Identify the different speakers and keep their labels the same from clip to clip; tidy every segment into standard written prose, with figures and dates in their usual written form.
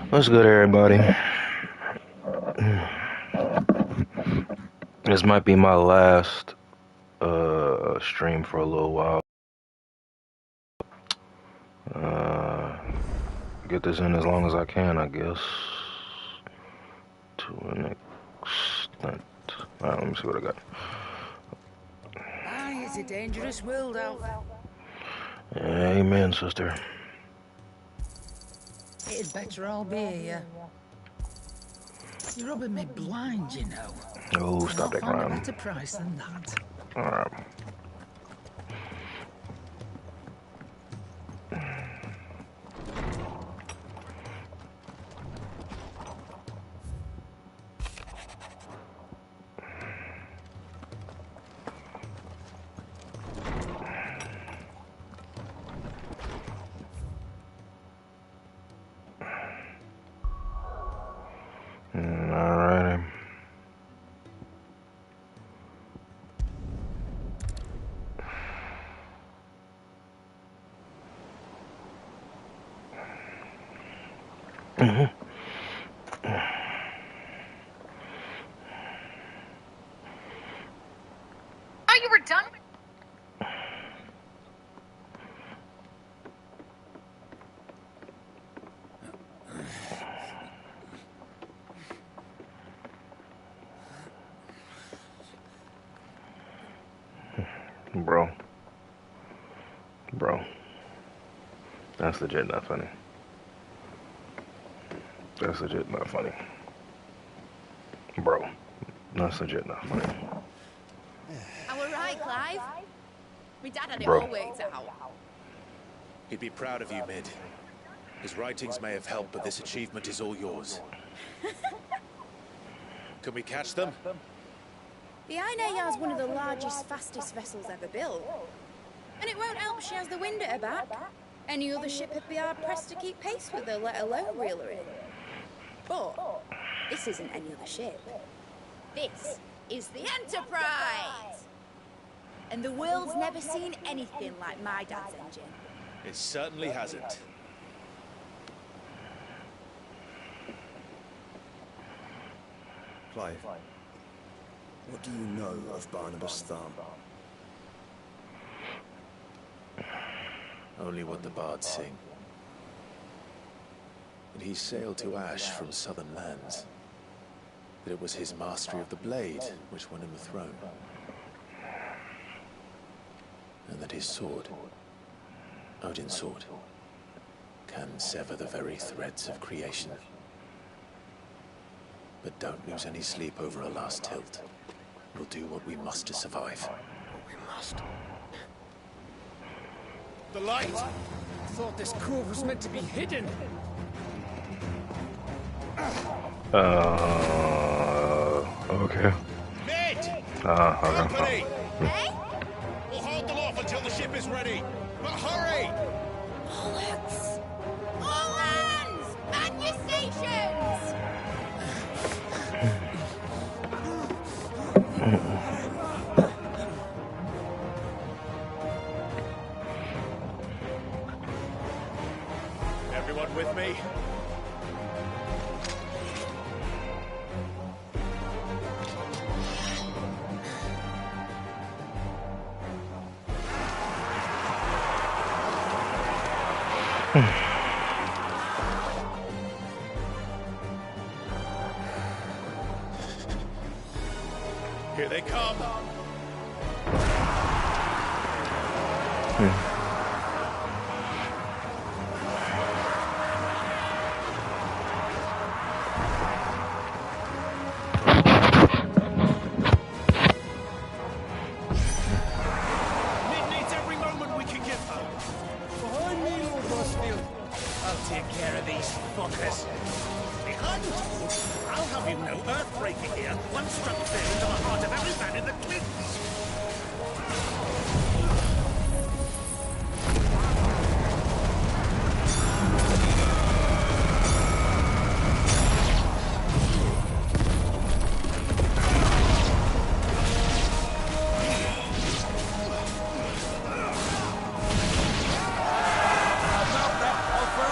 Speaker 1: What's good, everybody? This might be my last stream for a little while. Get this in as long as I can, I guess. To an extent. Alright, let me see what I got.
Speaker 2: Aye, it's a dangerous world out there.
Speaker 1: Amen, sister.
Speaker 2: It'd better all be here. You're robbing me blind, you know.
Speaker 1: Oh, stop that
Speaker 2: I'll find a
Speaker 1: crime.
Speaker 2: better price than that.
Speaker 1: Alright. Alrighty.
Speaker 3: Oh, you were done?
Speaker 1: Bro. That's legit not funny. That's legit not funny. Bro. That's legit not funny.
Speaker 4: Am I right, Clive? My dad had it
Speaker 1: Bro.
Speaker 4: all worked out.
Speaker 5: He'd be proud of you, Mid. His writings may have helped, but this achievement is all yours. Can we catch them?
Speaker 4: The Aina is one of the largest, fastest vessels ever built. And it won't help she has the wind at her back. Any other ship would be hard-pressed to keep pace with her, let alone reel her in. But this isn't any other ship. This is the Enterprise! And the world's never seen anything like my dad's engine.
Speaker 5: It certainly hasn't.
Speaker 6: Clive, what do you know of Barnabas Thumb?
Speaker 5: Only what the bards sing. That he sailed to Ash from southern lands. That it was his mastery of the blade which won him the throne. And that his sword, Odin's sword, can sever the very threads of creation. But don't lose any sleep over a last tilt. We'll do what we must to survive.
Speaker 6: We must.
Speaker 5: The light!
Speaker 2: I thought this cove was meant to be hidden.
Speaker 1: Okay.
Speaker 5: Mid!
Speaker 1: Okay.
Speaker 5: Company!
Speaker 4: Hey?
Speaker 5: We'll hold them off until the ship is ready. But hurry!
Speaker 4: Bullets! All hands! Man your stations!
Speaker 5: Everyone with me? Here they come. Mid needs every moment we can give her.
Speaker 2: Behind me, Lord Rosfield.
Speaker 5: I'll take care of these fuckers. Behind you! I'll have you know Earthbreaker here once struck fear into the heart of every man in the cliffs.
Speaker 6: About that, Alpha!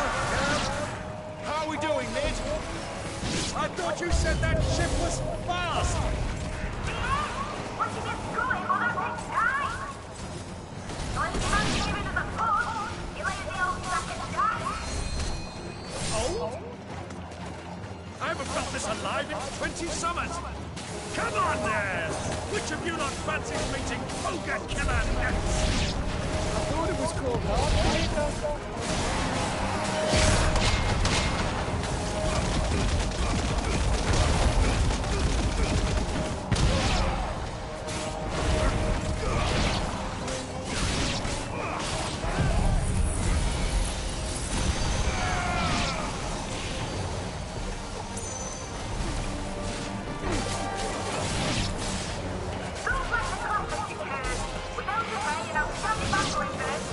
Speaker 5: You said that ship was fast!
Speaker 3: Once you get going, well, that takes time. So if you manage to give it a push, you lay the old sack and die.
Speaker 5: Old? I haven't felt this alive in 20 summers! Come on there! Which of you not fancies meeting Ogre Killer next?
Speaker 7: I thought it was called Heartbreaker.
Speaker 3: Sounds like the conflict occurred. Without the rain and outstanding battle efforts.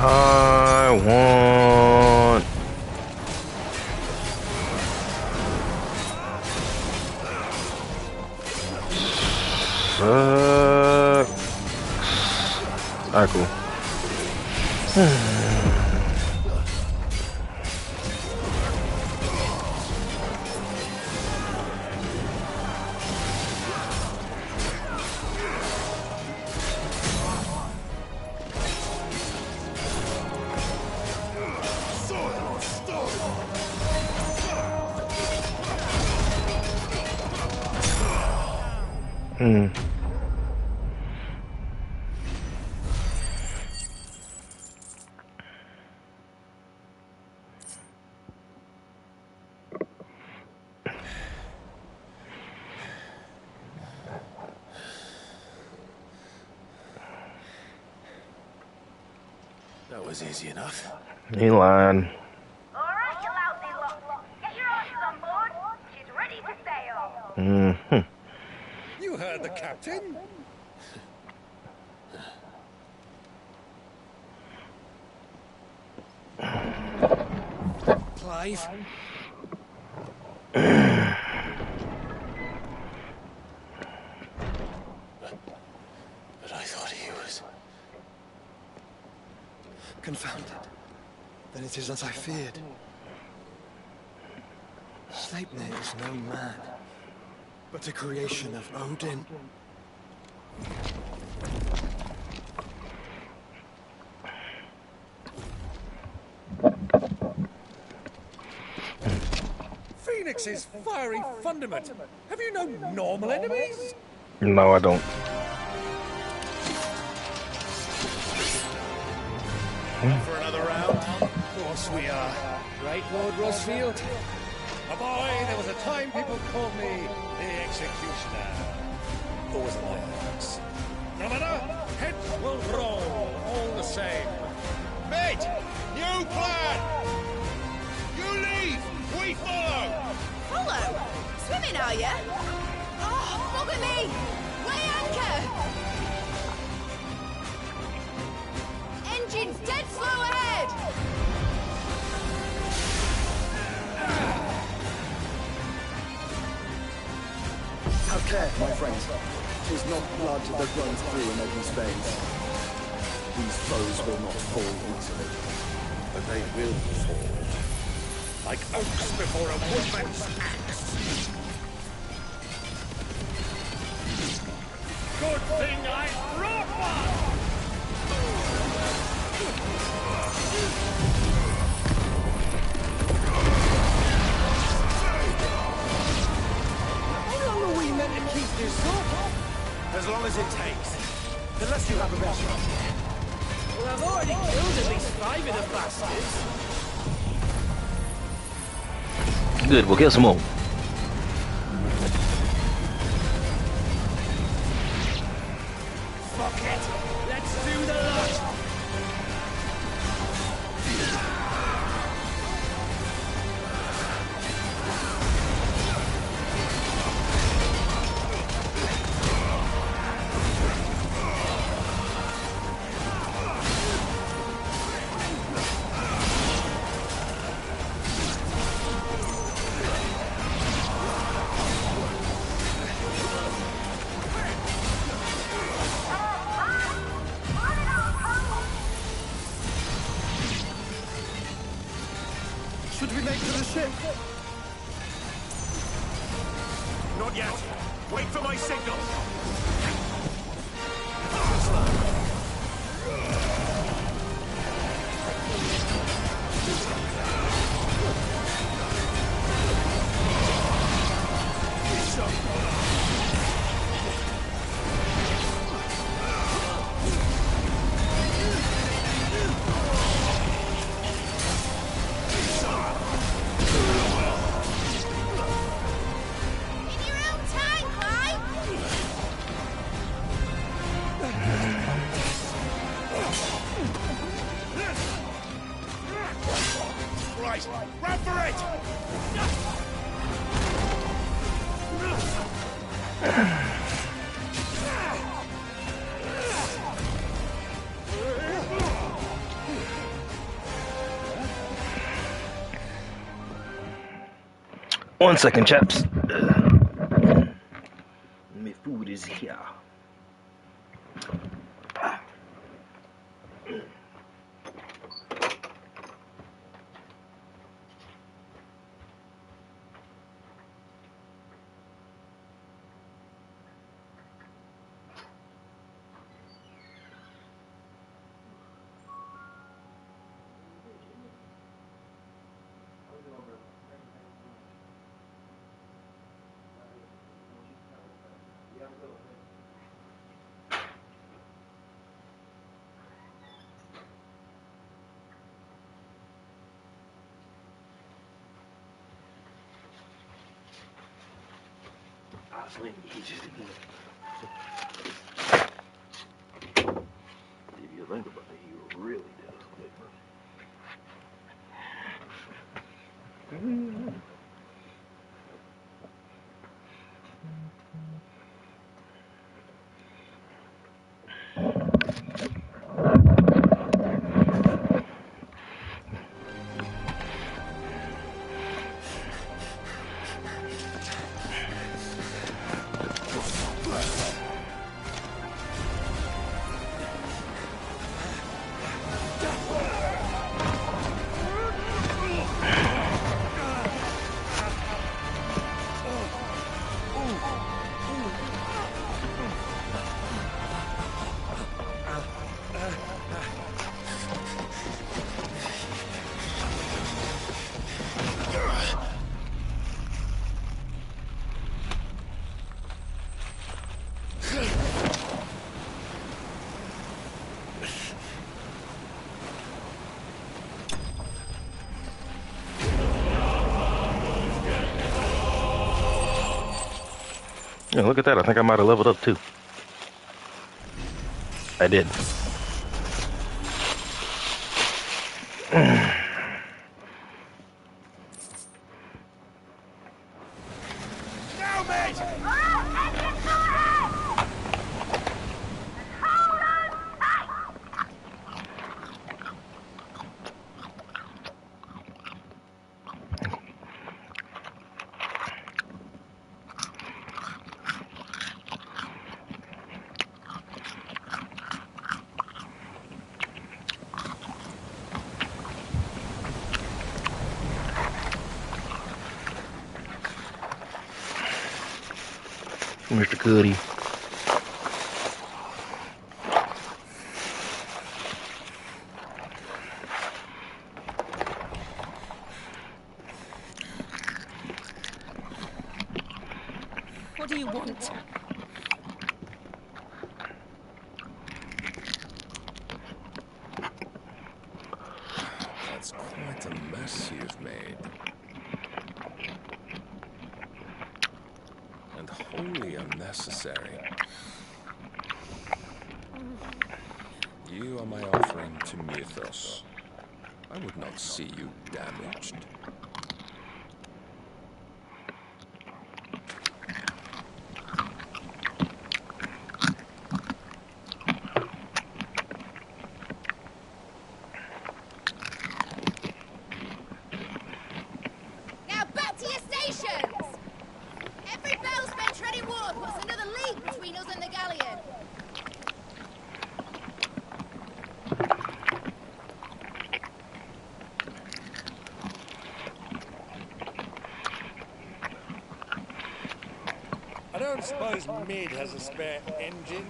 Speaker 1: I want. I want. Alright, cool.
Speaker 6: That was easy enough.
Speaker 1: He lying.
Speaker 3: All right, you lousy lot. Get your horses on board. She's ready to sail.
Speaker 1: Mm-hmm.
Speaker 5: You heard the captain.
Speaker 7: Clive?
Speaker 6: But I thought he was...
Speaker 7: Confounded. Then it is as I feared. Sleipnir is no man, but a creation of Odin.
Speaker 5: Phoenix's fiery fundament. Have you no normal enemies?
Speaker 1: No, I don't.
Speaker 6: For another round?
Speaker 5: Of course we are.
Speaker 7: Right, Lord Rosfield?
Speaker 5: A boy, there was a time people called me the Executioner. Or was it my axe? No matter, heads will roll all the same.
Speaker 8: Mate, new plan! You leave, we follow!
Speaker 4: Follow? Swimming, are you? Oh, bugger me! Weigh anchor!
Speaker 6: Have care, my friends. 'Tis not blood that runs through an open veins. These foes will not fall easily.
Speaker 5: But they will fall. Like oaks before a woodman's axe. Good thing I brought one!
Speaker 7: How long are we meant to keep this up? As long as it takes. Unless you have a better idea. Well, I've already killed at least 5 of the bastards.
Speaker 1: Good, we'll get some more.
Speaker 5: Fuck it! Let's do the lot!
Speaker 7: Should we make for the ship?
Speaker 5: Not yet. Wait for my signal.
Speaker 4: In your own time, Clyde!
Speaker 5: Right, run for it!
Speaker 1: One second, chaps. My food is here. If you think about it, he really does. Yeah, look at that. I think I might have leveled up too. I did.
Speaker 5: Now, mate!
Speaker 1: Mr. Cuddy.
Speaker 7: What do you want?
Speaker 5: That's quite a mess you've made. And wholly unnecessary. You are my offering to Mythos. I would not see you damaged.
Speaker 4: Now back to your stations! Every bell's been treading wood. What's another league between us and the galleon?
Speaker 7: I don't suppose Mid has a spare engine?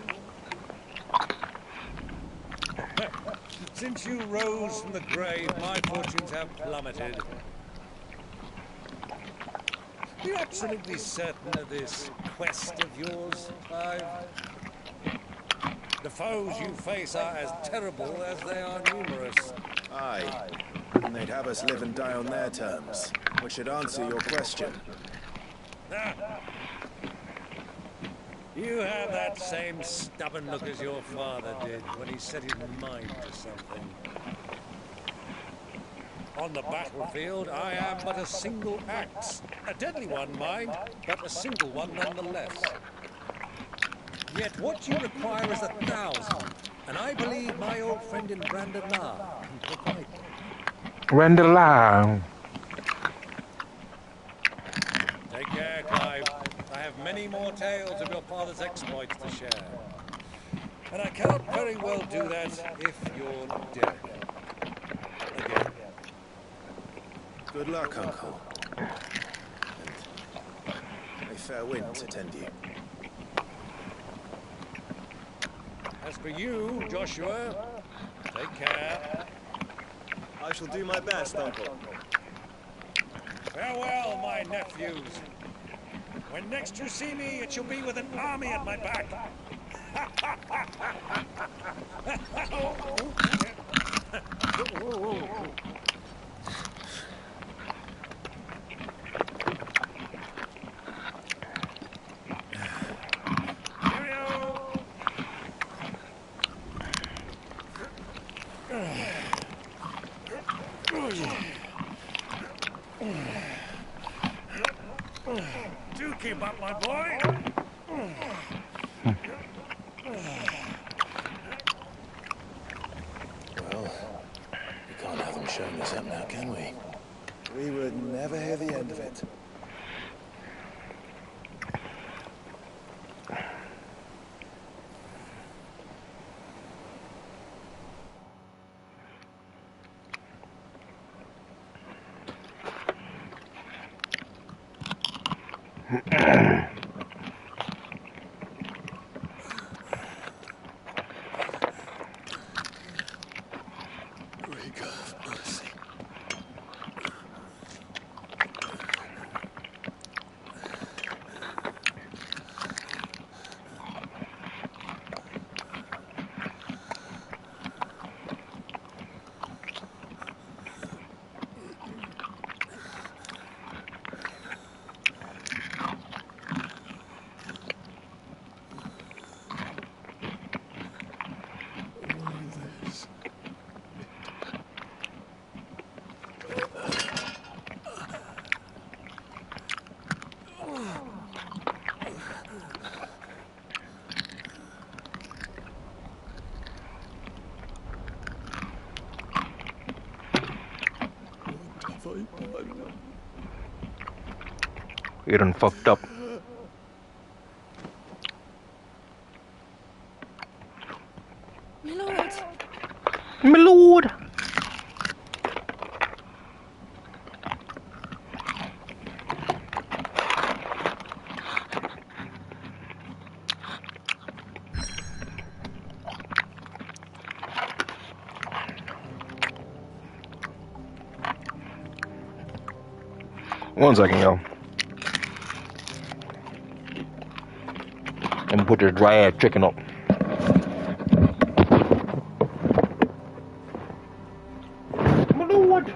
Speaker 7: Since you rose from the grave, my fortunes have plummeted. Are you absolutely certain of this quest of yours, Clive? The foes you face are as terrible as they are numerous.
Speaker 6: Aye. And they'd have us live and die on their terms, which should answer your question.
Speaker 7: You have that same stubborn look as your father did when he set his mind to something. On the battlefield, I am but a single axe. A deadly one, mind, but a single one nonetheless. Yet what you require is 1,000, and I believe my old friend in Brandalard can provide them.
Speaker 1: Brandalard.
Speaker 7: Take care, Clive. I have many more tales of your father's exploits to share. And I cannot very well do that if you're dead. Again.
Speaker 6: Good luck, Uncle. And may fair winds attend you.
Speaker 7: As for you, Joshua, take care.
Speaker 6: I shall do my best, Uncle.
Speaker 7: Farewell, my nephews. When next you see me, it shall be with an army at my back. Do keep up, my boy.
Speaker 6: Well, we can't have them showing us up now, can we? We would never hear the end of it.
Speaker 1: You done fucked up.
Speaker 4: My lord.
Speaker 1: My lord. 1 second, yo. I'm gonna put this dry ass chicken up. My lord.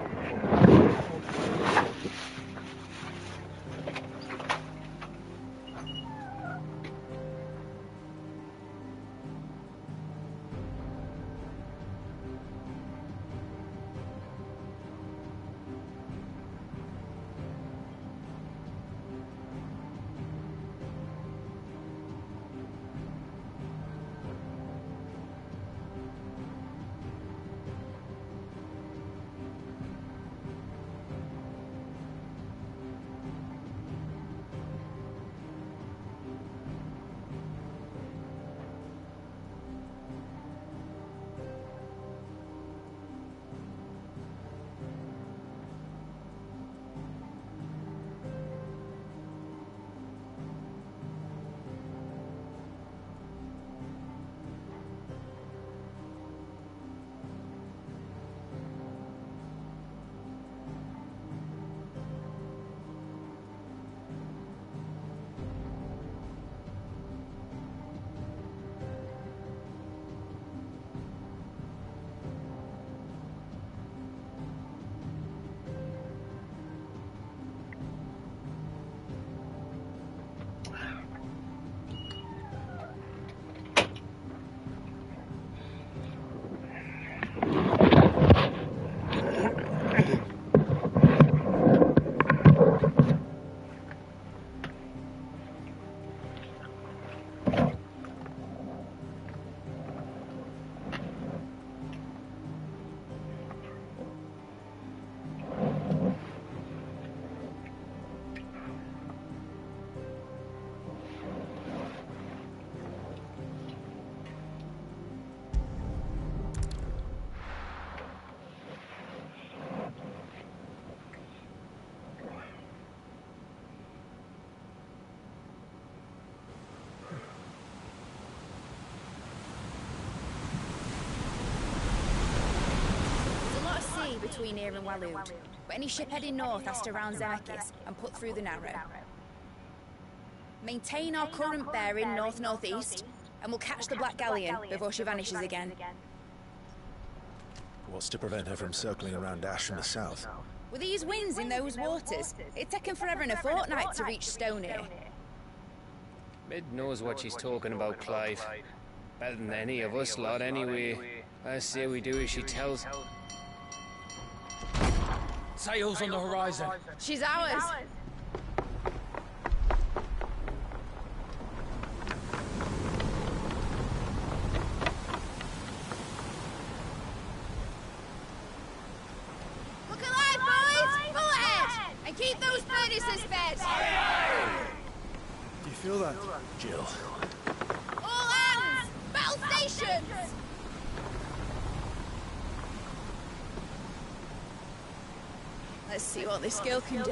Speaker 4: Between here and Waloed, but any ship heading north has to round Xerxes and put through the Narrow. Maintain our current bearing north-northeast, and we'll catch the Black Galleon before she vanishes again.
Speaker 9: What's to prevent her from circling around Ash from the south?
Speaker 4: With these winds in those waters, it'd taken forever and a fortnight to reach Stony.
Speaker 10: Mid knows what she's talking about, Clive. Better than any of us lot, anyway. I say we do as she tells.
Speaker 5: Sails on the horizon.
Speaker 4: She's ours. Look alive, boys! Pull ahead! And keep those furnaces fed!
Speaker 9: Do you feel that, Jill?
Speaker 4: All hands! Battle stations! Let's see what this girl can do.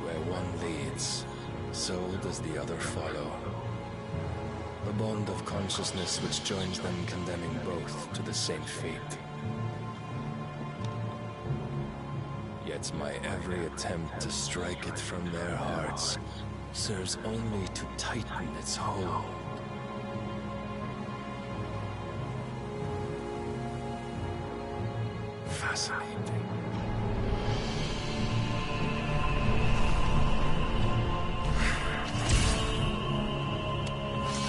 Speaker 11: Where one leads, so does the other follow. A bond of consciousness which joins them, condemning both to the same fate. Yet my every attempt to strike it from their hearts serves only to tighten its hold. Fascinating.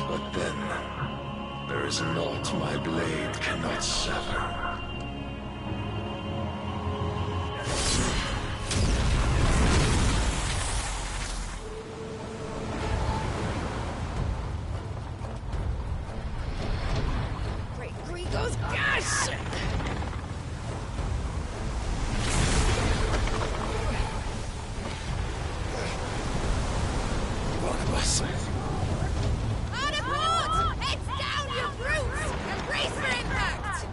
Speaker 11: But then, there is naught my blade cannot sever.
Speaker 4: Great Gregor's gas!
Speaker 11: Barnabas.
Speaker 4: Hard a port! Heads down, you brutes! And brace for impact!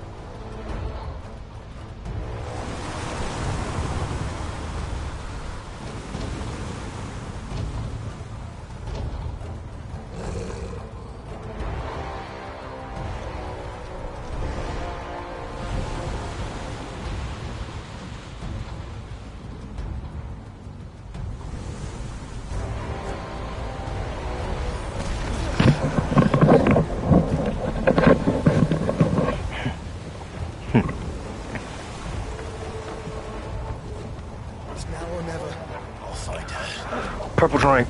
Speaker 9: whatever. I'll find out.
Speaker 1: Purple drink.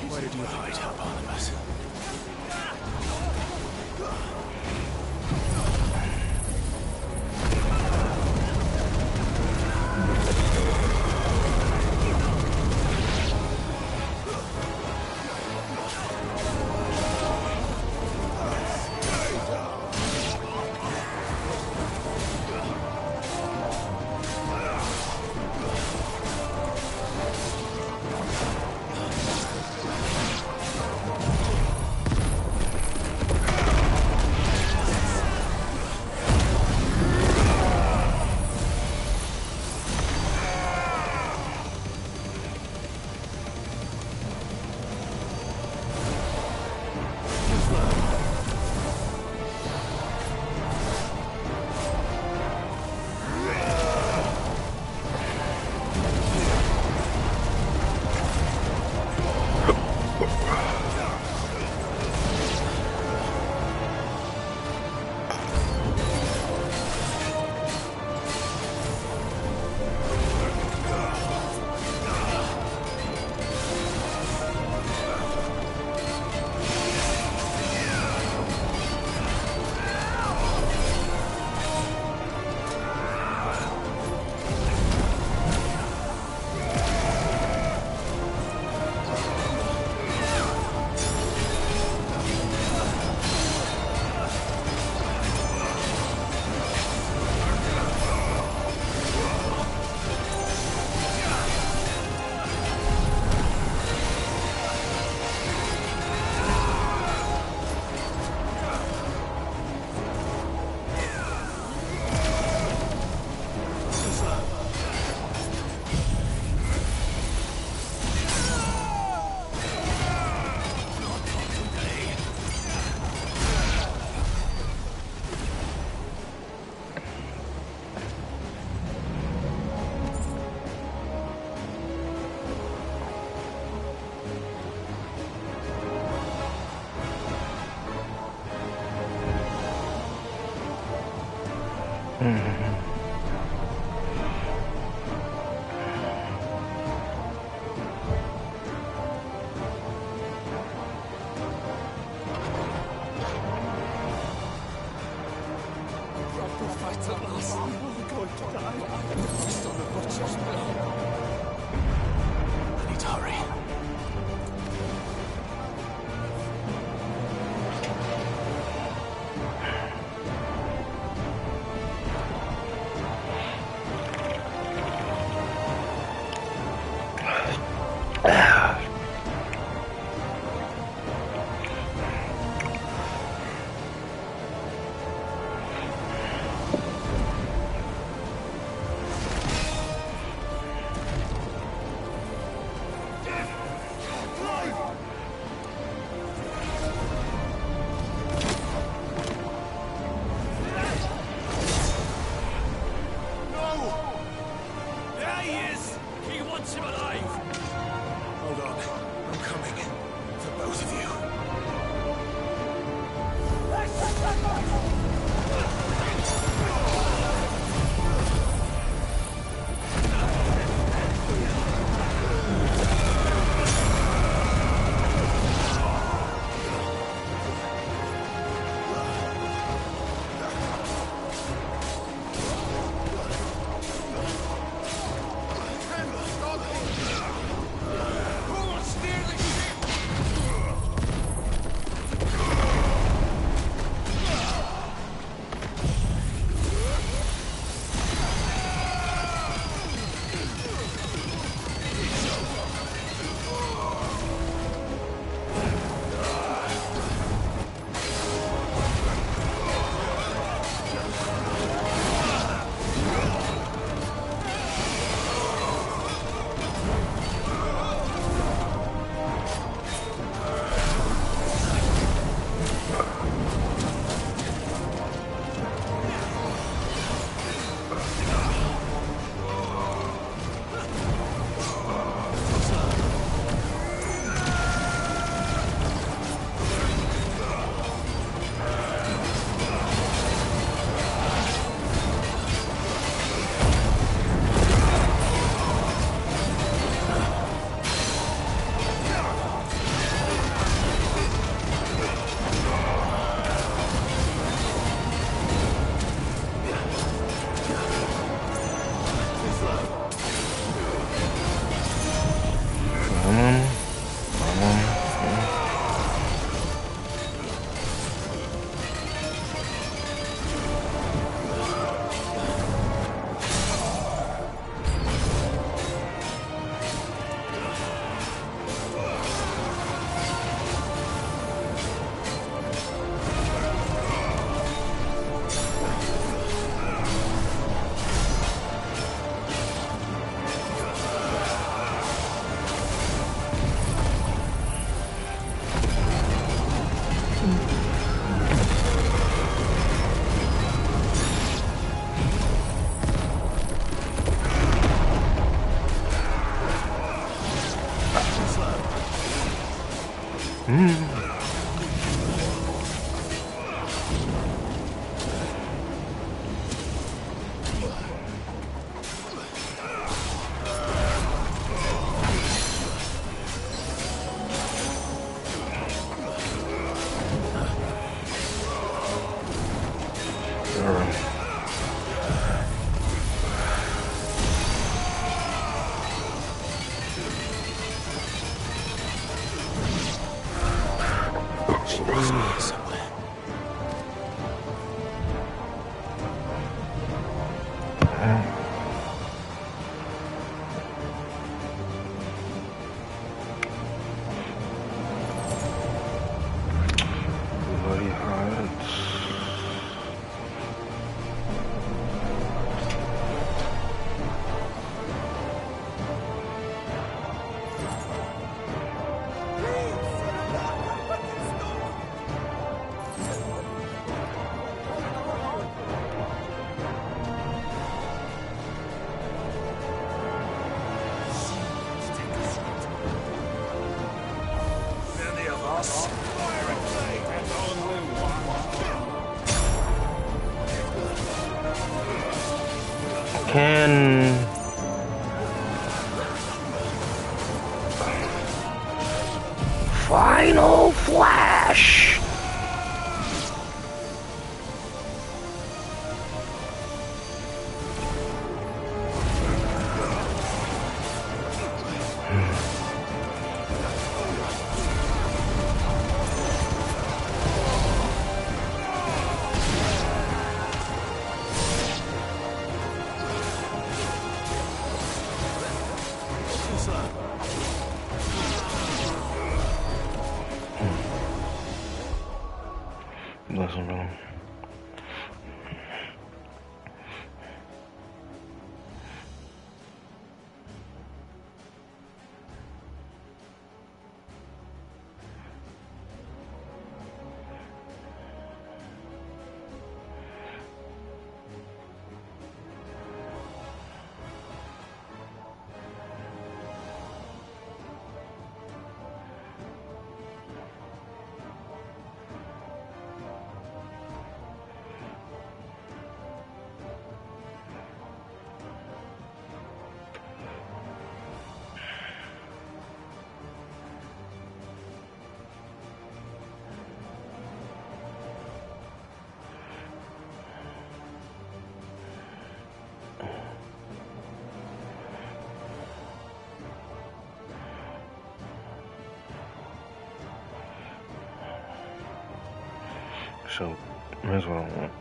Speaker 9: Where did you hide, Barnabas? She must be here somewhere.
Speaker 1: Bloody hearts.
Speaker 5: Many of us. Fire and blade, and only one.
Speaker 1: Can Final Flash. Listen, bro. So, here's what I want.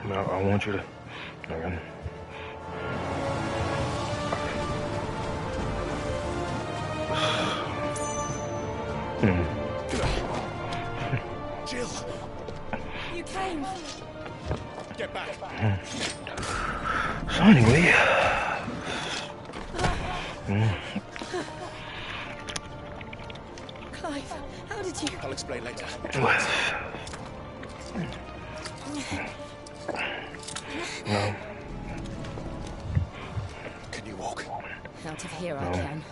Speaker 1: I want you to. Okay.
Speaker 5: Jill!
Speaker 4: You came.
Speaker 5: Get back!
Speaker 1: So anyway.
Speaker 4: Clive, how did you...
Speaker 5: I'll explain later.
Speaker 1: No.
Speaker 5: Can you walk?
Speaker 4: Out of here I
Speaker 1: No.
Speaker 4: can.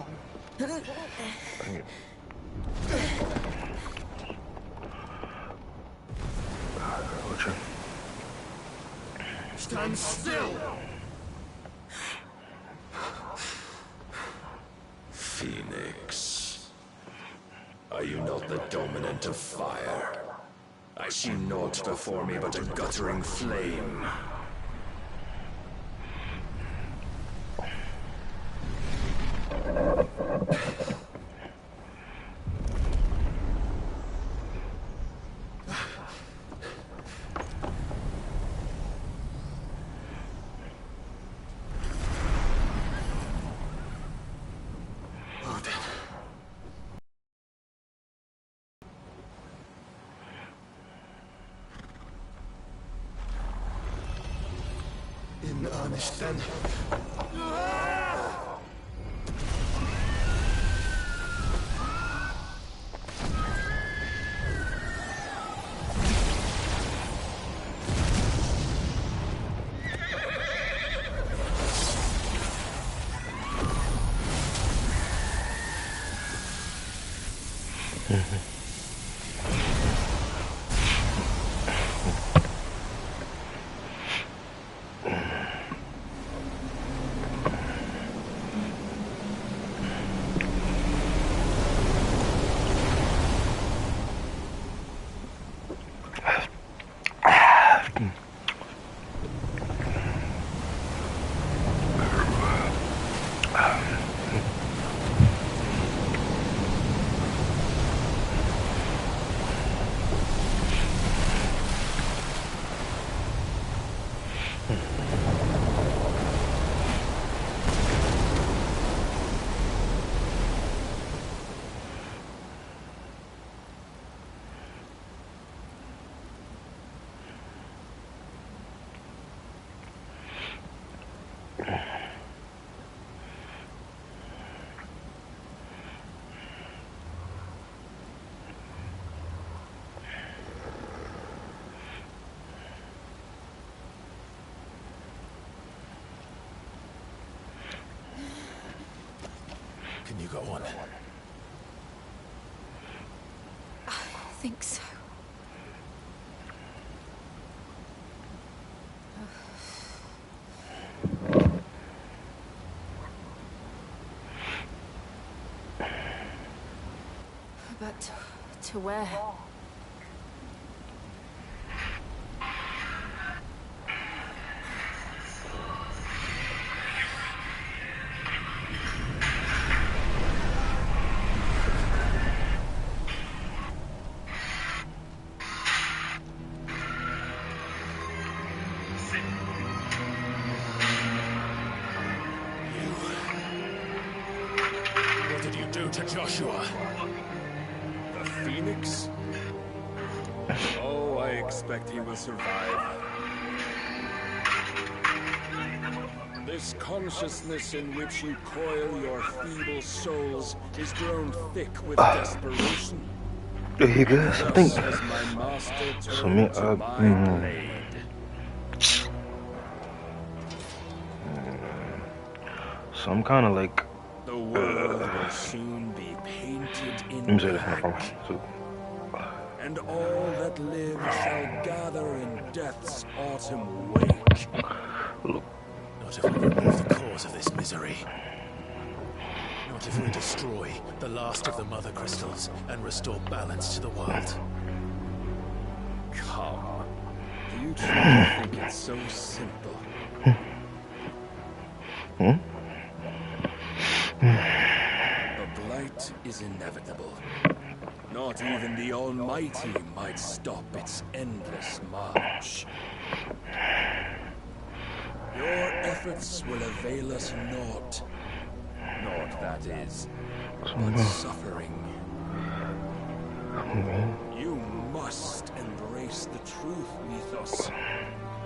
Speaker 1: Roger.
Speaker 5: Stand still!
Speaker 11: Phoenix. Are you not the dominant of fire? I see naught before me but a guttering flame.
Speaker 9: In earnest, then. Can you go on?
Speaker 4: I think so. But to where?
Speaker 5: What did you do to Joshua?
Speaker 11: The Phoenix? Oh, I expect he will survive. This consciousness in which you coil your feeble souls is grown thick with desperation.
Speaker 1: There you go. I think.
Speaker 11: Thus has my master
Speaker 1: So
Speaker 11: turned
Speaker 1: me,
Speaker 11: to my blade.
Speaker 1: So I'm kind of like.
Speaker 11: The world will soon be painted in
Speaker 1: Let me say this
Speaker 11: black,
Speaker 1: one. So,
Speaker 11: and all that live shall gather in death's autumn wake.
Speaker 9: Not if we remove the cause of this misery. Not if we destroy the last of the Mother Crystals and restore balance to the world.
Speaker 11: Come. Do you truly think it's so simple? The blight is inevitable. Not even the Almighty might stop its endless march. Your efforts will avail us naught. Naught, that is, but suffering. You must embrace the truth, Mythos.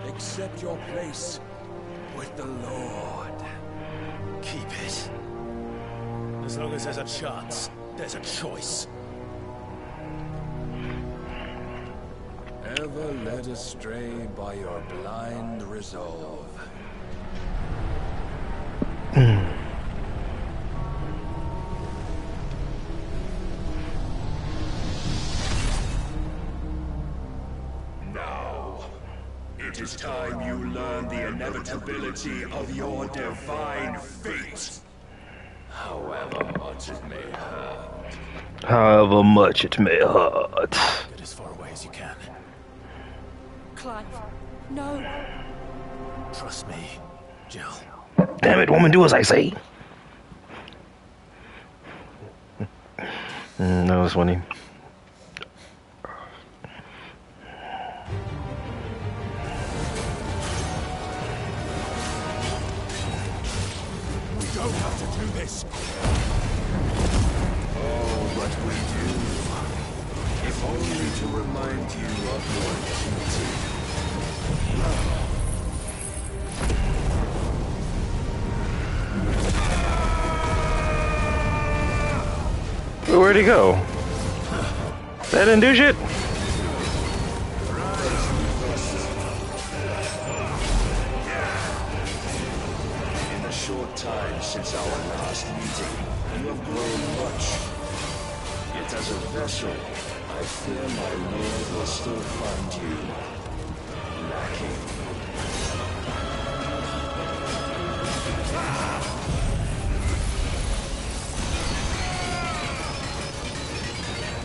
Speaker 11: Accept your place with the Lord.
Speaker 9: Keep it. As long as there's a chance, there's a choice.
Speaker 11: Ever led astray by your blind resolve. Now, it is time you learn the inevitability of your divine fate. However much it may hurt.
Speaker 1: however much it may hurt.
Speaker 9: Get as far away as you can.
Speaker 4: Clive, no.
Speaker 9: Trust me, Jill.
Speaker 1: Damn it, woman, do as I say. That was funny.
Speaker 5: We don't have to do this.
Speaker 11: Oh, but we do. If only to remind you of your duty.
Speaker 1: Where'd he go? That didn't do shit?
Speaker 11: In the short time since our last meeting, you have grown much. Yet as a vessel, I fear my lord will still find you lacking.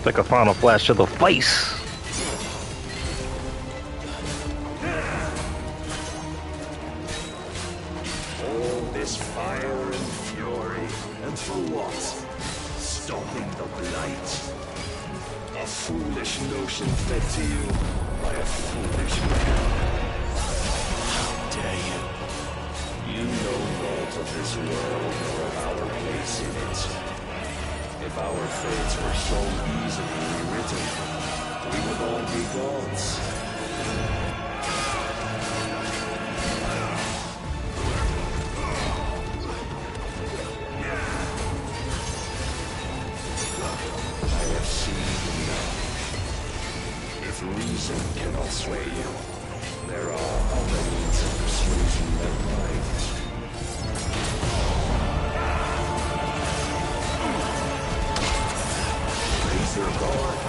Speaker 1: Like a final flash to the face.
Speaker 11: All this fire and fury, and for what? Stopping the blight. A foolish notion fed to you by a foolish man. How dare you? You know naught of this world or of our place in it. If our fates were so easily rewritten, we would all be gods. I have seen enough. If reason cannot sway you, there are other means of persuasion that might. Raise your guard.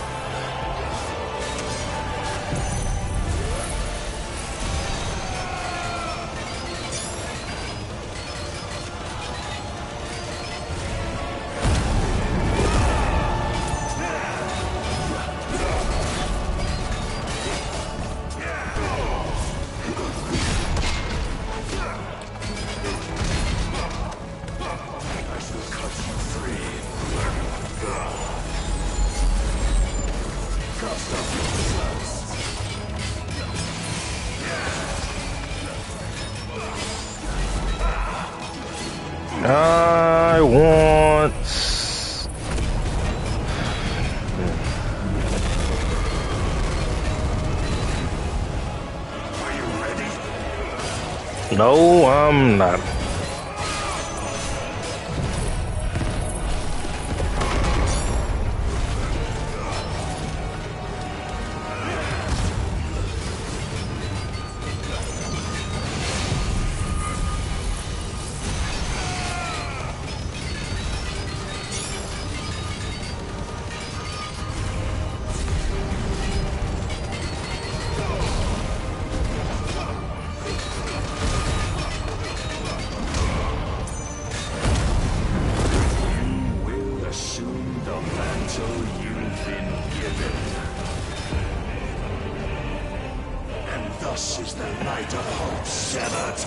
Speaker 1: I want...
Speaker 11: Are you ready?
Speaker 1: No, I'm not.
Speaker 8: Thus is the night of hope severed.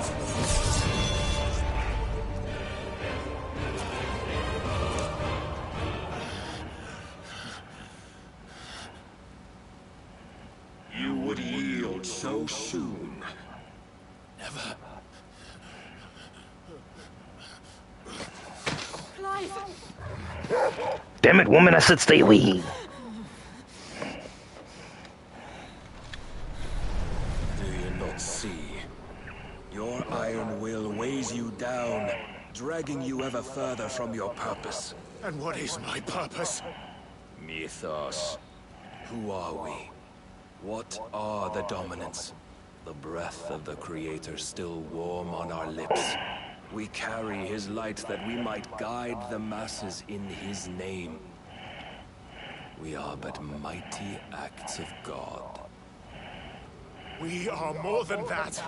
Speaker 8: You would yield so soon.
Speaker 11: Never.
Speaker 1: Damn it, woman, I said stay away.
Speaker 11: See, your iron will weighs you down, dragging you ever further from your purpose.
Speaker 5: And what is my purpose?
Speaker 11: Mythos. Who are we? What are the dominants? The breath of the Creator still warm on our lips. We carry his light that we might guide the masses in his name. We are but mighty acts of God.
Speaker 5: We are more than that.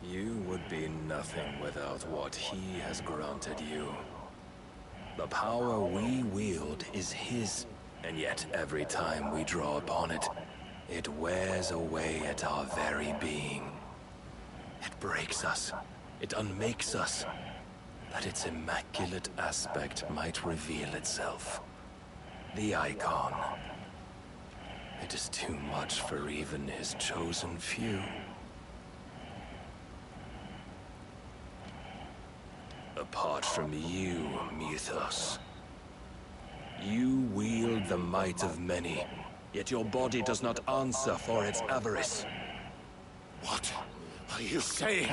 Speaker 11: You would be nothing without what he has granted you. The power we wield is his, and yet every time we draw upon it, it wears away at our very being. It breaks us, it unmakes us, that its immaculate aspect might reveal itself. The icon. It is too much for even his chosen few. Apart from you, Mythos, you wield the might of many, yet your body does not answer for its avarice.
Speaker 5: What are you saying?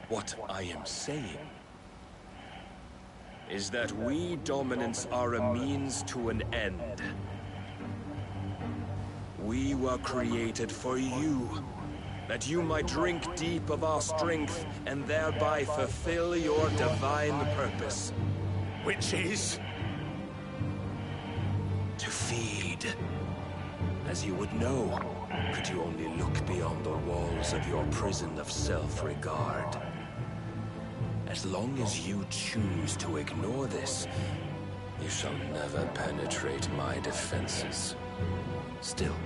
Speaker 11: What I am saying is that we dominants are a means to an end. We were created for you, that you might drink deep of our strength and thereby fulfill your divine purpose.
Speaker 5: Which is?
Speaker 11: to feed. As you would know, could you only look beyond the walls of your prison of self-regard. As long as you choose to ignore this, you shall never penetrate my defenses. Still,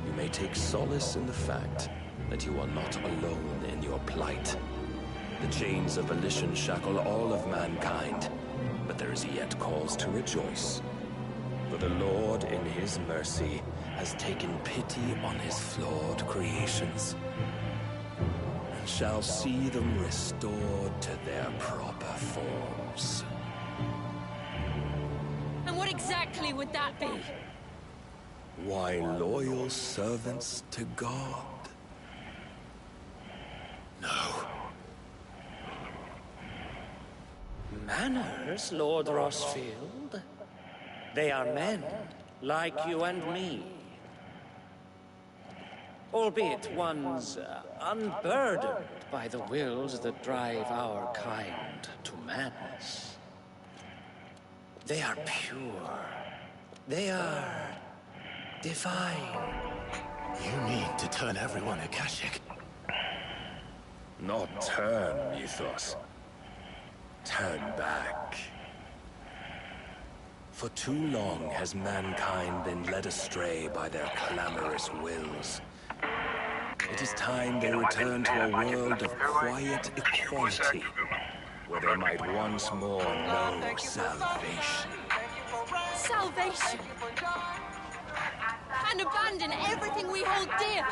Speaker 11: you may take solace in the fact that you are not alone in your plight. The chains of volition shackle all of mankind, but there is yet cause to rejoice. For the Lord, in his mercy, has taken pity on his flawed creations, and shall see them restored to their proper forms.
Speaker 12: And what exactly would that be?
Speaker 11: Why, loyal servants to God.
Speaker 9: No.
Speaker 13: Manners, Lord Rosfield? They are men, like you and me. Albeit ones unburdened by the wills that drive our kind to madness. They are pure. They are divine.
Speaker 9: You mean to turn everyone Akashic?
Speaker 11: Not turn, Mythos. Turn back. For too long has mankind been led astray by their clamorous wills. It is time they return to a world of quiet equality, where they might once more know salvation.
Speaker 12: Salvation! And abandon everything we hold dear!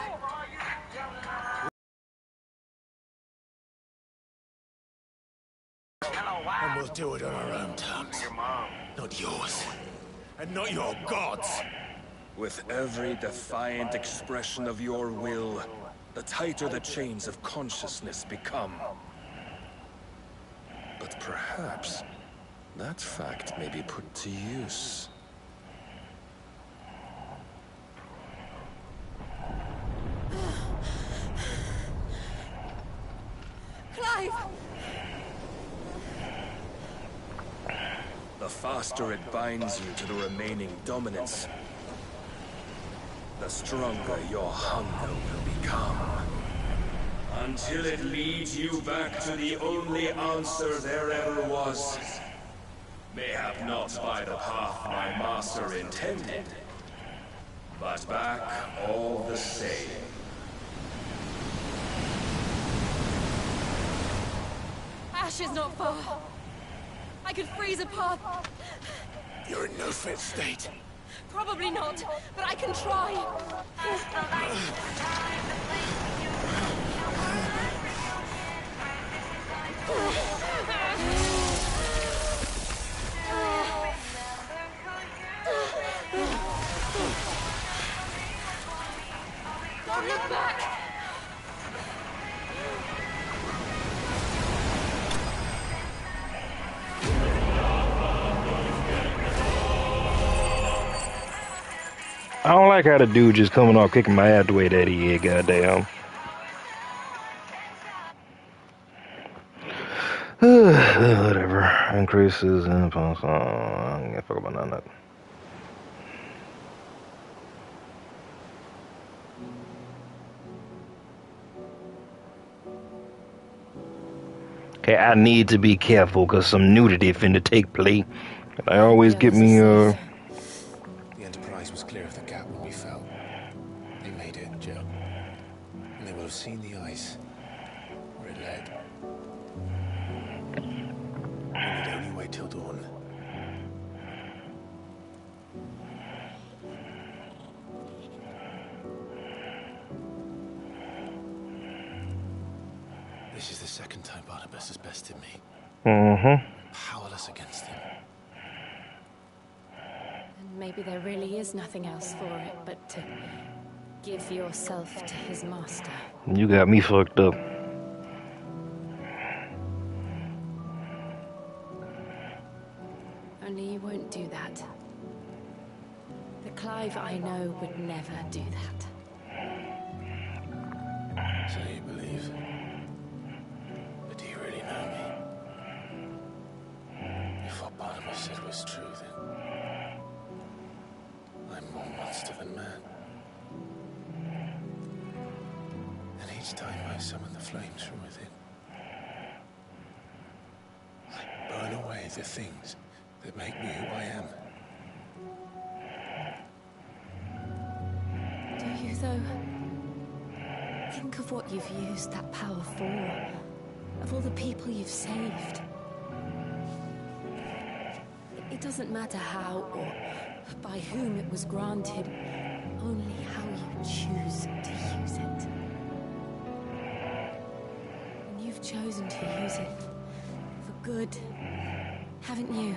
Speaker 9: And we'll do it on our own terms. Not yours. And not your gods.
Speaker 11: With every defiant expression of your will, the tighter the chains of consciousness become. But perhaps that fact may be put to use.
Speaker 12: Clive!
Speaker 11: The faster it binds you to the remaining dominance, the stronger your hunger will become. Until it leads you back to the only answer there ever was. Mayhap not by the path my master intended, but back all the same.
Speaker 12: Ash is not far. I could freeze a path.
Speaker 9: You're in no fit state.
Speaker 12: Probably not, but I can try. Don't look back!
Speaker 1: I don't like how the dude just coming off kicking my ass the way that he is, goddamn. Whatever. Increases in I don't give a fuck about none of that. Okay, I need to be careful because some nudity finna take place. I always get me
Speaker 9: The Enterprise was clear of the gap when we fell. They made it, Jill. And they will have seen the ice where it led. We need only wait till dawn. This is the second time Barnabas has bested me. Powerless against him.
Speaker 14: And maybe there really is nothing else for it but to give yourself to his master.
Speaker 1: You got me fucked up.
Speaker 14: Only you won't do that. The Clive I know would never do that.
Speaker 9: So you believe? But do you really know me? If what Barnabas said was true, then Each time I summon the flames from within, I burn away the things that make me who I am.
Speaker 14: Do you, though? Think of what you've used that power for. Of all the people you've saved. It doesn't matter how or by whom it was granted, only how you choose to use it. And you've chosen to use it for good, haven't you?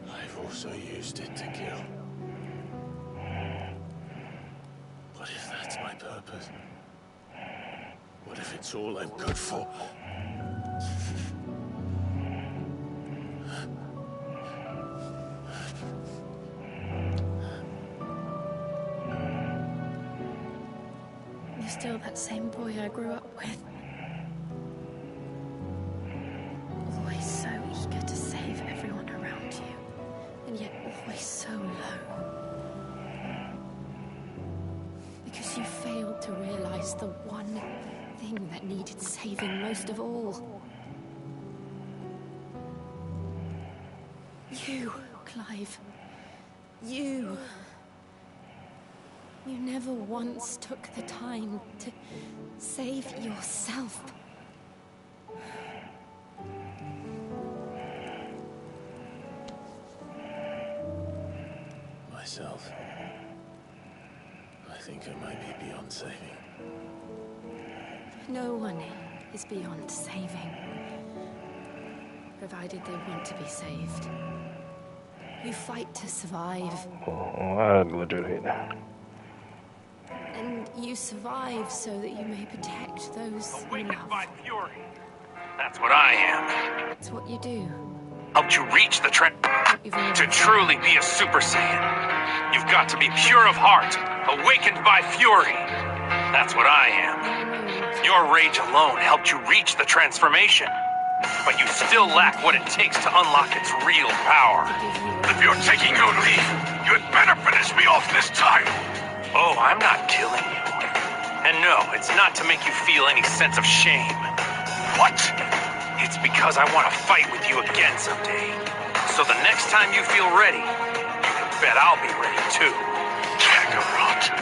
Speaker 9: I've also used it to kill. What if that's my purpose? What if it's all I'm good for?
Speaker 14: You're still that same boy I grew up with. Always so eager to save everyone around you, and yet always so low. Because you failed to realize the one thing that needed saving most of all. You, Clive. You. You never once took the time to save yourself.
Speaker 9: Myself. I think I might be beyond saving.
Speaker 14: No one is beyond saving, provided they want to be saved. You fight to survive.
Speaker 1: Oh, I legit hate that.
Speaker 14: And you survive so that you may protect those you love.
Speaker 15: By fury. That's what I am.
Speaker 14: That's what you do.
Speaker 15: Helped you reach the to truly be a Super Saiyan. You've got to be pure of heart, awakened by fury. That's what I am. Your rage alone helped you reach the transformation. But you still lack what it takes to unlock its real power.
Speaker 8: If you're taking your leave, you had better finish me off this time.
Speaker 15: Oh, I'm not killing you. And no, it's not to make you feel any sense of shame.
Speaker 8: What?
Speaker 15: It's because I want to fight with you again someday. So the next time you feel ready, you can bet I'll be ready too.
Speaker 8: Kakarot,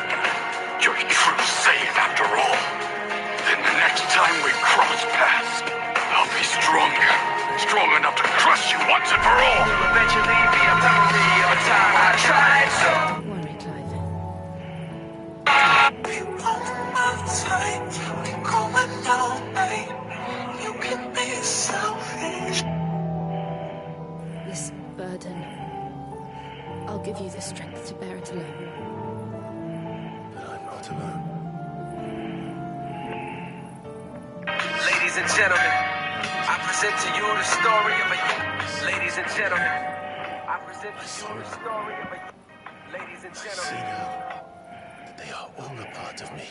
Speaker 8: you're a true Saiyan after all. Then the next time we cross paths, I'll be stronger. Strong enough to crush you once and for all. You'll eventually be a memory of a time I tried so.
Speaker 14: Don't worry, Clive.
Speaker 8: We won't have time. We going all night. You can be selfish.
Speaker 14: This burden, I'll give you the strength to bear it alone.
Speaker 9: But I'm not alone.
Speaker 16: Ladies and gentlemen, I present to you the story of a... Ladies and gentlemen, I present to you the story of a... Ladies and
Speaker 9: I see
Speaker 16: gentlemen...
Speaker 9: now that they are all a part of me.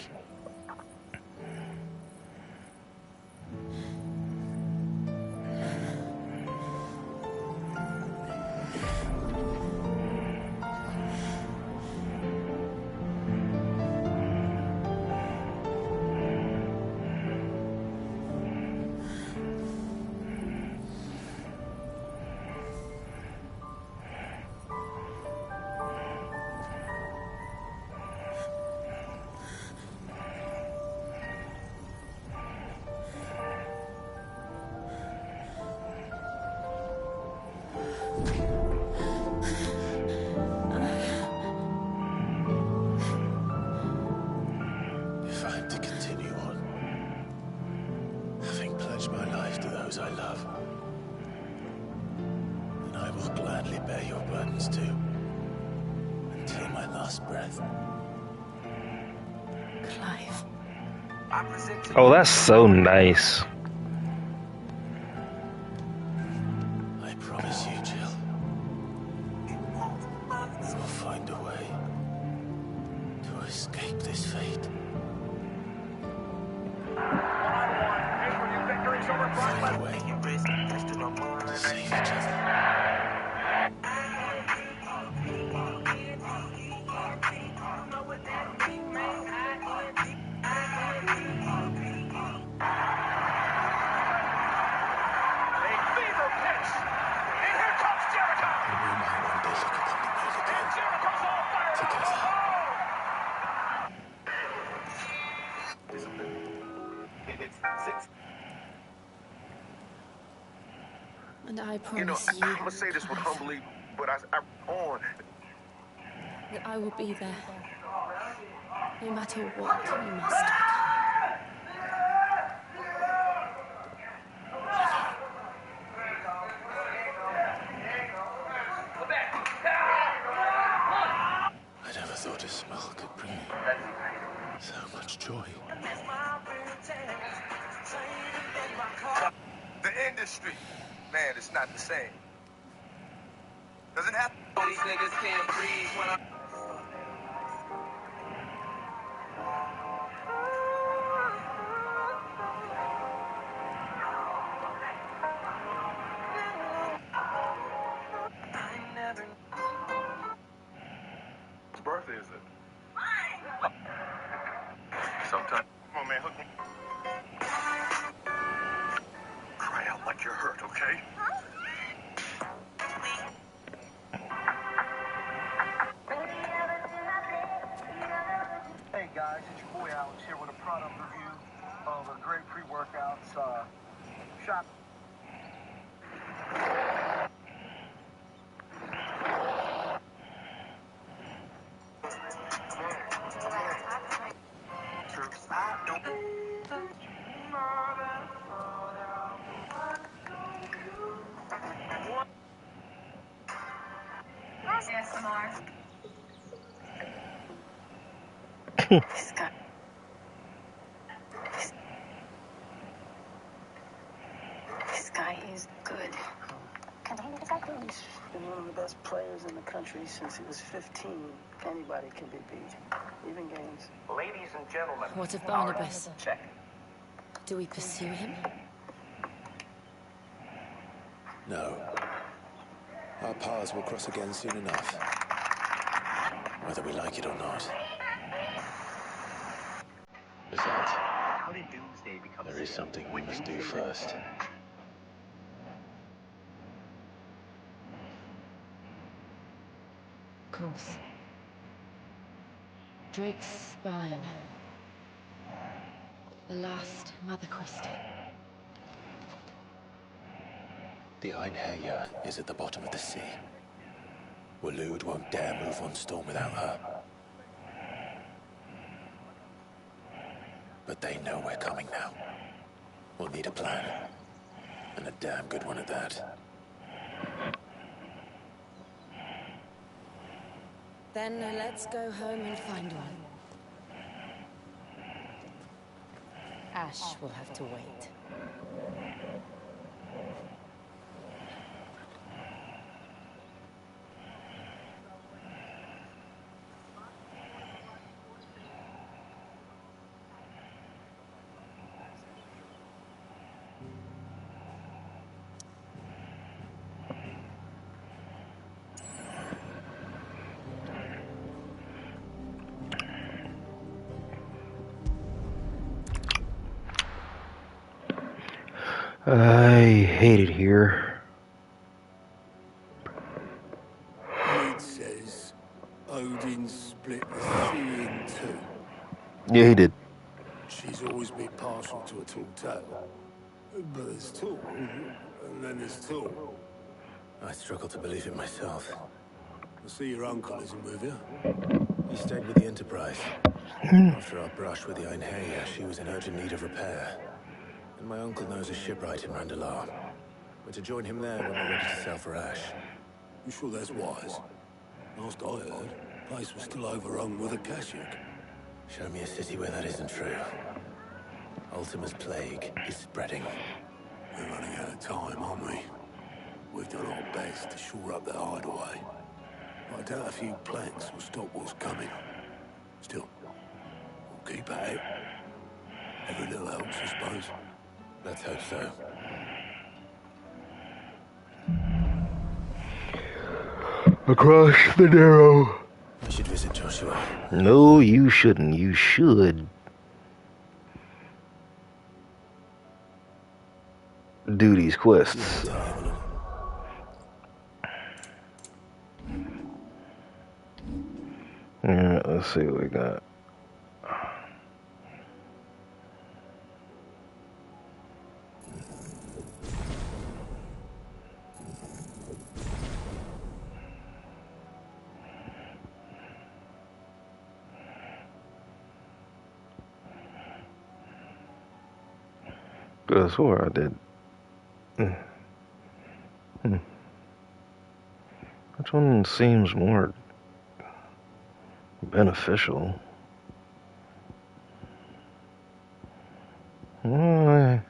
Speaker 9: If I'm to continue on, having pledged my life to those I love, then I will gladly bear your burdens too, until my last breath.
Speaker 14: Clive.
Speaker 16: I present to
Speaker 1: Oh, that's so nice.
Speaker 9: I promise you, Jill, we'll find a way to escape this fate. Find a way to save each other.
Speaker 14: And I
Speaker 8: You know,
Speaker 14: promise
Speaker 8: I'm gonna say this with humbly, but I on.
Speaker 14: that I will be there. No matter what you must become.
Speaker 9: I never thought a smell could bring me so much joy.
Speaker 8: The industry, man, it's not the same. Doesn't happen.
Speaker 16: These niggas can't breathe when I...
Speaker 8: Whose birthday is it? Sometime. Come on, man, hook me. Cry out like you're hurt, okay?
Speaker 17: Hey guys, it's your boy Alex here with a product review of a great pre-workouts shop.
Speaker 18: This guy is good.
Speaker 17: He's been one of the best players in the country since he was 15. Anybody can be beat, even games.
Speaker 16: Ladies and gentlemen.
Speaker 14: What of Barnabas?
Speaker 16: Check.
Speaker 14: Do we pursue him?
Speaker 9: No. Our paths will cross again soon enough. Whether we like it or not. Besides, there is something we must do first.
Speaker 14: Of course. Drake's spine. The last Mother Crystal.
Speaker 9: The Einherja is at the bottom of the sea. Waloed won't dare move on Storm without her. But they know we're coming now. We'll need a plan. And a damn good one at that.
Speaker 14: Then let's go home and find one. Ash will have to wait.
Speaker 1: I hate it here.
Speaker 6: It says Odin split the sea in two.
Speaker 1: Yeah, he did.
Speaker 6: She's always been partial to a tall tale. But there's tall, and then there's tall.
Speaker 9: I struggle to believe it myself.
Speaker 6: I see your uncle isn't with you.
Speaker 9: He stayed with the Enterprise. After our brush with the Einherja, she was in urgent need of repair. And my uncle knows a shipwright in Randalar. We're to join him there when we're ready to sail for Ash.
Speaker 6: You sure that's wise? Last I heard, the place was still overrun with Akashic.
Speaker 9: Show me a city where that isn't true. Ultima's plague is spreading.
Speaker 6: We're running out of time, aren't we? We've done our best to shore up their hideaway. I doubt a few planks will stop what's coming. Still, we'll keep at it. Every little helps, I suppose.
Speaker 9: Let's hope so.
Speaker 1: Across the Narrow.
Speaker 9: I should visit Joshua.
Speaker 1: No, you shouldn't. You should do these quests. Alright, let's see what we got. I swore I did. Which one seems more beneficial? Why?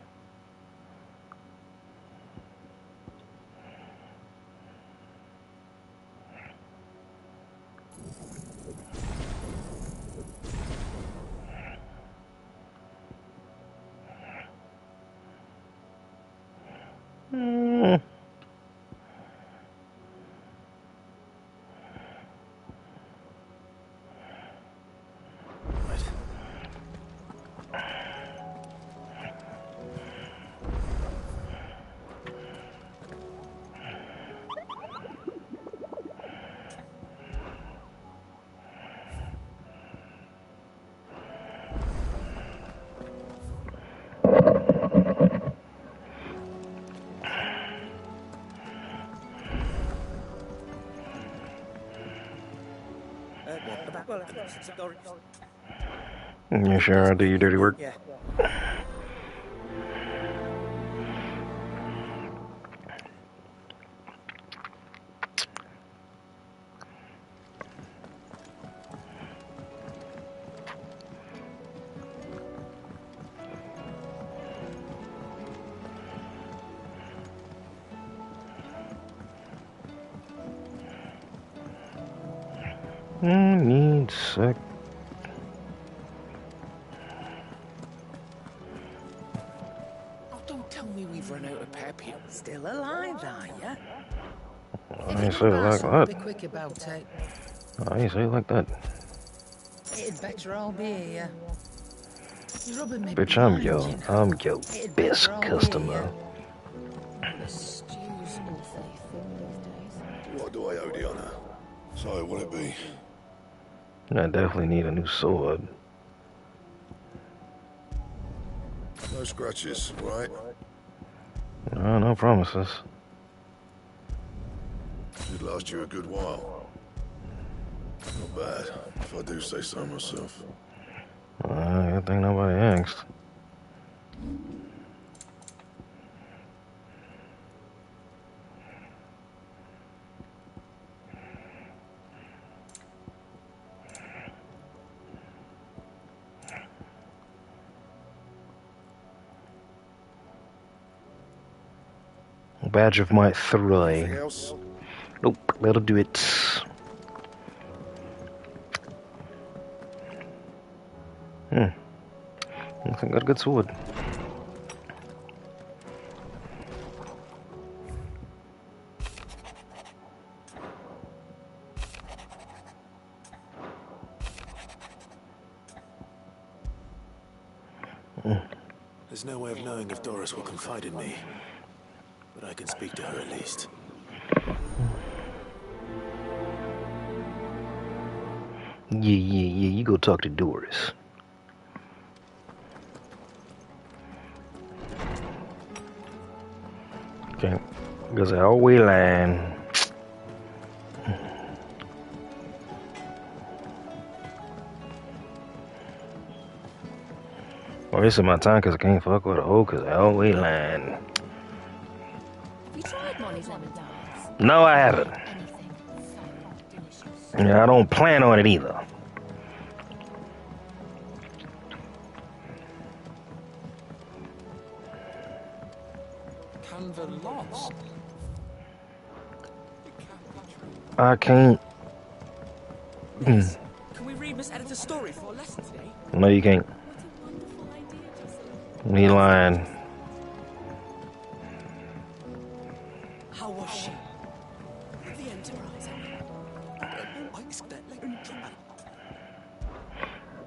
Speaker 1: You sure I'll do your dirty work?
Speaker 13: Yeah.
Speaker 1: I need sec.
Speaker 2: Oh, don't tell me we've run out of pep here. Still alive, are ya?
Speaker 1: I ain't say it like that.
Speaker 2: Be quick about it.
Speaker 1: I ain't say it like that.
Speaker 2: It'd better all be here. You're rubbing me
Speaker 1: Bitch,
Speaker 2: blind,
Speaker 1: I'm your best customer.
Speaker 6: What do I owe the honor? So, what it be?
Speaker 1: I definitely need a new sword.
Speaker 6: No scratches, right?
Speaker 1: No promises.
Speaker 6: Should last you a good while. Not bad, if I do say so myself.
Speaker 1: I don't think nobody asked. Badge of Might 3. Nope, that'll do it. I think I got a good sword.
Speaker 9: There's no way of knowing if Doris will confide in me, but I can speak to her at least.
Speaker 1: Yeah, you go talk to Doris. Okay, because I always lying. Well, this is my time because I can't fuck with a hoe because I always lying.
Speaker 14: Have you tried Molly's lemon dance?
Speaker 1: No, I haven't. Yeah, I don't plan on it either.
Speaker 2: Canva lost.
Speaker 1: I can't.
Speaker 2: Can we read Miss Editor's story for a lesson today?
Speaker 1: No, you can't. Me lying.
Speaker 2: How was she? With the Enterprise. I expect let her try.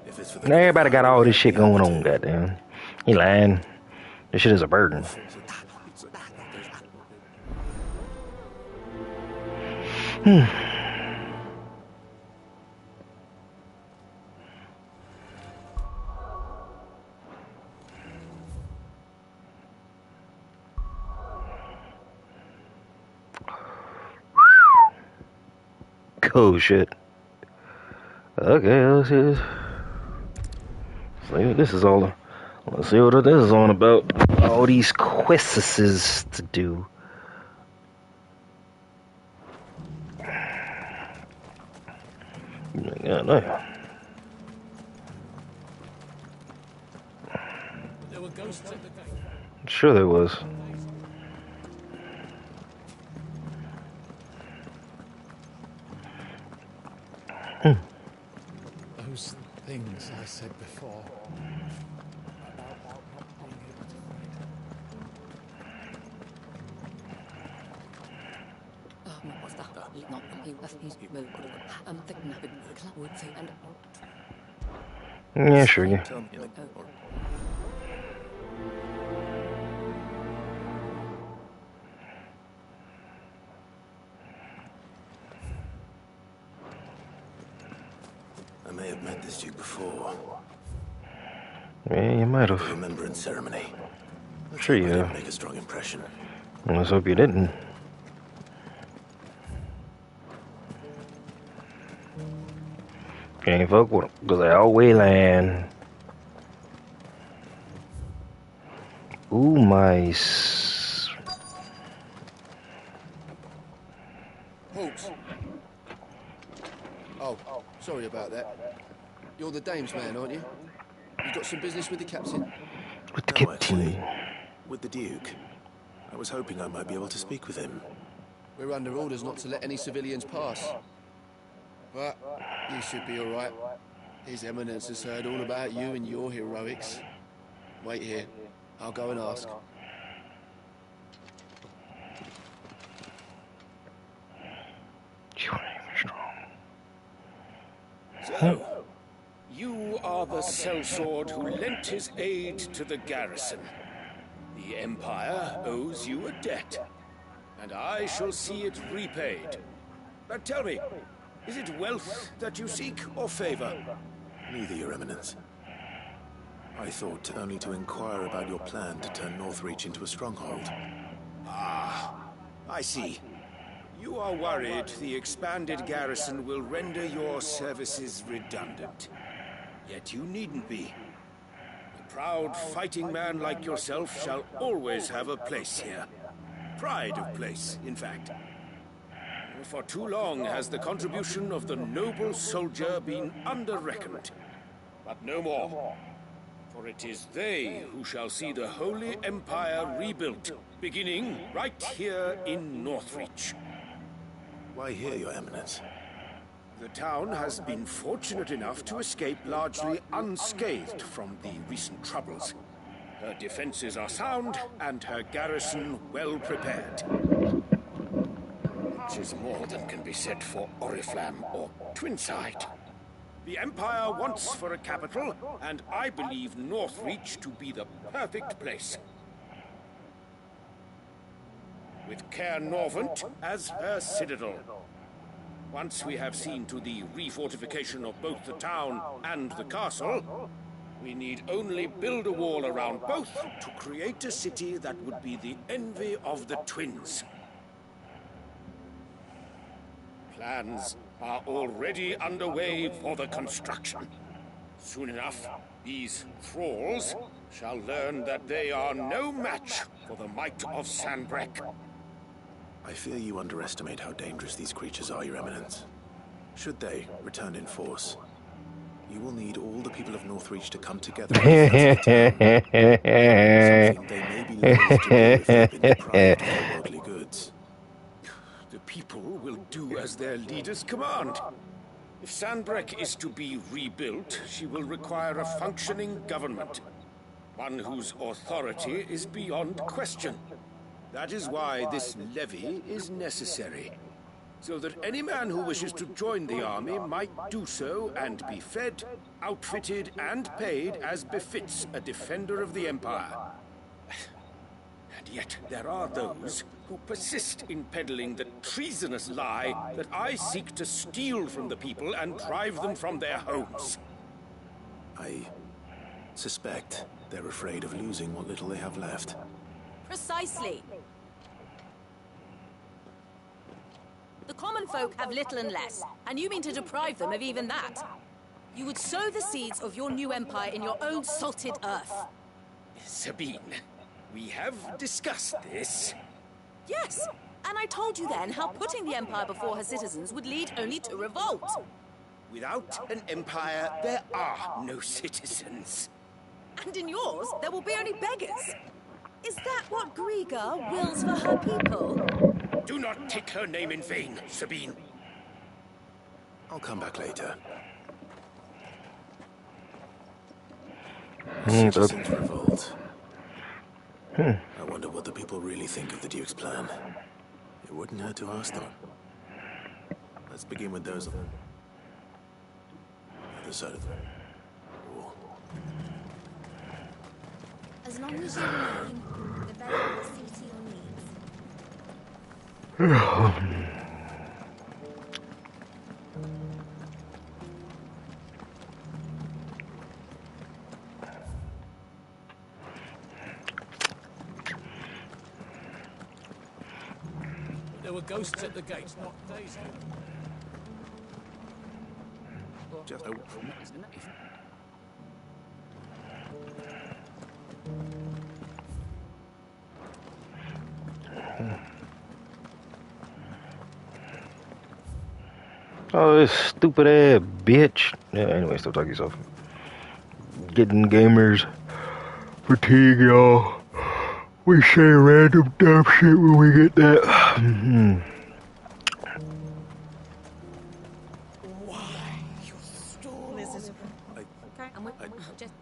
Speaker 9: If it's for
Speaker 1: Now everybody got all this shit going on, goddamn. He lying. This shit is a burden. Oh shit. Okay, let's see this. This is all Let's see what this is on about. All these quests to do. Yeah, no.
Speaker 5: There were ghosts at the gate.
Speaker 1: Sure there was.
Speaker 5: Those things I said before.
Speaker 1: Yeah, sure, yeah.
Speaker 9: I may have met this duke before.
Speaker 1: Yeah, you might have.
Speaker 9: The remembrance ceremony.
Speaker 1: Sure you have.
Speaker 9: Make a strong impression.
Speaker 1: Let's hope you didn't. Can't fuck with them, because they all wayland. Ooh, mice.
Speaker 18: Hawks. Oh, sorry about that. You're the dame's man, aren't you? You got some business with the captain?
Speaker 1: With the captain?
Speaker 9: With the duke. I was hoping I might be able to speak with him.
Speaker 18: We're under orders not to let any civilians pass. But you should be all right. His Eminence has heard all about you and your heroics. Wait here. I'll go and ask.
Speaker 7: So, you are the sellsword who lent his aid to the garrison. The Empire owes you a debt, and I shall see it repaid. But tell me, is it wealth that you seek, or favor?
Speaker 9: Neither, Your Eminence. I thought only to inquire about your plan to turn Northreach into a stronghold.
Speaker 7: Ah, I see. You are worried the expanded garrison will render your services redundant. Yet you needn't be. A proud fighting man like yourself shall always have a place here. Pride of place, in fact. For too long has the contribution of the noble soldier been under-reckoned. But no more. For it is they who shall see the Holy Empire rebuilt, beginning right here in Northreach.
Speaker 9: Why here, Your Eminence?
Speaker 7: The town has been fortunate enough to escape largely unscathed from the recent troubles. Her defenses are sound, and her garrison well prepared. Which is more than can be said for Oriflamme or Twinside. The Empire wants for a capital, and I believe Northreach to be the perfect place. With Caer Norvent as her citadel. Once we have seen to the refortification of both the town and the castle, we need only build a wall around both to create a city that would be the envy of the twins. Plans are already underway for the construction. Soon enough, these thralls shall learn that they are no match for the might of Sanbreque.
Speaker 9: I fear you underestimate how dangerous these creatures are, Your Eminence. Should they return in force, you will need all the people of Northreach to come together. Something they may be loath to do if they've been deprived of their worldly goods.
Speaker 7: The people will do as their leaders command. If Sanbreque is to be rebuilt, she will require a functioning government. One whose authority is beyond question. That is why this levy is necessary. So that any man who wishes to join the army might do so and be fed, outfitted, and paid as befits a defender of the Empire. And yet there are those who persist in peddling the treasonous lie that I seek to steal from the people and drive them from their homes.
Speaker 9: I suspect they're afraid of losing what little they have left.
Speaker 12: Precisely. The common folk have little and less, and you mean to deprive them of even that. You would sow the seeds of your new empire in your own salted earth.
Speaker 19: Sabine, we have discussed this.
Speaker 12: Yes, and I told you then how putting the Empire before her citizens would lead only to revolt.
Speaker 19: Without an empire, there are no citizens.
Speaker 12: And in yours, there will be only beggars. Is that what Griga wills for her people?
Speaker 19: Do not take her name in vain, Sabine.
Speaker 9: I'll come back later.
Speaker 1: Citizens
Speaker 9: revolt. I wonder what the people really think of the Duke's plan. It wouldn't hurt to ask them. Let's begin with those on the other side of the wall.
Speaker 4: As long as you remain, the Veil will see to your needs.
Speaker 5: There were ghosts at the gates, not days ago.
Speaker 9: Just
Speaker 1: Oh, this stupid ass bitch. Yeah, anyway, stop talking yourself. Getting gamers fatigue, y'all. We say random dumb shit when we get that.
Speaker 12: Why, you stole is okay, I'm with just...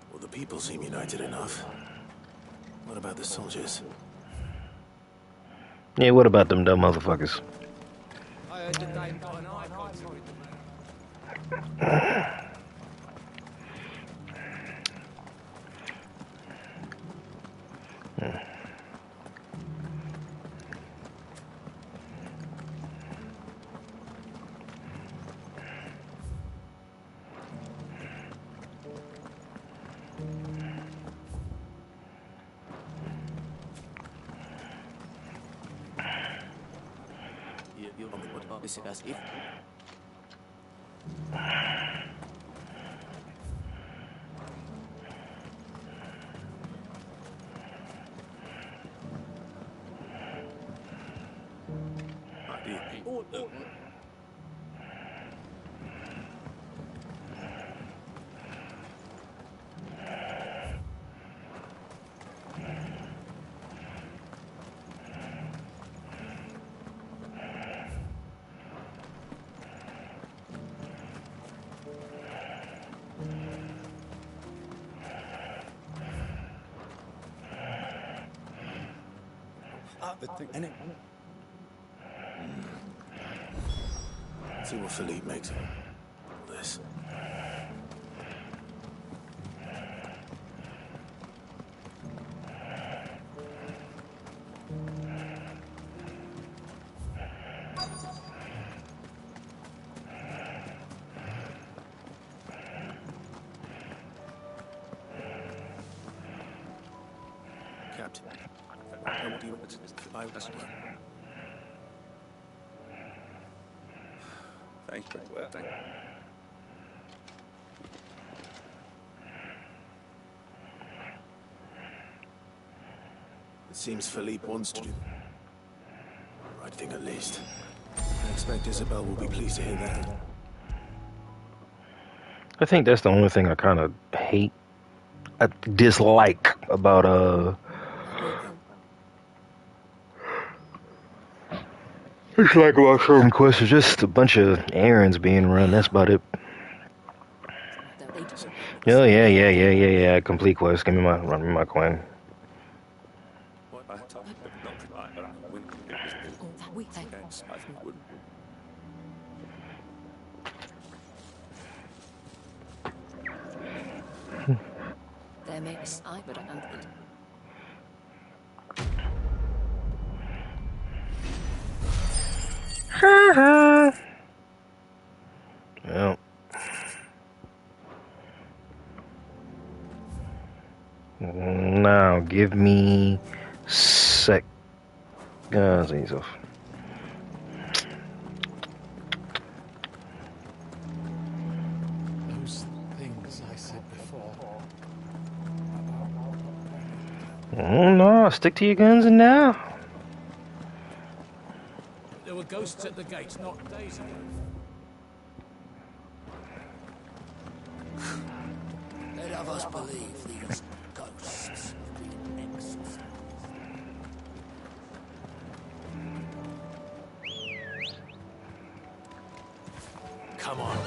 Speaker 9: Well, the people seem united enough. What about the soldiers?
Speaker 1: Yeah, what about them dumb motherfuckers?
Speaker 5: I heard the Dane got an icon.
Speaker 19: As if
Speaker 9: See what Philippe makes of all this. Captain, what do you want? I was
Speaker 19: thank you. Well, thank you.
Speaker 9: It seems Philippe wants to do the right thing at least. I expect Isabel will be pleased to hear that.
Speaker 1: I think that's the only thing I kind of hate, I dislike about it's like about certain quests, just a bunch of errands being run. That's about it. Oh yeah. Complete quest. Give me run me my coin.
Speaker 14: There makes I but
Speaker 1: Well. Now give me sec. That's easy off.
Speaker 18: Those things I said before.
Speaker 1: Oh no, stick to your guns and now.
Speaker 5: There were ghosts at the gates not days ago.
Speaker 6: They'd have us believe these ghosts have been exorcised. Come on.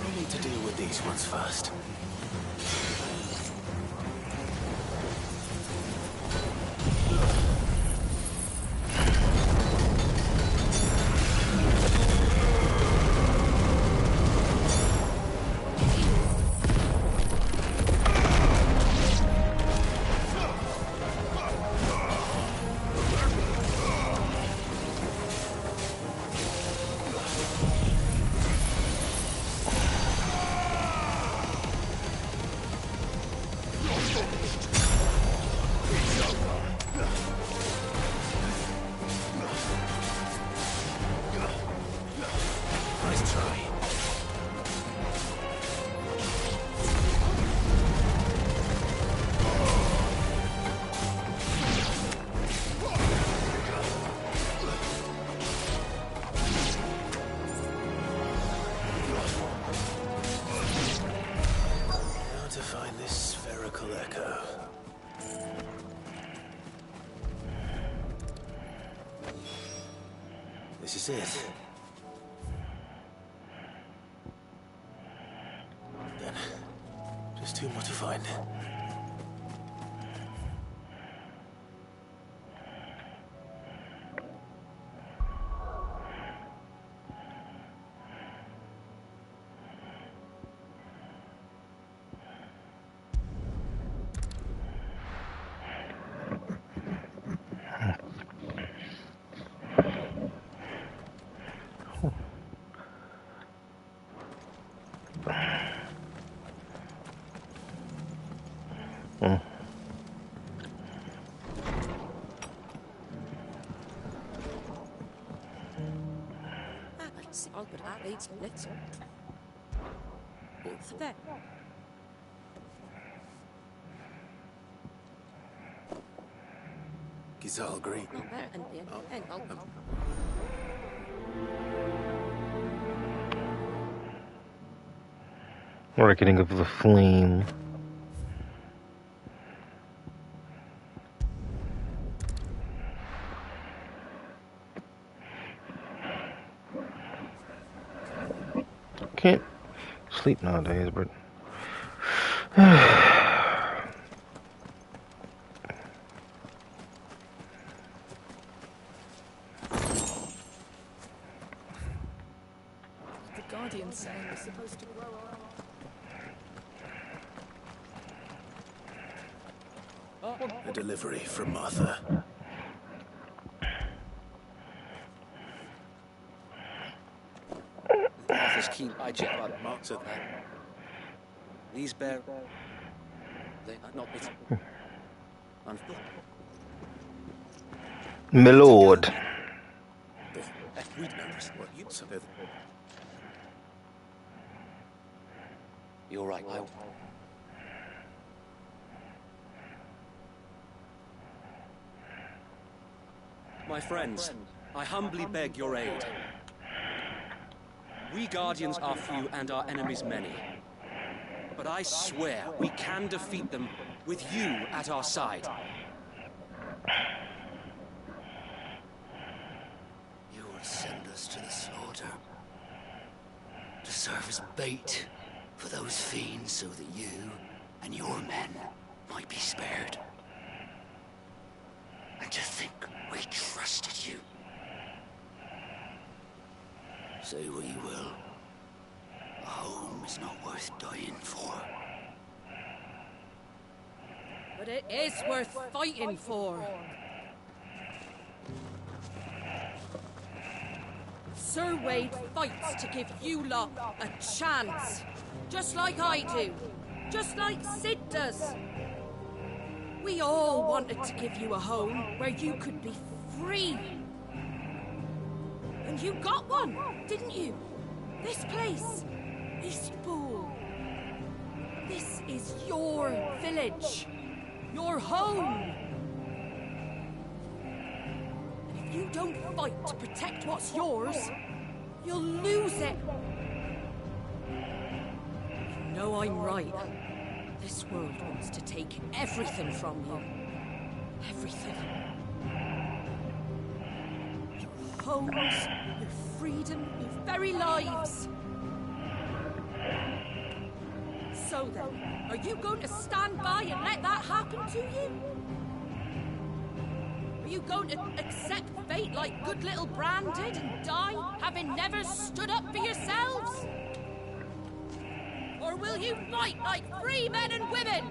Speaker 6: We need to deal with these ones first. Nice try. How to find this spherical echo. This is it. Then, just two more to find.
Speaker 12: Albert Athletes, let's both there.
Speaker 9: Gizal Green.
Speaker 1: Reckoning of the Flame. Can't sleep nowadays, but
Speaker 12: The Guardian saying we're supposed to grow up.
Speaker 9: A delivery from Martha.
Speaker 7: Arthur's keen eye check about marks of that. These bear. They are not bitter.
Speaker 1: my lord.
Speaker 7: We know what you said. You're right.
Speaker 20: My friends, I humbly beg your aid. We Guardians are few and our enemies many. But I swear we can defeat them with you at our side.
Speaker 21: You will send us to the slaughter. To serve as bait for those fiends so that you and your men might be spared. And to think we trusted you. Say what you will. A home is not worth dying for.
Speaker 12: But it is worth fighting for. Sir Wade fights to give you lot a chance. Just like I do. Just like Sid does. We all wanted to give you a home where you could be free. And you got one, didn't you? This place, Eastpool. This is your village. Your home. And if you don't fight to protect what's yours, you'll lose it. You know I'm right. This world wants to take everything from you. Everything. Your homes, your freedom, your very lives. So then, are you going to stand by and let that happen to you? Are you going to accept fate like good little Bran did and die, having never stood up for yourselves? Or will you fight like free men and women?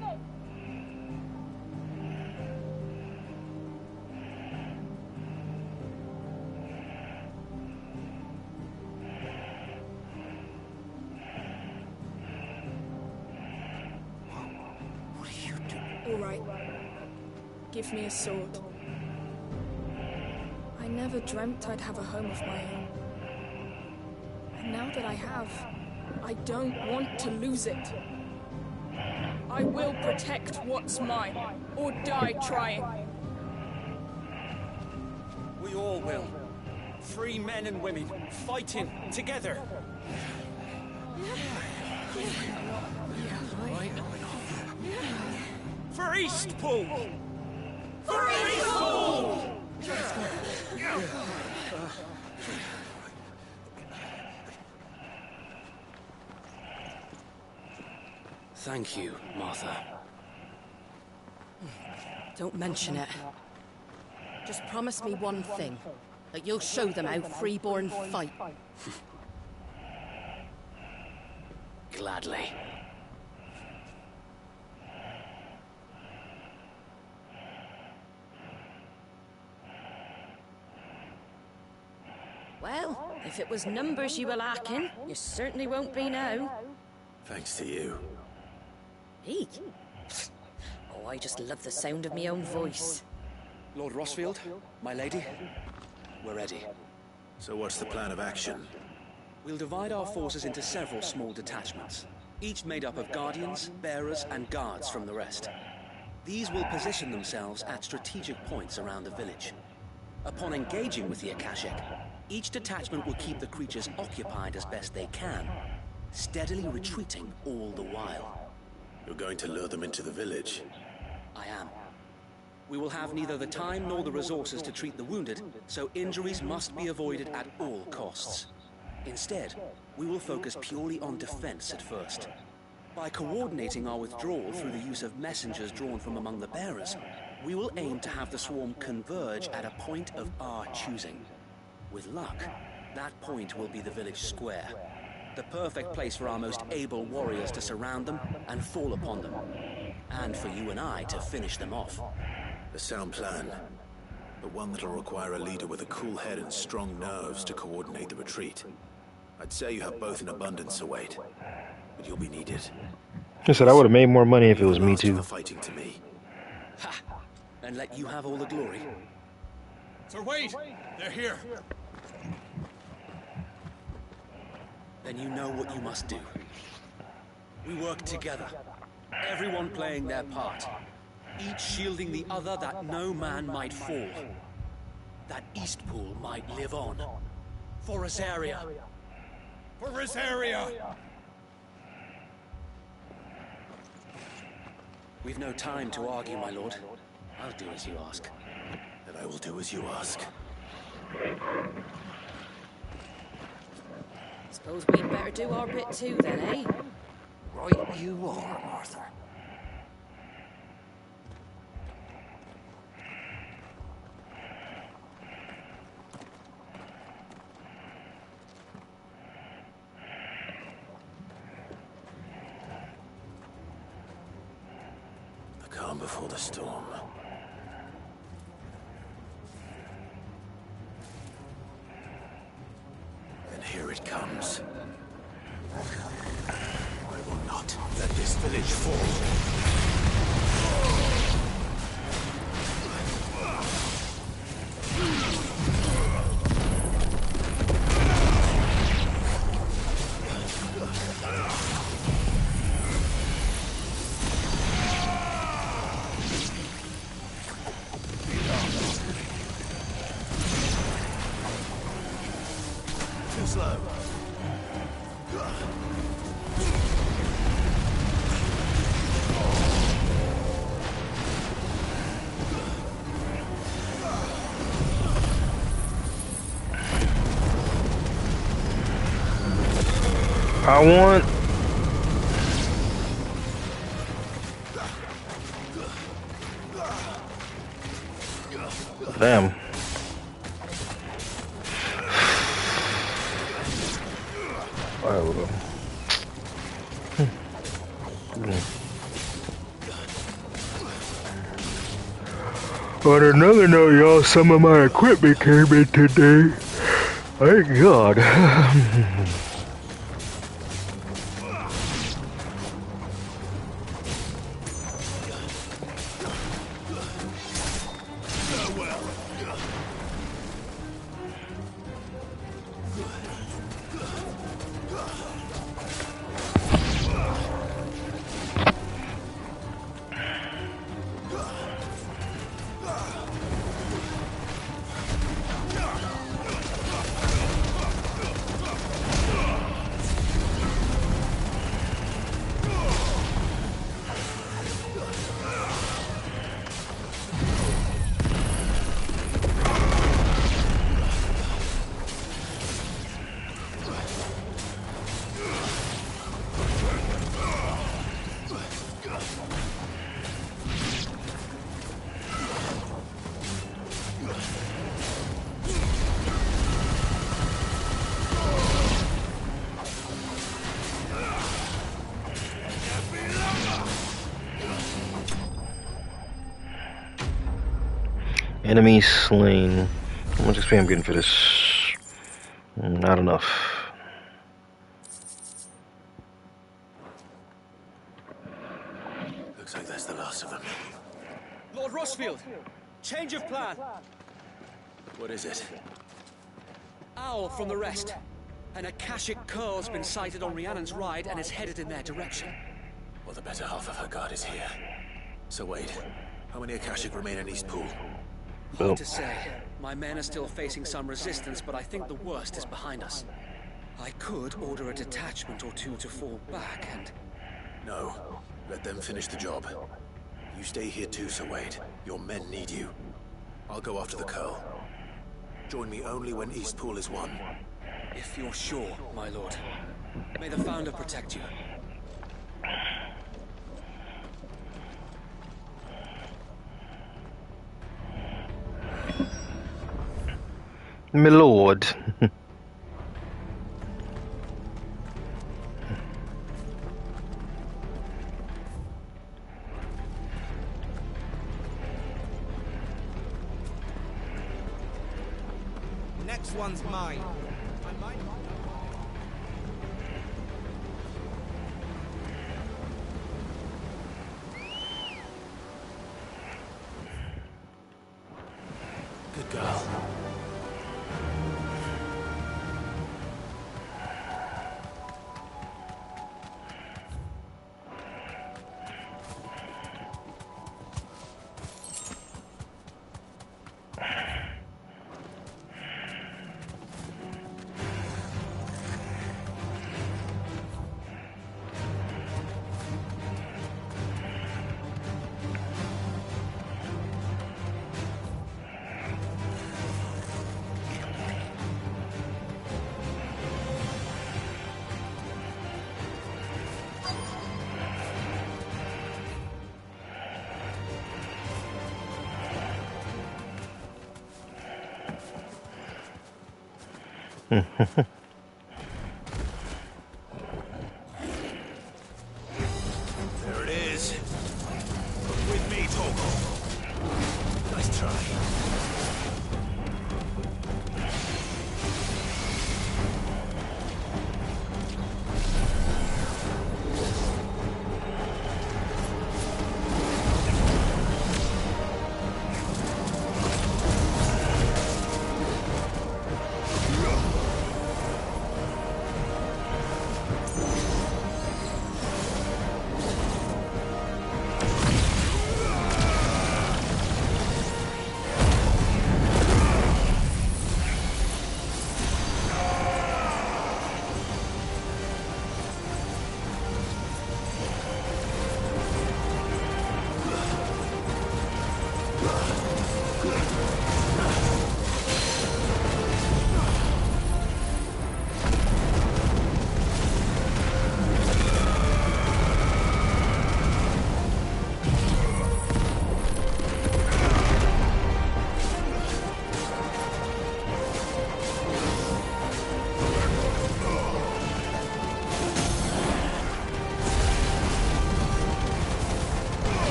Speaker 21: What are you doing?
Speaker 22: All right. Give me a sword. I never dreamt I'd have a home of my own. And now that I have, I don't want to lose it. I will protect what's mine, or die trying.
Speaker 20: We all will. Free men and women, fighting together. For Eastpool! For Eastpool! Thank you, Martha.
Speaker 12: Don't mention it. Just promise me one thing. That you'll show them how freeborn fight.
Speaker 20: Gladly.
Speaker 12: Well, if it was numbers you were lacking, you certainly won't be now.
Speaker 9: Thanks to you.
Speaker 12: Me? Oh, I just love the sound of my own voice.
Speaker 20: Lord Rossfield, my lady, we're ready.
Speaker 9: So what's the plan of action?
Speaker 20: We'll divide our forces into several small detachments, each made up of guardians, bearers, and guards from the rest. These will position themselves at strategic points around the village. Upon engaging with the Akashic, each detachment will keep the creatures occupied as best they can, steadily retreating all the while.
Speaker 9: You're going to lure them into the village?
Speaker 20: I am. We will have neither the time nor the resources to treat the wounded, so injuries must be avoided at all costs. Instead, we will focus purely on defense at first. By coordinating our withdrawal through the use of messengers drawn from among the bearers, we will aim to have the swarm converge at a point of our choosing. With luck, that point will be the village square, the perfect place for our most able warriors to surround them and fall upon them, and for you and I to finish them off.
Speaker 9: A sound plan, but one that'll require a leader with a cool head and strong nerves to coordinate the retreat. I'd say you have both in abundance to wait, but you'll be needed.
Speaker 1: I said I would have made more money if it was me too.
Speaker 9: Fighting to me.
Speaker 20: Ha! And let you have all the glory.
Speaker 5: Sir Wade, they're here.
Speaker 20: Then you know what you must do. We work together, everyone playing their part, each shielding the other that no man might fall. that Eastpool might live on. For Rosaria.
Speaker 5: For Rosaria!
Speaker 20: We've no time to argue, my lord. I'll do as you ask.
Speaker 9: And I will do as you ask.
Speaker 12: Suppose we'd better do our bit too, then, eh?
Speaker 19: Right you are, Arthur.
Speaker 9: The calm before the storm. And here it comes. I will not let this village fall. Too slow.
Speaker 1: I want. Damn. Alright, we'll go. On another note, y'all, some of my equipment came in today. Thank God. Enemy slain. How much XP I'm getting for this? Not enough.
Speaker 9: Looks like that's the last of them.
Speaker 20: Lord Rosfield, change of plan.
Speaker 9: What is it?
Speaker 20: Owl from the rest. An Akashic Curl's been sighted on Rhiannon's Ride and is headed in their direction.
Speaker 9: Well, the better half of her guard is here. So wait, how many Akashic remain in Eastpool?
Speaker 20: Hard to say. My men are still facing some resistance, but I think the worst is behind us. I could order a detachment or two to fall back and...
Speaker 9: No. Let them finish the job. You stay here too, Sir Wade. Your men need you. I'll go after the Curl. Join me only when Eastpool is won.
Speaker 20: If you're sure, my lord. May the Founder protect you.
Speaker 1: My lord.
Speaker 16: Next one's mine.
Speaker 9: Good girl.
Speaker 19: There it is. With me, Torgal. Nice try.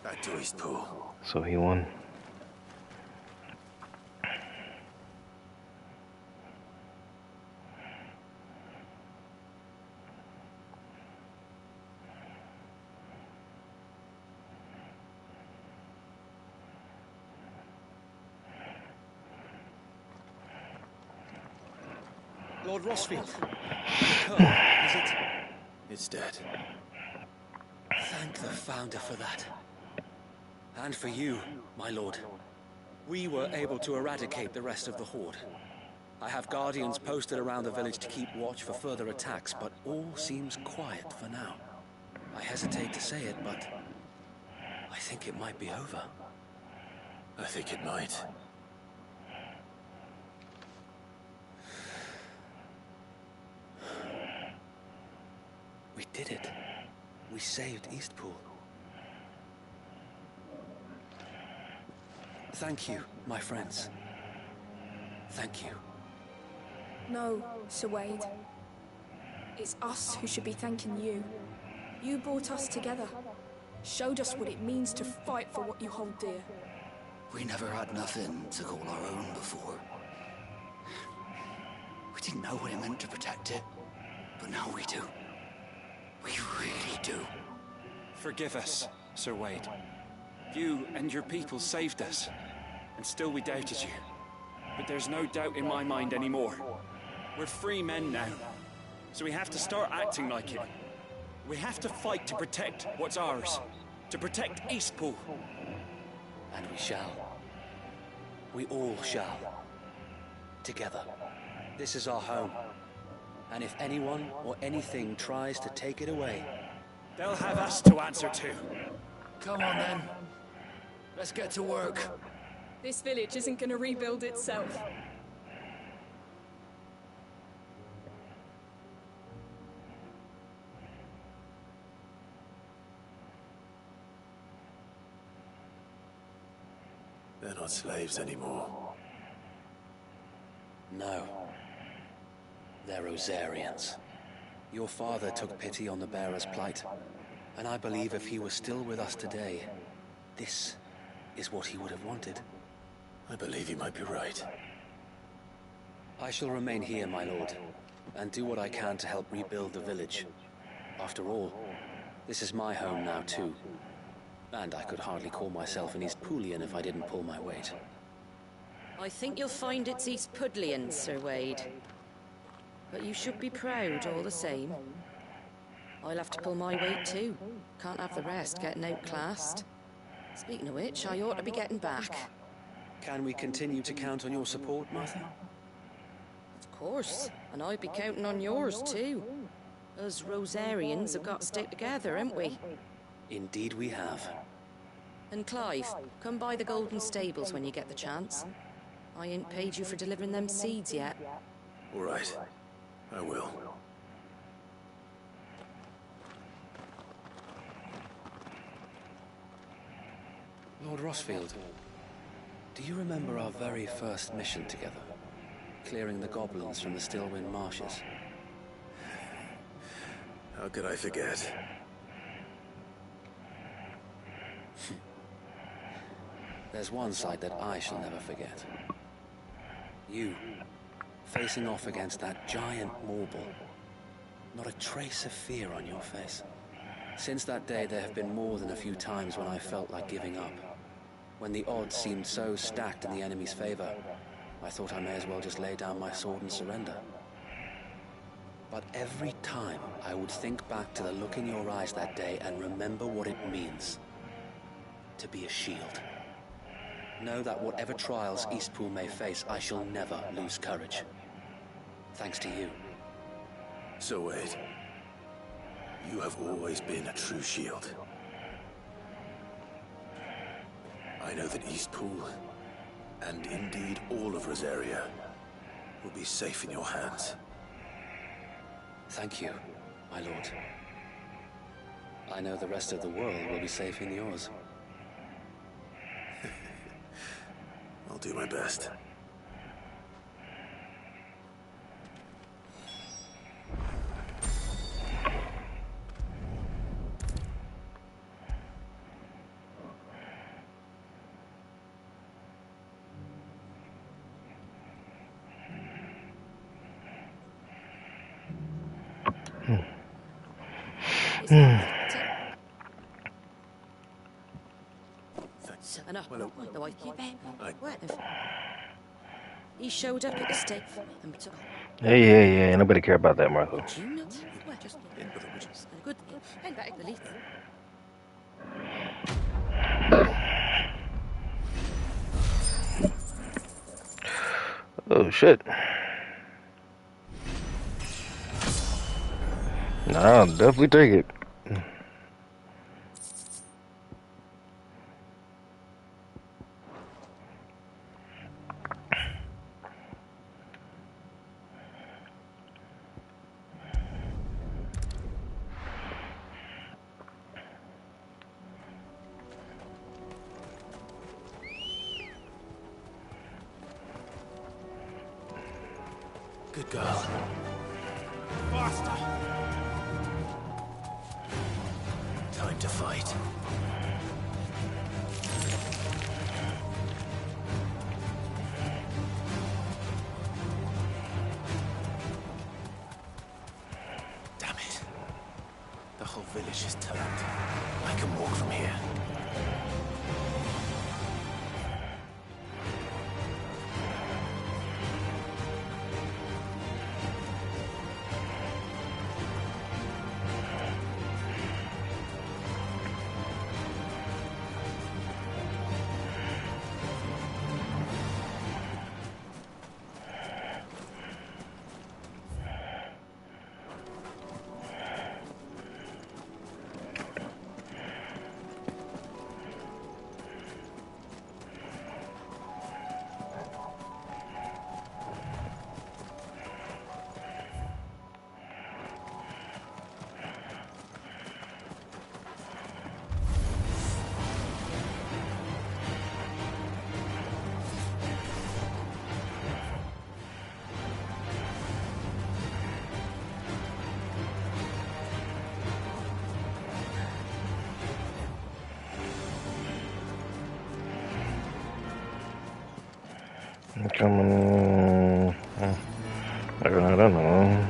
Speaker 11: Back to Eastpool.
Speaker 1: So he won.
Speaker 20: Lord Rosfield. The Curl, is it?
Speaker 11: It's dead.
Speaker 20: Thank the Founder for that. And for you, my lord. We were able to eradicate the rest of the Horde. I have guardians posted around the village to keep watch for further attacks, but all seems quiet for now. I hesitate to say it, but I think it might be over.
Speaker 11: I think it might.
Speaker 20: We did it. We saved Eastpool. Thank you, my friends. Thank you.
Speaker 22: No, Sir Wade. It's us who should be thanking you. You brought us together. Showed us what it means to fight for what you hold dear.
Speaker 21: We never had nothing to call our own before. We didn't know what it meant to protect it, but now we do. We really do.
Speaker 20: Forgive us, Sir Wade. You and your people saved us, and still we doubted you. But there's no doubt in my mind anymore. We're free men now, so we have to start acting like it. We have to fight to protect what's ours, to protect Eastpool. And we shall. We all shall. Together. This is our home. And if anyone or anything tries to take it away, they'll have us to answer to.
Speaker 21: Come on then. Let's get to work.
Speaker 22: This village isn't going to rebuild itself.
Speaker 9: They're not slaves anymore.
Speaker 20: No. They're Rosarians. Your father took pity on the bearer's plight, and I believe if he was still with us today, this is what he would have wanted.
Speaker 9: I believe you might be right.
Speaker 20: I shall remain here, my lord, and do what I can to help rebuild the village. After all, this is my home now too. And I could hardly call myself an East Poolian if I didn't pull my weight.
Speaker 12: I think you'll find it's East Pudlian, Sir Wade. But you should be proud all the same. I'll have to pull my weight too. Can't have the rest getting outclassed. Speaking of which, I ought to be getting back.
Speaker 20: Can we continue to count on your support, Martha?
Speaker 12: Of course, and I'd be counting on yours too. Us Rosarians have got to stick together, haven't we?
Speaker 20: Indeed we have.
Speaker 12: And Clive, come by the Golden Stables when you get the chance. I ain't paid you for delivering them seeds yet.
Speaker 9: All right. I will.
Speaker 20: Lord Rossfield, do you remember our very first mission together? Clearing the goblins from the Stillwind Marshes?
Speaker 9: How could I forget?
Speaker 20: There's one sight that I shall never forget. You, facing off against that giant Morble. Not a trace of fear on your face. Since that day, there have been more than a few times when I felt like giving up. When the odds seemed so stacked in the enemy's favor, I thought I may as well just lay down my sword and surrender. But every time, I would think back to the look in your eyes that day and remember what it means to be a shield. Know that whatever trials Eastpool may face, I shall never lose courage. Thanks to you.
Speaker 9: So Wade, you have always been a true shield. I know that Eastpool, and indeed all of Rosaria, will be safe in your hands.
Speaker 20: Thank you, my lord. I know the rest of the world will be safe in yours.
Speaker 9: I'll do my best.
Speaker 12: He showed up at the stake.
Speaker 1: Hey, nobody care about that, Martha. Oh shit. Nah, I'll definitely take it.
Speaker 9: Good girl.
Speaker 5: Faster!
Speaker 9: Time to fight. Damn it. The whole village is turned. I can walk from here.
Speaker 1: Coming. I don't know.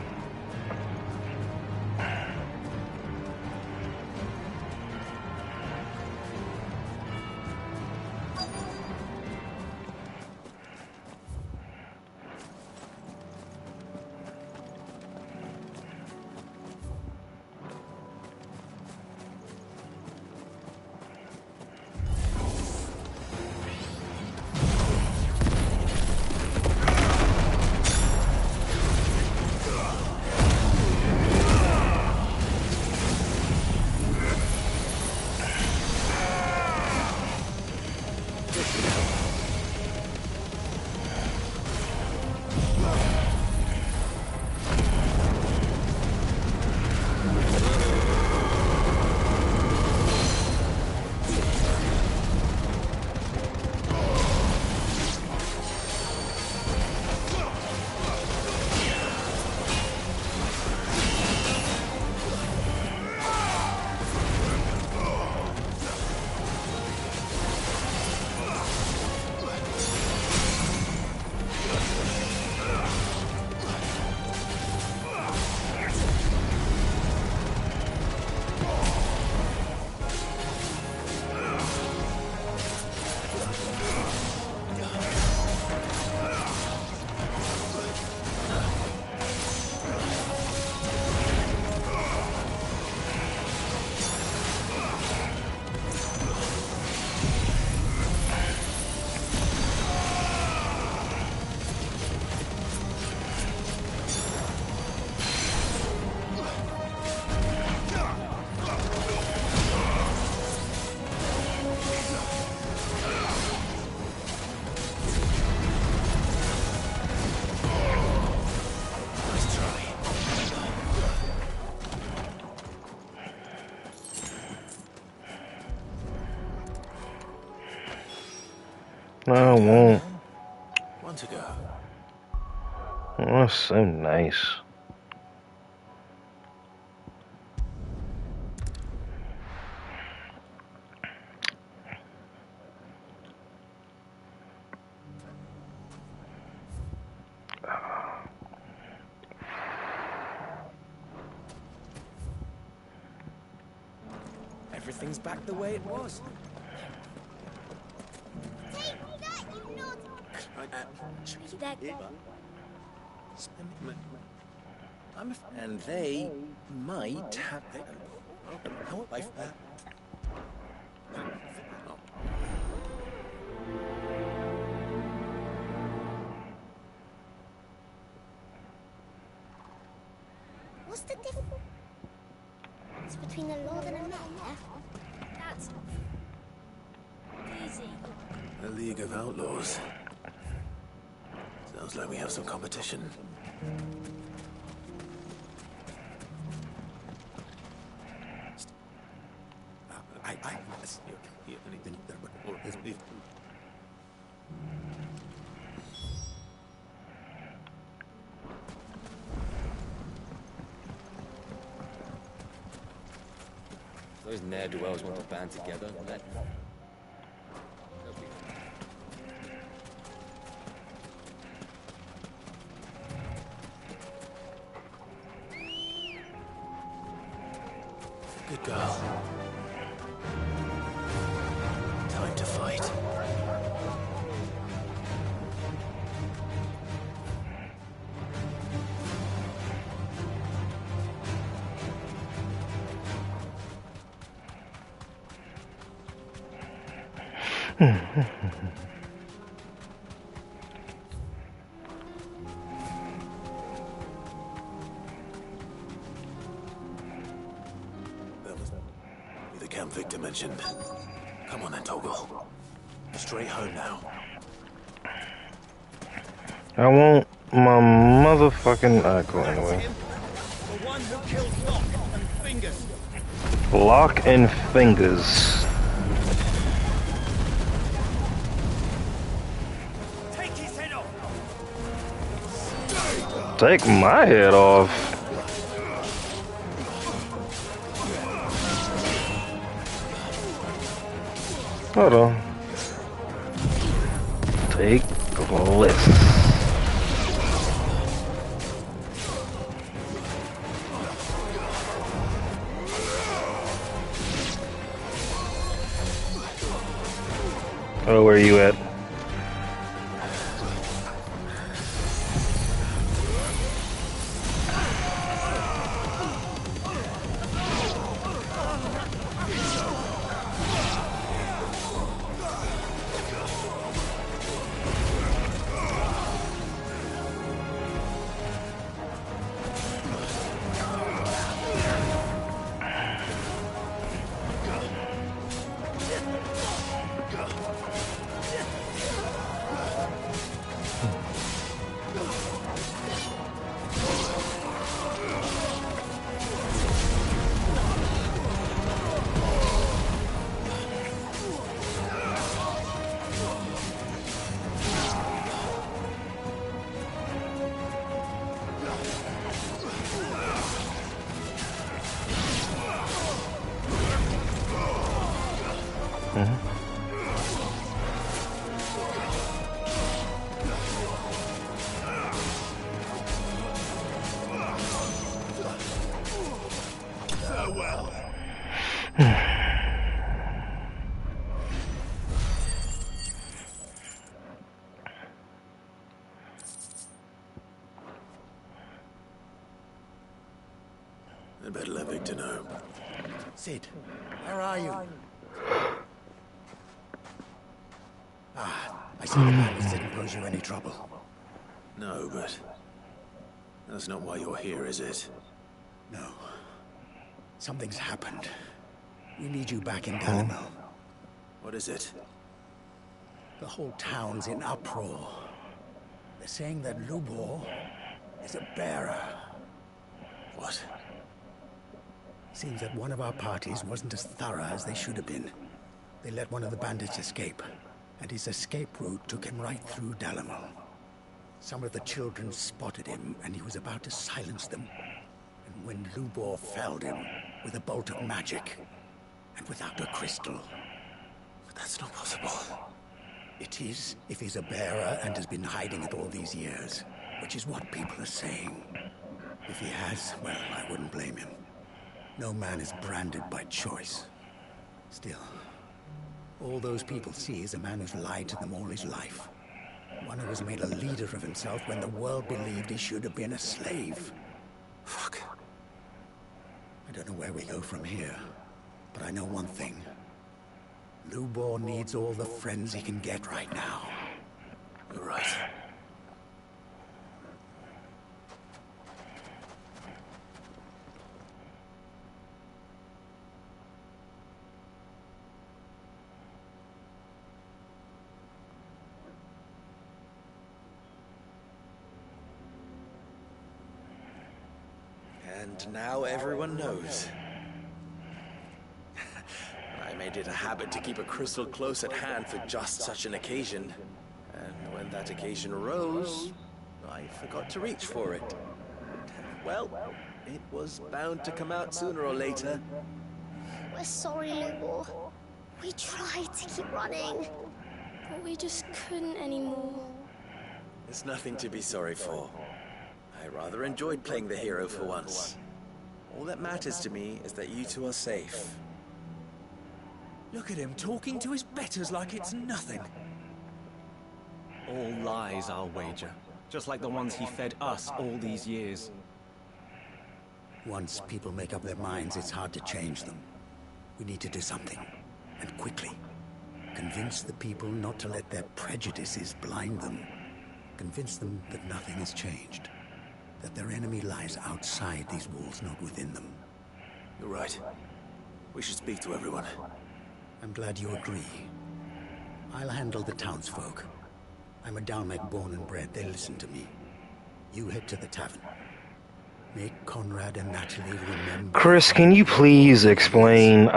Speaker 1: No, I won't.
Speaker 9: Want to go?
Speaker 1: Oh, that's so nice.
Speaker 19: Everything's back the way it was. And they might have how life.
Speaker 3: What's the difference between a lord and a mayor? That's easy.
Speaker 9: A League of Outlaws. Sounds like we have some competition.
Speaker 11: Those ne'er-do-wells want to band together.
Speaker 9: Good girl. Time to fight. The camp Victor mentioned. Come on then, Toggle. Straight home now.
Speaker 1: I want my motherfucking... go anyway.
Speaker 19: The one who killed Locke and Fingers.
Speaker 1: Locke and Fingers.
Speaker 19: Take his head off.
Speaker 1: Take my head off. Hold on. Take Bliss. Oh, where are you at?
Speaker 9: I'd better let Victor know.
Speaker 19: Cid, where are you? I see the bandits didn't pose you any trouble.
Speaker 9: No, but that's not why you're here, is it?
Speaker 19: No. Something's happened. We need you back in Dalimil.
Speaker 9: What is it?
Speaker 19: The whole town's in uproar. They're saying that Lubor is a bearer.
Speaker 9: What?
Speaker 19: Seems that one of our parties wasn't as thorough as they should have been. They let one of the bandits escape, and his escape route took him right through Dalimil. Some of the children spotted him, and he was about to silence them. And when Lubor felled him with a bolt of magic, and without a crystal.
Speaker 9: But that's not possible.
Speaker 19: It is, if he's a bearer and has been hiding it all these years, which is what people are saying. If he has, well, I wouldn't blame him. No man is branded by choice. Still, all those people see is a man who's lied to them all his life. One who has made a leader of himself when the world believed he should have been a slave.
Speaker 9: Fuck.
Speaker 19: I don't know where we go from here, but I know one thing. Lubor needs all the friends he can get right now.
Speaker 9: You're right.
Speaker 11: And now everyone knows. I made it a habit to keep a crystal close at hand for just such an occasion. And when that occasion arose, I forgot to reach for it. Well, it was bound to come out sooner or later.
Speaker 3: We're sorry, Lubor. We tried to keep running, but we just couldn't anymore.
Speaker 11: There's nothing to be sorry for. I rather enjoyed playing the hero for once. All that matters to me is that you two are safe.
Speaker 10: Look at him talking to his betters like it's nothing. All lies, I'll wager. Just like the ones he fed us all these years.
Speaker 19: Once people make up their minds, it's hard to change them. We need to do something, and quickly. Convince the people not to let their prejudices blind them. Convince them that nothing has changed. That their enemy lies outside these walls, not within them.
Speaker 9: You're right. We should speak to everyone.
Speaker 19: I'm glad you agree. I'll handle the townsfolk. I'm a Dalmek born and bred. They listen to me. You head to the tavern. Make Conrad and Natalie remember...
Speaker 1: Chris, can you please explain? Bro.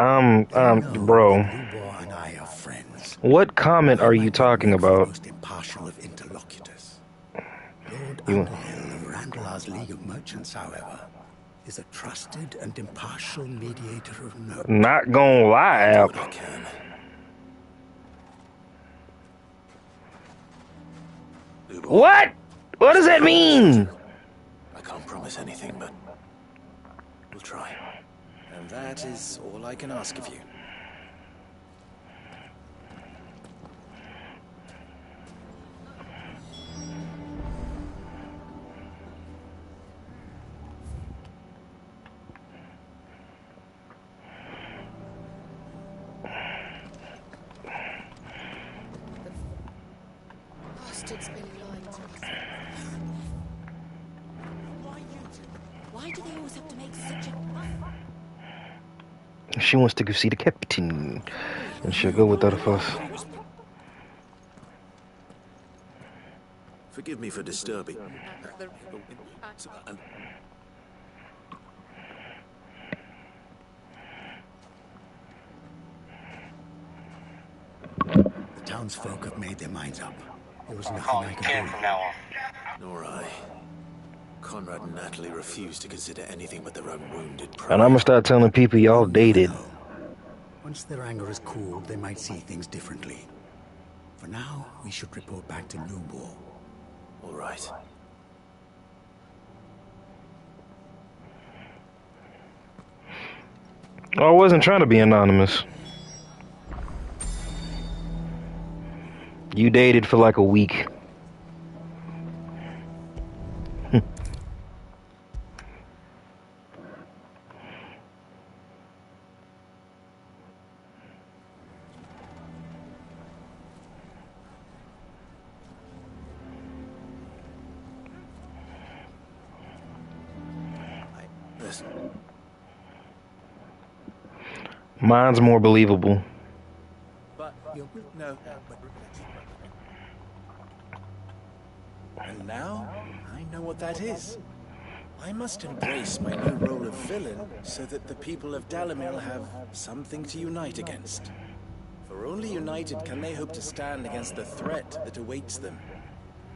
Speaker 19: Lubor and I are friends.
Speaker 1: What comment are you talking about?
Speaker 19: Most impartial of interlocutors. Lord Underhill of Randalar's League of Merchants, however, is a trusted and impartial mediator of note.
Speaker 1: Not gonna lie,
Speaker 19: I'll do what I can.
Speaker 1: What? What does that mean?
Speaker 9: I can't promise anything, but we'll try.
Speaker 10: And that is all I can ask of you.
Speaker 14: Bastards been lying to us. Why do they always have to make such a...
Speaker 1: She wants to go see the captain. And she'll go without a fuss.
Speaker 9: Forgive me for disturbing.
Speaker 19: The townsfolk have made their minds up. There was nothing I could do.
Speaker 9: Nor I. Conrad and Natalie refused to consider anything but their own wounded pride.
Speaker 1: And I'm gonna start telling people y'all dated.
Speaker 19: Once their anger is cooled, they might see things differently. For now, we should report back to Lubor.
Speaker 9: All right.
Speaker 1: I wasn't trying to be anonymous. You dated for like a week. Mine's more believable.
Speaker 10: But no. And now I know what that is. I must embrace my new role of villain so that the people of Dalimil have something to unite against. For only united can they hope to stand against the threat that awaits them.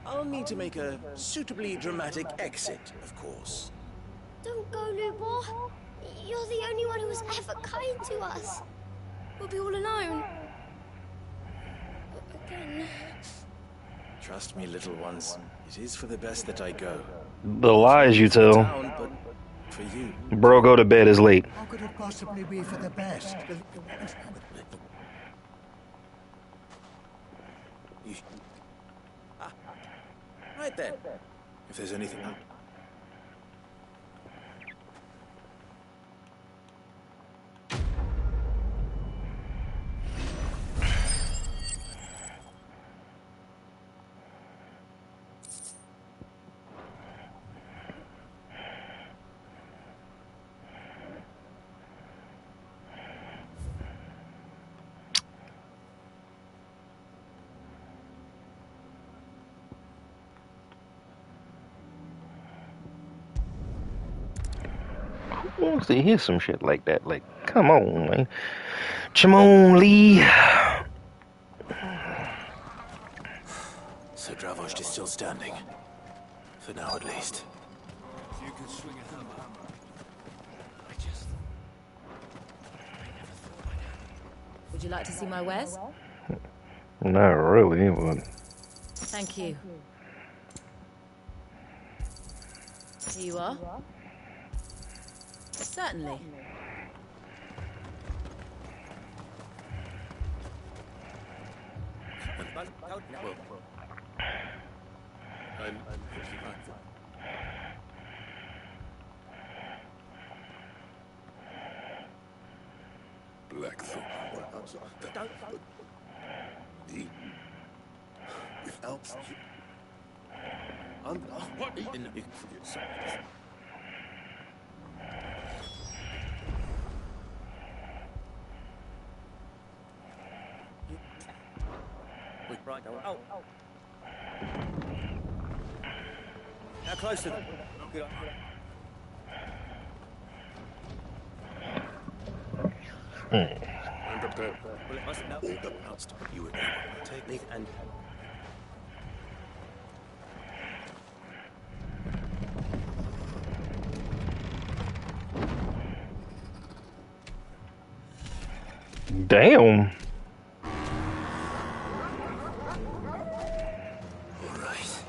Speaker 10: I'll need to make a suitably dramatic exit, of course.
Speaker 3: Don't go, Lubor. You're the only one who was ever kind to us.
Speaker 22: We'll be all alone. Again.
Speaker 10: Trust me, little ones. It is for the best that I go.
Speaker 1: The lies you tell.
Speaker 10: Town, but for you.
Speaker 1: Bro, go to bed. It's late.
Speaker 19: How could it possibly be for the best?
Speaker 10: Right then. If there's anything...
Speaker 1: Who wants to hear some shit like that? Like, come on, man. Chimon Lee.
Speaker 9: So Dravost is still standing. For now, at least.
Speaker 21: You could swing a hammer.
Speaker 14: Would you like to see my wares?
Speaker 1: Not really, but...
Speaker 14: Thank you. Here you are. Certainly.
Speaker 6: Blackthorn. Without you. What?
Speaker 20: Right, oh. Now close to them. Good.
Speaker 6: I'm prepared.
Speaker 20: Well, it mustn't know.
Speaker 9: All the mounts to put you in. Take me and...
Speaker 1: Damn.
Speaker 9: All right.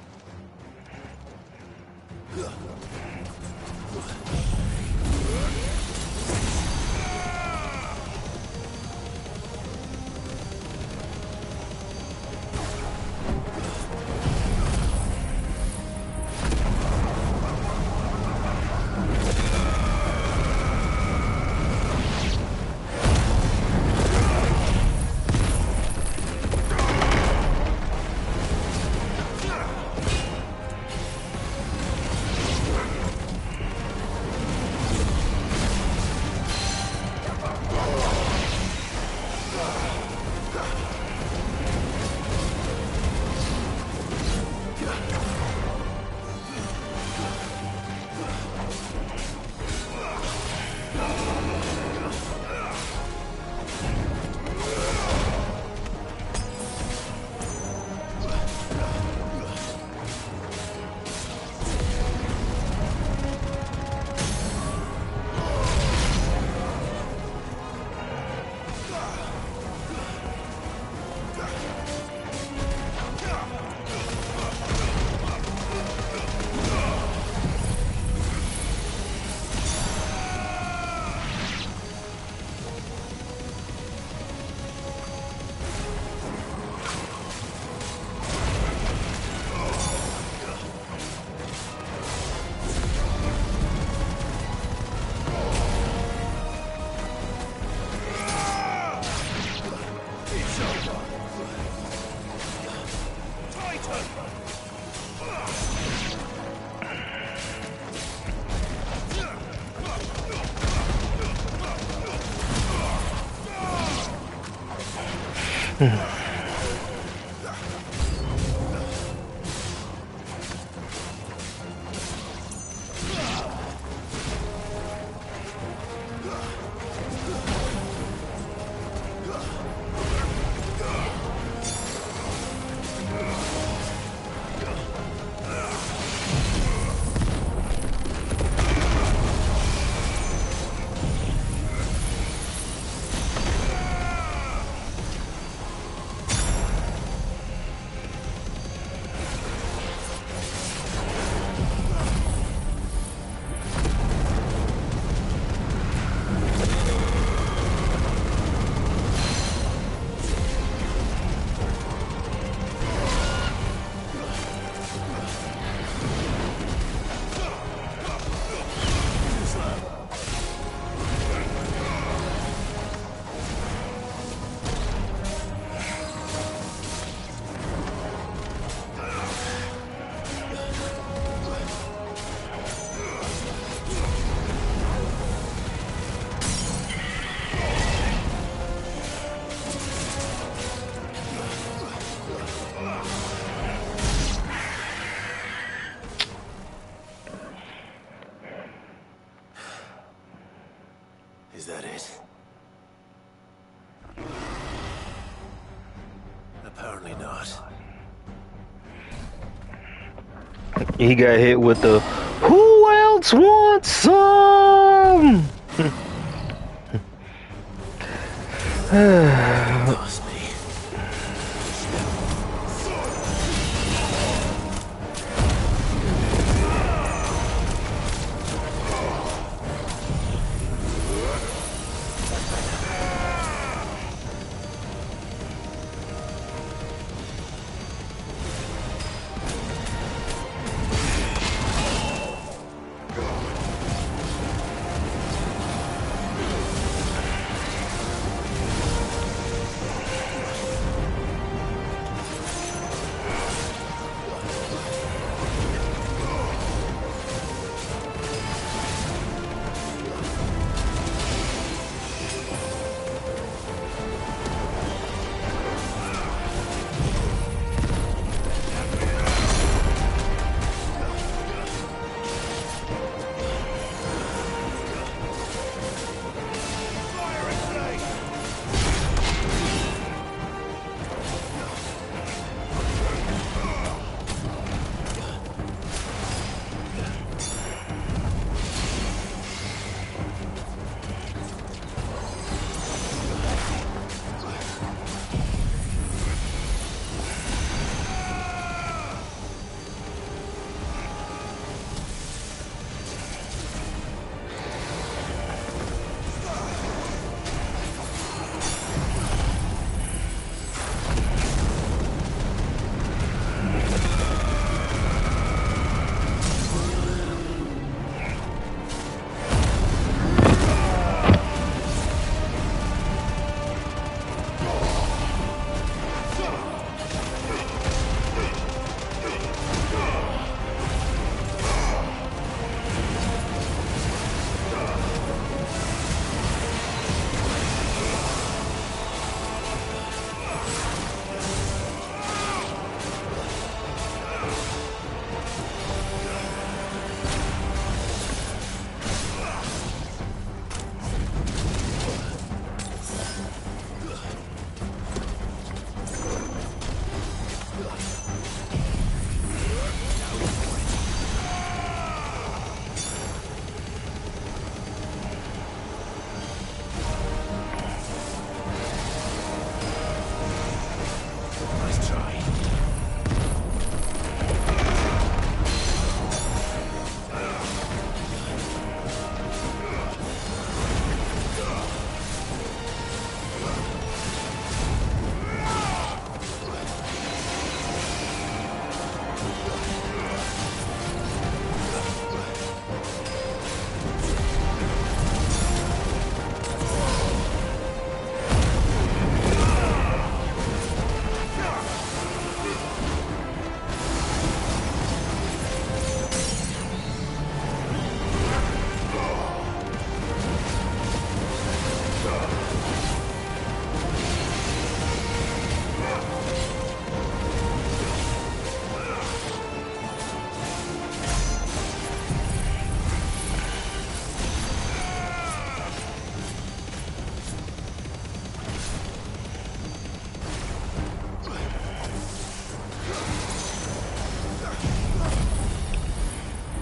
Speaker 9: Is that it? Apparently not.
Speaker 1: He got hit with the "Who else wants some?"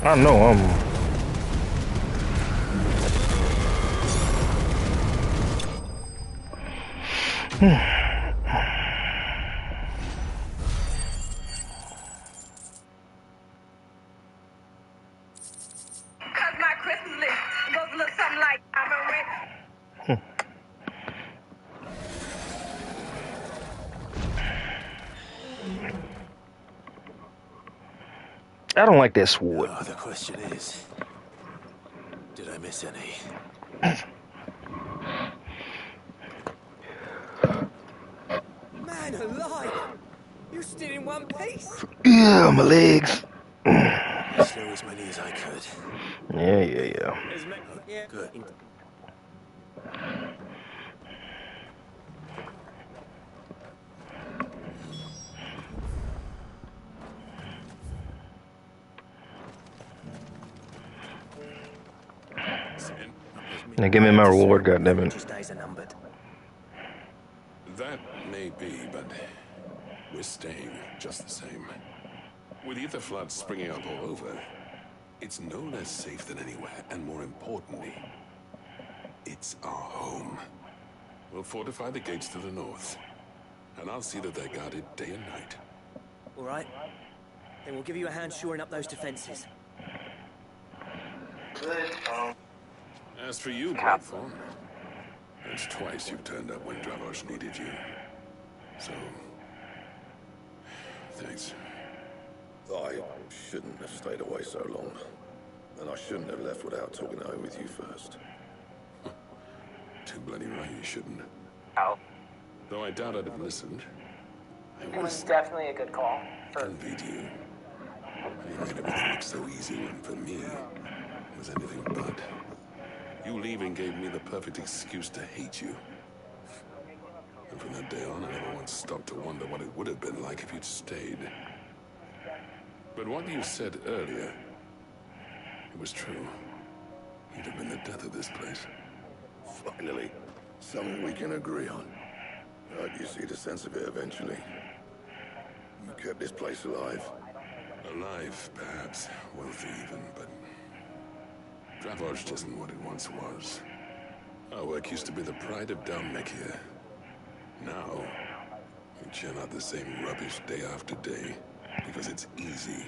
Speaker 1: I know
Speaker 8: Cause my Christmas list goes a little something like I'm a rich.
Speaker 1: I don't like that sword.
Speaker 9: The question is, did I miss any?
Speaker 15: Man alive! You still in one piece?
Speaker 1: Yeah, my legs.
Speaker 9: Slew as many as I could.
Speaker 1: Yeah.
Speaker 9: Good.
Speaker 1: Now give me my reward, goddammit.
Speaker 6: That may be, but we're staying just the same. With ether floods springing up all over, it's no less safe than anywhere, and more importantly, it's our home. We'll fortify the gates to the north, and I'll see that they're guarded day and night.
Speaker 13: All right. Then we'll give you a hand shoring up those defenses.
Speaker 6: As for you, Blackthorn, it's twice you've turned up when Dravosh needed you. So, thanks.
Speaker 23: I shouldn't have stayed away so long. And I shouldn't have left without talking it over with you first.
Speaker 6: Too bloody right you shouldn't.
Speaker 17: Ow.
Speaker 6: Though I doubt I'd have listened.
Speaker 17: It was definitely a good call.
Speaker 6: Envied you. You made everything look so easy when for me, it was anything but. You leaving gave me the perfect excuse to hate you. And from that day on, I never once stopped to wonder what it would have been like if you'd stayed. But what you said earlier, it was true. You'd have been the death of this place.
Speaker 23: Finally, something we can agree on. I hope you see the sense of it eventually. You kept this place alive.
Speaker 6: Alive, perhaps. Wealthy even, but Dravosh isn't what it once was. Our work used to be the pride of Dalmekia. Now, we churn out the same rubbish day after day because it's easy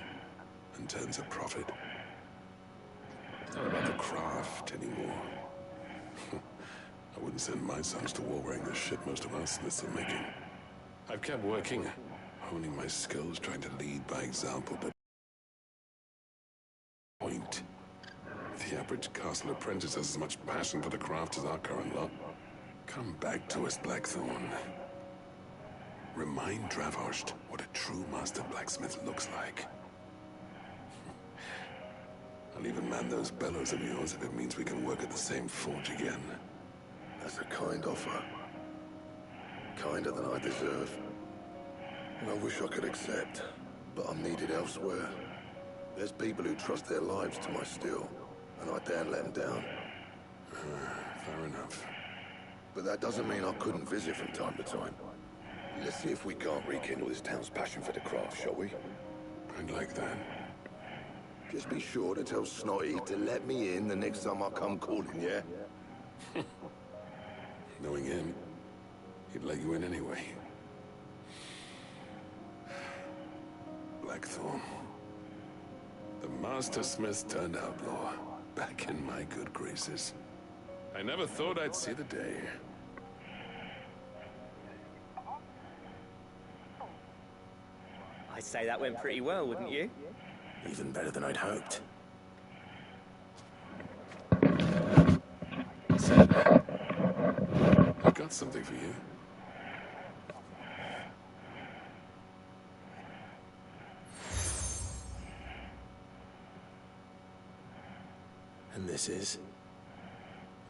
Speaker 6: and turns a profit. It's not about the craft anymore. I wouldn't send my sons to war wearing the shit most of our smiths are making. I've kept working, honing my skills, trying to lead by example, but point. The average castle apprentice has as much passion for the craft as our current lot. Come back to us, Blackthorn. Remind Dravosh what a true master blacksmith looks like. I'll even man those bellows of yours if it means we can work at the same forge again.
Speaker 23: That's a kind offer. Kinder than I deserve. And I wish I could accept, but I'm needed elsewhere. There's people who trust their lives to my steel, and I daren't let them down.
Speaker 6: Fair enough.
Speaker 23: But that doesn't mean I couldn't visit from time to time. Let's see if we can't rekindle this town's passion for the craft, shall we?
Speaker 6: I'd like that.
Speaker 23: Just be sure to tell Snotty to let me in the next time I come calling, yeah?
Speaker 6: Knowing him, he'd let you in anyway. Blackthorn. The Master Smith turned outlaw, back in my good graces. I never thought I'd see the day.
Speaker 13: I'd say that went pretty well, wouldn't you?
Speaker 9: Even better than I'd hoped.
Speaker 6: I've got something for you.
Speaker 9: And this is?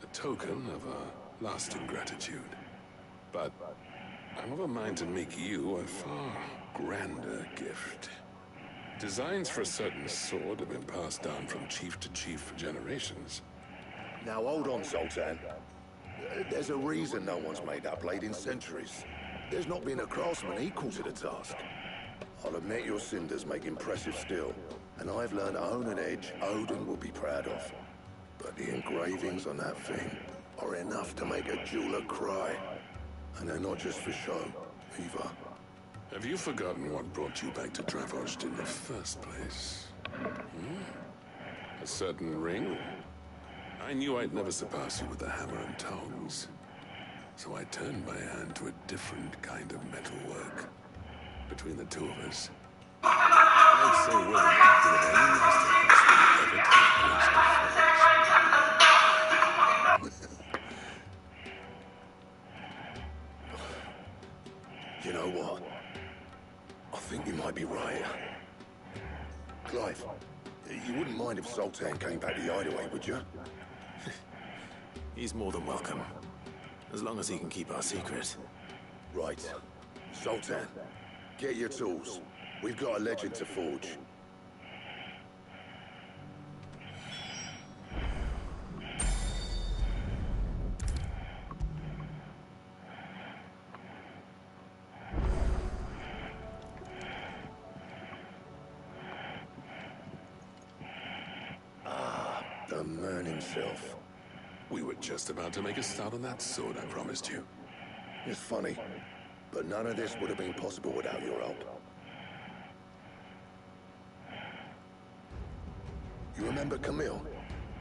Speaker 6: A token of a lasting gratitude. But I'm of a mind to make you a far grander gift. Designs for a certain sword have been passed down from chief to chief for generations.
Speaker 23: Now hold on, Zoltan. There's a reason no one's made that blade in centuries. There's not been a craftsman equal to the task. I'll admit your cinders make impressive steel, and I've learned to own an edge Odin will be proud of. But the engravings on that thing are enough to make a jeweler cry. And they're not just for show, either.
Speaker 2: Have you forgotten what brought you back to Dravost in the first place? A certain ring? I knew I'd never surpass you with the hammer and tongs. So I turned my hand to a different kind of metalwork. Between the two of us, I'd say we're the equal of any masterpiece that ever took place
Speaker 23: You know what? I think you might be right. Clive, you wouldn't mind if Zoltan came back to the Hideaway, would you?
Speaker 9: He's more than welcome. As long as he can keep our secret.
Speaker 23: Right. Zoltan, get your tools. We've got a legend to forge. The man himself.
Speaker 2: We were just about to make a start on that sword I promised you.
Speaker 23: It's funny, but none of this would have been possible without your help. You remember Camille?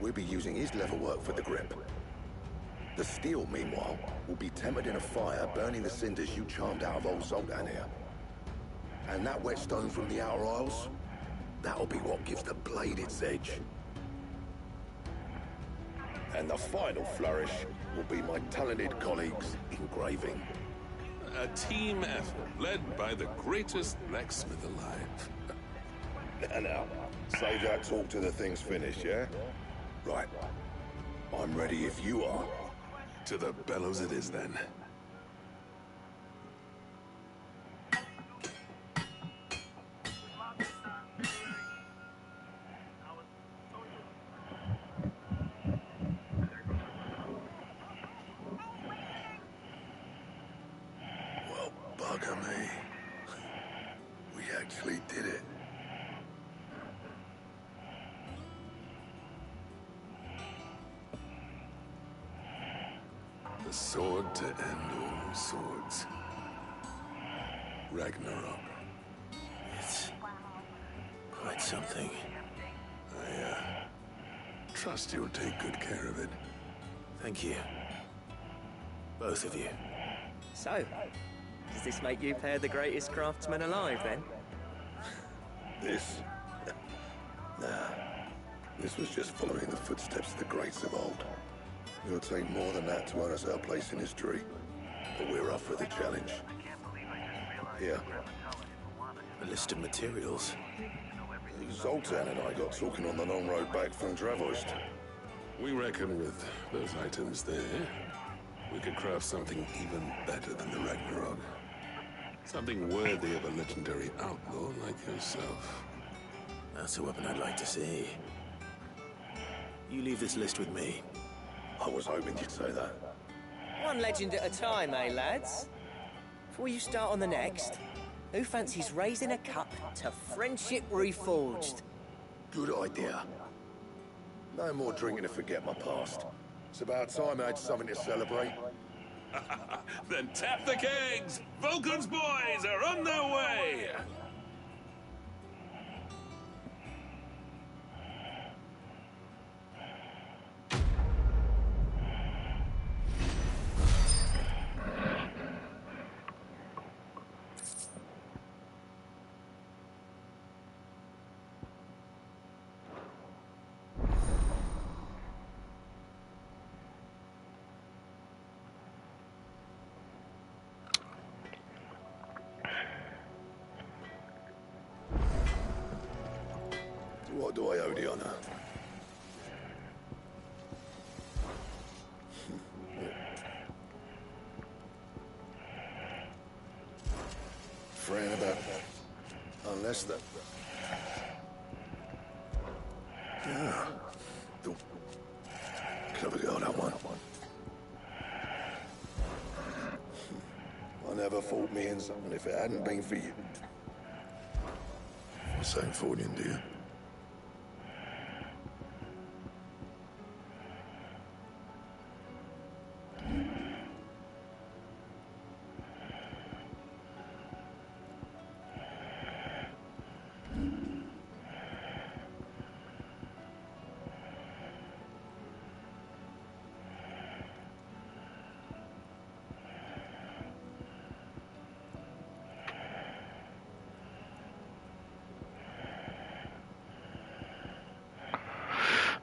Speaker 23: We'll be using his leatherwork for the grip. The steel, meanwhile, will be tempered in a fire, burning the cinders you charmed out of old Zoltan here. And that whetstone from the Outer Isles, that'll be what gives the blade its edge. And the final flourish will be my talented colleagues' engraving.
Speaker 2: A team effort led by the greatest blacksmith alive.
Speaker 23: Now, save that talk till the thing's finished, yeah? Right. I'm ready if you are.
Speaker 2: To the bellows it is, then.
Speaker 23: Well, bugger me. We actually did it.
Speaker 2: The sword to end all swords. Ragnarok.
Speaker 9: It's quite something.
Speaker 2: I trust you'll take good care of it.
Speaker 9: Thank you. Both of you.
Speaker 15: So, does this make you pair the greatest craftsmen alive, then?
Speaker 23: This? Nah. This was just following the footsteps of the greats of old. It'll take more than that to earn us our place in history. But we're up for the challenge. Here.
Speaker 9: A list of materials.
Speaker 23: Zoltan and I got talking on the long road back from Dravost.
Speaker 2: We reckon with those items there, we could craft something even better than the Ragnarok. Something worthy of a legendary outlaw like yourself.
Speaker 9: That's a weapon I'd like to see. You leave this list with me.
Speaker 23: I was hoping you'd say that.
Speaker 15: One legend at a time, eh, lads? Before you start on the next, who fancies raising a cup to Friendship Reforged?
Speaker 23: Good idea. No more drinking to forget my past. It's about time I had something to celebrate.
Speaker 2: Then tap the kegs! Vulcan's boys are on their way!
Speaker 23: What do I owe the honor? Friend about unless the the clever girl, that one. I never fought me and if it hadn't been for you. The same Fordian, do you?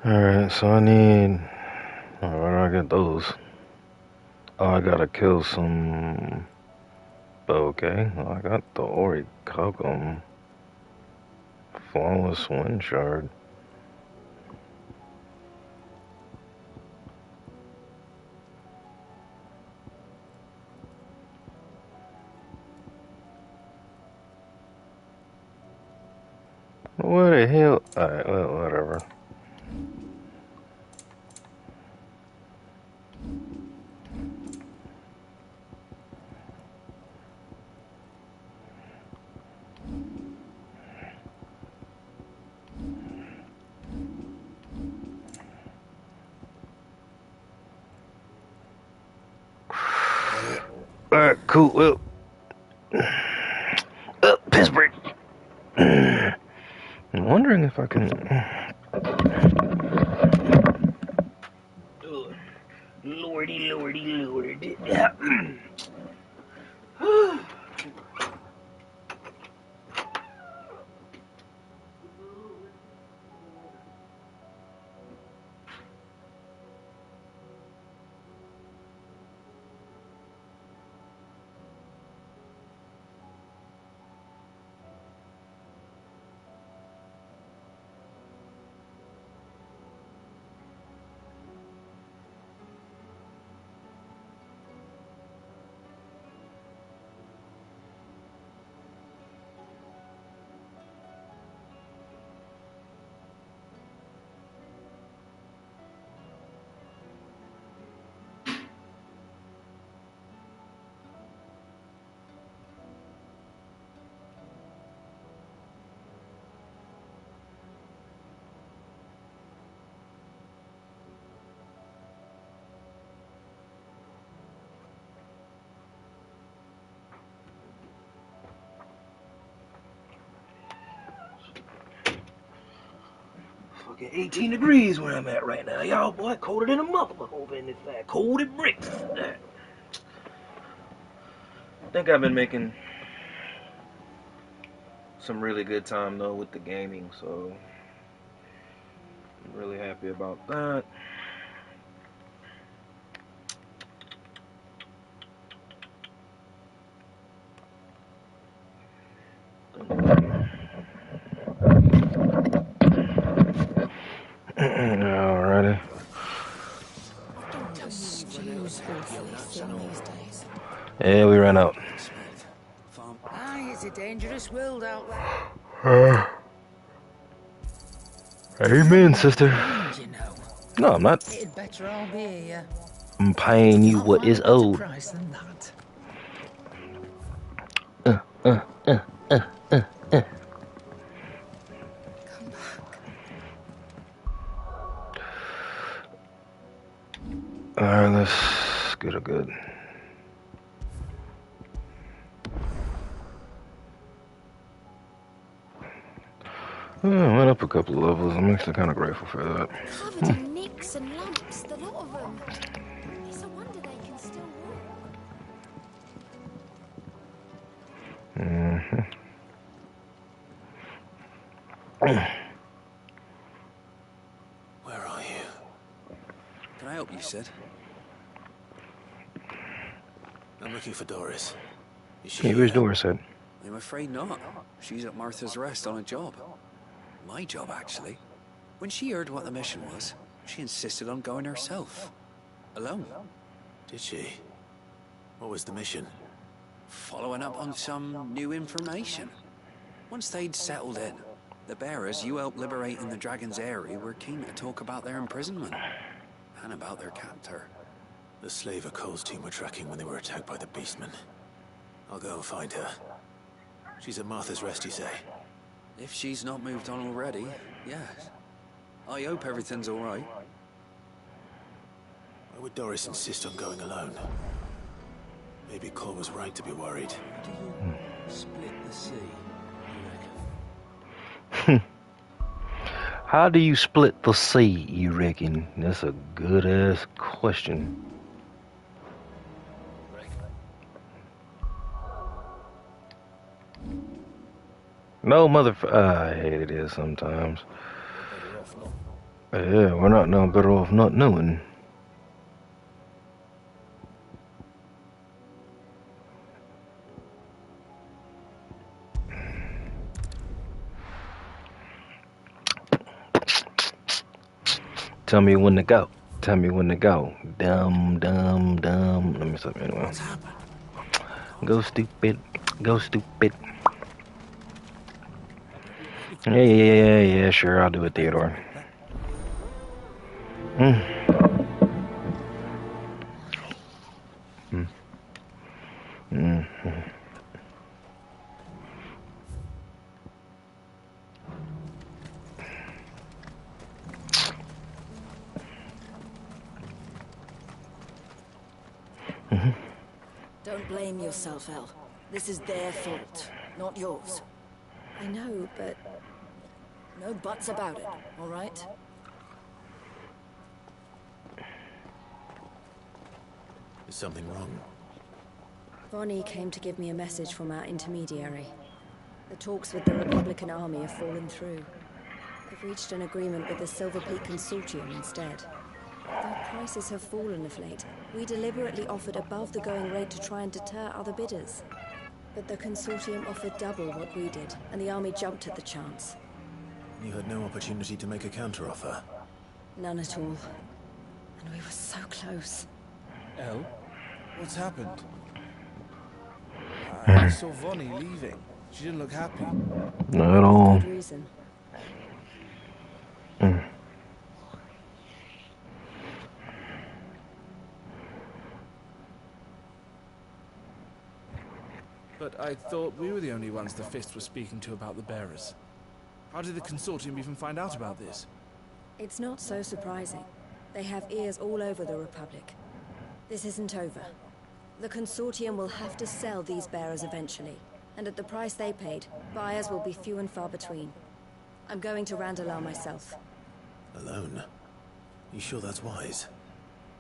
Speaker 1: Alright, so I need... Oh, where do I get those? Oh, I gotta kill some... Okay, well, I got the Ori Kogum. Flawless Wind Shard. What the hell? Alright, well, whatever. Alright, cool. Well, Pittsburgh. I'm wondering if I can. Lordy, lordy, lordy. Fucking 18 degrees where I'm at right now. Y'all, boy, colder than a motherfucker over in this side. Cold as bricks. I think I've been making some really good time, though, with the gaming, so I'm really happy about that. Alrighty. Yeah, we ran out.
Speaker 13: Aye, it's a dangerous world out there.
Speaker 1: Amen, sister. No, I'm not.
Speaker 13: It'd better all be here.
Speaker 1: I'm paying you what is owed.
Speaker 13: Price than that.
Speaker 1: Alright, let's get a good. I went up a couple of levels. I'm actually kind of grateful for that.
Speaker 3: Covered in nicks and lumps, the lot of them. It's a wonder they can still walk.
Speaker 6: Where are you?
Speaker 20: Can I help you, Sid?
Speaker 6: I'm looking for Doris. Is she
Speaker 1: Hey, where's Doris at?
Speaker 20: I'm afraid not. She's at Martha's Rest on a job. My job, actually. When she heard what the mission was, she insisted on going herself. Alone.
Speaker 6: Did she? What was the mission?
Speaker 20: Following up on some new information. Once they'd settled in, the bearers you helped liberate in the Dragon's Eyrie were keen to talk about their imprisonment. And about their captor.
Speaker 6: The slaver Cole's team were tracking when they were attacked by the Beastmen. I'll go and find her. She's at Martha's Rest, you say?
Speaker 11: If she's not moved on already, yes. I hope everything's all right.
Speaker 9: Why would Doris insist on going alone? Maybe Cole was right to be worried.
Speaker 11: Split the sea, you reckon?
Speaker 1: How do you split the sea, you reckon? That's a good-ass question. No, I hate it is sometimes. Yeah, we're not no better off not knowing. Tell me when to go. Tell me when to go. Dumb. Let me stop anyway. Go stupid. Go stupid. Yeah, sure, I'll do it, Theodore.
Speaker 4: Don't blame yourself, Elle. This is their fault, not yours.
Speaker 14: I know, but...
Speaker 4: No buts about it, all right?
Speaker 9: Is something wrong?
Speaker 14: Vonnie came to give me a message from our intermediary. The talks with the Republican Army have fallen through. They've reached an agreement with the Silver Peak Consortium instead. Though prices have fallen of late, we deliberately offered above the going rate to try and deter other bidders. But the Consortium offered double what we did, and the Army jumped at the chance.
Speaker 9: You had no opportunity to make a counteroffer?
Speaker 14: None at all. And we were so close.
Speaker 10: Elle? What's happened? I saw Vonnie leaving. She didn't look happy.
Speaker 1: Not at all.
Speaker 14: Good reason.
Speaker 10: But I thought we were the only ones the Fist was speaking to about the bearers. How did the Consortium even find out about this?
Speaker 14: It's not so surprising. They have ears all over the Republic. This isn't over. The Consortium will have to sell these bearers eventually, and at the price they paid, buyers will be few and far between. I'm going to Randalar myself.
Speaker 9: Alone? You sure that's wise?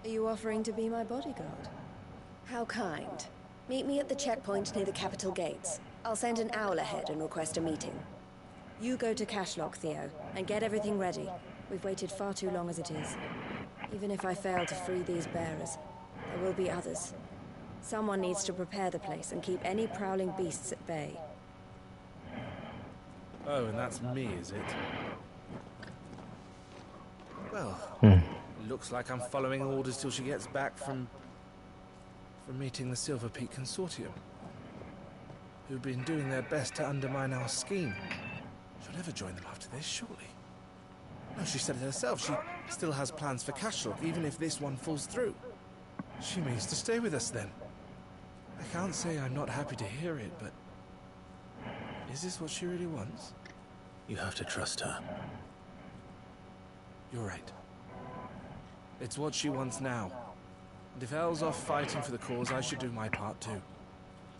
Speaker 14: Are you offering to be my bodyguard?
Speaker 4: How kind. Meet me at the checkpoint near the capital gates. I'll send an owl ahead and request a meeting.
Speaker 14: You go to Cashlock, Theo, and get everything ready. We've waited far too long as it is. Even if I fail to free these bearers, there will be others. Someone needs to prepare the place and keep any prowling beasts at bay.
Speaker 10: Oh, and that's me, is it? Well, looks like I'm following orders till she gets back from meeting the Silver Peak Consortium, who've been doing their best to undermine our scheme. She'll never join them after this, surely. No, she said it herself. She still has plans for Cashlock, even if this one falls through. She means to stay with us then. I can't say I'm not happy to hear it, but... is this what she really wants?
Speaker 9: You have to trust her.
Speaker 10: You're right. It's what she wants now. And if Elle's off fighting for the cause, I should do my part too.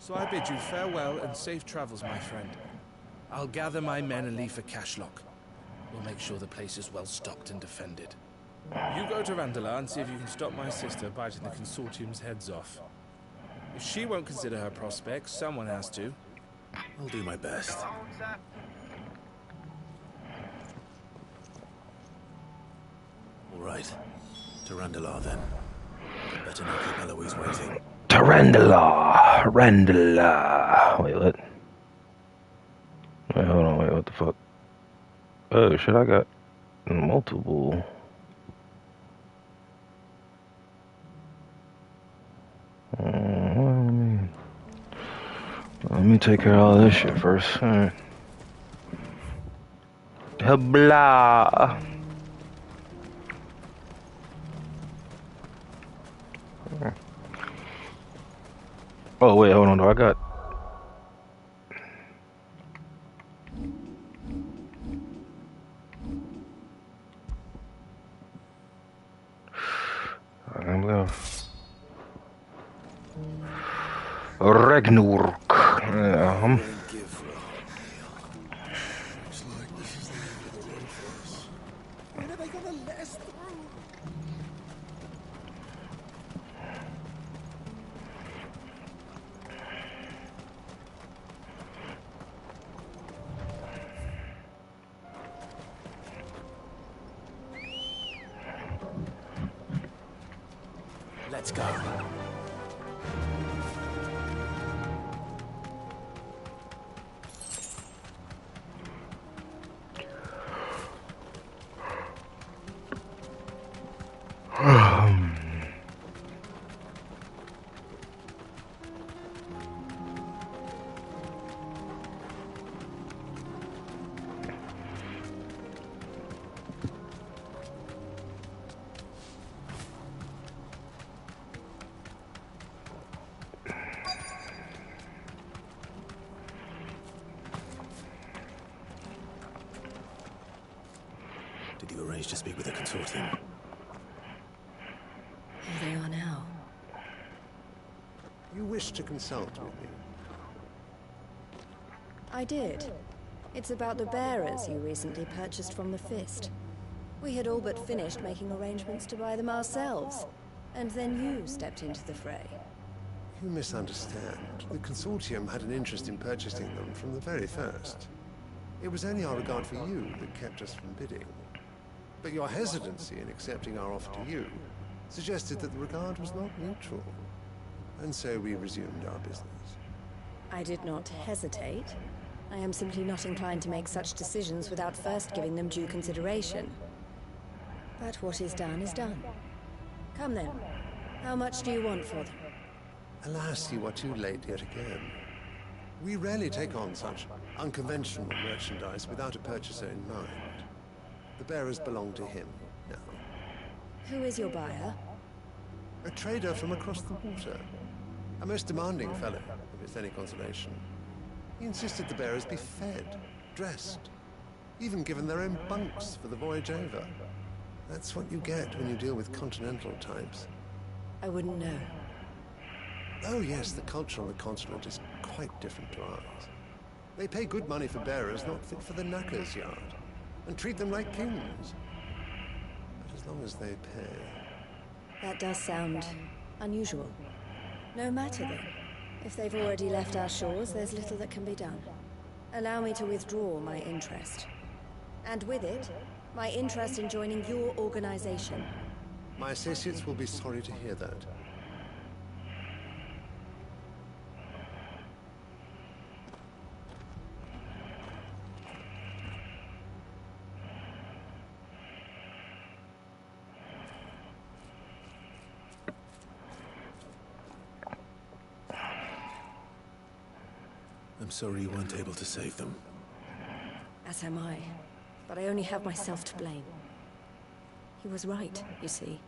Speaker 10: So I bid you farewell and safe travels, my friend. I'll gather my men and leave for Cashlock. We'll make sure the place is well stocked and defended. You go to Randalar and see if you can stop my sister biting the Consortium's heads off. If she won't consider her prospects, someone has to.
Speaker 9: I'll do my best. All right. To Randalar then. Better not keep Eloise waiting.
Speaker 1: Randalar. Wait, what? Wait, hold on, what the fuck? Oh shit, I got multiple. Let me take care of all this shit first. Alright. Blah. Oh wait, hold on though. I got Ragnarok.
Speaker 5: When are they gonna let us through?
Speaker 10: Let's go. Did you arrange to speak with the consortium?
Speaker 14: Here they are now.
Speaker 7: You wish to consult with me?
Speaker 14: I did. It's about the bearers you recently purchased from the Fist. We had all but finished making arrangements to buy them ourselves. And then you stepped into the fray.
Speaker 7: You misunderstand. The consortium had an interest in purchasing them from the very first. It was only our regard for you that kept us from bidding. But your hesitancy in accepting our offer to you suggested that the regard was not mutual. And so we resumed our business.
Speaker 14: I did not hesitate. I am simply not inclined to make such decisions without first giving them due consideration. But what is done is done. Come then. How much do you want for them?
Speaker 7: Alas, you are too late yet again. We rarely take on such unconventional merchandise without a purchaser in mind. The bearers belong to him now.
Speaker 14: Who is your buyer?
Speaker 7: A trader from across the water. A most demanding fellow, if it's any consolation. He insisted the bearers be fed, dressed, even given their own bunks for the voyage over. That's what you get when you deal with continental types.
Speaker 14: I wouldn't know.
Speaker 7: Oh yes, the culture on the continent is quite different to ours. They pay good money for bearers not fit for the knacker's yard, and treat them like kings. But as long as they pay...
Speaker 14: That does sound unusual. No matter then. If they've already left our shores, there's little that can be done. Allow me to withdraw my interest. And with it, my interest in joining your organization.
Speaker 7: My associates will be sorry to hear that.
Speaker 10: I'm sorry you weren't able to save them.
Speaker 14: As am I. But I only have myself to blame. He was right, you see.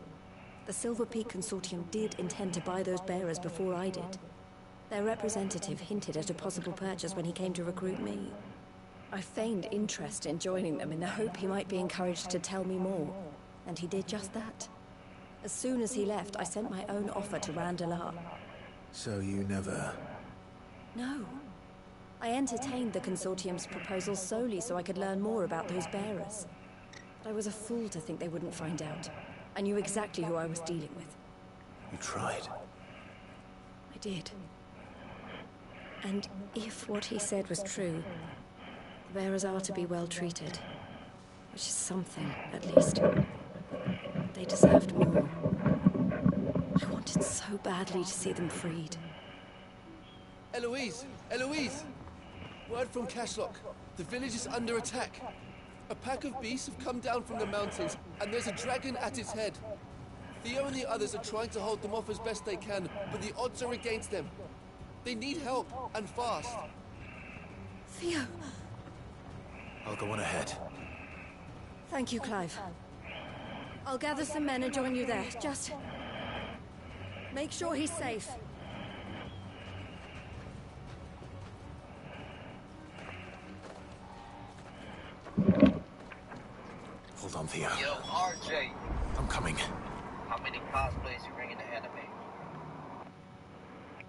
Speaker 14: The Silver Peak Consortium did intend to buy those bearers before I did. Their representative hinted at a possible purchase when he came to recruit me. I feigned interest in joining them in the hope he might be encouraged to tell me more. And he did just that. As soon as he left, I sent my own offer to Randalar.
Speaker 10: So you never...
Speaker 14: No. I entertained the Consortium's proposal solely so I could learn more about those bearers. But I was a fool to think they wouldn't find out. I knew exactly who I was dealing with.
Speaker 10: You tried.
Speaker 14: I did. And if what he said was true, the bearers are to be well treated. Which is something, at least. They deserved more. I wanted so badly to see them freed.
Speaker 16: Eloise! Eloise! Word from Cashlock. The village is under attack. A pack of beasts have come down from the mountains, and there's a dragon at its head. Theo and the others are trying to hold them off as best they can, but the odds are against them. They need help, and fast.
Speaker 14: Theo!
Speaker 10: I'll go on ahead.
Speaker 14: Thank you, Clive. I'll gather some men and join you there. Just... make sure he's safe.
Speaker 10: Hold on, Theo.
Speaker 18: Yo, RJ.
Speaker 10: I'm coming.
Speaker 18: How many cosplays you bringing ahead of me?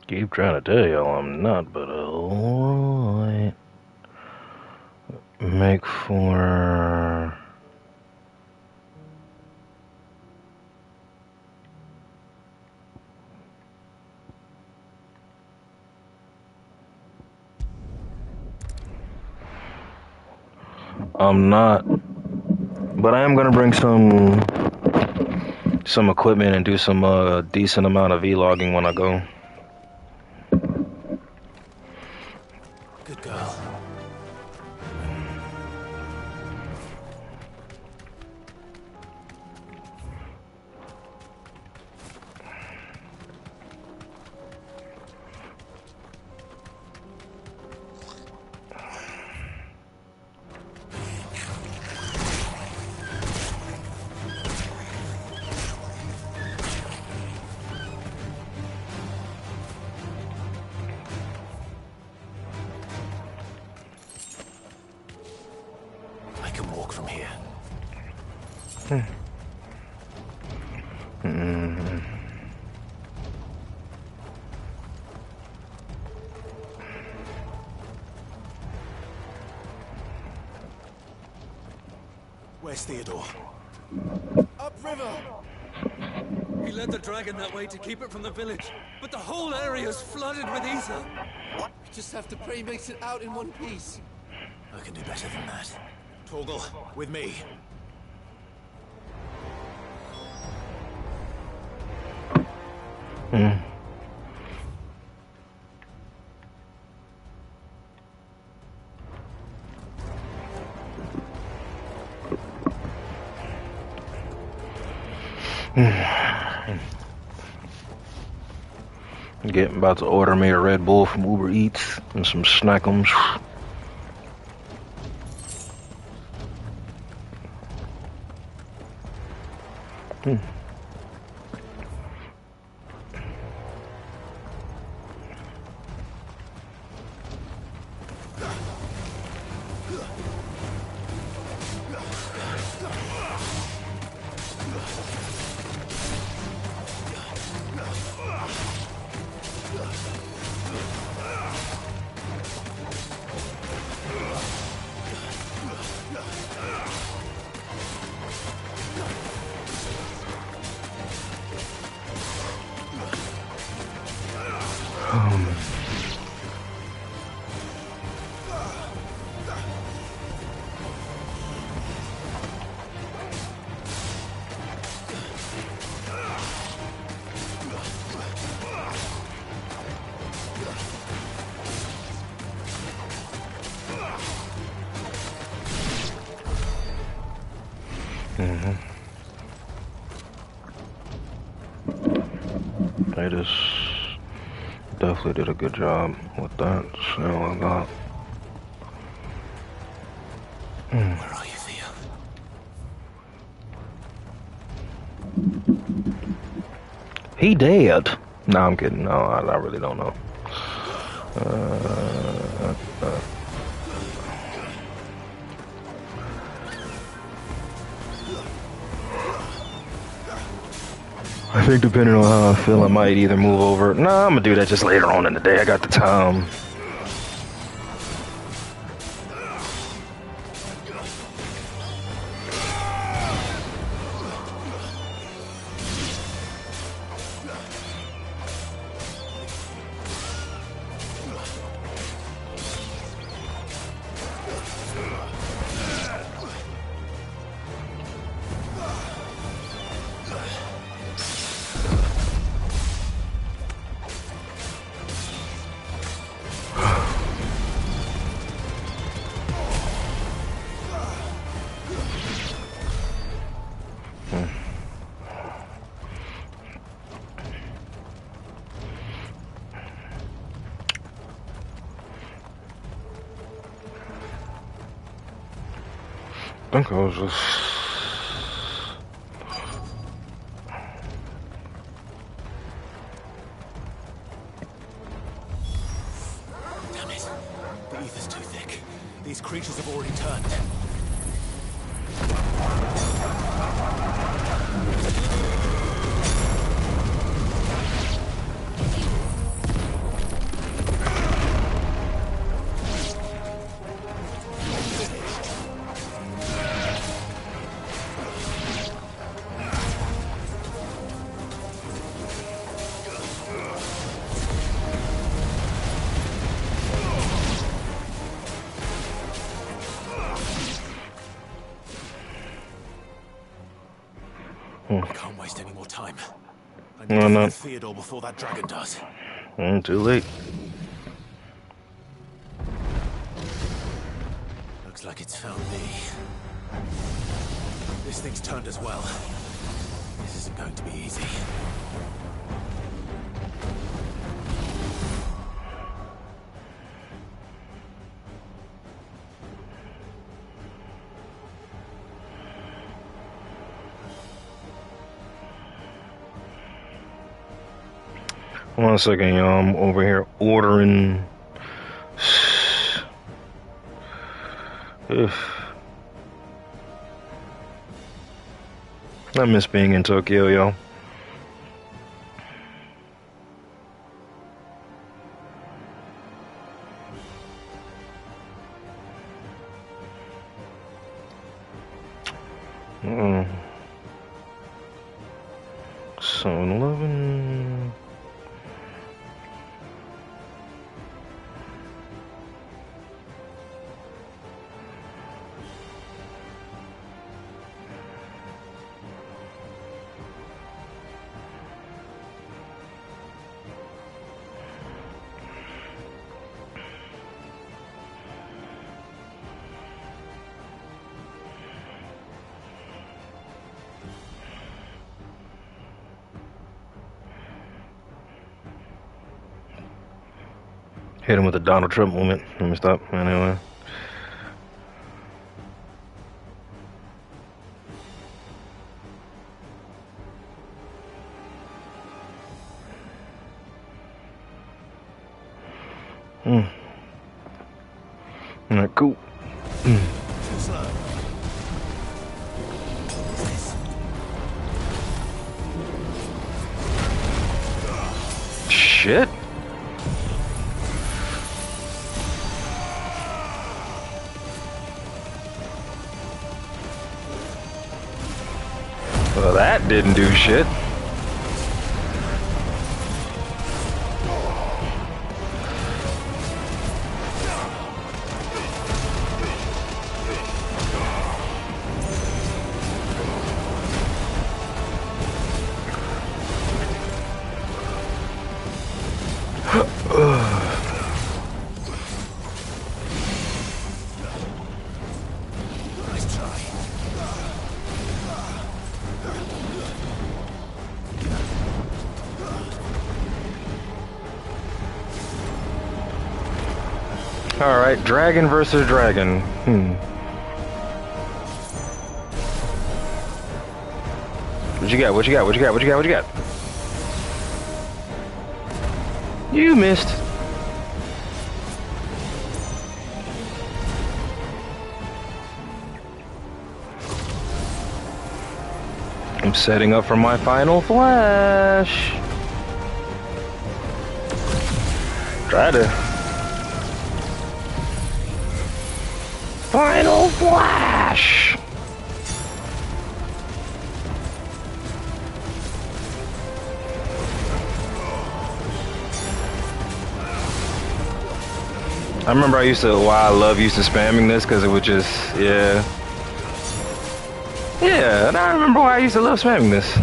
Speaker 1: Keep trying to tell y'all I'm not, but alright. Make for... I'm not, but I am gonna bring some equipment and do some decent amount of vlogging when I go.
Speaker 9: Good girl. I can walk from here. Where's Theodore?
Speaker 5: Upriver! He led the dragon that way to keep it from the village, but the whole area's flooded with ether.
Speaker 16: We just have to pray he makes it out in one piece.
Speaker 9: I can do better than that. Torgal, with me.
Speaker 1: About to order me a Red Bull from Uber Eats and some Snackums. They just definitely did a good job with that. So I got.
Speaker 9: Where are you, Theo?
Speaker 1: He dead. No, I'm kidding. No, I really don't know. I think depending on how I feel, I might either move over. Nah, I'm gonna do that just later on in the day. I got the time. I think I was just...
Speaker 9: Damn it. The ether's too thick. These creatures have already turned. I can't waste any more time. I
Speaker 1: No,
Speaker 9: need to
Speaker 1: no.
Speaker 9: find Theodore before that dragon does.
Speaker 1: Too late.
Speaker 9: Looks like it's found me. This thing's turned as well. This isn't going to be easy.
Speaker 1: One second, y'all. I'm over here ordering. I miss being in Tokyo, y'all. Mm. 7-Eleven. Hit him with the Donald Trump moment. Let me stop. Anyway. Alright, cool. Shit. Well, that didn't do shit. Alright, dragon versus dragon. What you got? What you got? What you got? What you got? What you got? You missed. I'm setting up for my final flash. Try to. Final flash. I remember used to spamming this because it would just, yeah. Yeah, and I remember why I used to love spamming this.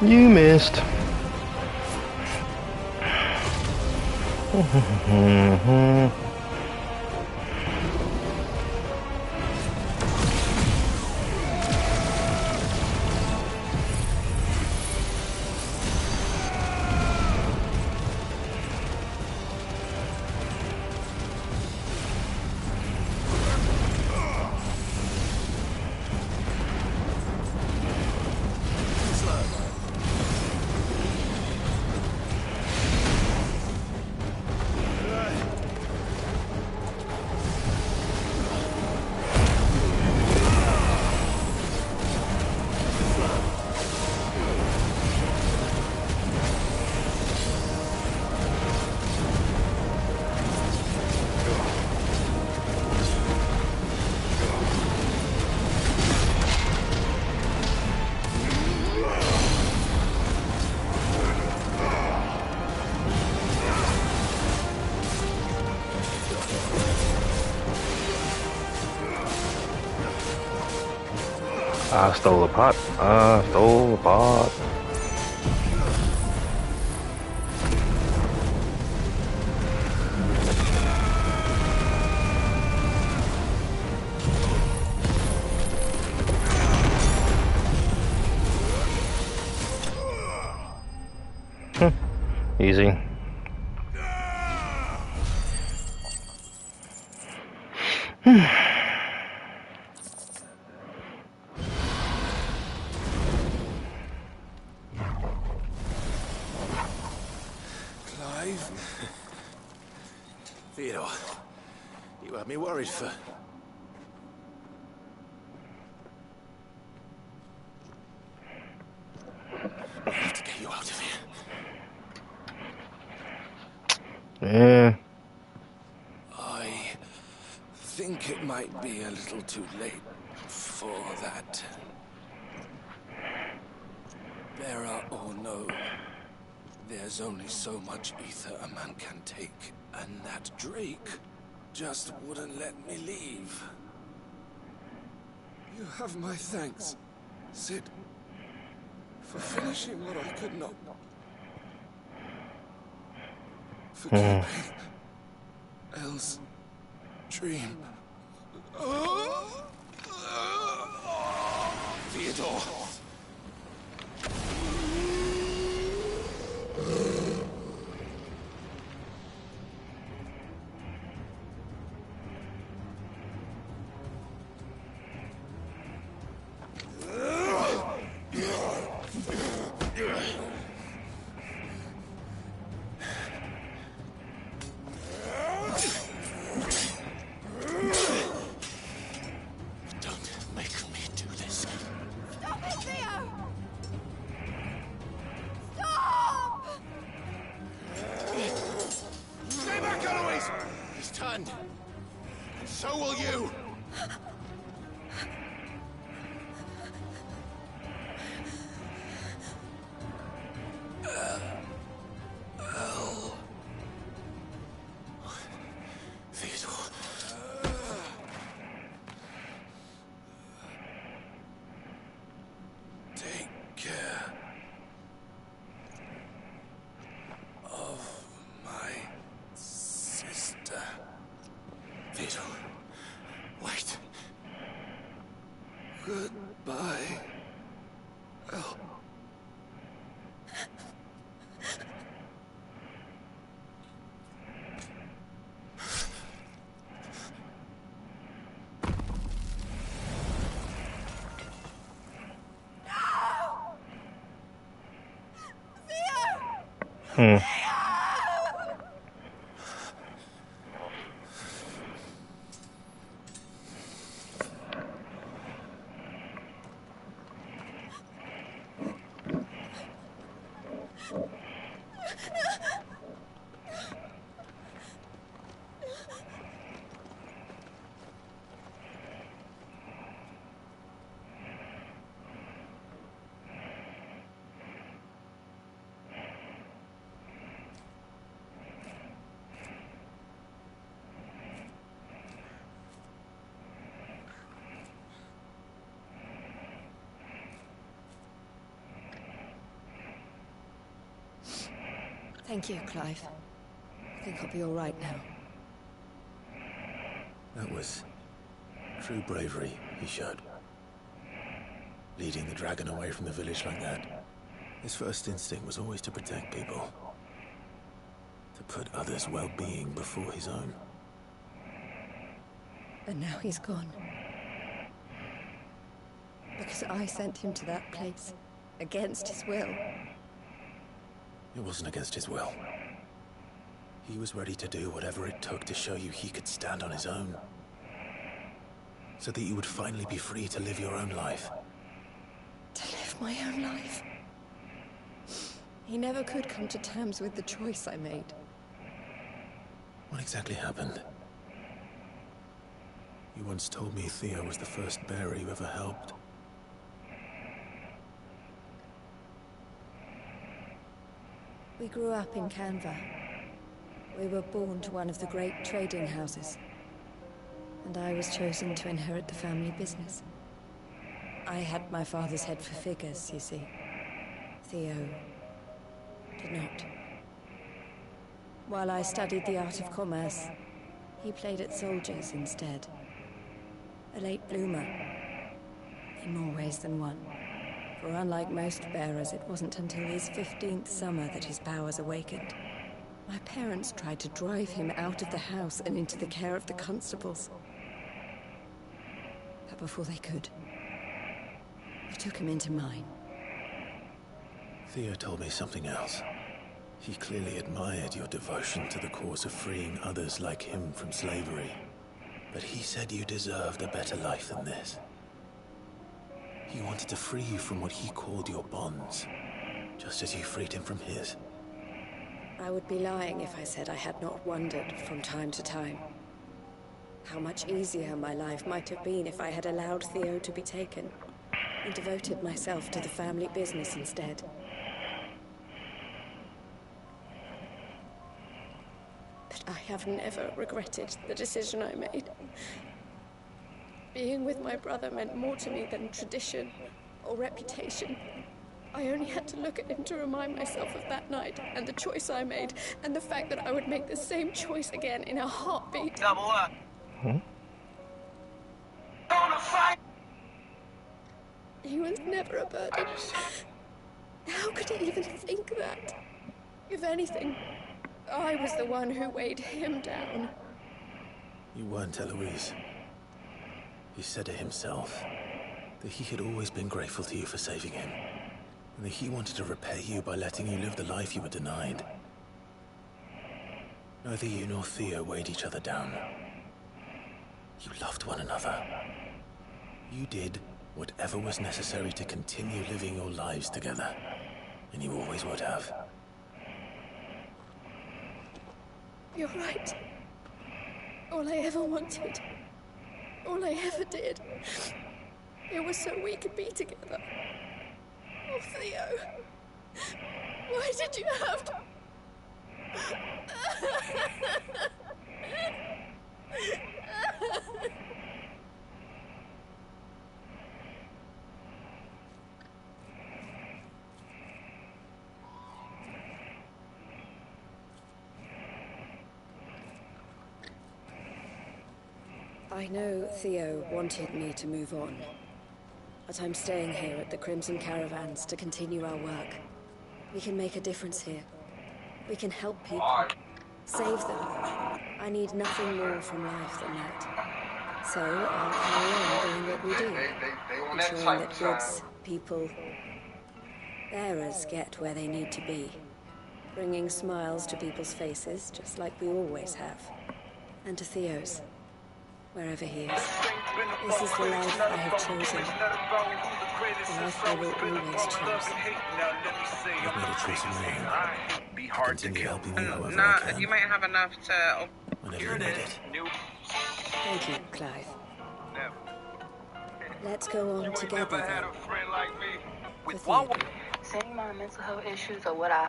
Speaker 1: You missed. I stole a pot. I stole a pot. Easy.
Speaker 9: Clive? Theodore, you had me worried for... I have to get you out of here.
Speaker 1: Yeah.
Speaker 9: I think it might be a little too late for that. Bearer or no, there's only so much ether a man can take, and that Drake just wouldn't let me leave. You have my thanks, Sid, for finishing what I could not. For keeping Elle's dream. Theodore. So will you! Theodore. Take care of my sister. Theodore. Wait. Goodbye. Elle.
Speaker 14: Thank you, Clive. I think I'll be all right now.
Speaker 9: That was true bravery he showed. Leading the dragon away from the village like that. His first instinct was always to protect people. To put others' well-being before his own.
Speaker 14: And now he's gone. Because I sent him to that place. Against his will.
Speaker 9: It wasn't against his will. He was ready to do whatever it took to show you he could stand on his own. So that you would finally be free to live your own life.
Speaker 14: To live my own life? He never could come to terms with the choice I made.
Speaker 9: What exactly happened? You once told me Theo was the first bearer you ever helped.
Speaker 14: We grew up in Canva. We were born to one of the great trading houses. And I was chosen to inherit the family business. I had my father's head for figures, you see. Theo did not. While I studied the art of commerce, he played at soldiers instead. A late bloomer, in more ways than one. For unlike most bearers, it wasn't until his 15th summer that his powers awakened. My parents tried to drive him out of the house and into the care of the constables. But before they could, I took him into mine.
Speaker 9: Theo told me something else. He clearly admired your devotion to the cause of freeing others like him from slavery. But he said you deserved a better life than this. He wanted to free you from what he called your bonds, just as you freed him from his.
Speaker 14: I would be lying if I said I had not wondered from time to time how much easier my life might have been if I had allowed Theo to be taken and devoted myself to the family business instead. But I have never regretted the decision I made. Being with my brother meant more to me than tradition or reputation. I only had to look at him to remind myself of that night and the choice I made and the fact that I would make the same choice again in a heartbeat.
Speaker 12: Double up.
Speaker 14: He was never a burden. How could he even think that? If anything, I was the one who weighed him down.
Speaker 9: You weren't, Eloise. He said it himself, that he had always been grateful to you for saving him, and that he wanted to repay you by letting you live the life you were denied. Neither you nor Theo weighed each other down. You loved one another. You did whatever was necessary to continue living your lives together, and you always would have.
Speaker 14: You're right. All I ever wanted, all I ever did, it was so we could be together. Oh, Theo, why did you have to... I know Theo wanted me to move on, but I'm staying here at the Crimson Caravans to continue our work. We can make a difference here. We can help people, save them. I need nothing more from life than that. So I'll carry on doing what we do, ensuring that goods, people, bearers get where they need to be, bringing smiles to people's faces, just like we always have, and to Theo's. Wherever he is. This is the life I have chosen. The life I will always choose.
Speaker 9: I've made a choice of my own.
Speaker 12: Be hard to
Speaker 9: continue
Speaker 12: kill.
Speaker 9: helping you however I can.
Speaker 12: You might have enough to...
Speaker 9: Whenever you need it.
Speaker 14: Thank you, Clive. Let's go on together, then.
Speaker 12: With one...
Speaker 17: Saying my mental health issues or what I...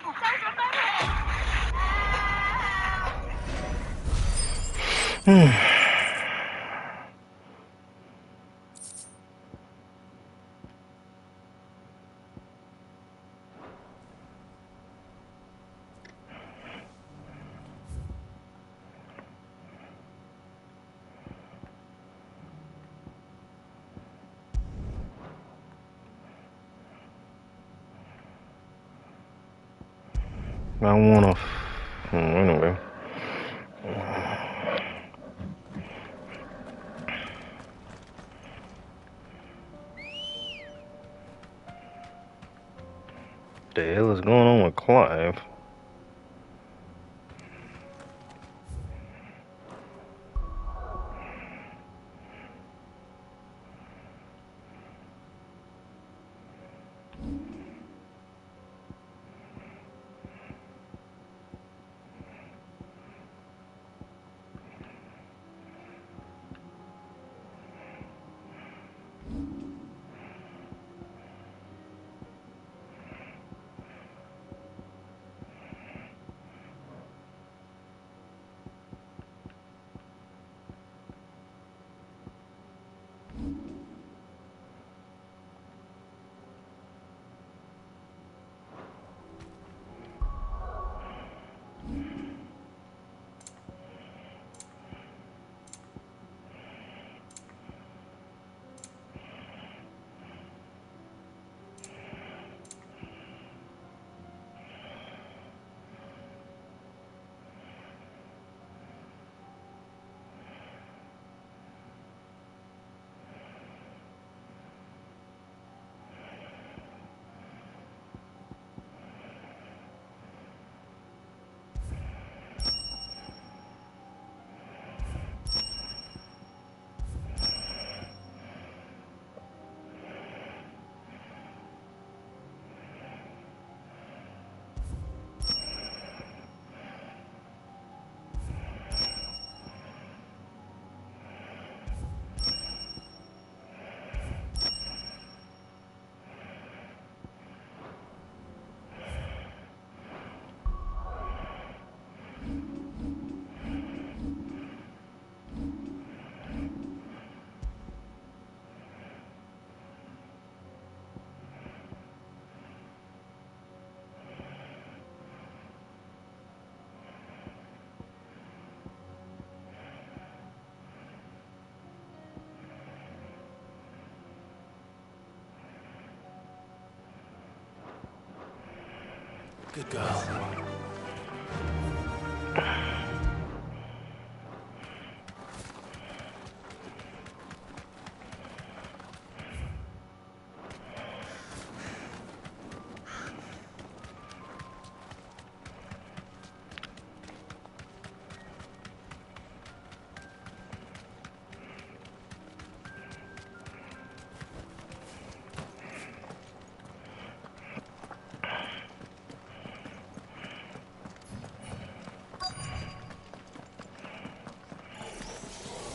Speaker 1: I wanna... anyway. The hell is going on with Clive?
Speaker 9: Good girl.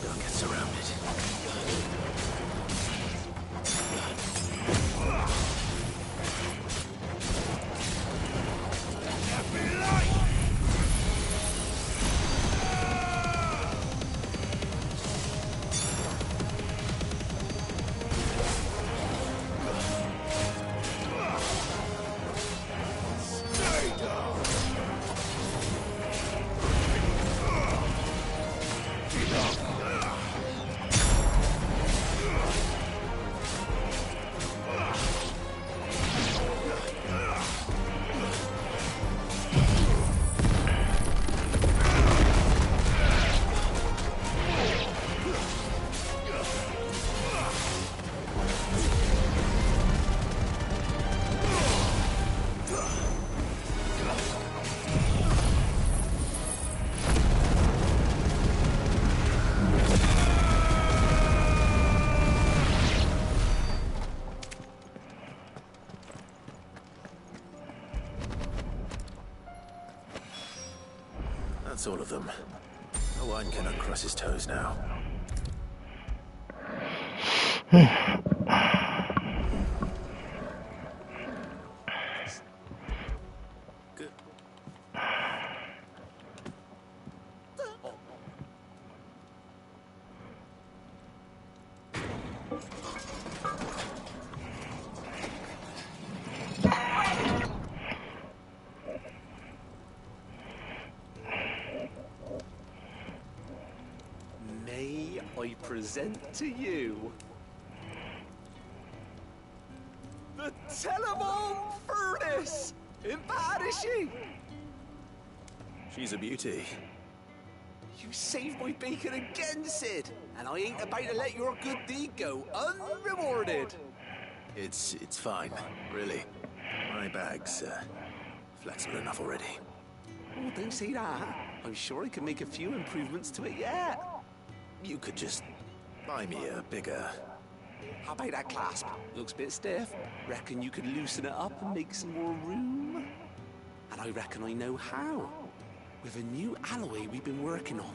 Speaker 9: Don't get surrounded. That's all of them. Owain cannot cross his toes now. Good.
Speaker 5: May I present to you the Telemon Furnace? Ain't bad, is she?
Speaker 9: She's a beauty.
Speaker 5: You saved my bacon again, Sid, and I ain't about to let your good deed go unrewarded.
Speaker 9: It's fine, really. My bag's flexible enough already.
Speaker 5: Oh, don't say that. I'm sure I can make a few improvements to it yet.
Speaker 9: You could just buy me a bigger...
Speaker 5: How about that clasp? Looks a bit stiff. Reckon you could loosen it up and make some more room? And I reckon I know how. With a new alloy we've been working on.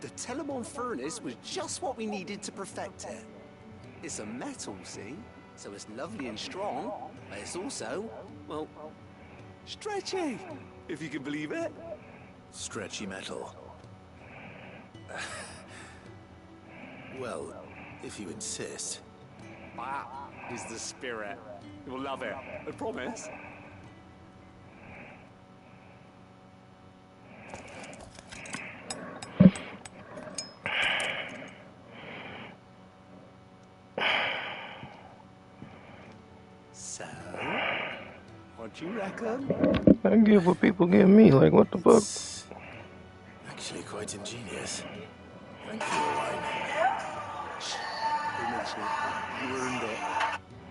Speaker 5: The Telemon Furnace was just what we needed to perfect it. It's a metal, see? So it's lovely and strong, but it's also, well, stretchy, if you can believe it.
Speaker 9: Stretchy metal. Well, if you insist.
Speaker 5: That is the spirit. You'll love it, I promise. So, what you reckon?
Speaker 1: I give what people give me. Like, what the fuck?
Speaker 9: Actually quite ingenious. Thank you, Owain.
Speaker 5: Don't mention it. You earned it.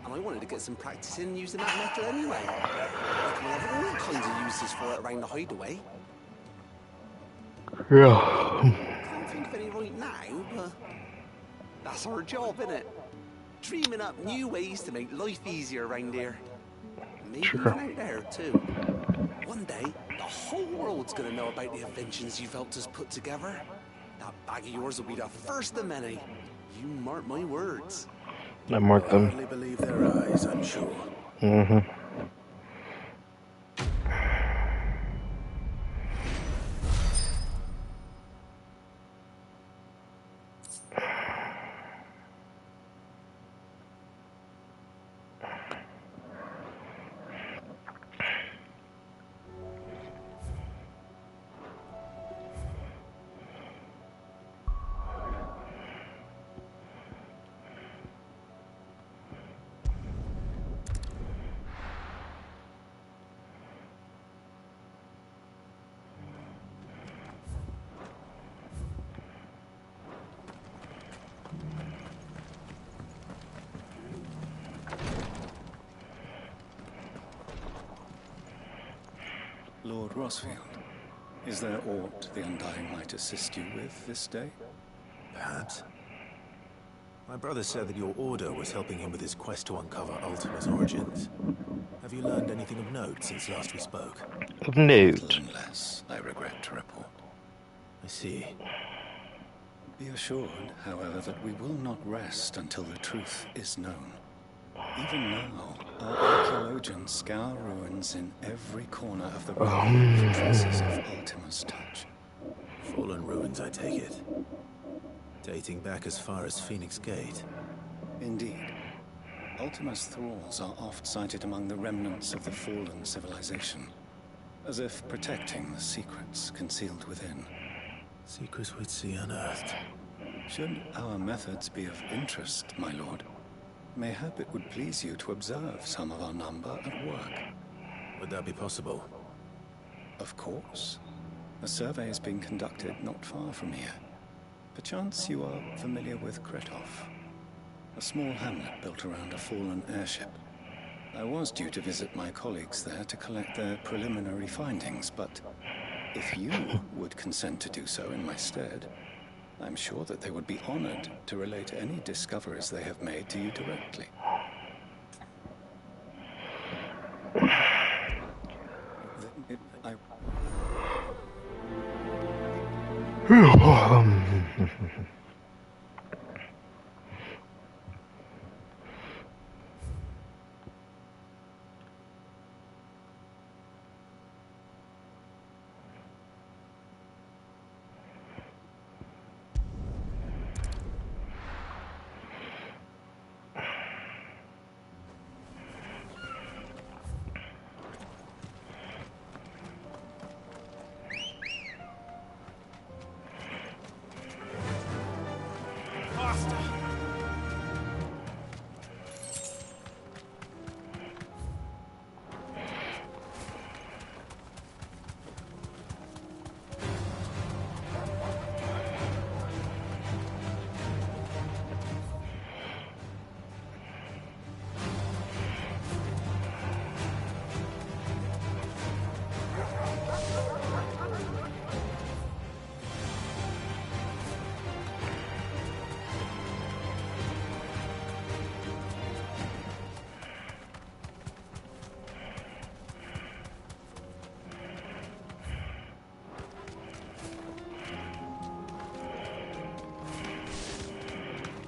Speaker 5: And I wanted to get some practice in using that metal anyway. Like we'll have all kinds of uses for it around the hideaway.
Speaker 1: Yeah.
Speaker 5: Can't think of any right now, but that's our job, innit? Dreaming up new ways to make life easier around here. Maybe even out there, too. One day, the whole world's gonna know about the inventions you've helped us put together. That bag of yours will be the first of many. You mark my words.
Speaker 1: I marked them.
Speaker 9: I hardly believe their eyes, I'm sure.
Speaker 1: Mm-hmm.
Speaker 11: Lord Rosfield, is there aught the Undying might assist you with this day?
Speaker 9: Perhaps. My brother said that your order was helping him with his quest to uncover Ultima's origins. Have you learned anything of note since last we spoke?
Speaker 1: Of note?
Speaker 11: Little and less, I regret to report.
Speaker 9: I see.
Speaker 11: Be assured, however, that we will not rest until the truth is known. Even now, our archaeologians scour ruins in every corner of the realm for traces of Ultima's touch.
Speaker 9: Fallen ruins, I take it. Dating back as far as Phoenix Gate.
Speaker 11: Indeed. Ultima's thralls are oft sighted among the remnants of the fallen civilization, as if protecting the secrets concealed within.
Speaker 9: Secrets we'd see unearthed.
Speaker 11: Should our methods be of interest, my lord, mayhap it would please you to observe some of our number at work.
Speaker 9: Would that be possible?
Speaker 11: Of course. A survey is being conducted not far from here. Perchance you are familiar with Kretov, a small hamlet built around a fallen airship. I was due to visit my colleagues there to collect their preliminary findings, but if you would consent to do so in my stead, I'm sure that they would be honored to relate any discoveries they have made to you directly.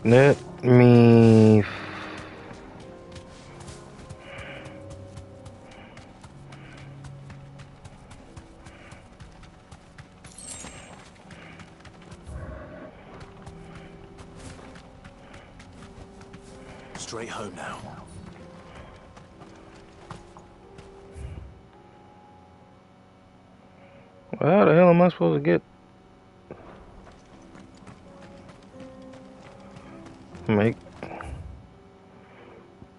Speaker 1: Let me...
Speaker 9: Straight home now.
Speaker 1: Well, how the hell am I supposed to get... Make...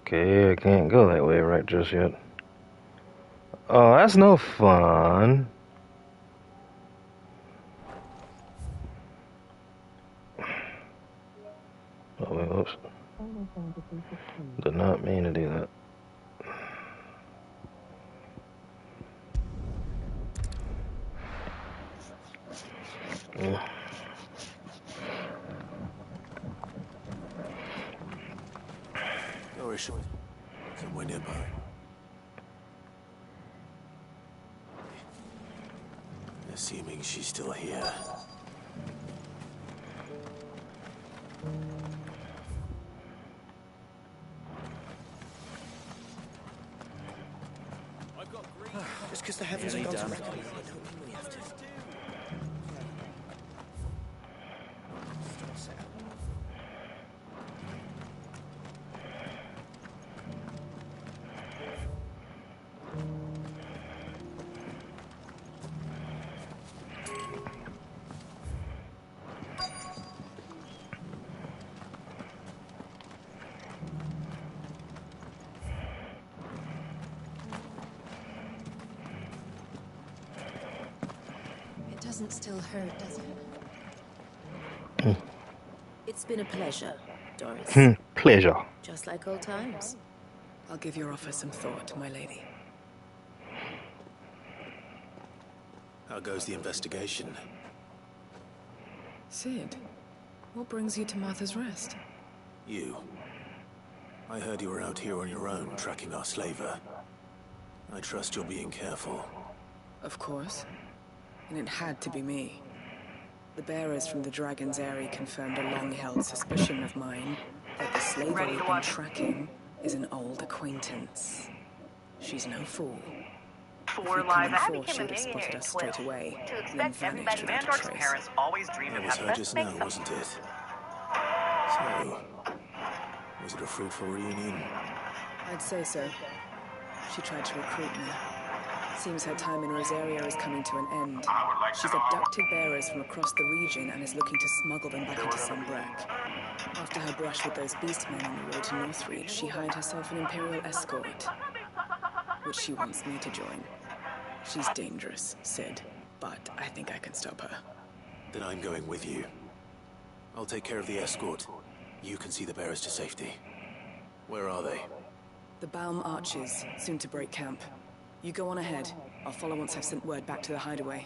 Speaker 1: Okay, I can't go that way right just yet. Oh, that's no fun. Oh, wait, whoops. Did not mean to do that. Yeah.
Speaker 9: Or is she somewhere nearby? Assuming she's still here.
Speaker 15: Just because the heavens have gone to record, don't mean we have to.
Speaker 14: Doesn't still hurt, does it? It's been a pleasure, Doris.
Speaker 1: Pleasure.
Speaker 14: Just like old times.
Speaker 18: I'll give your offer some thought, my lady.
Speaker 9: How goes the investigation?
Speaker 18: Sid, what brings you to Martha's Rest?
Speaker 9: You. I heard you were out here on your own, tracking our slaver. I trust you're being careful.
Speaker 18: Of course. And it had to be me. The bearers from the Dragon's Eyrie confirmed a long-held suspicion of mine that the slaver we've been tracking is an old acquaintance. She's no fool.
Speaker 19: For live, I
Speaker 18: She'd have spotted us straight away,
Speaker 19: to
Speaker 18: then
Speaker 19: expect
Speaker 18: vanished
Speaker 19: everybody.
Speaker 18: without a
Speaker 19: Mandor's
Speaker 18: trace.
Speaker 19: parents always dreamed
Speaker 9: That
Speaker 19: of
Speaker 9: was
Speaker 19: having
Speaker 9: her
Speaker 19: us
Speaker 9: just
Speaker 19: make
Speaker 9: now,
Speaker 19: something.
Speaker 9: wasn't it? So, was it a fruitful reunion?
Speaker 18: I'd say so. She tried to recruit me. Seems her time in Rosaria is coming to an end. She's abducted bearers from across the region and is looking to smuggle them back into Sunbreak. After her brush with those beastmen on the road to Northreach, she hired herself an Imperial escort, which she wants me to join. She's dangerous, Sid, but I think I can stop her.
Speaker 9: Then I'm going with you. I'll take care of the escort. You can see the bearers to safety. Where are they?
Speaker 18: The Baum Archers, soon to break camp. You go on ahead. I'll follow once I've sent word back to the hideaway.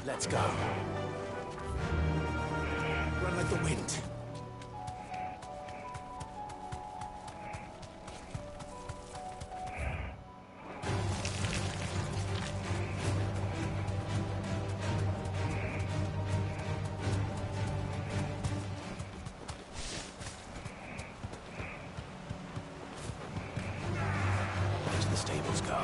Speaker 9: Let's go. Run like the wind. To the stables go.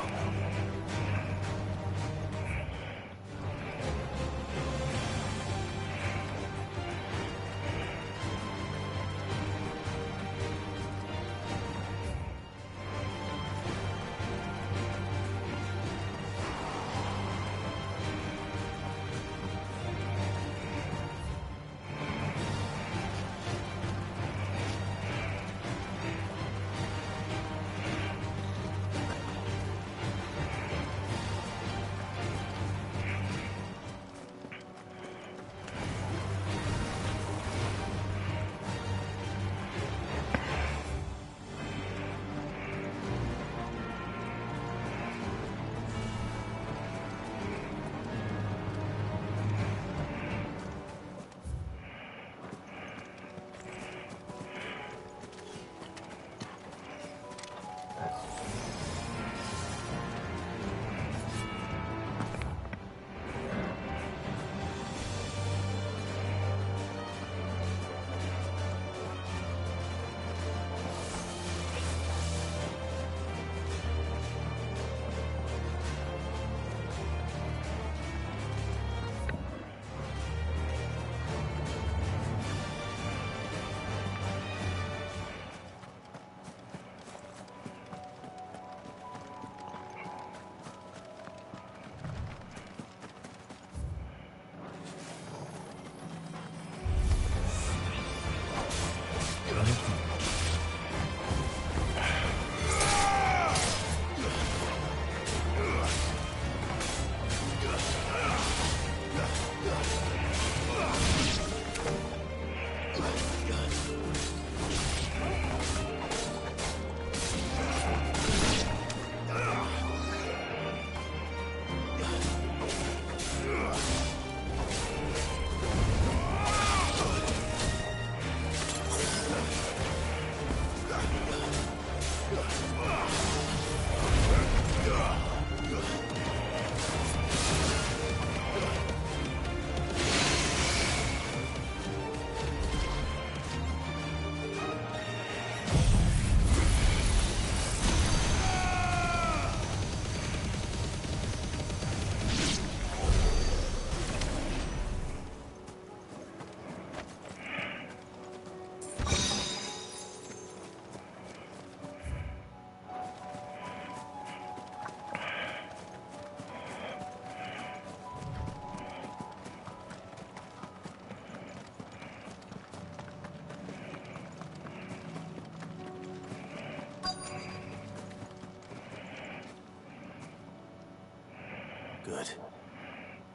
Speaker 9: Good.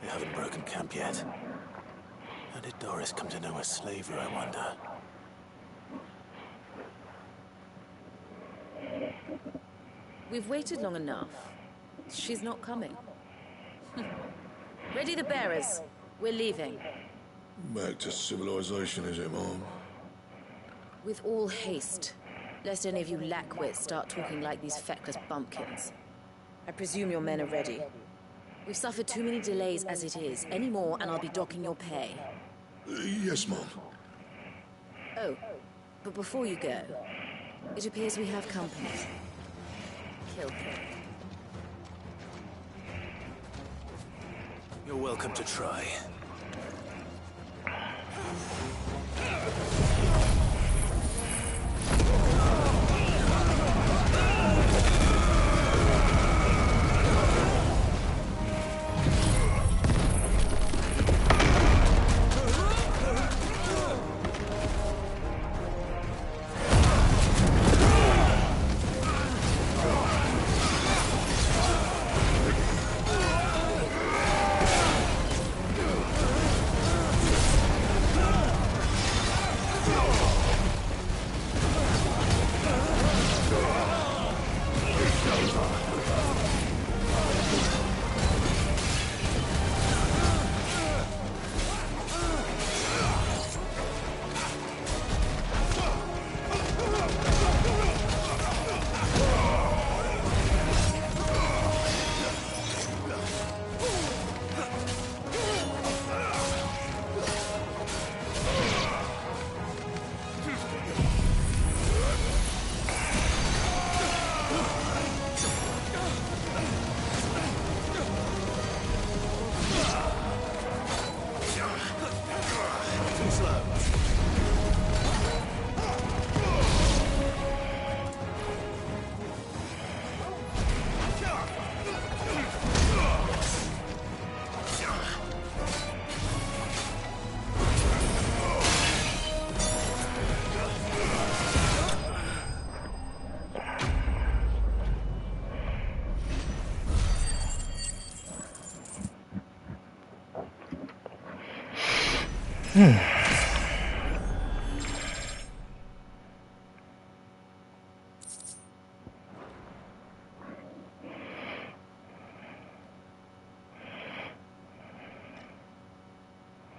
Speaker 9: They haven't broken camp yet. How did Doris come to know a slaver, I wonder?
Speaker 14: We've waited long enough. She's not coming. Ready the bearers. We're leaving.
Speaker 23: Back to civilization, is it, Mom?
Speaker 14: With all haste. Lest any of you lackwits start talking like these feckless bumpkins. I presume your men are ready. We've suffered too many delays as it is. Any more and I'll be docking your pay.
Speaker 23: Yes, Mom.
Speaker 14: Oh, but before you go, it appears we have company. Kill him.
Speaker 9: You're welcome to try.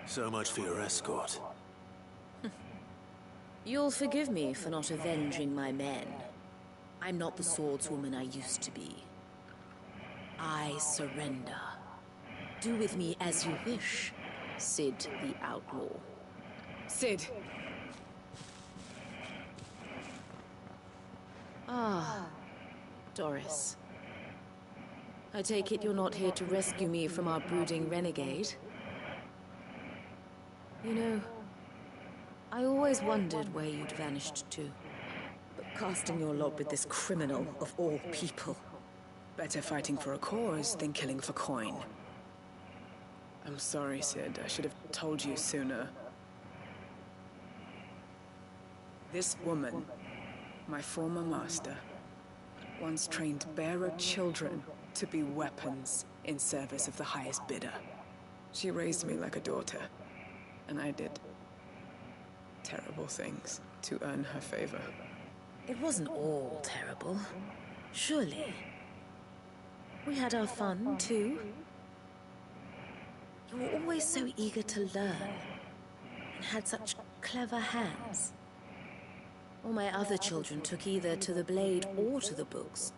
Speaker 9: So much for your escort.
Speaker 14: You'll forgive me for not avenging my men. I'm not the swordswoman I used to be. I surrender. Do with me as you wish, Cid the Outlaw.
Speaker 18: Cid.
Speaker 14: Ah, Doris. I take it you're not here to rescue me from our brooding renegade? You know, I always wondered where you'd vanished to. But casting your lot with this criminal of all people.
Speaker 18: Better fighting for a cause than killing for coin. I'm sorry, Cid. I should have told you sooner. This woman, my former master, once trained bearer children to be weapons in service of the highest bidder. She raised me like a daughter, and I did terrible things to earn her favor.
Speaker 14: It wasn't all terrible, surely. We had our fun, too. You were always so eager to learn, and had such clever hands. All my other children took either to the blade or to the books.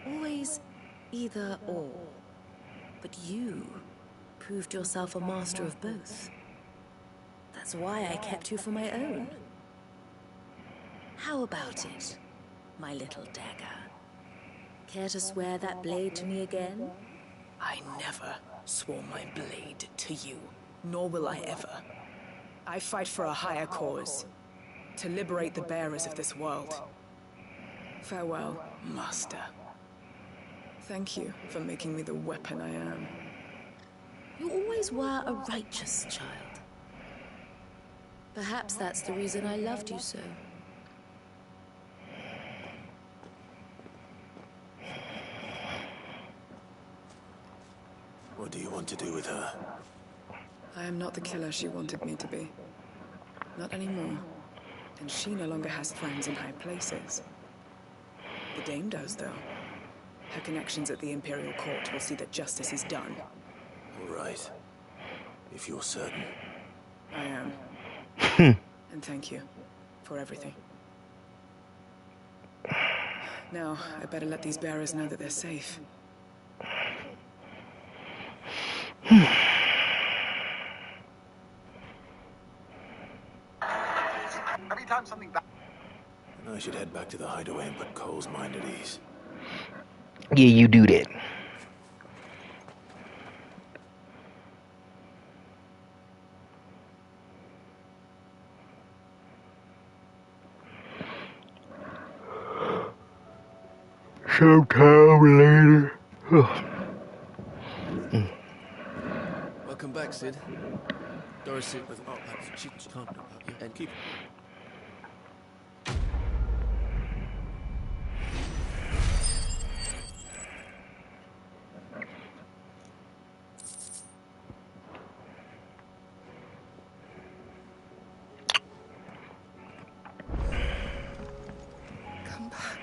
Speaker 14: Always either or. But you proved yourself a master of both. That's why I kept you for my own. How about it, my little dagger? Care to swear that blade to me again?
Speaker 18: I never swore my blade to you, nor will I ever. I fight for a higher cause, to liberate the bearers of this world. Farewell, Master. Thank you for making me the weapon I am.
Speaker 14: You always were a righteous child. Perhaps that's the reason I loved you so.
Speaker 9: What do you want to do with her?
Speaker 18: I am not the killer she wanted me to be. Not anymore. And she no longer has friends in high places. The Dame does, though. Her connections at the Imperial Court will see that justice is done.
Speaker 9: All right. If you're certain.
Speaker 18: I am. And thank you for everything. Now, I better let these bearers know that they're safe.
Speaker 9: Every time something bad... And I should head back to the hideaway and put Cole's mind at ease.
Speaker 1: Yeah, you do that. Sometime later.
Speaker 16: Welcome back, Sid. Dorothy with she can't and keep.
Speaker 15: Come back.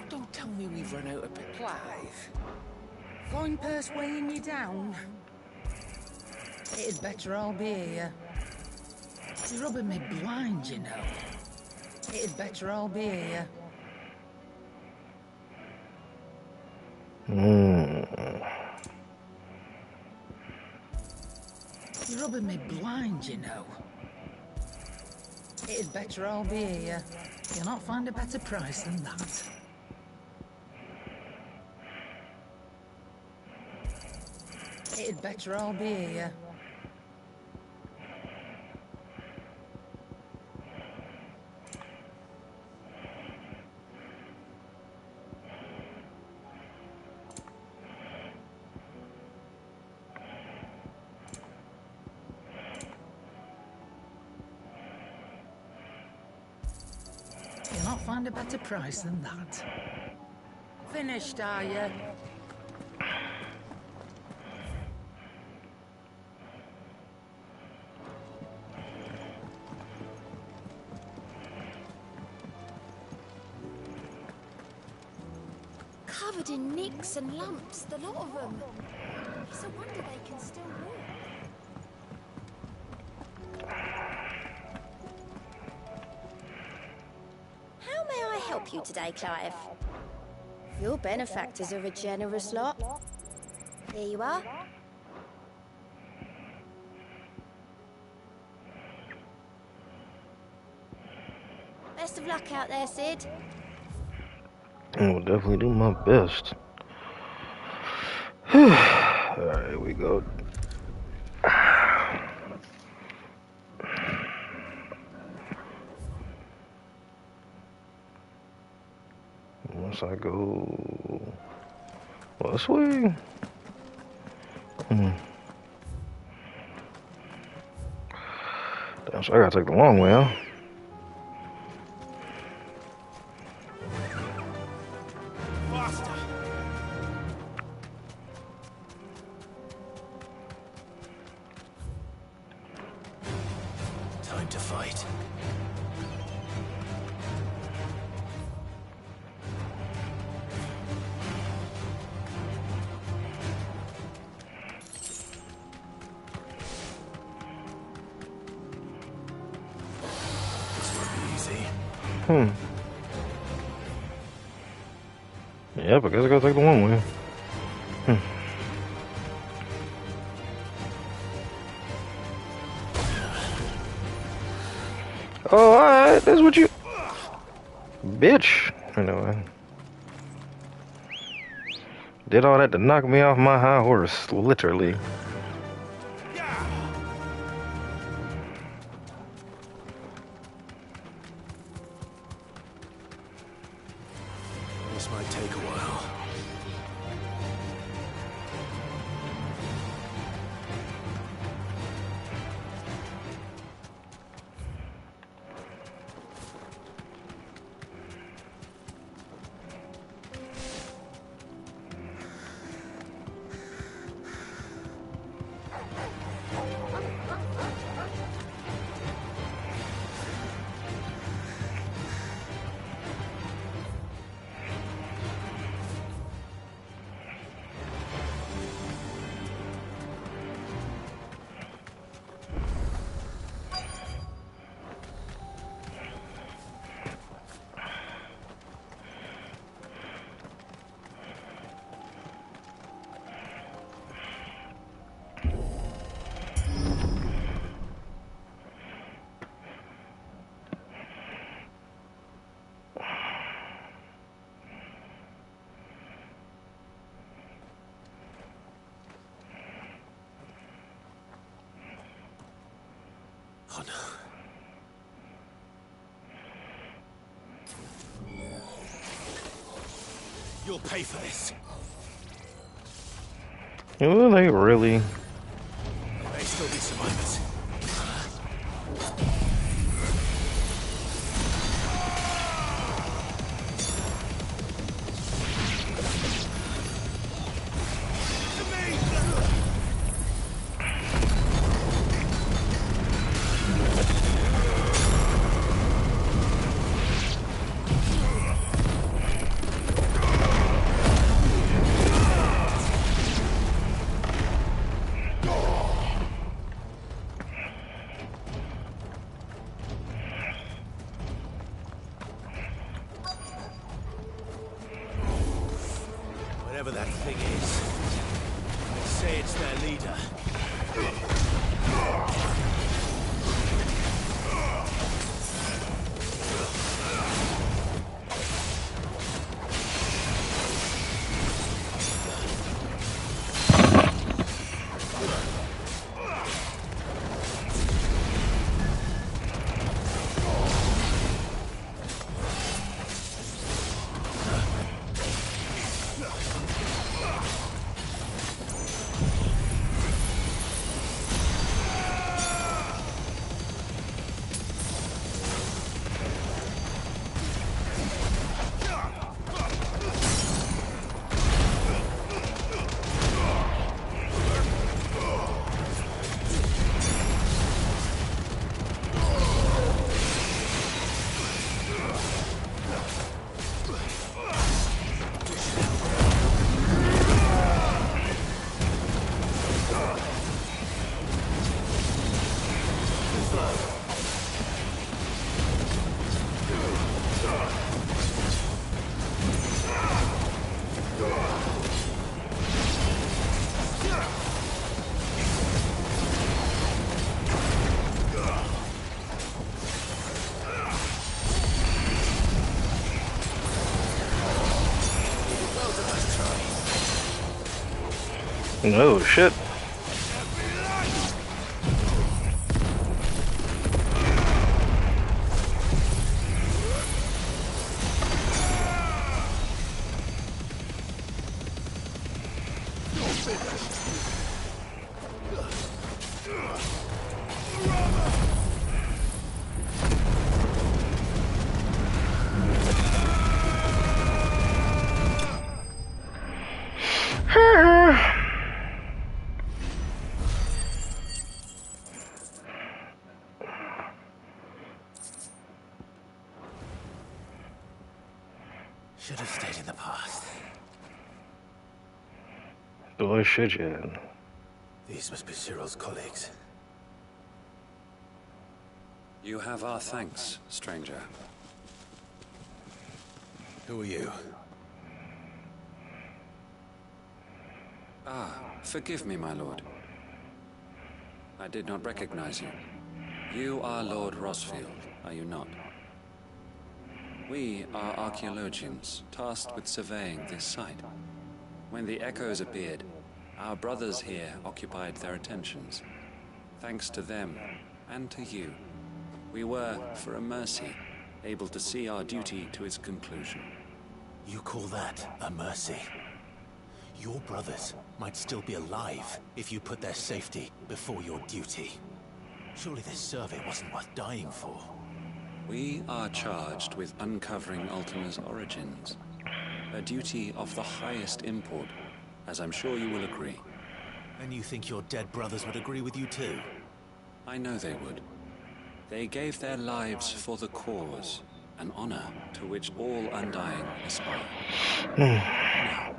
Speaker 15: Don't tell me we've run out of Clive.
Speaker 8: Fine purse weighing you down. It'd better all be here. It's rubbing me blind, you know. It'd better all be here. You're rubbing me blind, you know. It'd better all be here. You'll not find a better price than that. It'd better all be here. You'll not find a better price than that. Finished, are you?
Speaker 3: Covered in nicks and lumps, the lot of them. It's a wonder they can still walk.
Speaker 14: How may I help you today, Clive? Your benefactors are a generous lot. Here you are. Best of luck out there, Sid.
Speaker 1: I will definitely do my best. Alright, here we go. Once I go this way. Damn, so I gotta take the long way, huh?
Speaker 9: Time to fight. This won't be easy.
Speaker 1: Yep, I guess I gotta take the long way. Oh, alright, that's what you... Bitch. Anyway. Did all that to knock me off my high horse, literally.
Speaker 9: This might take a while. Oh no. You'll pay for this.
Speaker 1: Will they really?
Speaker 9: There may still be survivors. Whatever that thing is, they say it's their leader.
Speaker 1: Oh shit.
Speaker 9: Should have stayed in the past.
Speaker 1: Boy, should you?
Speaker 9: These must be Cyril's colleagues.
Speaker 11: You have our thanks, stranger.
Speaker 9: Who are you?
Speaker 11: Ah, forgive me, my lord. I did not recognize you. You are Lord Rosfield, are you not? We are archaeologians, tasked with surveying this site. When the echoes appeared, our brothers here occupied their attentions. Thanks to them, and to you, we were, for a mercy, able to see our duty to its conclusion.
Speaker 9: You call that a mercy? Your brothers might still be alive if you put their safety before your duty. Surely this survey wasn't worth dying for.
Speaker 11: We are charged with uncovering Ultima's origins. A duty of the highest import, as I'm sure you will agree.
Speaker 9: And you think your dead brothers would agree with you too?
Speaker 11: I know they would. They gave their lives for the cause, an honor to which all Undying aspire. Now,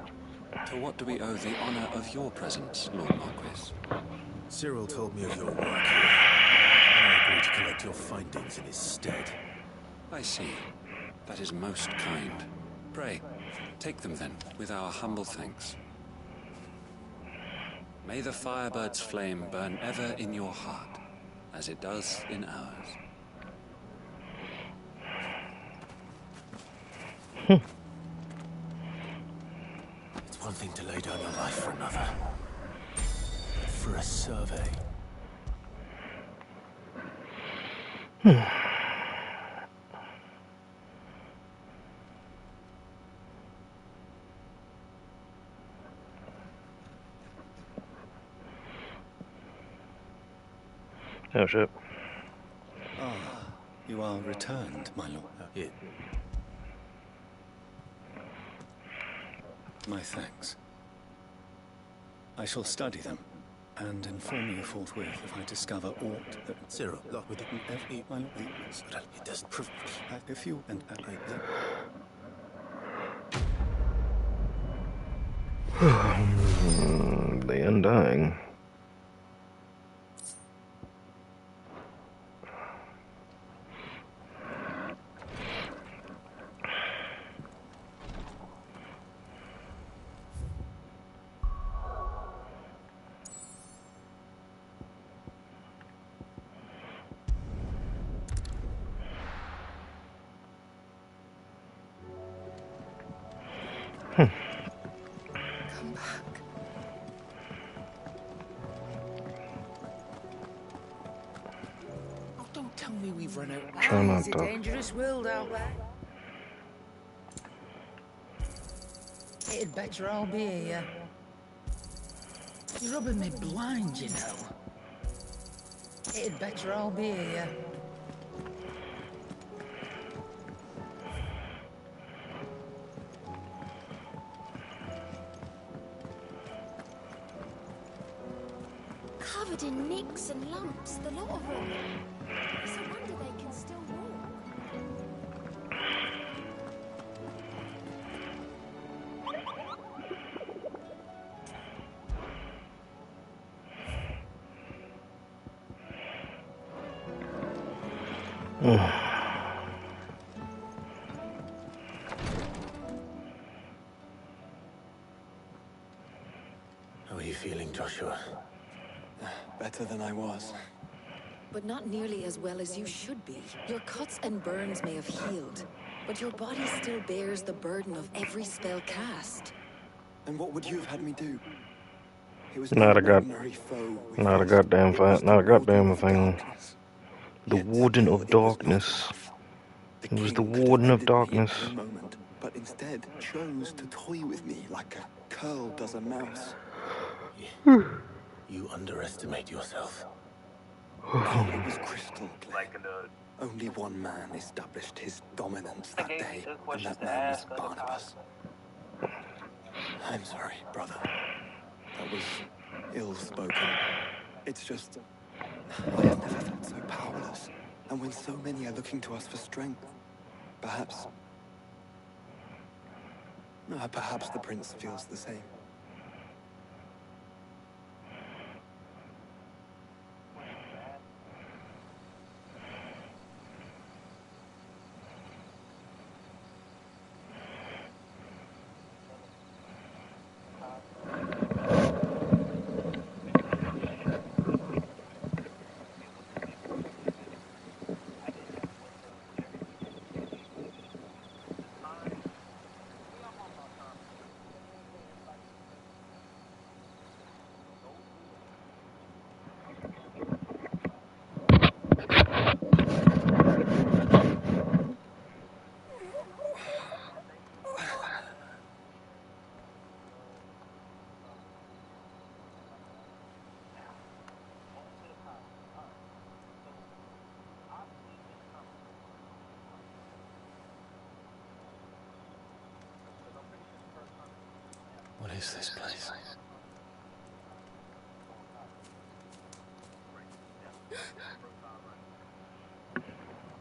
Speaker 11: to what do we owe the honor of your presence, Lord Marquis?
Speaker 9: Cyril told me of your work here, and I agreed to collect your findings in his stead.
Speaker 11: I see. That is most kind. Pray, take them then, with our humble thanks. May the Firebird's flame burn ever in your heart, as it does in ours.
Speaker 9: It's one thing to lay down your life for another, but for a survey.
Speaker 1: Oh shit.
Speaker 2: Ah, you are returned, my lord.
Speaker 9: Yeah.
Speaker 2: My thanks. I shall study them and inform you forthwith if I discover aught that...
Speaker 9: Cyril, look with
Speaker 2: every... My lord,
Speaker 9: it doesn't prove...
Speaker 2: If you... and
Speaker 1: The Undying.
Speaker 8: Come back.
Speaker 10: Oh, don't tell me we've run out.
Speaker 1: Try not
Speaker 8: It's a
Speaker 1: to.
Speaker 8: dangerous world out there. It'd better all be here. You're rubbing me blind, you know. It'd better all be here.
Speaker 3: Covered in nicks and lumps, the lot of them. It's a wonder they can still walk.
Speaker 9: How are you feeling, Joshua?
Speaker 2: better than I was.
Speaker 4: But not nearly as well as you should be. Your cuts and burns may have healed, but your body still bears the burden of every spell cast.
Speaker 2: And what would you have had me do? It was
Speaker 1: Not a
Speaker 2: no
Speaker 1: god.
Speaker 2: ordinary foe.
Speaker 1: Not a goddamn fight. Not a goddamn thing. The Warden of Darkness. It was the Warden of Darkness.
Speaker 2: Moment, but instead chose to toy with me like a curl does a mouse.
Speaker 9: You underestimate yourself.
Speaker 2: No, it was crystal clear. Only one man established his dominance that day, and that man was Barnabas. I'm sorry, brother. That was ill-spoken. It's just... I have never felt so powerless. And when so many are looking to us for strength, perhaps the prince feels the same.
Speaker 9: What is this place?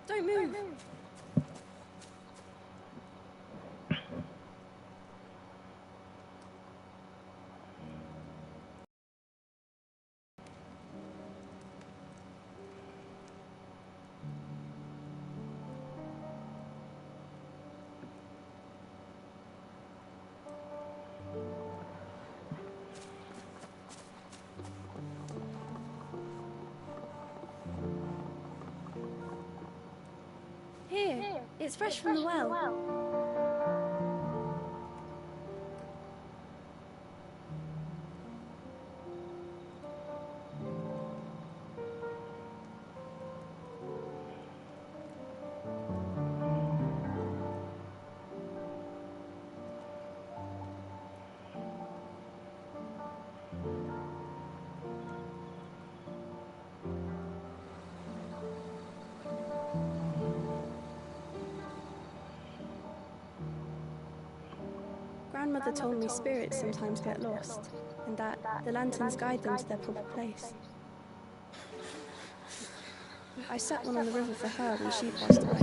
Speaker 3: Don't move. Here, it's fresh from the well. Grandmother told me spirits sometimes get lost, and that the lanterns guide them to their proper place. I set one on the river for her when she passed away.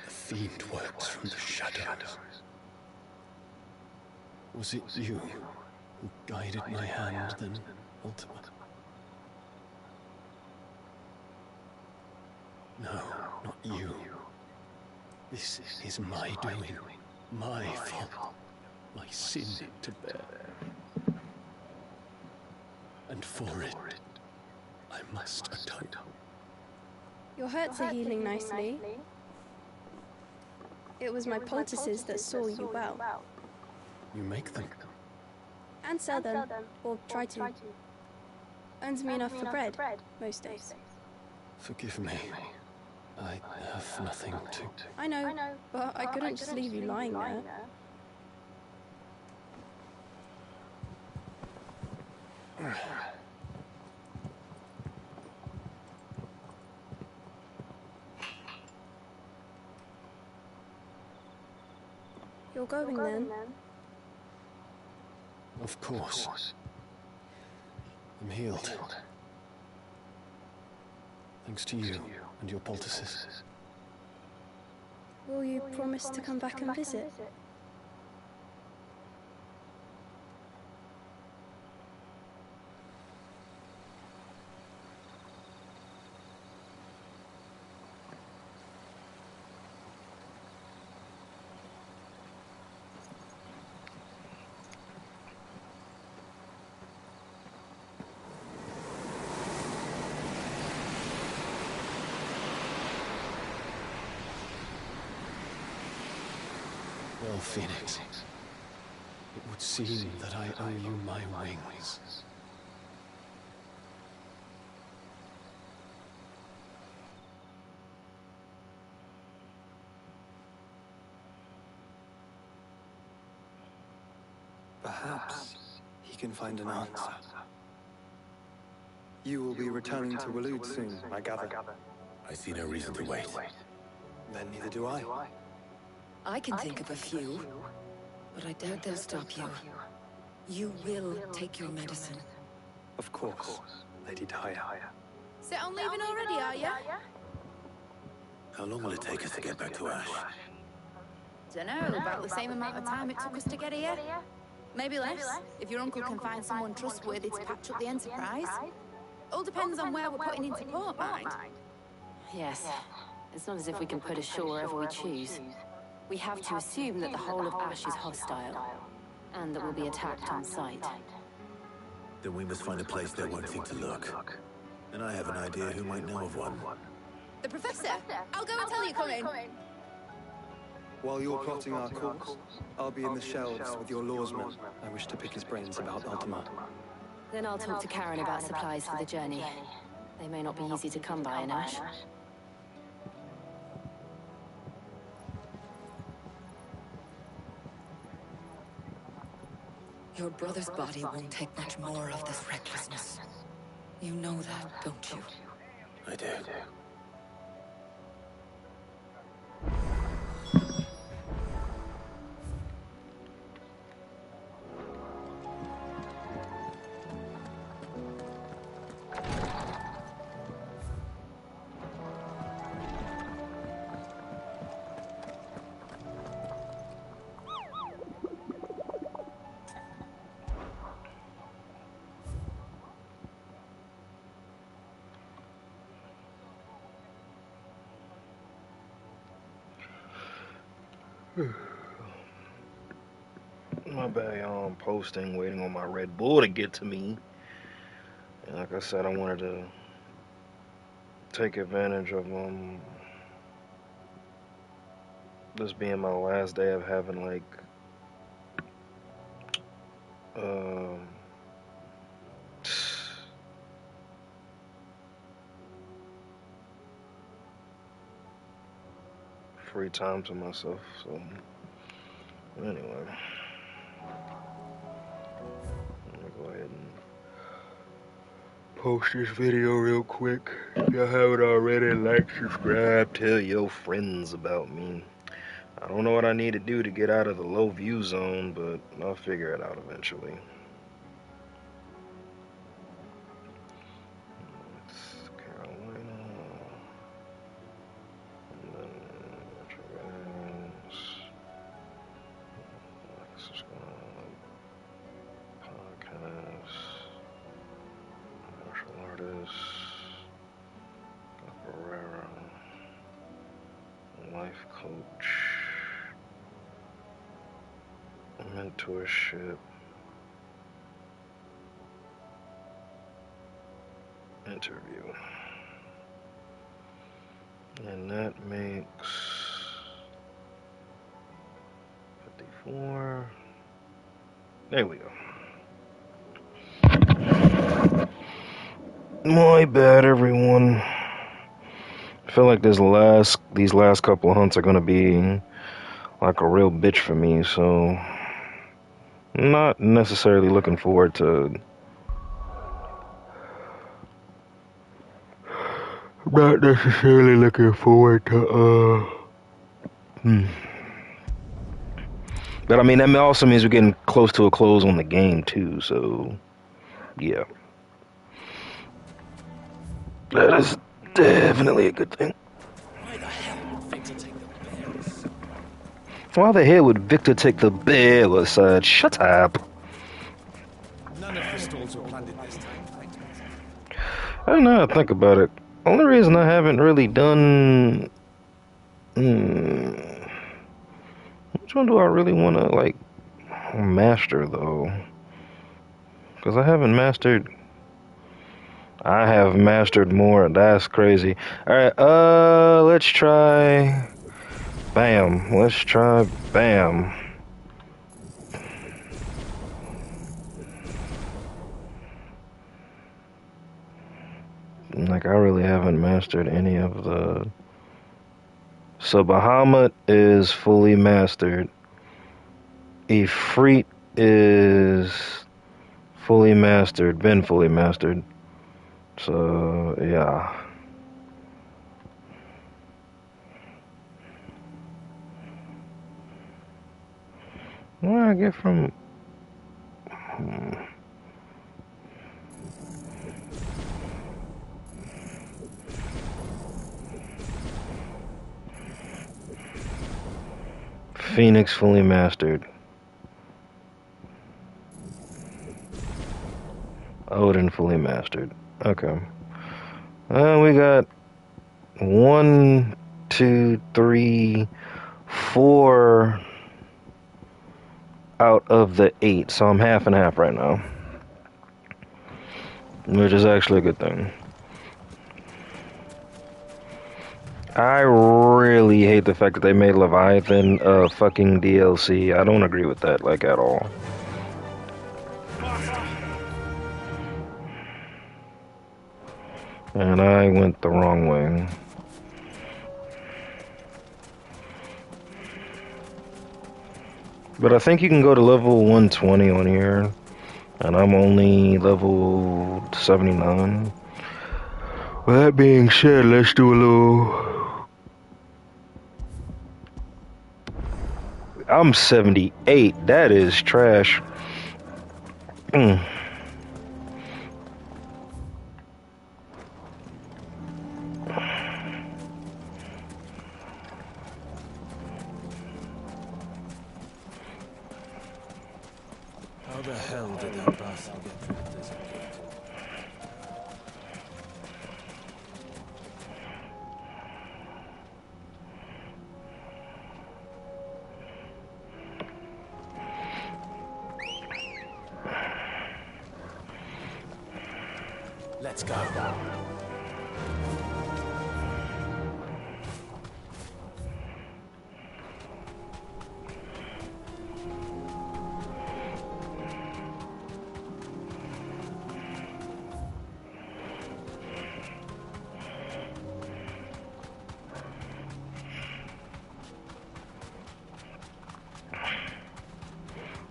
Speaker 9: The fiend works from the shadows. Was it you who guided my hand then, Ultima? No, not you. This is my doing, my fault, my sin to bear. And for it, I must atone.
Speaker 3: Your hurts are healing nicely. It was my poultices that saw you well.
Speaker 9: You make them?
Speaker 3: And sell them, or try to. Earns me enough for bread, most days.
Speaker 9: Forgive me. I have nothing to...
Speaker 3: I know, but I couldn't just leave you lying there. You're going then?
Speaker 9: Of course. I'm healed. Thanks to you and your poultices.
Speaker 3: Will you promise to come back and visit?
Speaker 9: Well, Phoenix, it would seem that I owe you my wings.
Speaker 2: Perhaps he can find an answer. You will be returning to Waloed soon, I gather.
Speaker 6: I see no reason to wait.
Speaker 2: Then neither do I.
Speaker 4: I can think of a few, but I doubt they'll stop you. You will take your medicine.
Speaker 2: Of course, Lady Daya.
Speaker 13: Set on leaving already, are you?
Speaker 6: How long will it take us to get back to Ash?
Speaker 13: Dunno, about the same amount of time it took us to get here. Maybe less, if your uncle can find someone trustworthy to patch up the Enterprise. All depends on where we're putting into port, mind.
Speaker 21: Yes. It's not as if we can put ashore wherever we choose. We have to assume that the whole of Ash is hostile, and that we'll be attacked on sight.
Speaker 6: Then we must find a place they won't think to look. And I have an idea who might know of one.
Speaker 13: The Professor! I'll go and tell you coming.
Speaker 2: While you're plotting our course, I'll be in the shelves with your lawsman. I wish to pick his brains about Ultima.
Speaker 21: Then I'll talk to Karen about supplies for the journey. They may not be easy to come by in Ash.
Speaker 4: Your brother's body won't take much more of this recklessness. You know that, don't you?
Speaker 6: I do.
Speaker 1: My bad, I'm posting, waiting on my Red Bull to get to me. And like I said, I wanted to take advantage of this being my last day of having like Free time to myself, so anyway. I'm gonna go ahead and post this video real quick. If y'all haven't already, like, subscribe, tell your friends about me. I don't know what I need to do to get out of the low view zone, but I'll figure it out eventually. Life coach, mentorship, interview, and that makes 54. There we go. My bad, everyone. I feel like these last couple of hunts are gonna be like a real bitch for me, so I'm not necessarily looking forward to. But I mean, that also means we're getting close to a close on the game too, so yeah. That is definitely a good thing. Why the hell would Victor take the bear side? Shut up.
Speaker 5: None of the stalls were planned this time.
Speaker 1: I don't know how to think about it. Only reason I haven't really done... Which one do I really want to, like, master, though? Because I haven't mastered... I have mastered more. That's crazy. Alright, let's try... Bam. Let's try Bam. Like, I really haven't mastered any of the... So, Bahamut is fully mastered. Ifrit is fully mastered. Been fully mastered. So, yeah. What do I get from... Phoenix fully mastered. Odin fully mastered. Okay. We got 1, 2, 3, 4 out of the 8. So I'm half and half right now. Which is actually a good thing. I really hate the fact that they made Leviathan a fucking DLC. I don't agree with that, like, at all. And I went the wrong way. But I think you can go to level 120 on here. And I'm only level 79. With that being said, let's do a little... I'm 78. That is trash. How
Speaker 9: the hell did that bastard get through the desert gate? Let's go.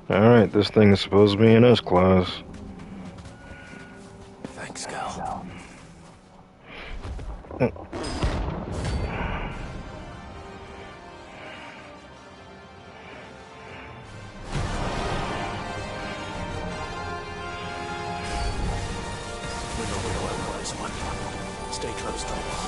Speaker 1: Alright, this thing is supposed to be in S-Class.
Speaker 11: Thanks, Cal.
Speaker 10: Stay close, Thomas.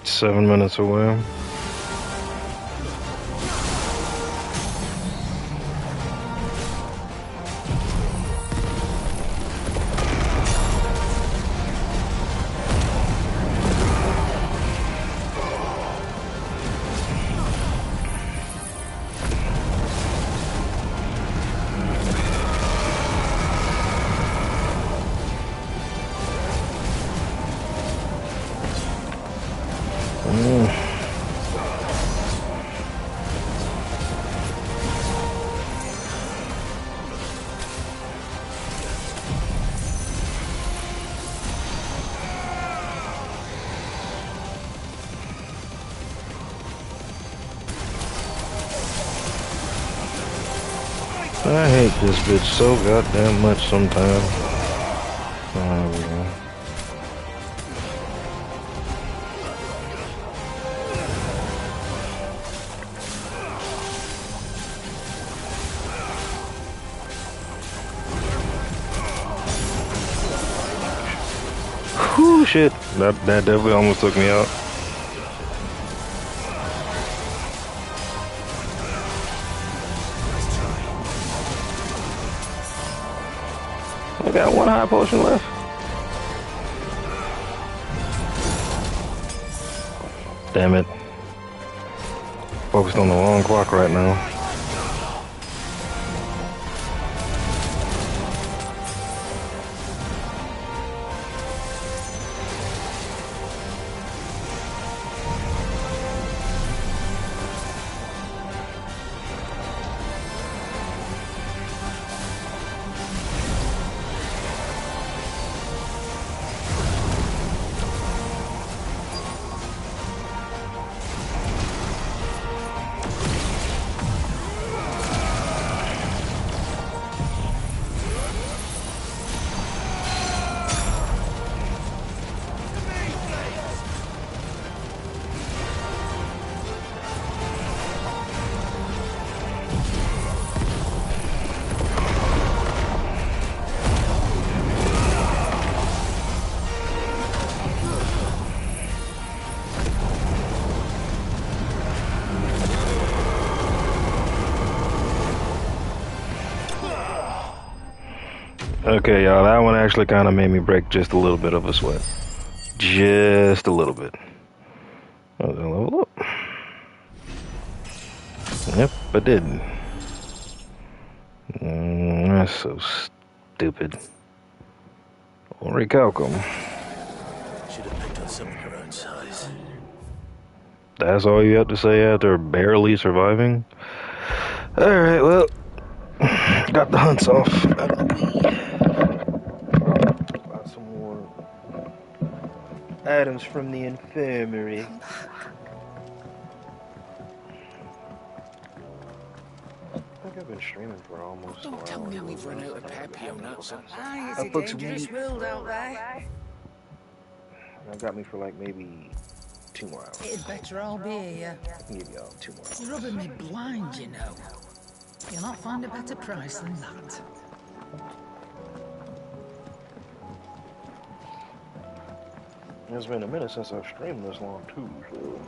Speaker 1: Seven minutes away. I hate this bitch so goddamn much sometimes. Oh, there we go. Whew, shit. That definitely almost took me out. I got one high potion left. Damn it. Focused on the wrong clock right now. Okay, y'all, that one actually kind of made me break just a little bit of a sweat. Just a little bit. I was gonna level up. Yep, I did. That's so stupid. Recalcum.
Speaker 9: Should have picked on someone your own size.
Speaker 1: That's all you have to say after barely surviving? Alright, well, got the hunts off out of the way. Got some more items from the infirmary. I think I've been streaming for almost
Speaker 8: Don't tell me we've run out of Pepio nuts.
Speaker 3: It's a dangerous world out there.
Speaker 1: That got me for like maybe 2 more hours.
Speaker 8: It'd better all be here.
Speaker 1: I can give y'all 2 more hours.
Speaker 8: You're rubbing me blind, you know. You'll not find a better price than that.
Speaker 1: It's been a minute since I've streamed this long too, so...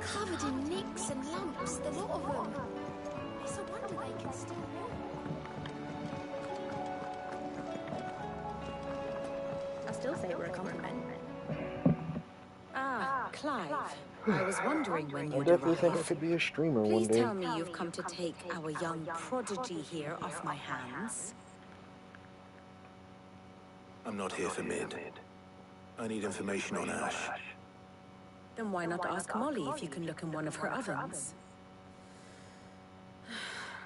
Speaker 3: Covered in nicks and lumps, the lot of them. It's a wonder they can still walk.
Speaker 14: I still say we're a compliment.
Speaker 4: Ah, Clive. I was wondering when
Speaker 1: I
Speaker 4: you'd
Speaker 1: definitely
Speaker 4: arrive.
Speaker 1: think I could be a streamer one
Speaker 4: Please
Speaker 1: day.
Speaker 4: tell me you've come to take our young prodigy here off my hands.
Speaker 6: I'm not here for Mid. I need information on Ash.
Speaker 4: Then why not ask Molly if you can look in one of her ovens?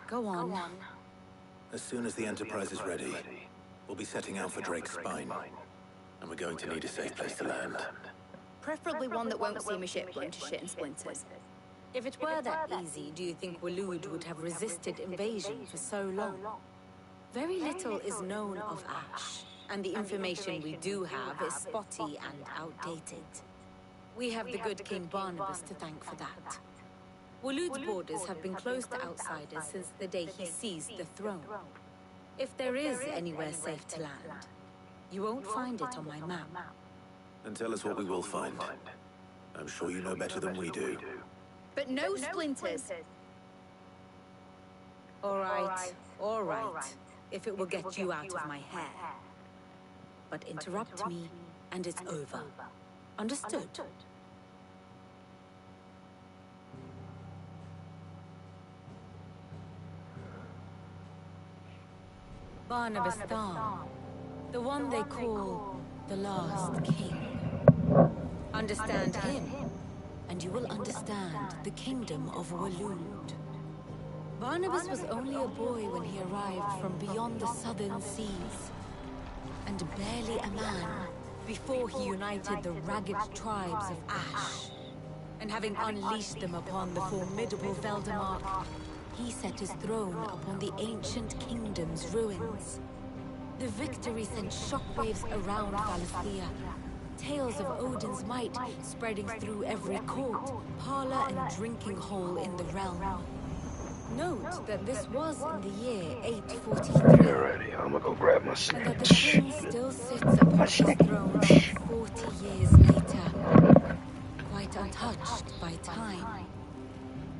Speaker 4: Go on.
Speaker 6: As soon as the Enterprise is ready, we'll be setting out for Drake's Spine. And we're going to need a safe place to land.
Speaker 13: Preferably one that won't see my ship blown to shit and splinters.
Speaker 4: If it were that easy, do you think Waloed would have resisted invasion for so long? Very little is known of Ash, and the information we do have is spotty and outdated. We have the good King Barnabas to thank for that. Waloed's borders have been closed to outsiders since the day he seized the throne. If there is anywhere safe to land, you won't find it on my map.
Speaker 6: And tell us what we will find. I'm sure you know better than we do.
Speaker 13: But no splinters.
Speaker 4: All right, if it will get you out of my hair. But interrupt me, and it's over. Understood? Barnabas Thal, the one they call the last king. Understand him, and you will understand the kingdom of Waloed. Barnabas was only a boy when he arrived from beyond the southern seas, and barely a man before he united the ragged tribes of Ash. And having unleashed them upon the formidable Veldamark, he set his throne upon the ancient kingdom's ruins. The victory sent shockwaves around Valisthea, tales of Odin's might spreading through every court, parlor, and drinking hole in the realm. Note that this was in the year 843.
Speaker 1: Alrighty, I'm gonna go grab my
Speaker 4: and that the king still sits upon his throne 40 years later, quite untouched by time.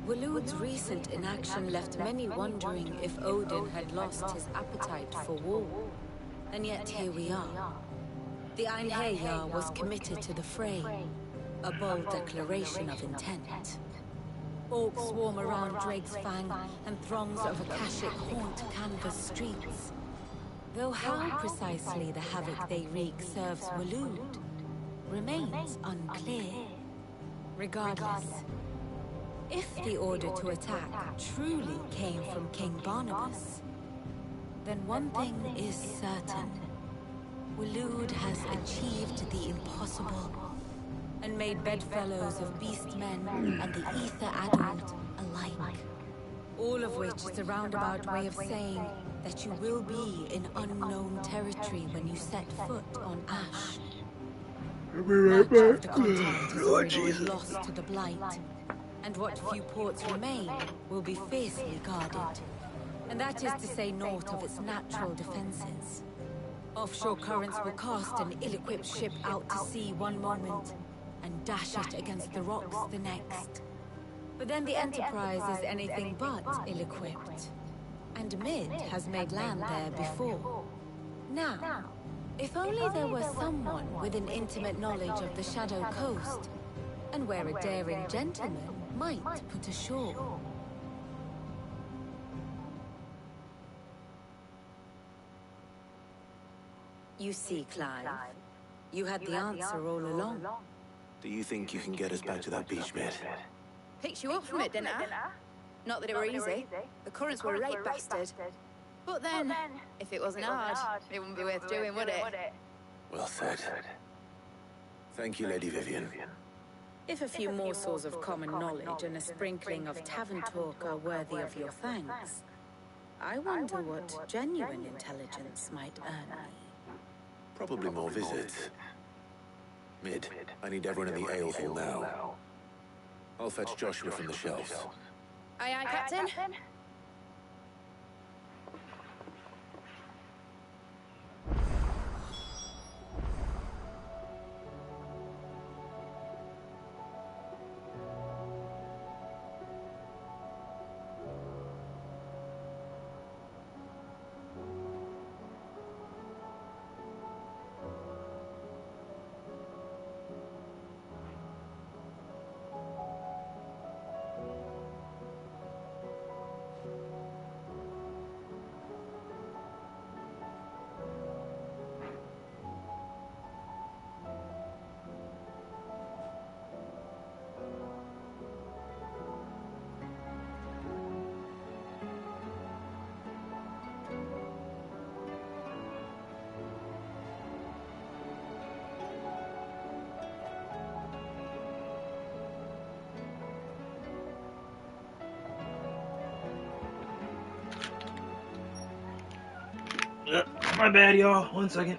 Speaker 4: Waloed's recent inaction left many wondering if Odin had lost his appetite for war. And yet here we are. The Einherjar was committed to the fray, a bold declaration of intent. Orcs swarm around Drake's Fang, and throngs of Akashic haunt Canvas streets. Though how precisely the havoc they wreak serves Waloed remains unclear. Regardless, if the order to attack truly came from King Barnabas, then one thing is certain. Waloed has achieved the impossible, and made bedfellows of beastmen and the ether-addled alike. All of which is a roundabout way of saying that you will be in unknown territory when you set foot on Ash.
Speaker 1: I'll be right
Speaker 4: Much of the
Speaker 1: back.
Speaker 4: continent is
Speaker 1: Lord
Speaker 4: already
Speaker 1: Jesus.
Speaker 4: lost to the Blight, and what few ports remain will be fiercely guarded. And that is to say naught of its natural defenses. Offshore currents will cast an ill-equipped ship out to sea one moment, and dash it against the rocks the next. But then the Enterprise is anything but ill-equipped. And Mid has made land there before. Now, If only there were someone with an intimate knowledge of the Shadow Coast, and where a daring gentleman might put ashore. You see, Clive, you had the answer all along.
Speaker 9: Do you think you can get us back to that beach, mate?
Speaker 13: Picked you up from it, didn't I? Not that it were easy. The currents were a right bastard. But then, if it wasn't hard, it wouldn't be worth doing, would it?
Speaker 9: Well said. Thank you, Lady Vivian.
Speaker 4: If a few morsels of common knowledge and a sprinkling of tavern talk are worthy of your thanks, I wonder what genuine intelligence might earn me.
Speaker 9: Probably more visits. Mid, I need everyone in the ale hall now. I'll fetch Joshua from the shelves.
Speaker 13: Aye, aye, Captain.
Speaker 1: My bad, y'all. 1 second.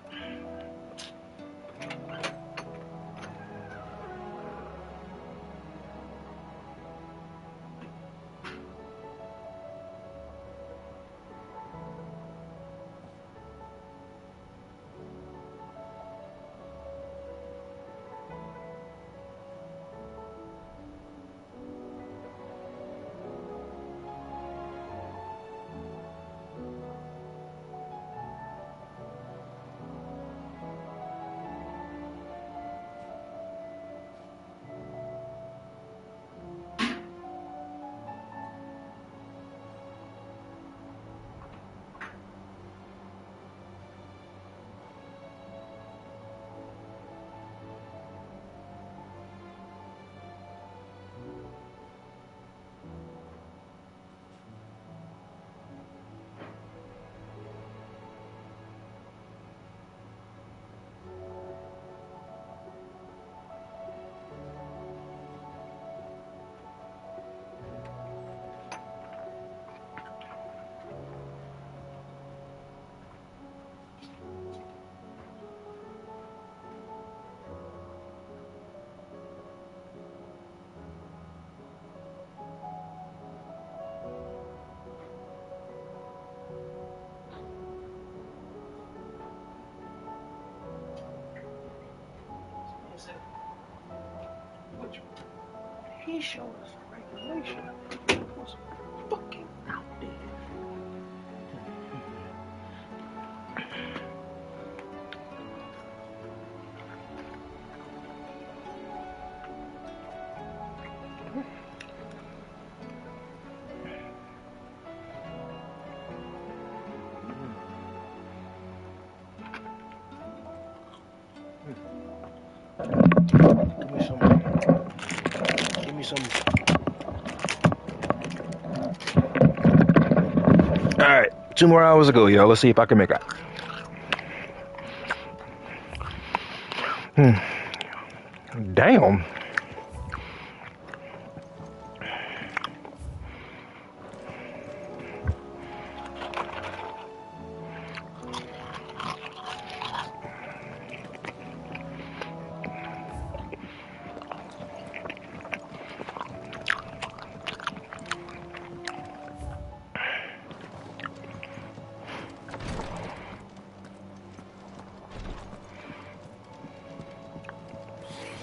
Speaker 1: He showed us regulation. It was fucking out there. Give me some. Alright, 2 more hours ago, yo. Let's see if I can make it. Damn.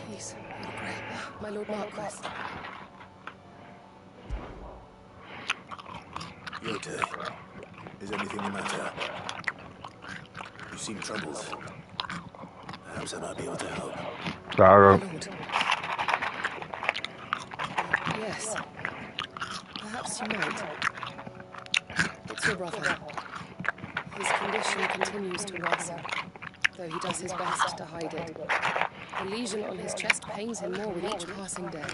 Speaker 18: Please, Margaret. My Lord Marquis.
Speaker 9: Yote, is anything the matter? You seem troubled. Perhaps I might be able to help.
Speaker 1: Lord.
Speaker 18: Yes. Perhaps you might. It's your brother. His condition continues to worsen, though he does his best to hide it. The lesion on his chest pains him more with each passing day.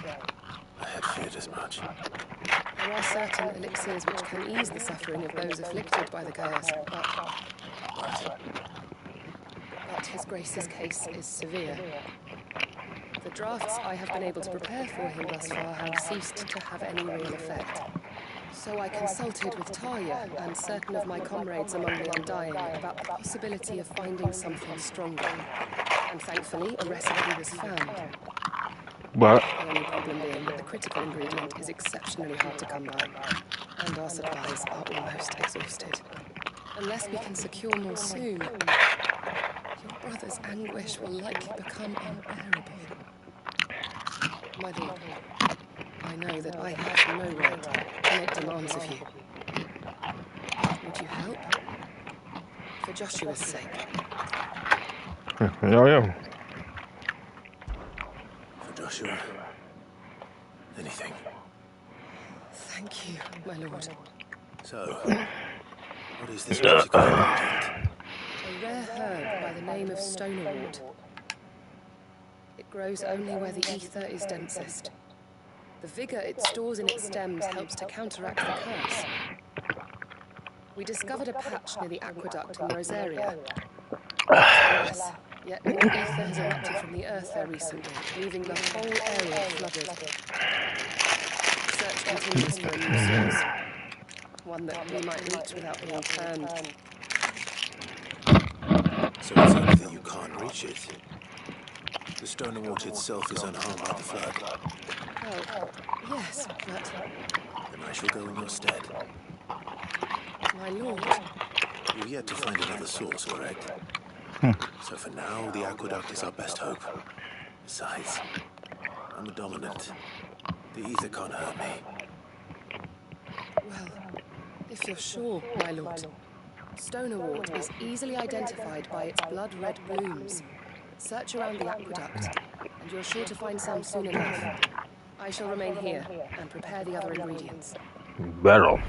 Speaker 9: I had feared as much.
Speaker 18: There are certain elixirs which can ease the suffering of those afflicted by the curse, but His Grace's case is severe. The drafts I have been able to prepare for him thus far have ceased to have any real effect. So I consulted with Talia and certain of my comrades among the Undying about the possibility of finding something stronger. And thankfully, a recipe was found.
Speaker 1: What?
Speaker 18: The only problem being that the critical ingredient is exceptionally hard to come by, and our supplies are almost exhausted. Unless we can secure more soon, your brother's anguish will likely become unbearable. My lord, I know that I have no right to make demands of you. But would you help? For Joshua's sake.
Speaker 1: Yeah.
Speaker 9: For Joshua, anything.
Speaker 18: Thank you, my lord.
Speaker 9: So, what is this critical ingredient?
Speaker 18: A rare herb by the name of stonerwort. It grows only where the ether is densest. The vigor it stores in its stems helps to counteract the curse. We discovered a patch near the aqueduct in Rosaria. Alas, yet more ether has erupted from the earth there recently, leaving the whole area flooded. Search continues for a new source. One that we might reach without being turned.
Speaker 9: So it's only that you can't reach it. The stonerwort itself is unharmed by the flood.
Speaker 18: Well, yes, but...
Speaker 9: Then I shall go in your stead.
Speaker 18: My lord...
Speaker 9: You've yet to find another source, correct? So for now, the aqueduct is our best hope. Besides, I'm a dominant. The ether can't hurt me.
Speaker 18: Well, if you're sure, my lord. Stonerwort is easily identified by its blood-red blooms. Search around the aqueduct, and you're sure to find some soon enough. I shall remain here and prepare the other ingredients.
Speaker 1: Battle.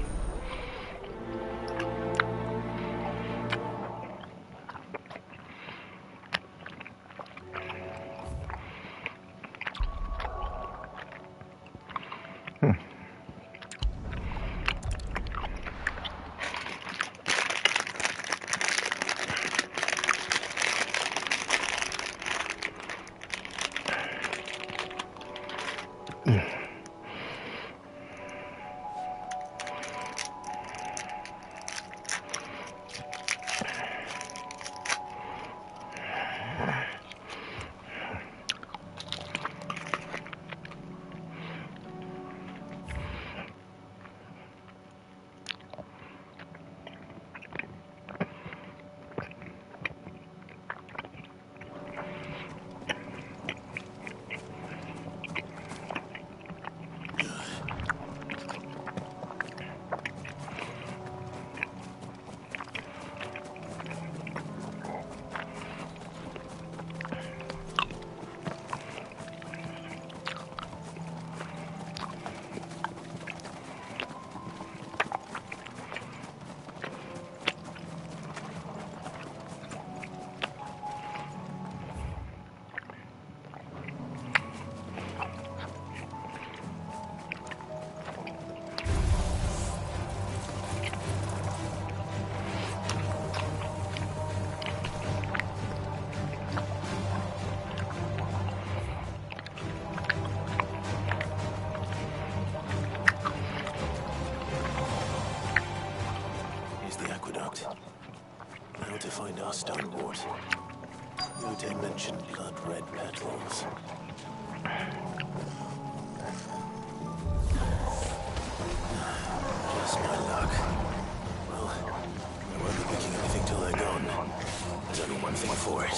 Speaker 9: Now to find our stonerwort. Lute mentioned blood-red petals. Just my luck. Well, I won't be picking anything till they're gone. There's only one thing for it.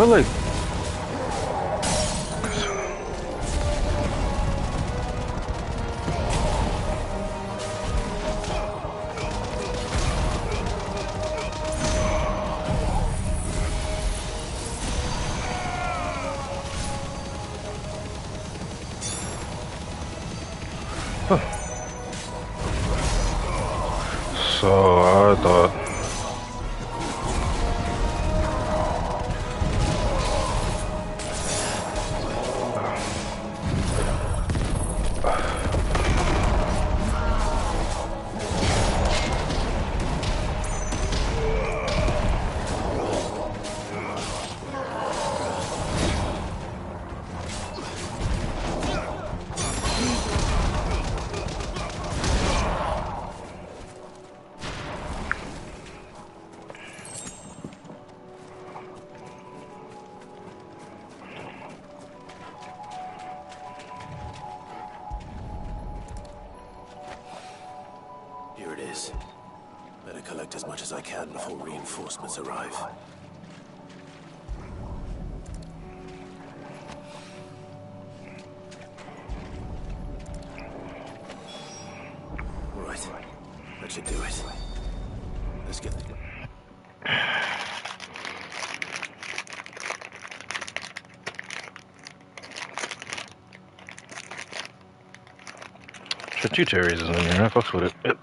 Speaker 1: feel like so I thought
Speaker 9: Here it is. Better collect as much as I can before reinforcements arrive. Right. That should do it. Let's get it.
Speaker 1: Tributaries is in there. I fucks with it. Yep.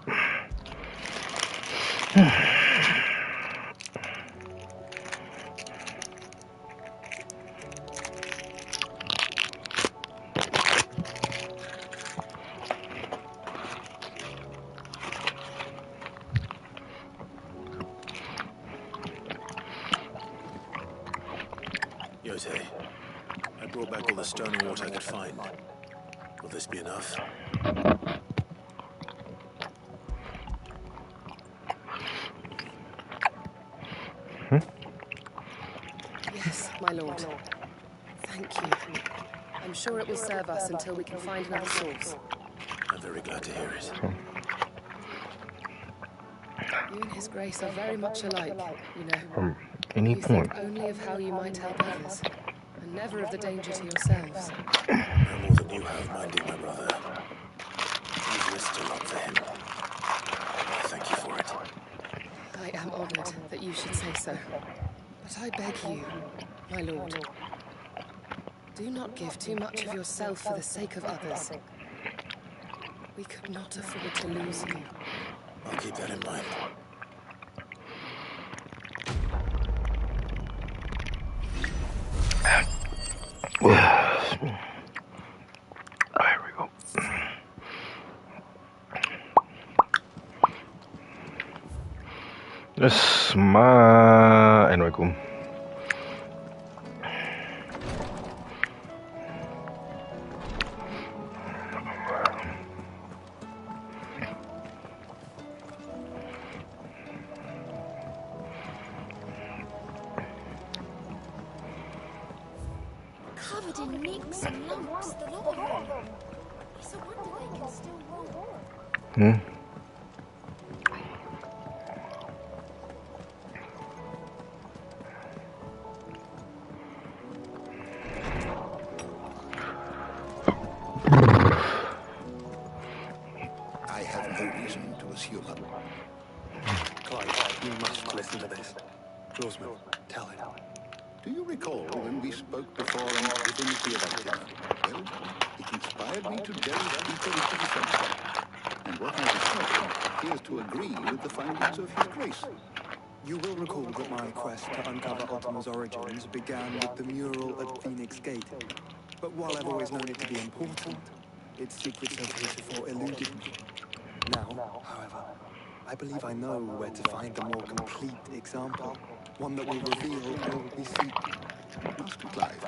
Speaker 9: Yotei, I brought back all the stone and water I could find. Will this be enough?
Speaker 18: Yes, my lord. Thank you. I'm sure it will serve us until we can find another source.
Speaker 9: I'm very glad to hear it.
Speaker 18: You and His Grace are very much alike, you know.
Speaker 1: From any
Speaker 18: You
Speaker 1: point.
Speaker 18: think only of how you might help others, and never of the danger to yourselves.
Speaker 9: No more than you have minding my brother. You've risked a lot for him. Thank you for it.
Speaker 18: I am honored that you should say so. But I beg you, my lord, do not give too much of yourself for the sake of others. We could not afford to lose you.
Speaker 9: I'll keep that in mind.
Speaker 1: There we go. This my anyway, cool.
Speaker 3: Covered in nicks and lumps, the lot of them. It's a wonder they can still walk.
Speaker 23: I have no reason to assume it.
Speaker 2: Clive, you must listen to this. Roseman, tell him.
Speaker 23: Do you recall when we spoke before on the divinity of Actina? Well, it inspired me to delve deeper into the subject. And what I discovered appears to agree with the findings of His Grace.
Speaker 2: You will recall that my quest to uncover Ultima's origins began with the mural at Phoenix Gate. But while I've always known it to be important, its secrets have heretofore eluded me. Now, however, I believe I know where to find a more complete example. One that will reveal all we seek.
Speaker 23: Master Clive,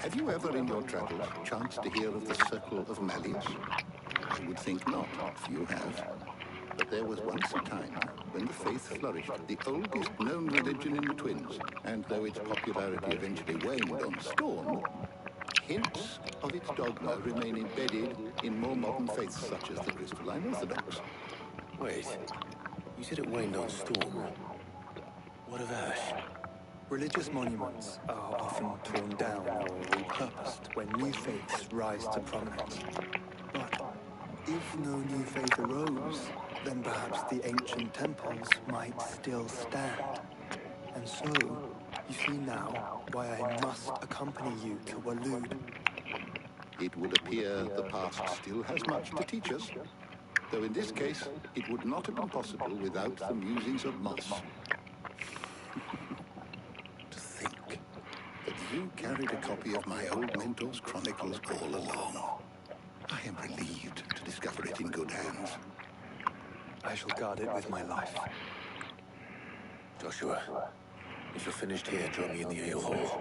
Speaker 23: have you ever in your travels chanced to hear of the Circle of Malleus? I would think not, if you have. But there was once a time when the faith flourished, the oldest known religion in the Twins, and though its popularity eventually waned on Storm, hints of its dogma remain embedded in more modern faiths such as the Crystalline Orthodox.
Speaker 9: Wait, you said it waned on Storm. What of Ash?
Speaker 2: Religious monuments are often torn down or repurposed when new faiths rise to prominence. But if no new faith arose, then perhaps the ancient temples might still stand. And so, you see now why I must accompany you to Waloed.
Speaker 23: It would appear the past still has much to teach us, though in this case, it would not have been possible without the musings of Moss. To think that you carried a copy of my old mentor's chronicles all along. I am relieved to discover it in good hands.
Speaker 2: I shall guard it with my life.
Speaker 9: Joshua, if you're finished here, join me in the ale hall.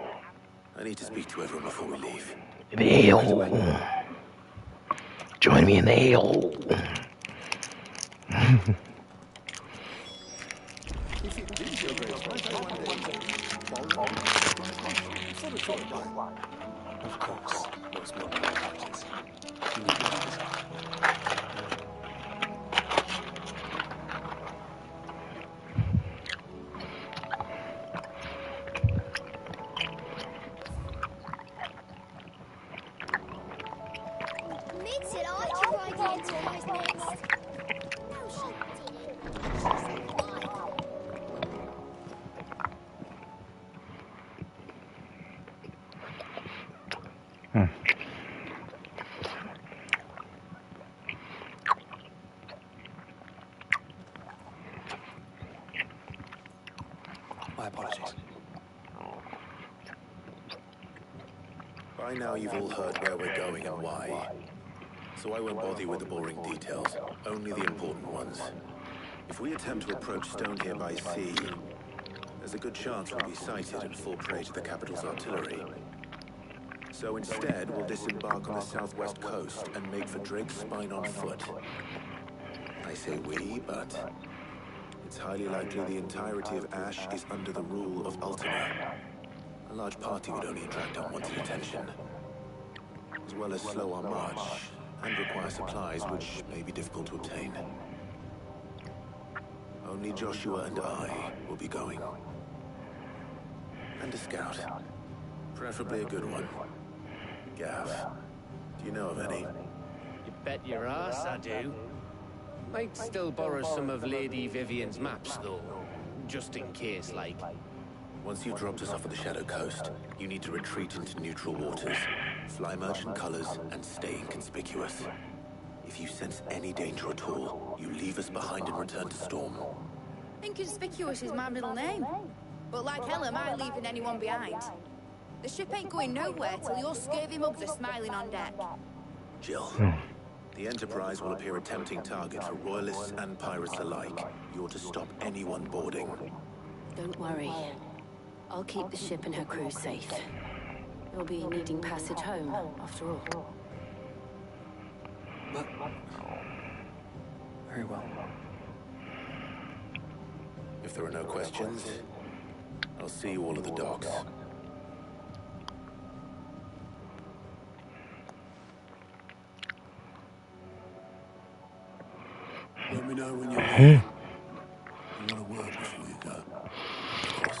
Speaker 9: I need to speak to everyone before we leave.
Speaker 1: The ale. Join me in the ale.
Speaker 2: Of course.
Speaker 9: Most modern approaches.
Speaker 3: Mid said I could ride the Enterprise next. No, she didn't. She said why.
Speaker 2: My apologies.
Speaker 9: By now you've all heard where we're going and why. So I won't bother you with the boring details, only the important ones. If we attempt to approach Stone here by sea, there's a good chance we'll be sighted and fall prey to the capital's artillery. So instead, we'll disembark on the southwest coast and make for Drake's Spine on foot. I say we, but it's highly likely the entirety of Ash is under the rule of Ultima. A large party would only attract unwanted attention, as well as slow our march and require supplies which may be difficult to obtain. Only Joshua and I will be going. And a scout. Preferably a good one. Gav, do you know of any?
Speaker 15: You bet your ass I do. Might still borrow some of Lady Vivian's maps, though. Just in case, like.
Speaker 9: Once you've dropped us off at the Shadow Coast, you need to retreat into neutral waters, fly merchant colors, and stay inconspicuous. If you sense any danger at all, you leave us behind and return to Storm.
Speaker 13: Inconspicuous is my middle name. But like hell am I leaving anyone behind. The ship ain't going nowhere till your scurvy mugs are smiling on deck.
Speaker 9: Jill, the Enterprise will appear a tempting target for royalists and pirates alike. You're to stop anyone boarding.
Speaker 21: Don't worry. I'll keep the ship and her crew safe. They'll be needing passage home, after all.
Speaker 2: But... very well.
Speaker 9: If there are no questions, I'll see you all at the docks.
Speaker 23: Let me know when you're ready. I want to work before you go. Of course.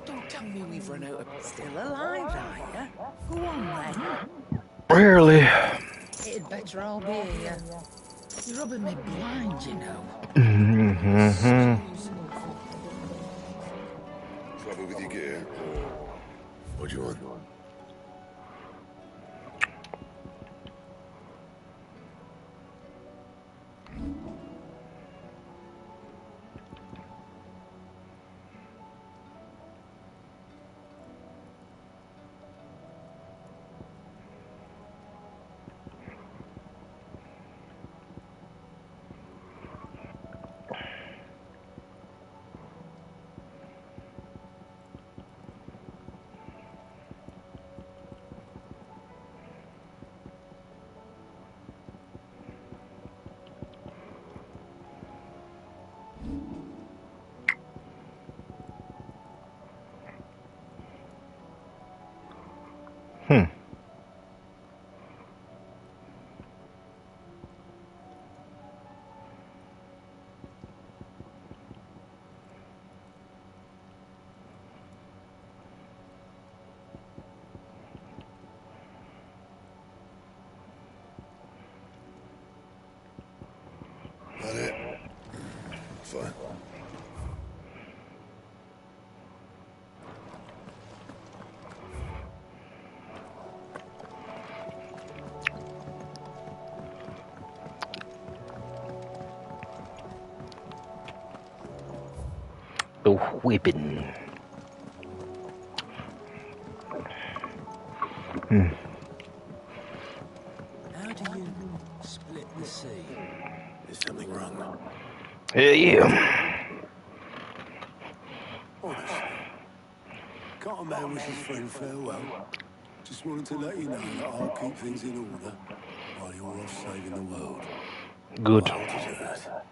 Speaker 8: Don't tell me we've run out of... Still alive, are you? Go on, then.
Speaker 1: Rarely.
Speaker 8: It'd better all be here. You're rubbing me blind, you know.
Speaker 23: Trouble with your gear? What do you want? That it? Fine.
Speaker 1: The whipping.
Speaker 10: How do you split the sea?
Speaker 6: Is something wrong?
Speaker 1: Yeah.
Speaker 6: Honestly, can't a man wish his friend farewell? Just wanted to let you know that I'll keep things in order while you're off saving the world.
Speaker 1: Good.
Speaker 6: I'll do that.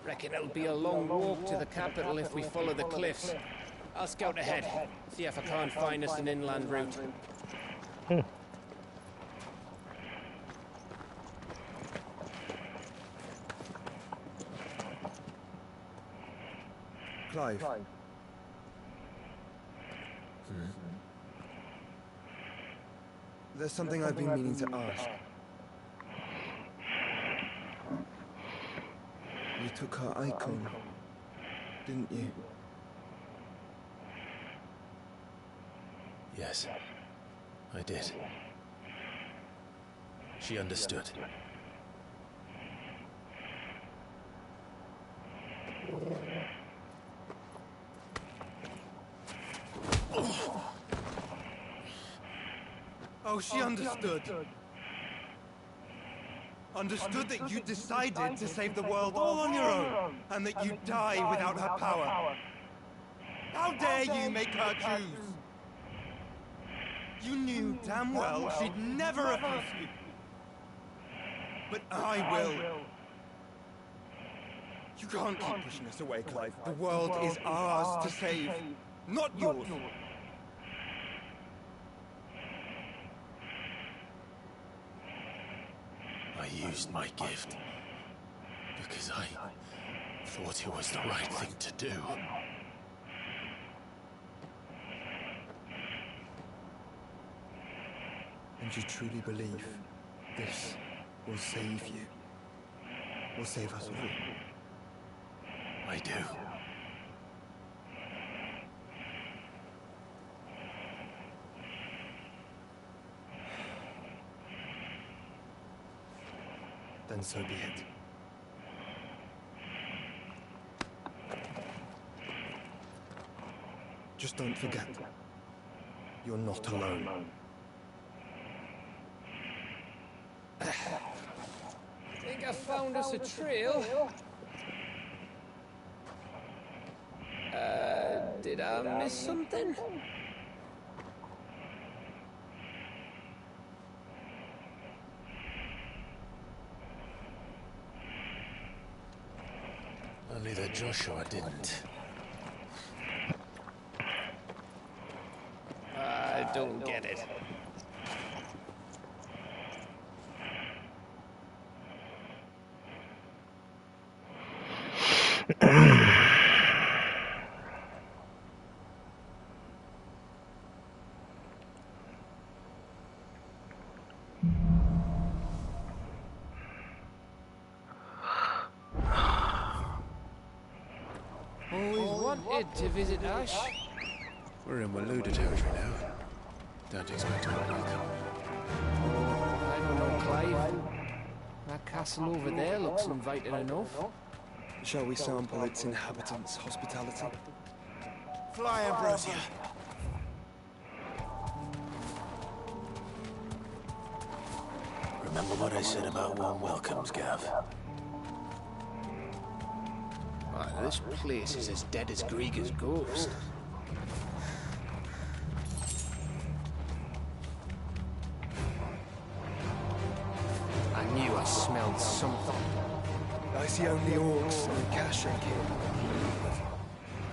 Speaker 15: Reckon it'll be a long walk to the capital if we follow the cliffs. I'll scout ahead, see if I can't find us an inland route.
Speaker 9: Clive. There's something I've been meaning to ask. You took her icon, didn't you? Yes, I did. She understood.
Speaker 7: Oh, she understood. Understood that you decided to save the world all on your own, and that you'd die without her power. How dare you make her choose? You knew damn well she'd never refuse you. But I will. You can't keep pushing us away, Clive. The world is ours to save, not yours.
Speaker 9: I used my gift because I thought it was the right thing to do.
Speaker 7: And you truly believe this will save you? Will save us all?
Speaker 9: I do.
Speaker 7: Then so be it. Just don't forget, you're not alone.
Speaker 15: Think I found us a trail? Did I miss something?
Speaker 9: Only that Joshua didn't.
Speaker 15: I don't get it. Always wanted to visit Ash.
Speaker 9: We're in Waluda territory now. Don't expect a welcome.
Speaker 12: I don't know, Clive. That castle over there looks inviting enough.
Speaker 7: Shall we sample its inhabitants' hospitality?
Speaker 10: Fly, Ambrosia.
Speaker 9: Remember what I said about warm welcomes, Gav?
Speaker 12: This place is as dead as Greagor's ghost. I knew I smelled something.
Speaker 7: I see only orcs and Kashyyyk here.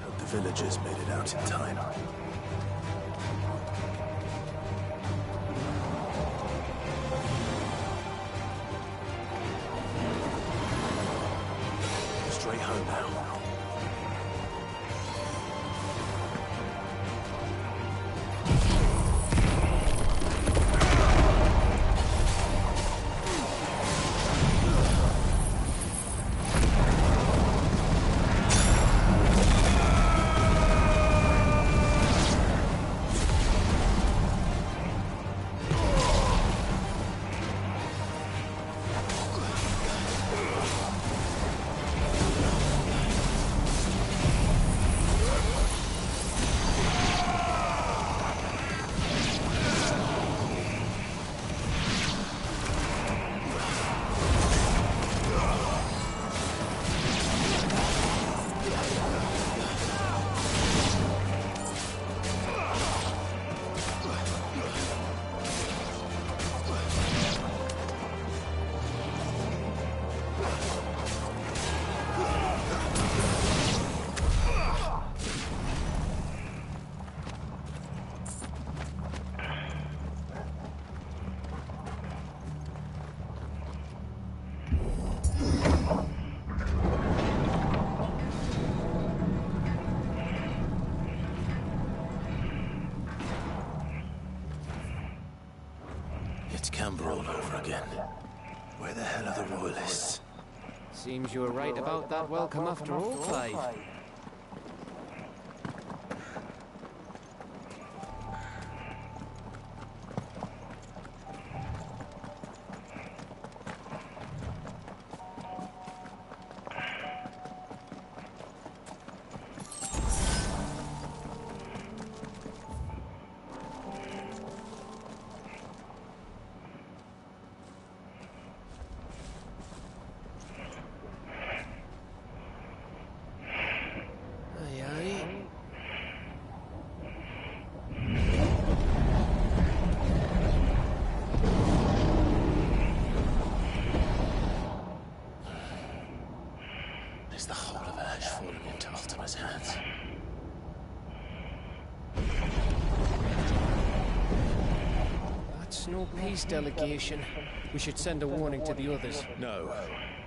Speaker 9: Hope the villagers made it out in time. Straight home now. Camber all over again. Where the hell are the royalists?
Speaker 12: Seems you were right about that welcome after all, Clive.
Speaker 9: Is the whole of Ash falling into Ultima's hands?
Speaker 12: That's no peace delegation. We should send a warning to the others.
Speaker 9: No.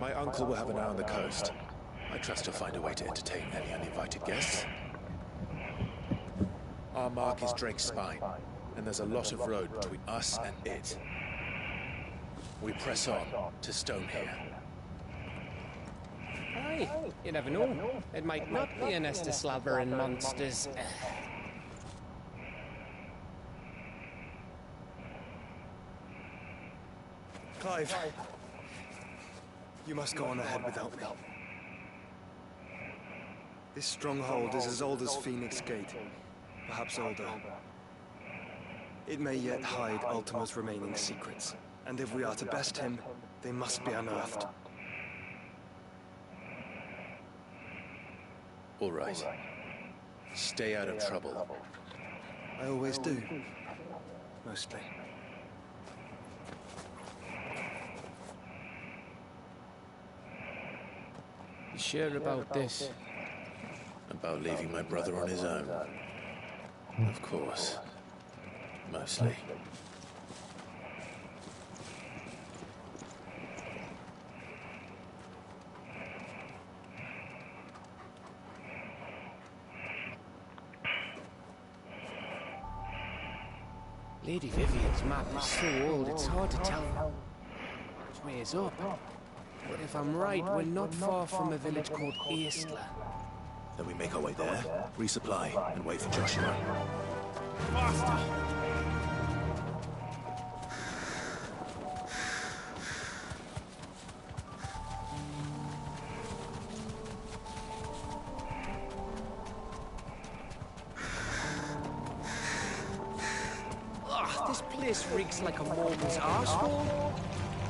Speaker 9: My uncle will have an eye on the coast. I trust he'll find a way to entertain any uninvited guests. Our mark is Drake's Spine, and there's a lot of road between us and it. We press on to Stonehere.
Speaker 12: Aye, you never know. It might not be a nest of slavering monsters.
Speaker 7: Clive, you must go on ahead without me. This stronghold is as old as Phoenix Gate, perhaps older. It may yet hide Ultima's remaining secrets, and if we are to best him, they must be unearthed.
Speaker 9: All right. Stay out of trouble.
Speaker 7: I always do. Mostly.
Speaker 12: You sure about this?
Speaker 9: About leaving my brother on his own? Of course. Mostly.
Speaker 12: Lady Vivian's map is so old, it's hard to tell which way is up. But if I'm right, we're not far from a village called Eastla.
Speaker 9: Then we make our way there, resupply, and wait for Joshua.
Speaker 12: Faster! This place reeks like a Mormon's arsehole.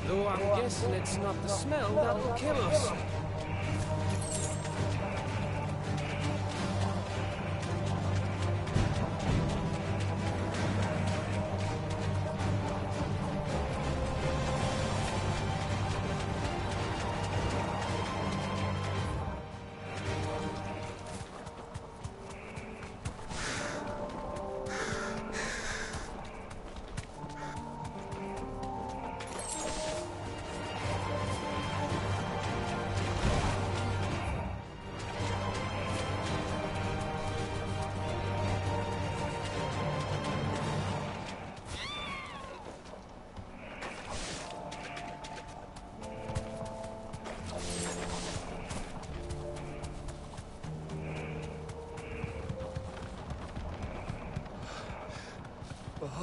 Speaker 12: Though I'm guessing it's not the smell that'll kill us.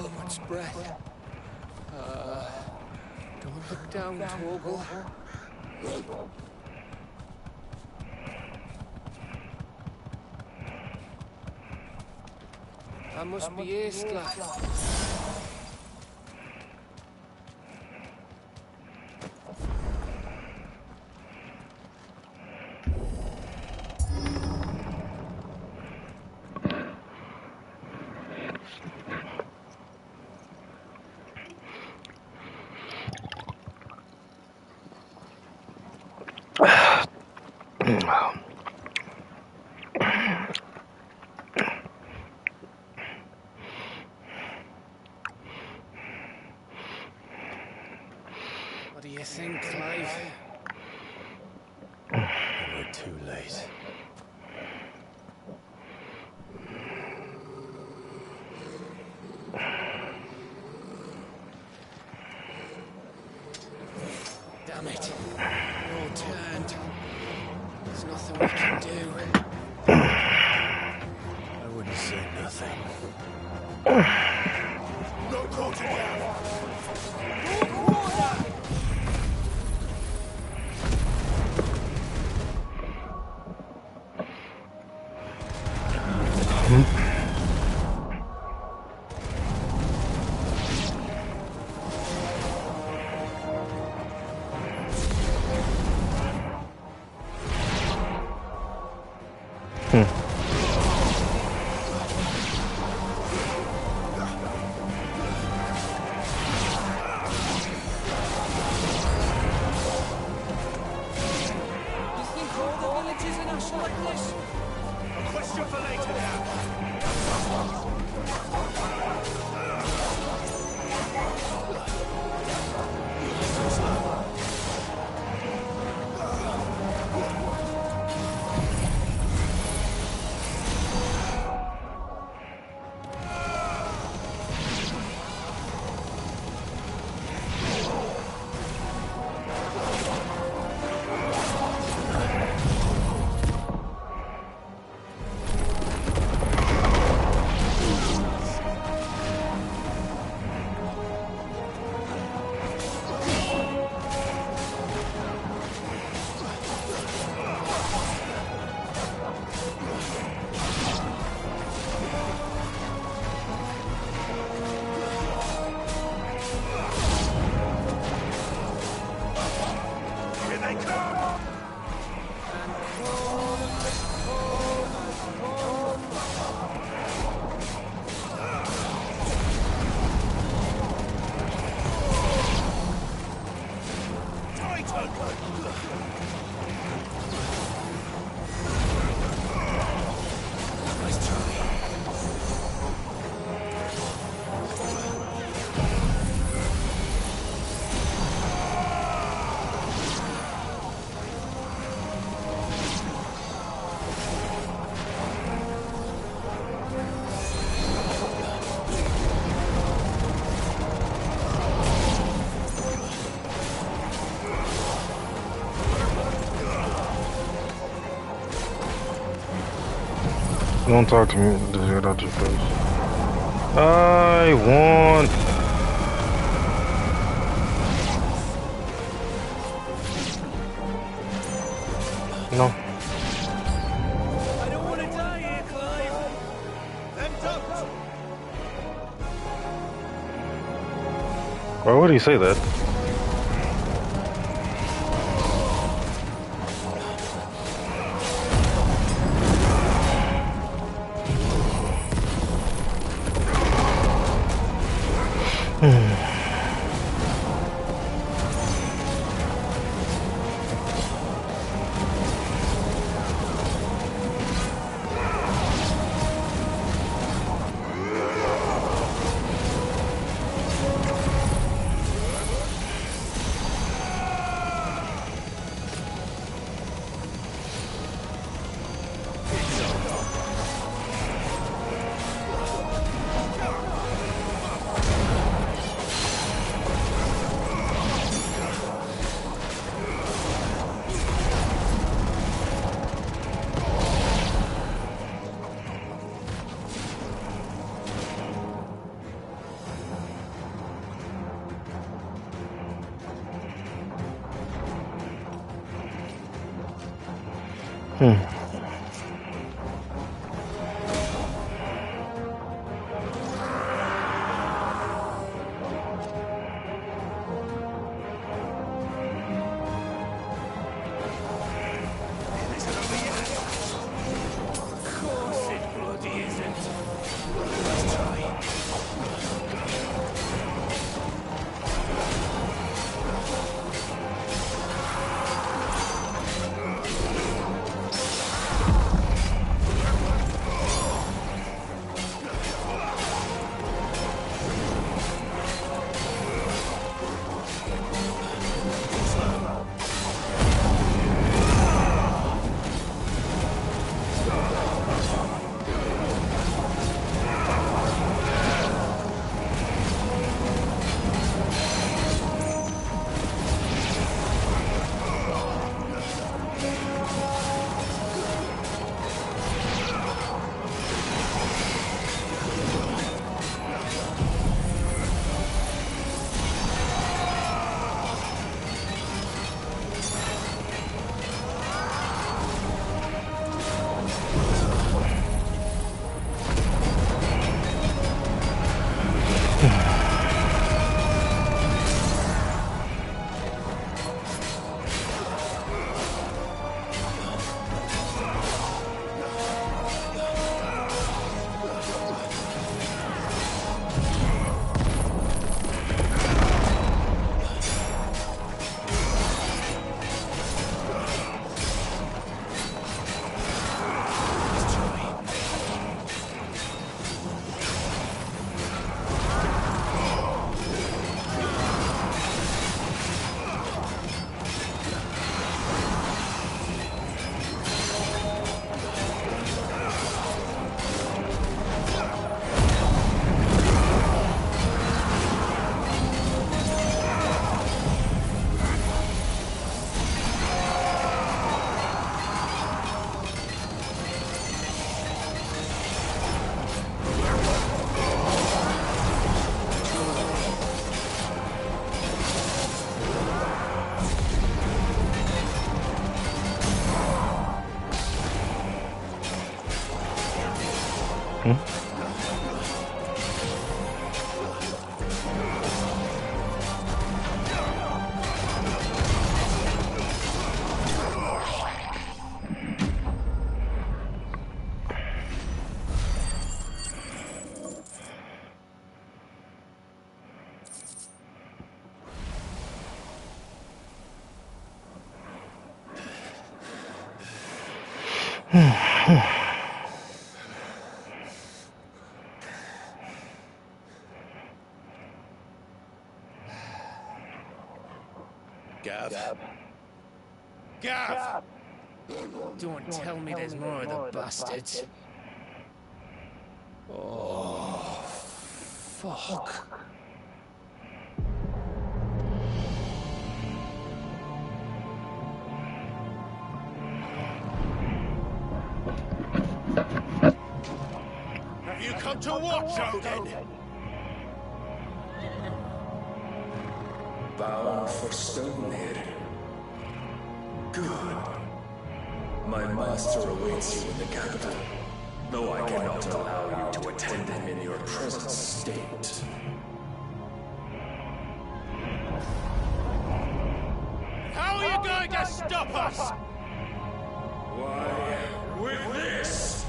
Speaker 12: Oh, much breath. Don't look down, Torgal. That must be Aistla. What do you think, Clive?
Speaker 9: We're too late.
Speaker 12: Damn it. We're all turned. There's nothing we can do.
Speaker 9: I wouldn't say nothing.
Speaker 5: No quarter down!
Speaker 1: Don't talk to me. Just get out your face. I want. No.
Speaker 5: I don't want to die here, Clive. Then don't.
Speaker 1: Why would he say that?
Speaker 16: Gav?
Speaker 12: Gav! Don't tell me there's more of the bastards. Oh, fuck.
Speaker 5: Have you come to watch, Odin?
Speaker 11: Bound for Stonehead. Good. My master awaits you in the capital, though I cannot allow you to attend him in your present state.
Speaker 5: stop us? Why, with this!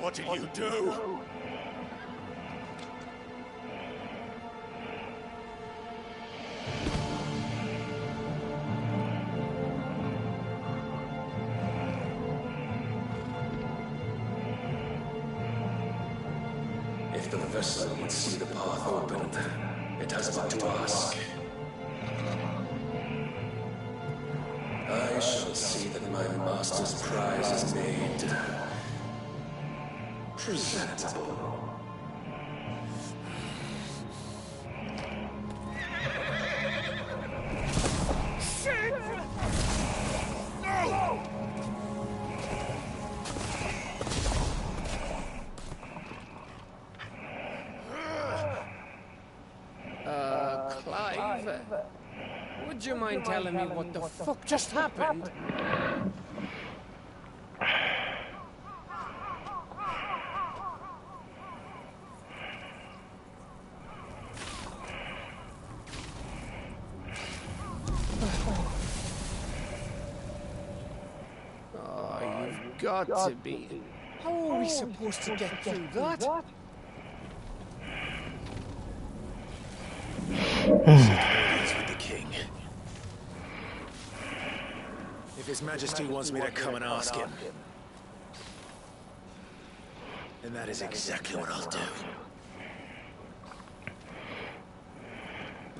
Speaker 5: What did you do?
Speaker 11: If the vessel would see the path opened, it has but to ask. I shall see that my master's prize is made presentable.
Speaker 12: Clive, would you mind telling me what the fuck just happened? Oh, you've got to be. How are we supposed to get through that?
Speaker 9: With the king. If His Majesty wants me to come and ask him, then that is exactly what I'll do.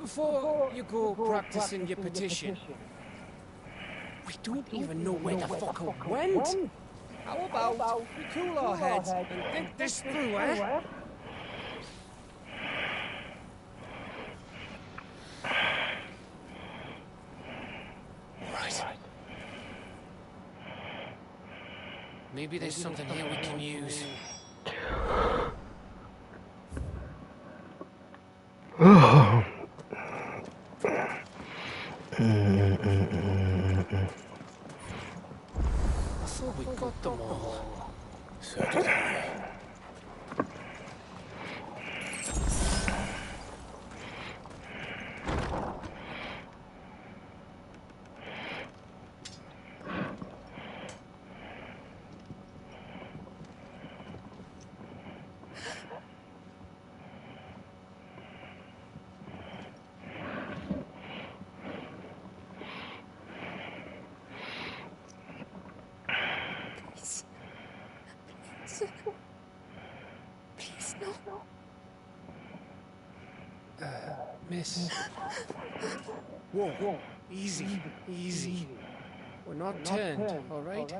Speaker 12: Before you go practicing your petition, we don't even know where the fucker went. How about we cool our heads and think this through, eh?
Speaker 9: Right.
Speaker 12: Maybe there's something here we can use. I thought we got them all.
Speaker 9: So did I.
Speaker 3: Please, no.
Speaker 12: Miss. Whoa. Easy. We're not turned, all right?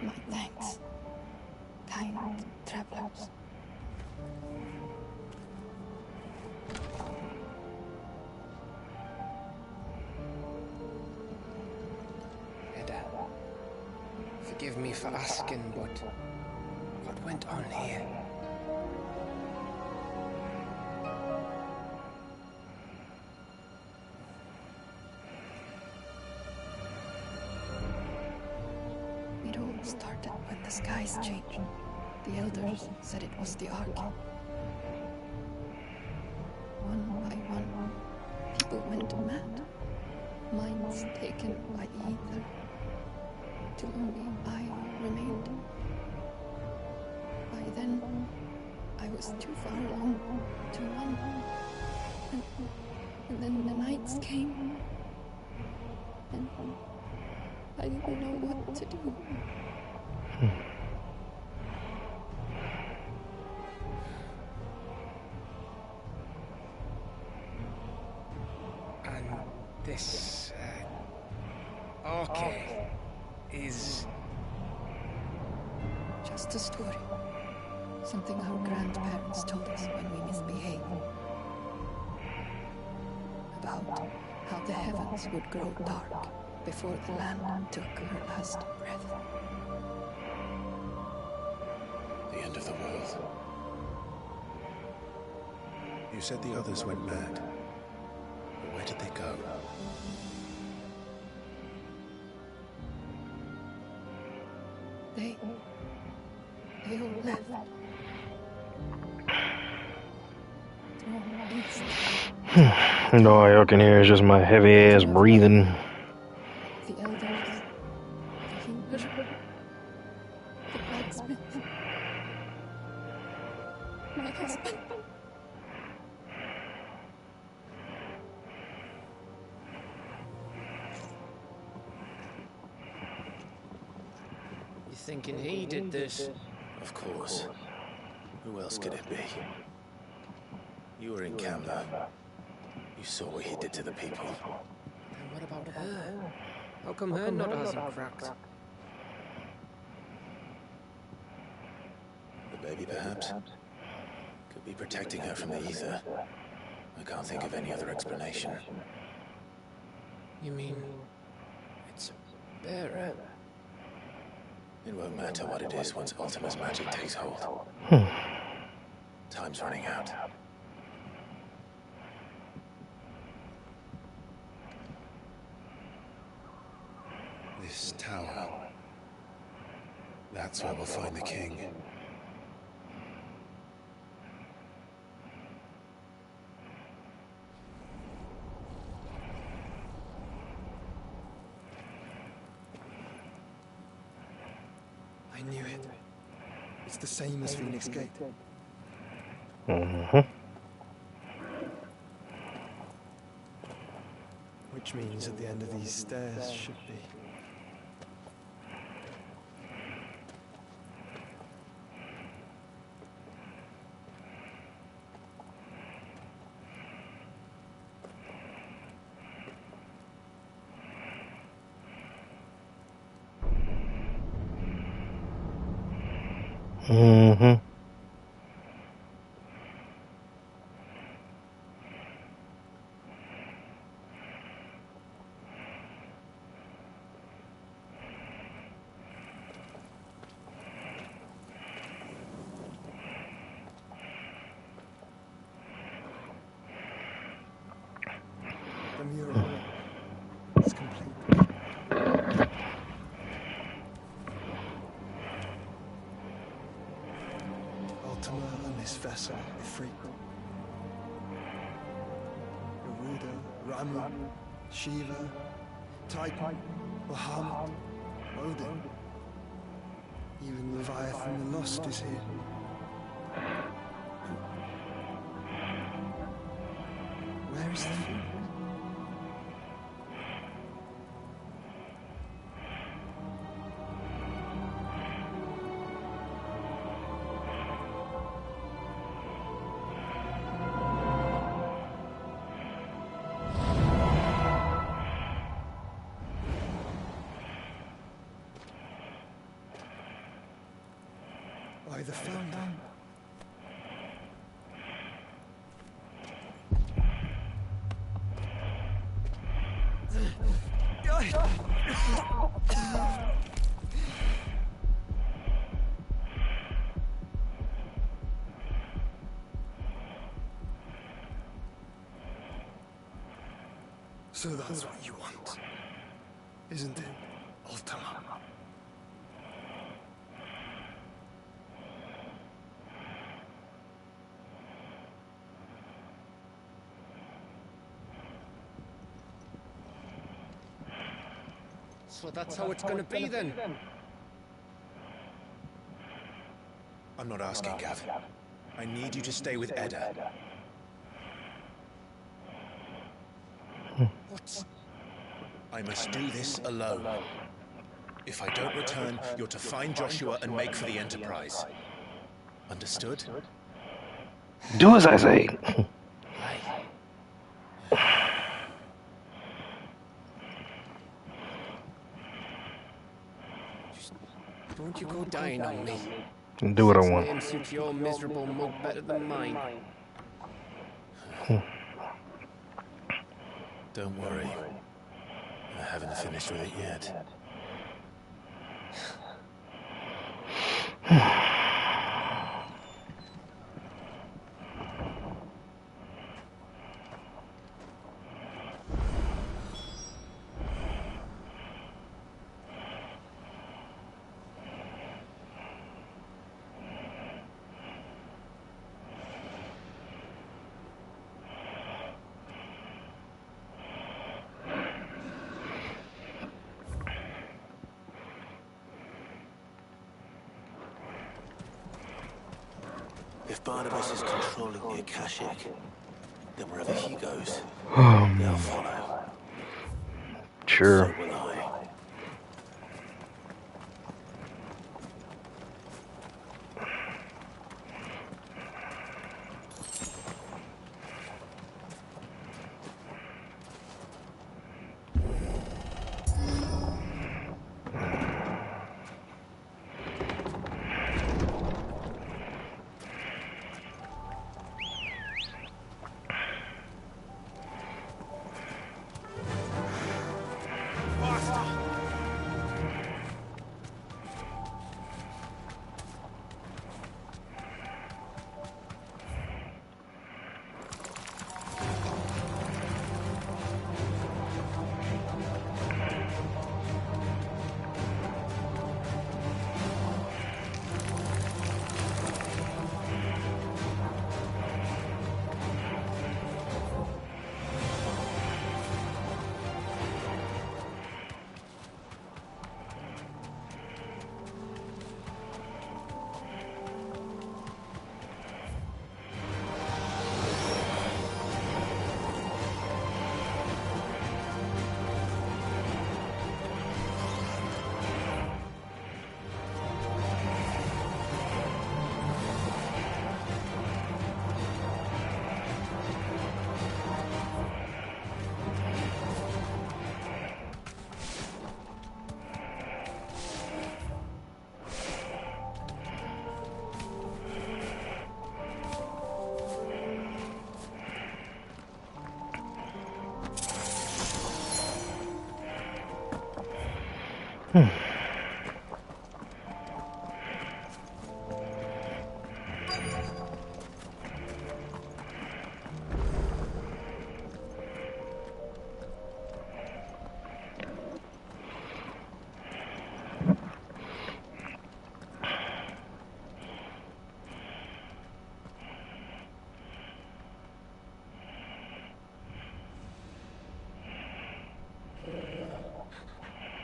Speaker 3: My thanks, kind travelers.
Speaker 12: Edda, forgive me for asking, but what went on here?
Speaker 3: It all started when the skies changed. The elders said it was the Ark. One by one,
Speaker 17: taken by either, till only I remained. By then, I was too far along to run. And then the nights came, and I didn't know what to do.
Speaker 12: And this arcade is
Speaker 17: just a story. Something our grandparents told us when we misbehaved. About how the heavens would grow dark before the land took her last breath.
Speaker 9: The end of the world. You said the others went mad. But where did they go?
Speaker 17: They all left.
Speaker 1: No, all I can hear is just my heavy ass breathing.
Speaker 17: The elders, the healer, the blacksmith, my husband.
Speaker 12: You thinking he did this?
Speaker 9: Of course. Who else could it be? You were in Camla. You saw what he did to the people.
Speaker 12: And what about her? How come her nut hasn't cracked?
Speaker 9: The baby, perhaps? Could be protecting her from the ether. I can't think of any other explanation.
Speaker 12: You mean it's a bearer?
Speaker 9: It won't matter what it is once Ultima's magic takes hold. Time's running out. This tower. That's where we'll find the king.
Speaker 7: I knew it. It's the same as Phoenix Gate. Which means at the end of these stairs should be. The mural is complete. Ultima and his vessel, Ifrit. Garuda, Ramu, Shiva, Titan, Bahamut, Odin. Even Leviathan the Lost is here. Where is the food? By the founder. So that's what you want, isn't it, Ultima?
Speaker 12: So that's how it's gonna be then?
Speaker 9: I'm not asking, Gav. I need you to stay with Edda.
Speaker 12: What?
Speaker 9: I must do this alone. If I don't return, you're to find Joshua and make for the Enterprise. Understood?
Speaker 1: Do as I say.
Speaker 12: Don't you go dying on me.
Speaker 1: Do what I
Speaker 12: His
Speaker 1: want.
Speaker 12: name suits your miserable mug better than mine.
Speaker 9: Don't worry. I haven't finished with it yet.
Speaker 6: If Barnabas is controlling the Akashic, then wherever he goes, they'll follow.
Speaker 1: Sure.
Speaker 6: So will I.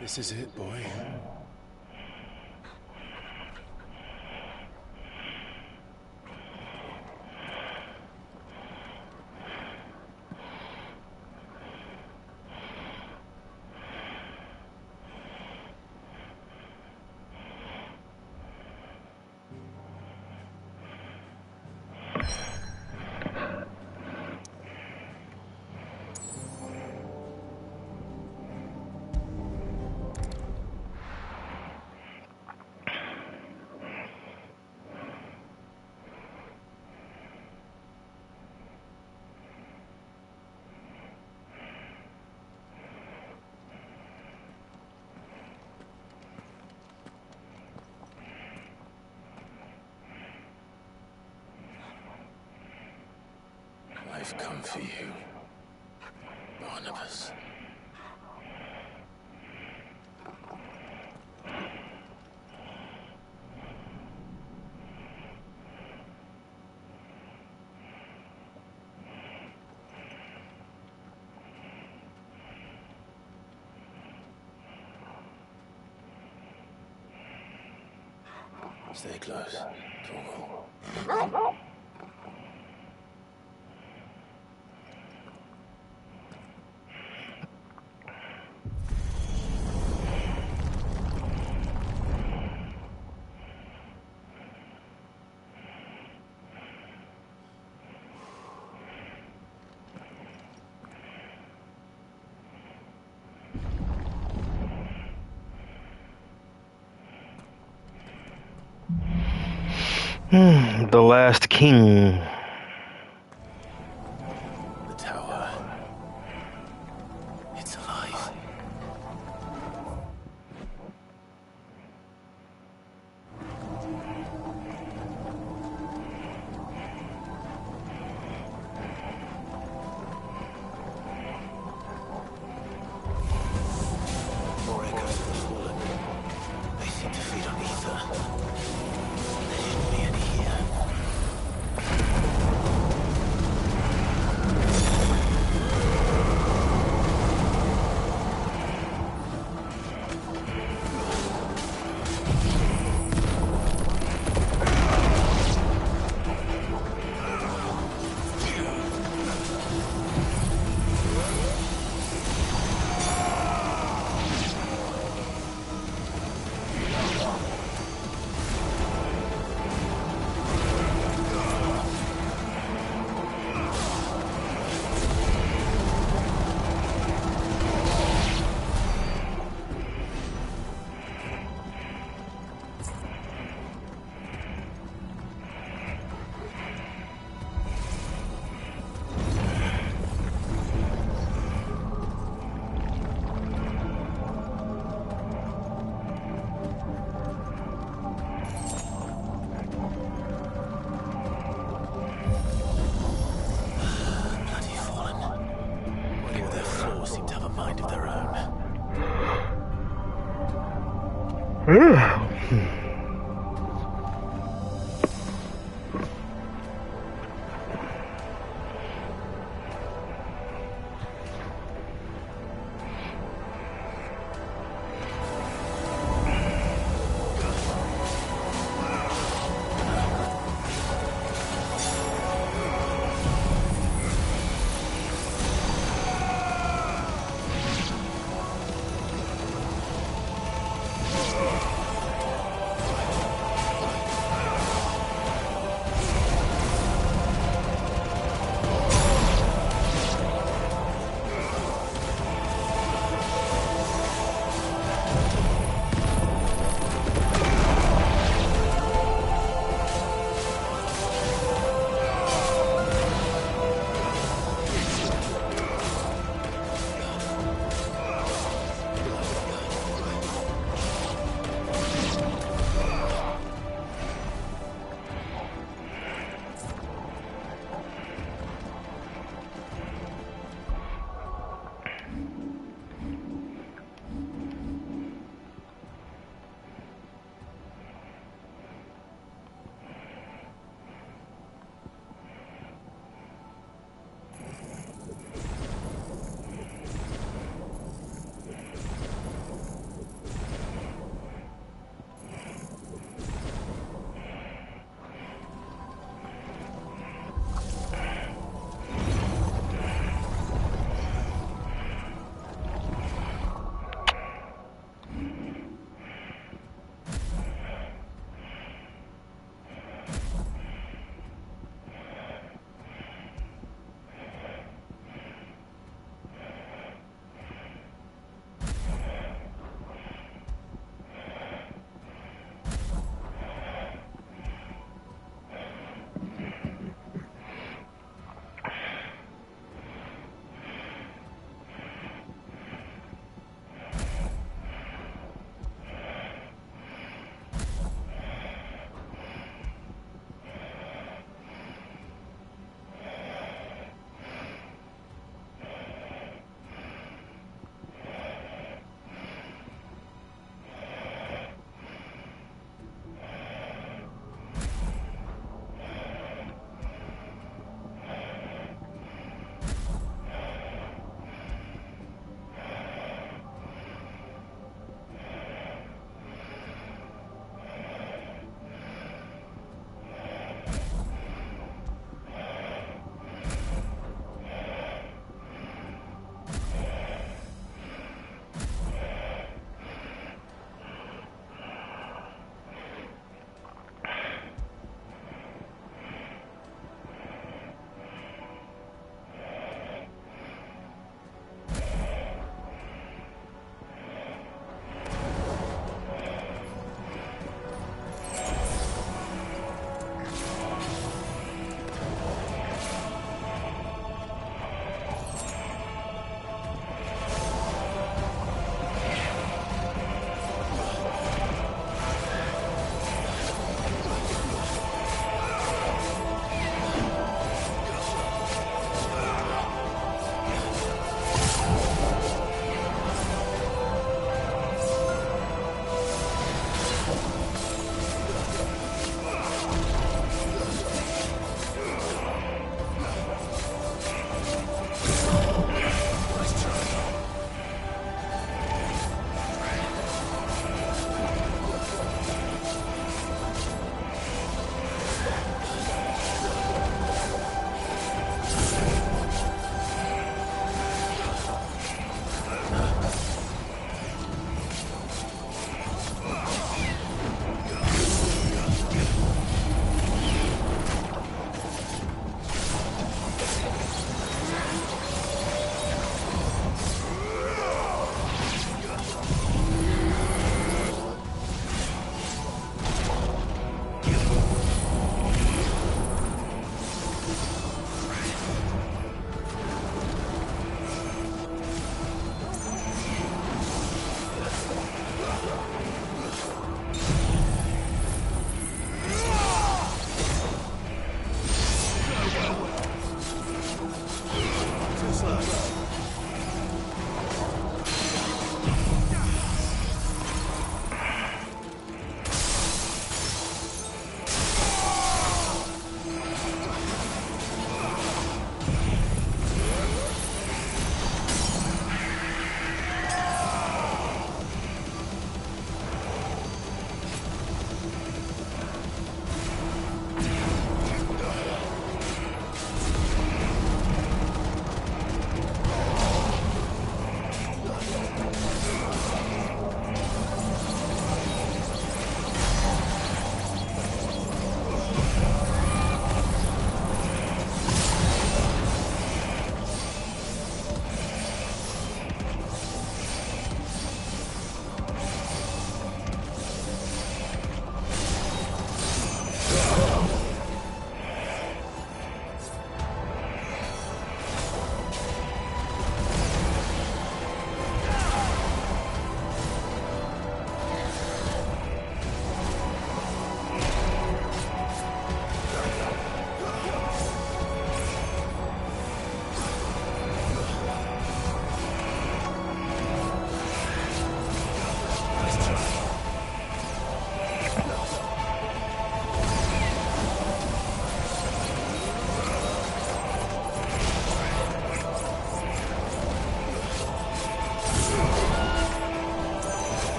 Speaker 9: This is it, boy.
Speaker 6: I've come for you, Barnabas.
Speaker 9: Stay close, Torgal.
Speaker 1: The Last King.
Speaker 9: The tower. It's alive. More echoes of the fallen. They seem to feed on ether. There shouldn't be any here.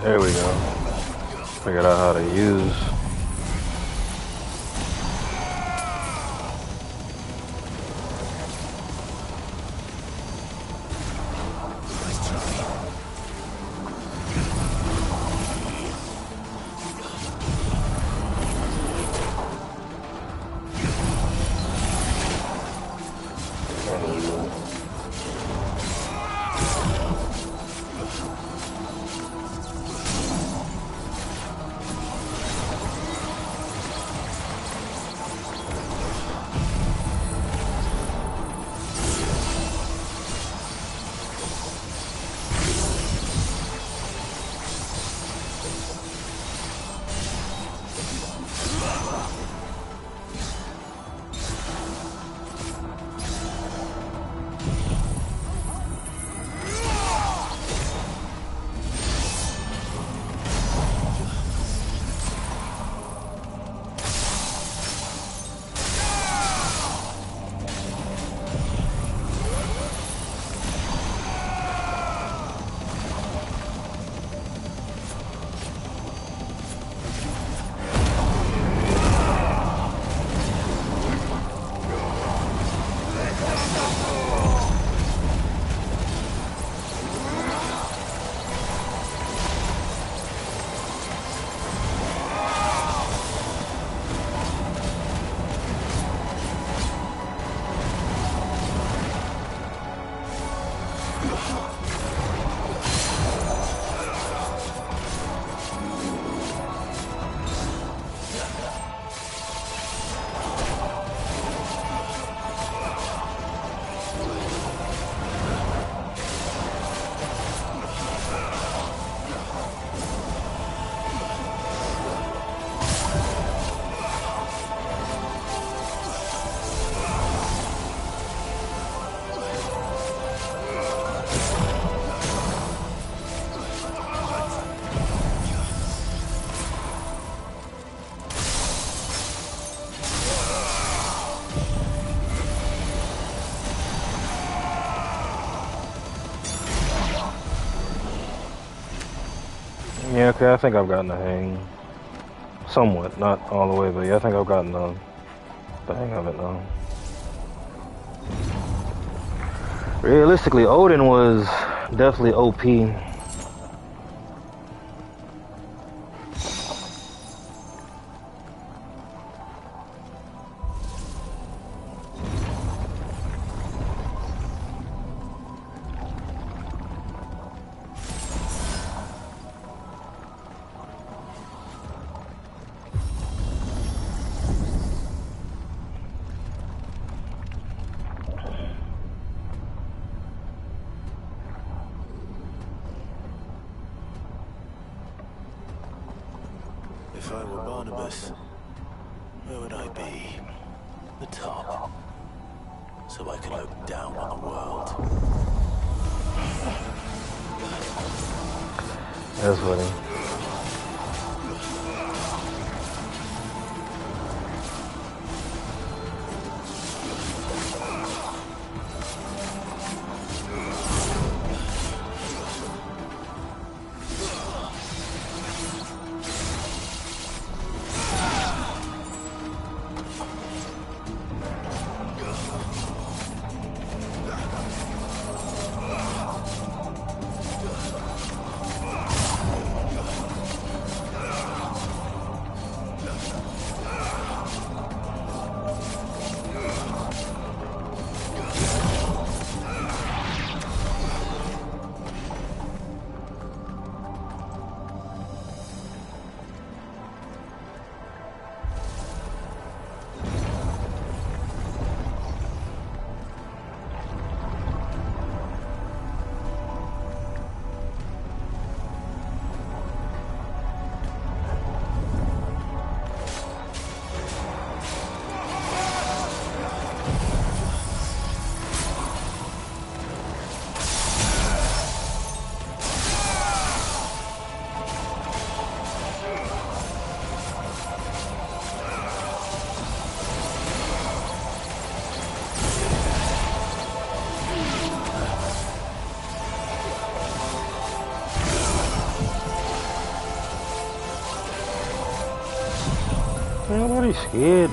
Speaker 1: There we go. Figured out how to use. Yeah, okay, I think I've gotten the hang. Somewhat, not all the way, but yeah, I think I've gotten the hang of it now. Realistically, Odin was definitely OP.
Speaker 9: If I were Barnabas, where would I be? The top. So I could look down on the world.
Speaker 1: That's funny. Nobody's scared.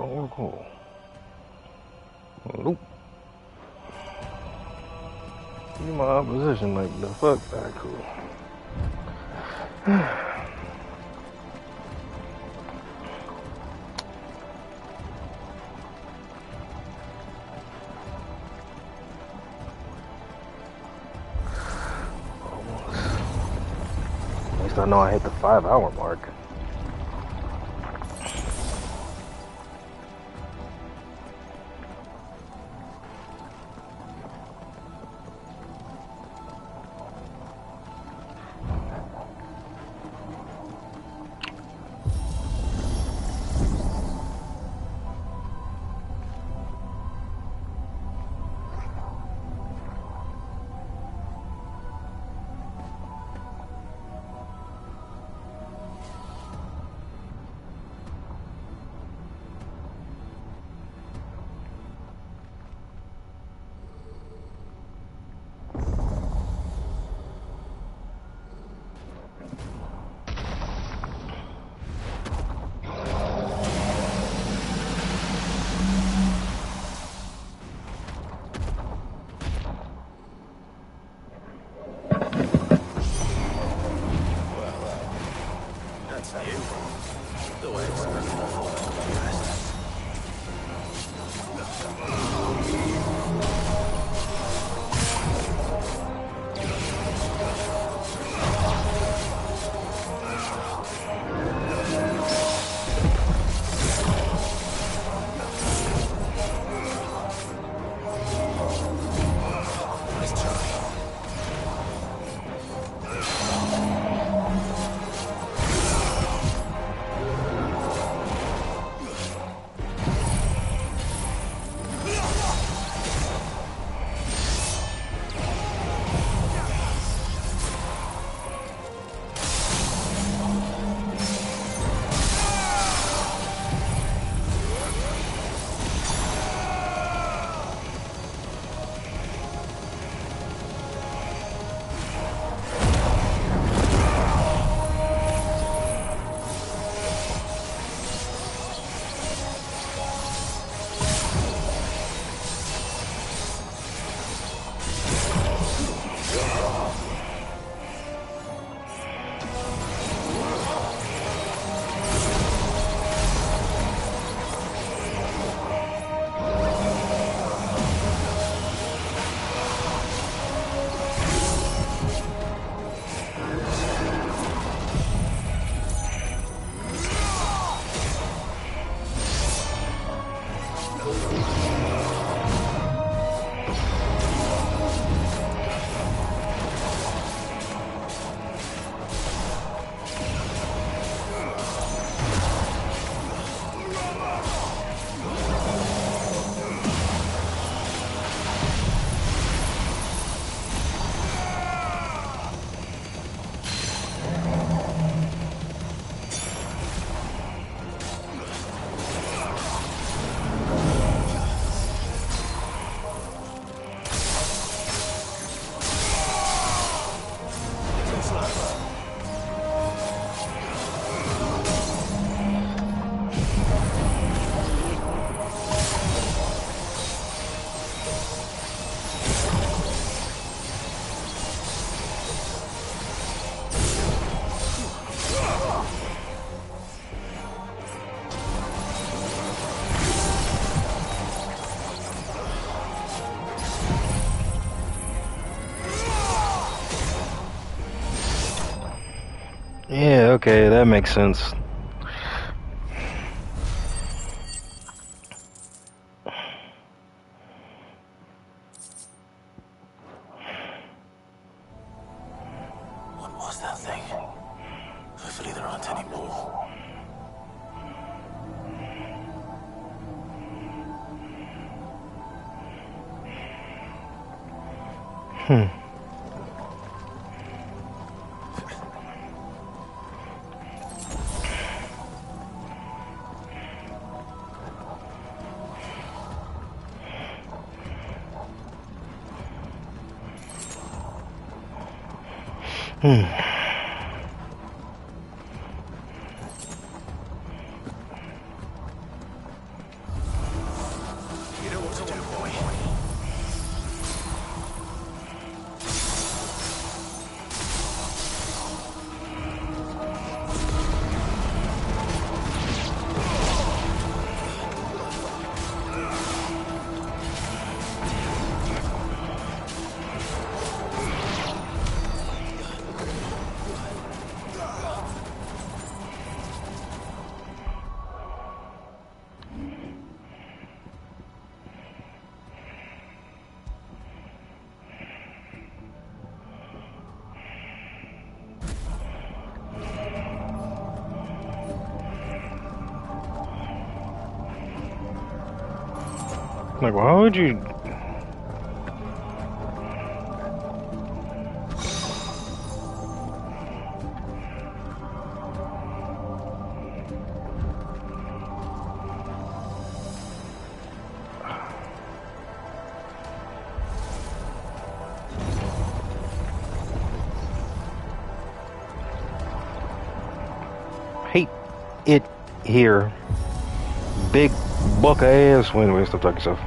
Speaker 1: Cool. Nope. See my opposition like the fuck. Alright, cool. At least I know I hit the 5-hour mark. Yeah, okay, that makes sense.
Speaker 9: What was that thing? Hopefully there aren't any more.
Speaker 5: will do, boy.
Speaker 1: Like, why would you? Hate it here. Big buck ass. Wait, stop talking yourself.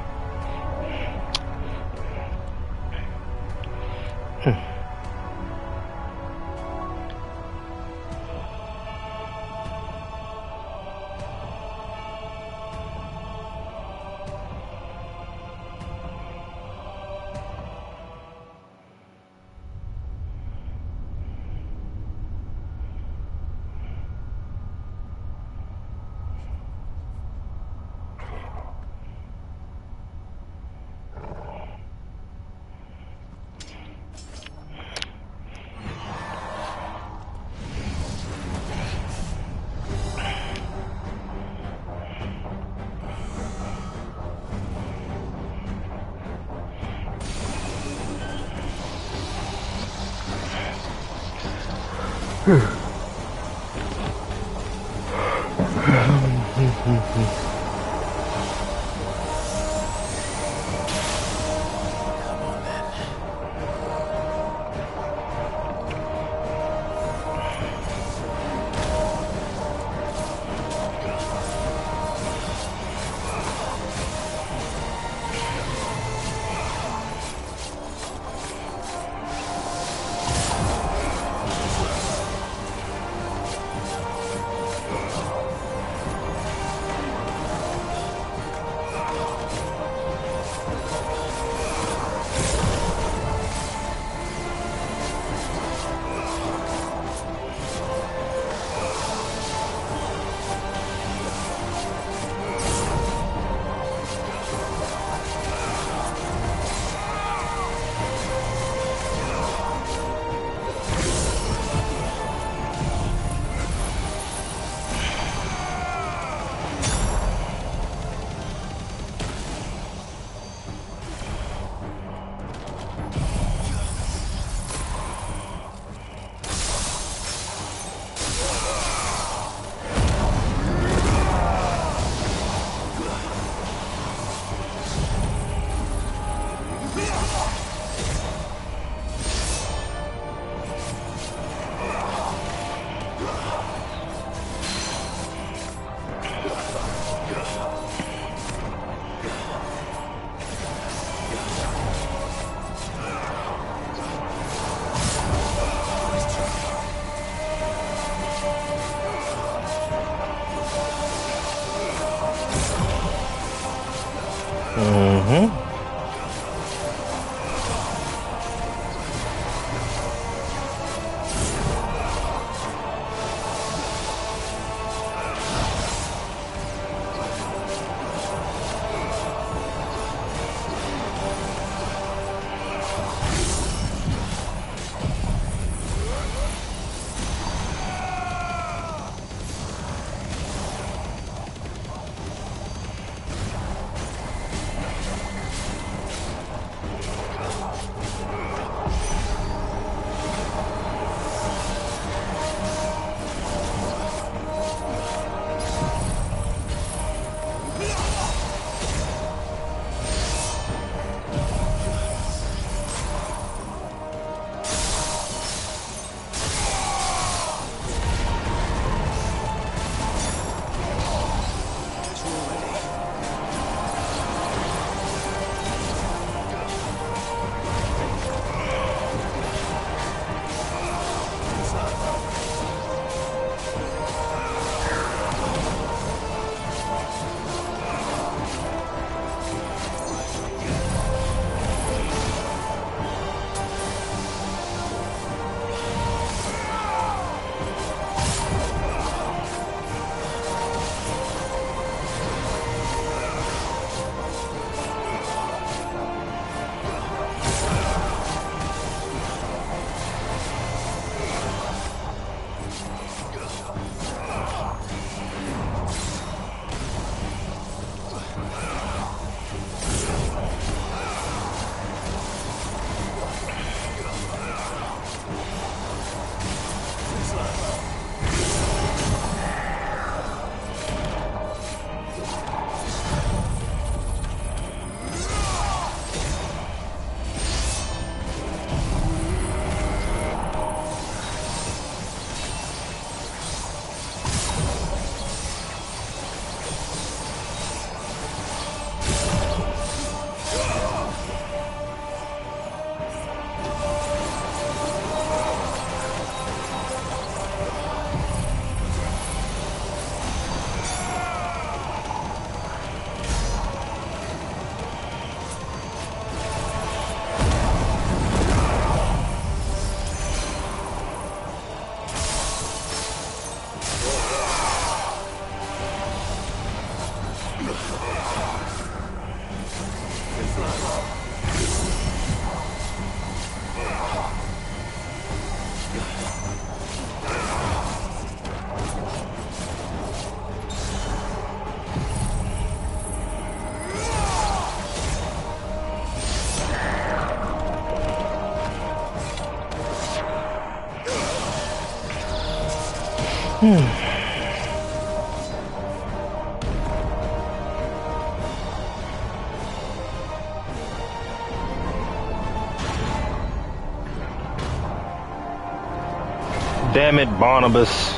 Speaker 1: Damn it, Barnabas.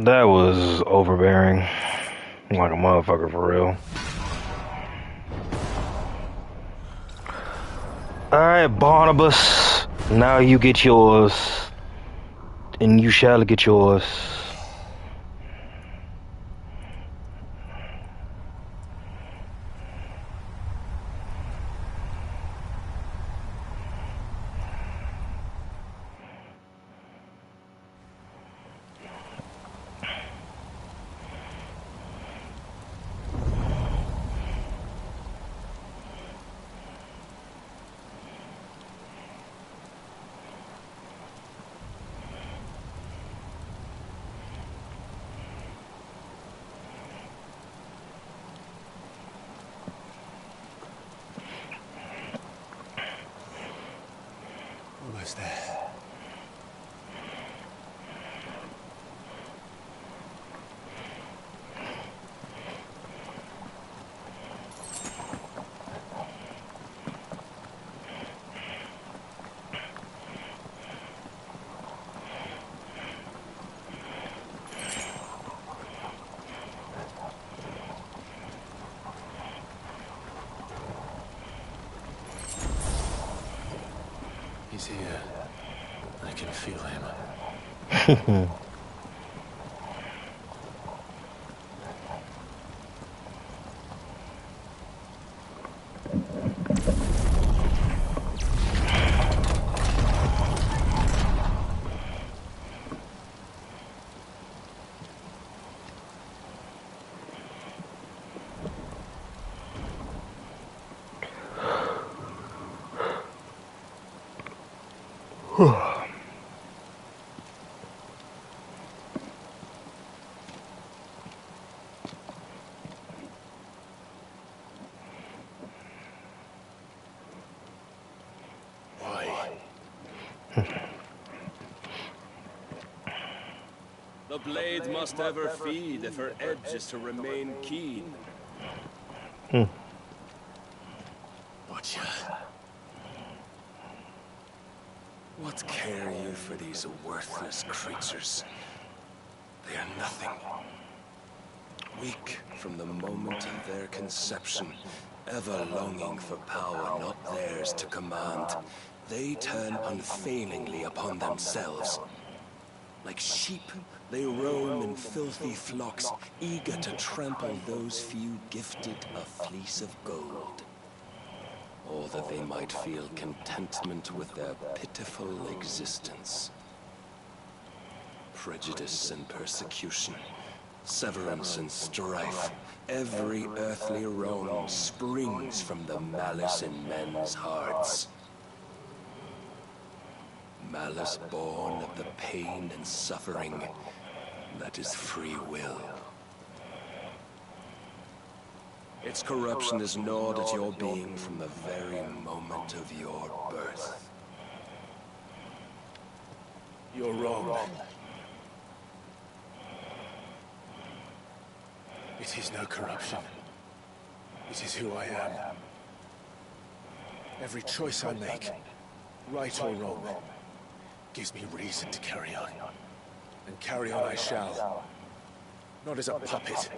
Speaker 1: That was overbearing. Like a motherfucker for real. Alright, Barnabas. Now you get yours. And you shall get yours.
Speaker 9: Almost there. He's here. I can feel him.
Speaker 11: The blade must ever feed if her edge is to remain keen. Watcher. What care you for these worthless creatures? They are nothing. Weak from the moment of their conception, ever longing for power not theirs to command, they turn unfailingly upon themselves. Like sheep, they roam in filthy flocks, eager to trample those few gifted a fleece of gold. Or that they might feel contentment with their pitiful existence. Prejudice and persecution, severance and strife, every earthly wrong springs from the malice in men's hearts. Malice born of the pain and suffering that is free will. Its corruption is gnawed at your being from the very moment of your birth.
Speaker 9: You're wrong. It is no corruption. It is who I am. Every choice I make, right or wrong, gives me reason to carry on. And carry on I shall. Not as a puppet,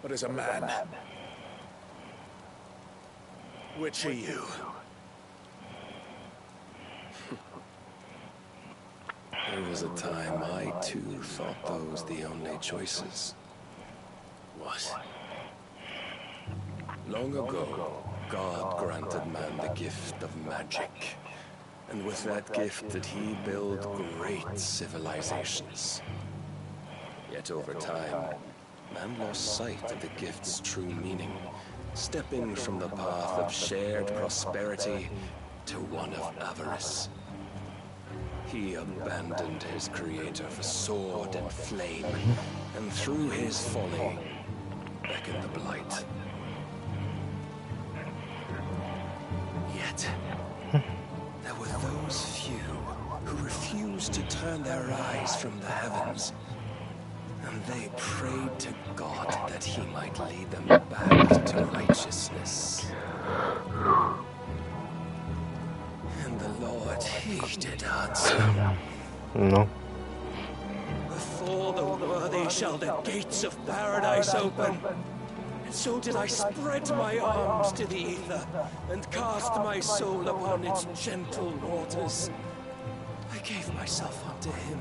Speaker 9: but as a man. Which are you?
Speaker 11: There was a time I too thought those the only choices. What? Long ago, God granted man the gift of magic. And with that gift did he build great civilizations. Yet over time, man lost sight of the gift's true meaning, stepping from the path of shared prosperity to one of avarice. He abandoned his creator for sword and flame, and through his folly, beckoned the blight. Yet, there were those few who refused to turn their eyes from the heavens, and they prayed to God that he might lead them back to righteousness. And the Lord, he did answer.
Speaker 1: No.
Speaker 11: Before the worthy shall the gates of paradise open. And so did I spread my arms to the ether, and cast my soul upon its gentle waters. I gave myself unto him.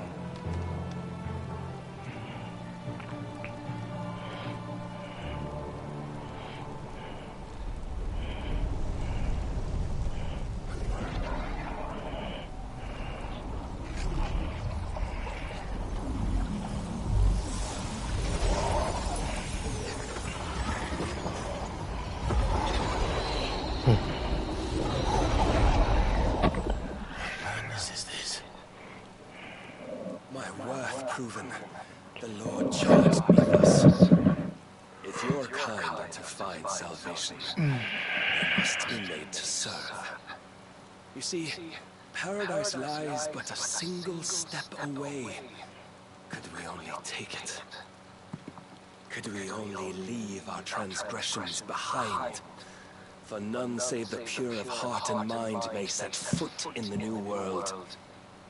Speaker 11: Proven, the Lord charged me thus. If you're kind to find salvation, you must be made to serve. You see, Paradise lies but a single step away. Could we only take it? Could we only leave our transgressions behind? For none save the pure of heart and mind may set foot in the new world.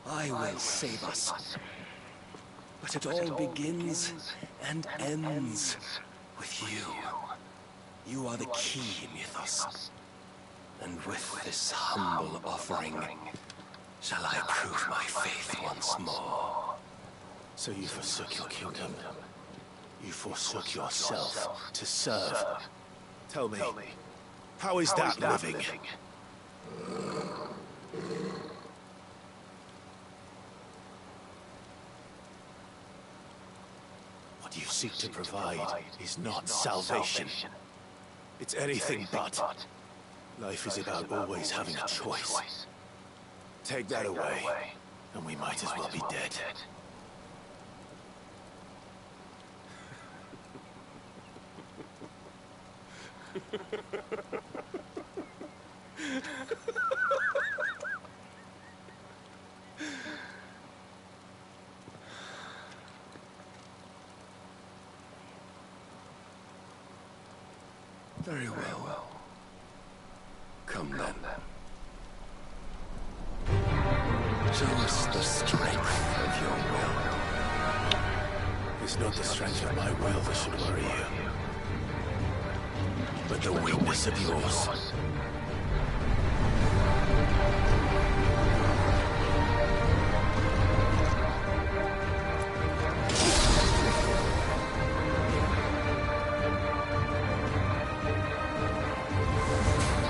Speaker 11: I will save us. But it all begins and ends with you. You are the key, Mythos. And with this humble offering, shall I prove my faith once more.
Speaker 9: So you forsook your kingdom. You forsook yourself to serve. Tell me, how is that living? What you seek to provide is not salvation. It's anything but. Life is about always having a choice. Take that away, and we might as well be dead.
Speaker 11: Very well. Come then. Show us the strength of your will.
Speaker 9: It's not the strength of my will that should worry you, but the weakness of yours.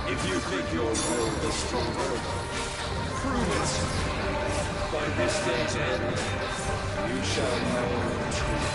Speaker 5: If you think your will is stronger, prove it. By this day's end, you shall know the truth.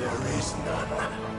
Speaker 6: There is none.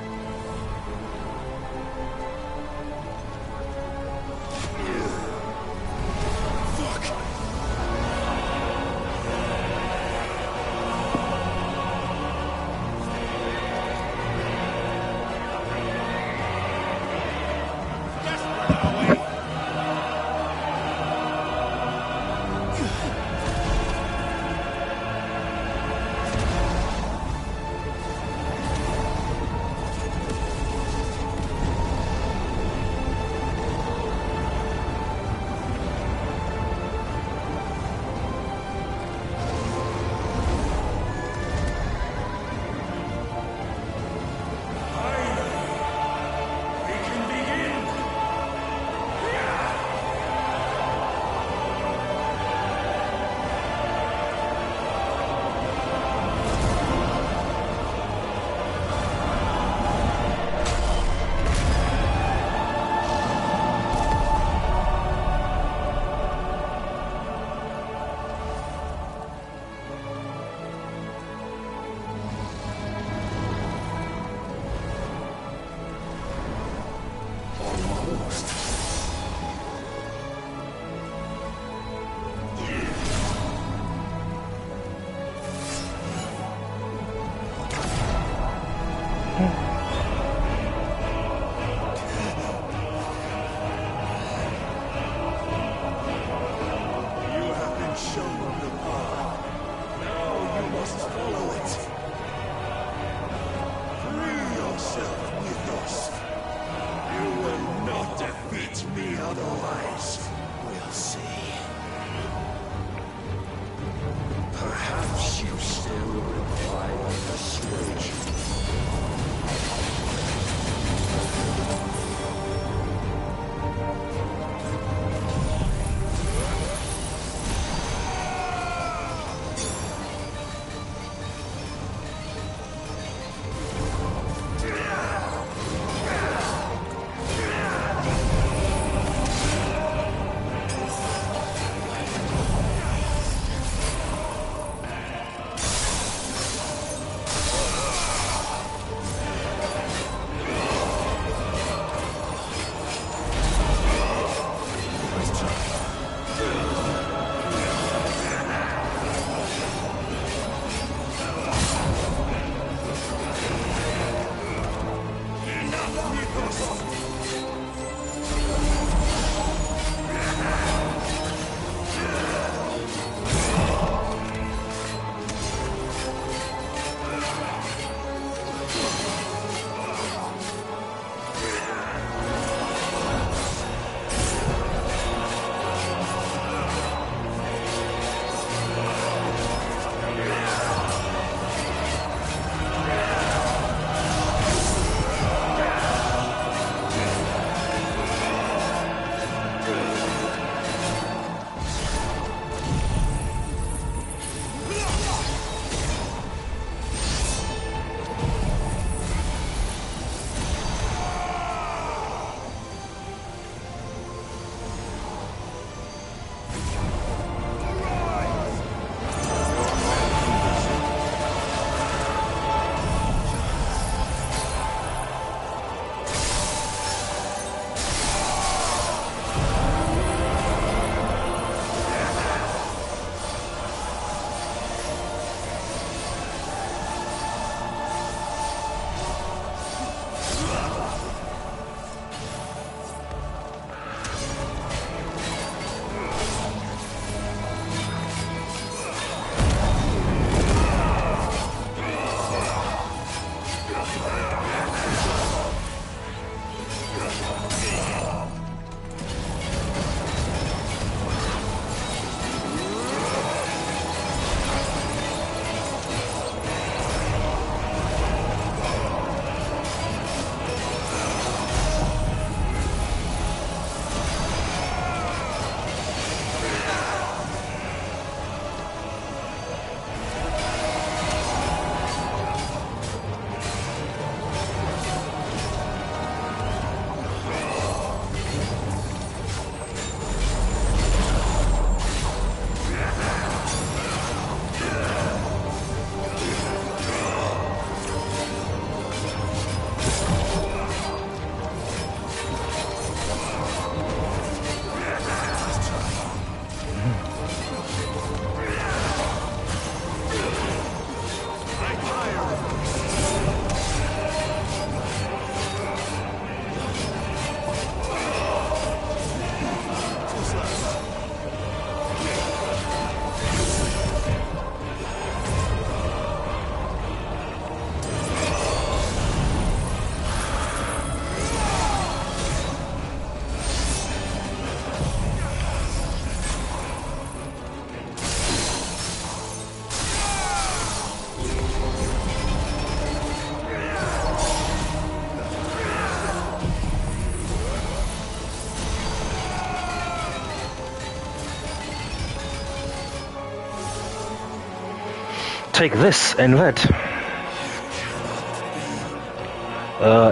Speaker 1: take this and that.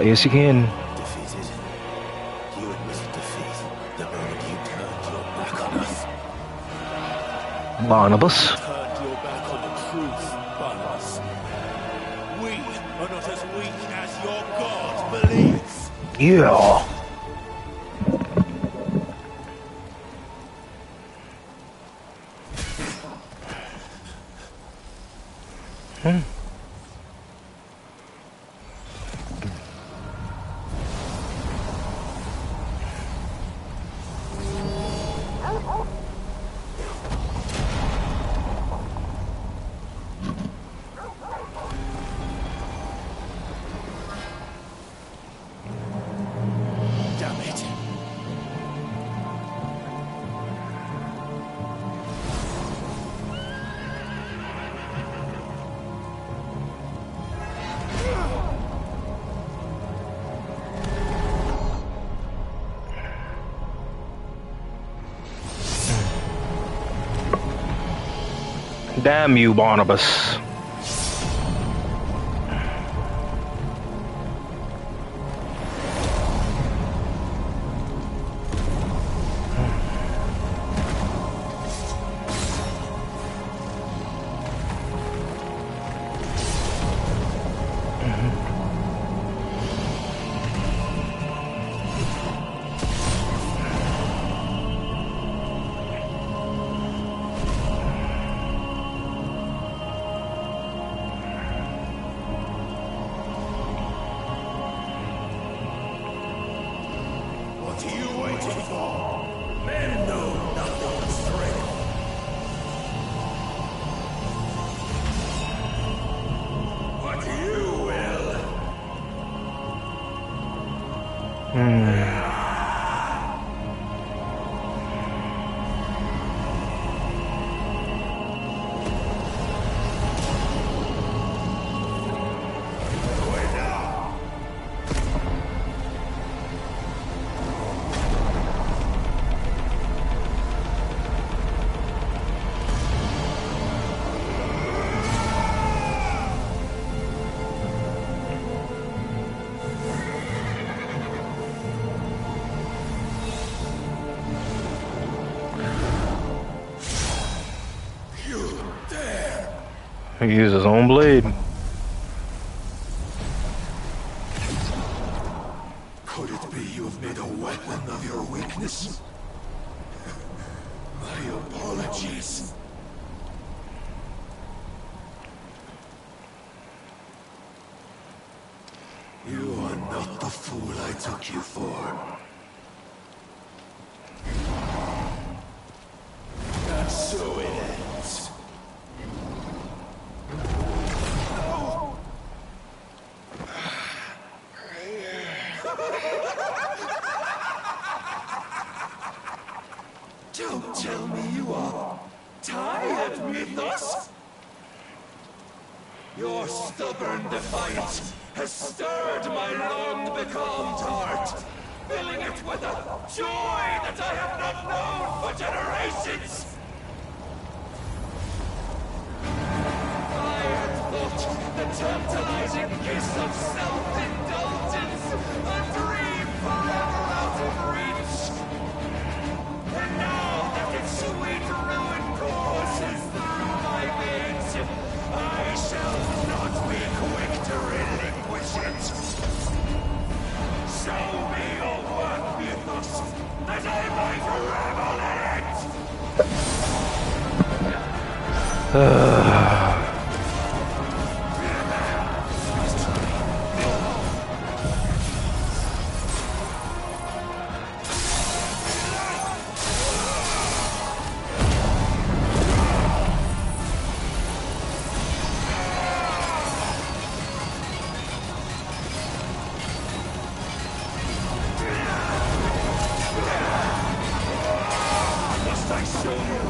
Speaker 1: Yes you can.
Speaker 9: Defeated. You admitted defeat the moment you turned your back on us.
Speaker 1: Barnabas.
Speaker 5: Turned your back on the truth, Barnabas. We are not as weak as your God believes.
Speaker 1: Yeah.
Speaker 5: Damn it.
Speaker 1: Damn you, Barnabas.
Speaker 5: What are you waiting for? Men know nothing of strength. What you will.
Speaker 1: He used his own blade.
Speaker 5: Could it be you have made a weapon of your weakness? My apologies. You are not the fool I took you for. And so it ends. Don't tell me you are tired, Mythos! Your stubborn defiance has stirred my long-becalmed heart, filling it with a joy that I have not known for generations! I had thought the tantalizing kiss of self-indulgence a dream forever out of reach. And now that its sweet ruin courses through my veins, I shall not be quick to relinquish it. Show me your work, Mythos, that I might revel in it! Must I show you?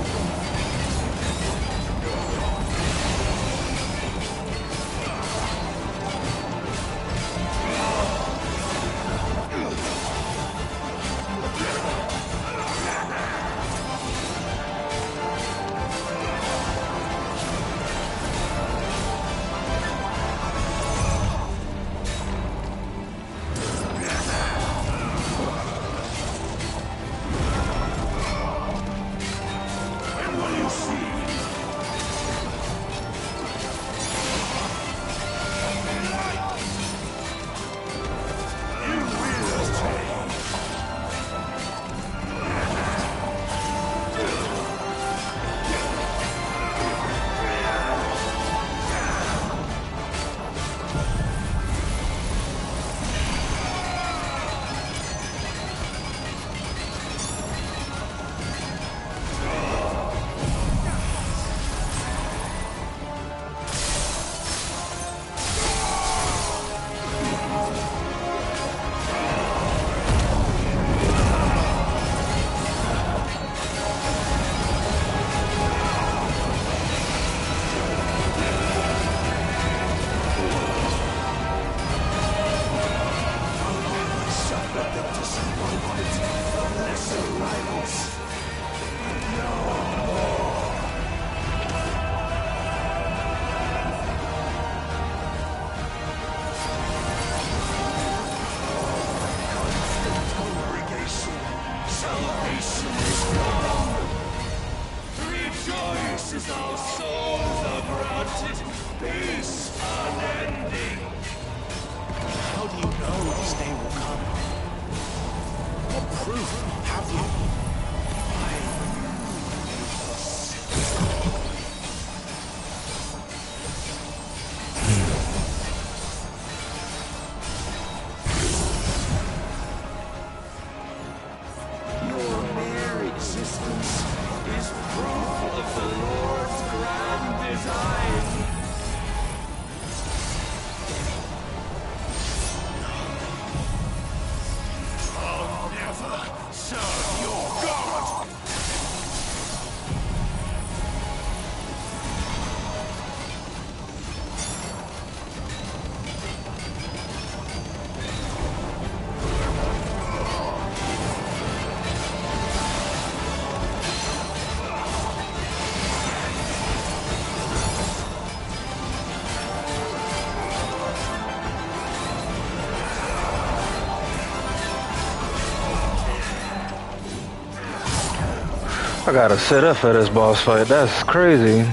Speaker 1: I gotta sit up for this boss fight. That's crazy.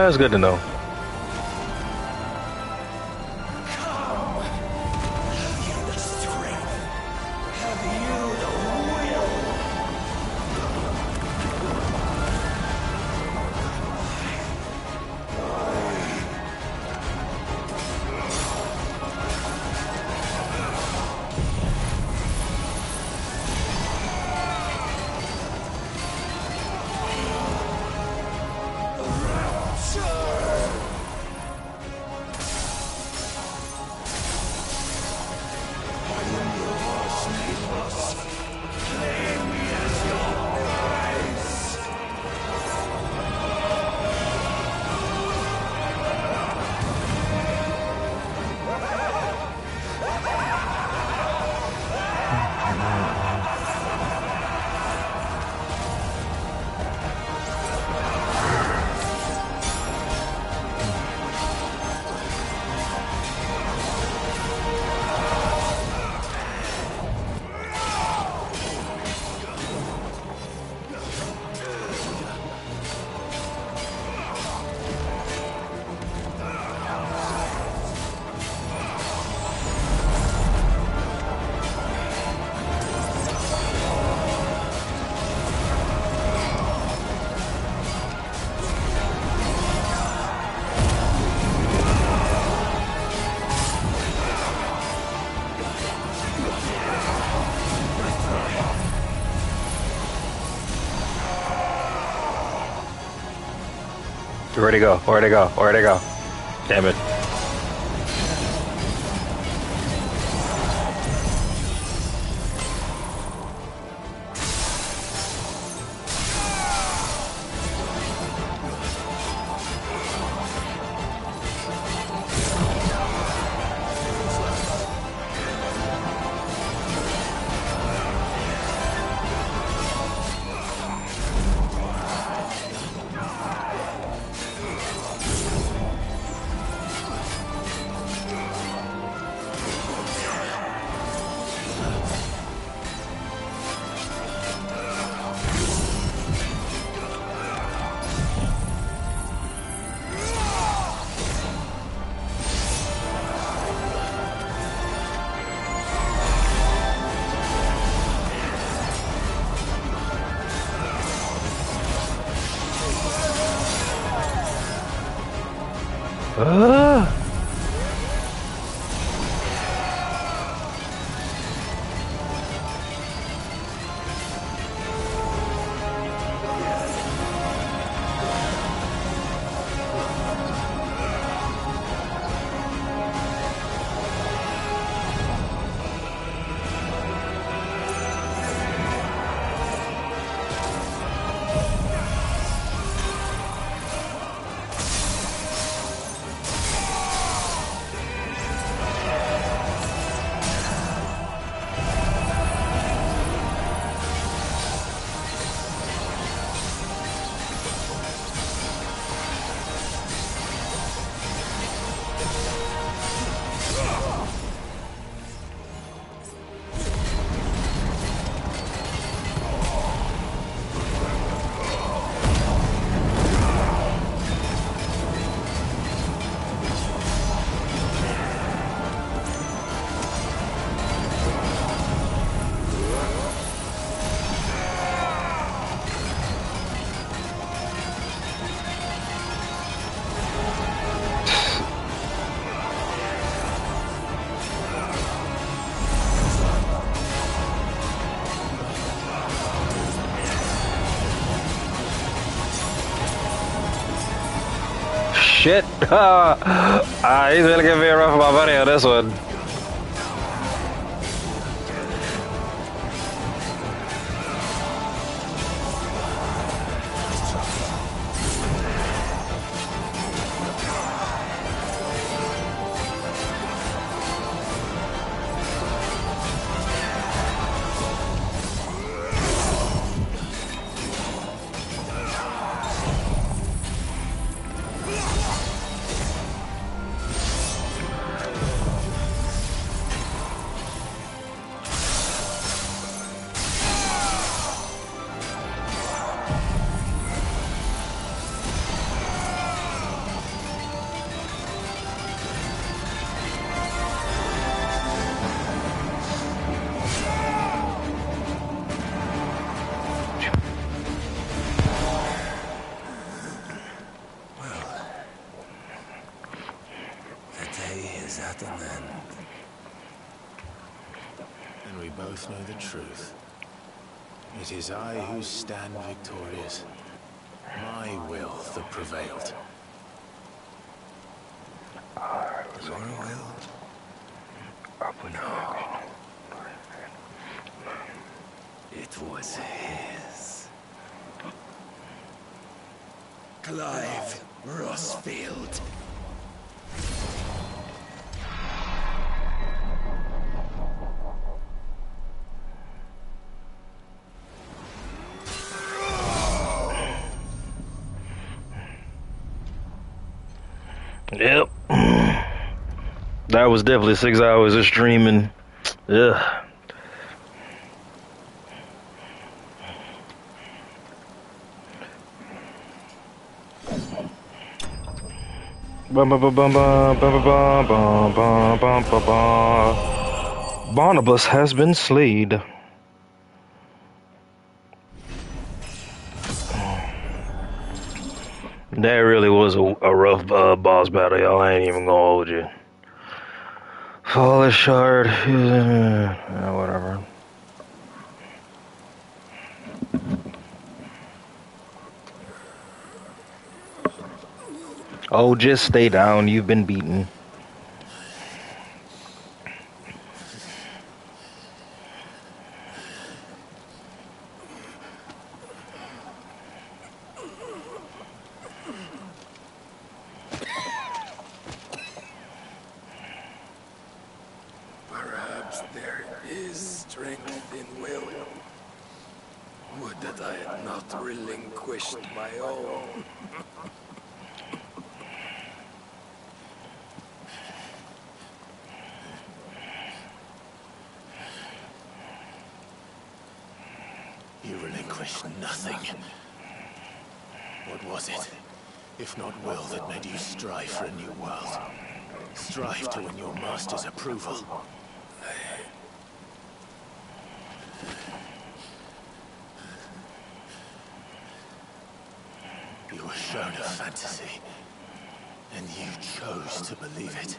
Speaker 1: That's good to know. Where'd he go? Where'd he go? Where'd he go? Damn it. Shit. He's gonna get me rough for my money on this one.
Speaker 9: And we both know the truth. It is I who stand victorious. My will that prevailed.
Speaker 11: Your will? It was his. Clive Rossfield.
Speaker 1: Yep. That was definitely 6 hours of streaming. Yeah. Barnabas has been slayed. That really was a rough boss battle, y'all. I ain't even gonna hold you. Fallen shard. Whatever. Oh, just stay down. You've been beaten.
Speaker 11: Perhaps there is strength in will. Would that I had not relinquished my own.
Speaker 9: You relinquished nothing. What was it, if not will, that made you strive for a new world? Strive to win your master's approval. You were shown a fantasy. And you chose to believe it.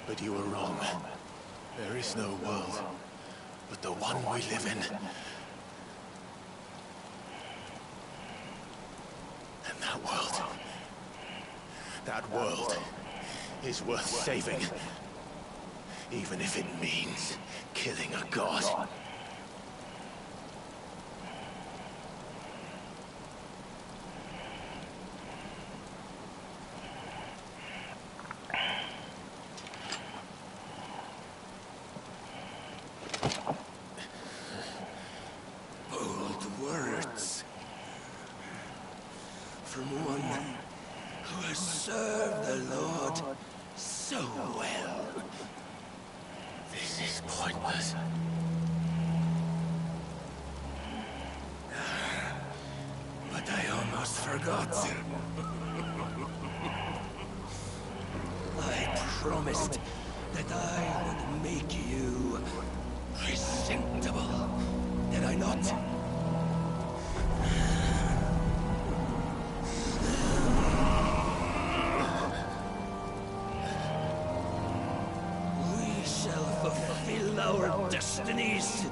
Speaker 9: But you were wrong. There is no world but the one we live in. And that world is worth saving. Even if it means killing a god.
Speaker 5: Bold words from one who has served the Lord so well.
Speaker 9: This is pointless.
Speaker 5: But I almost forgot. I promised that I would make you presentable. Did I not? We shall fulfill our destinies.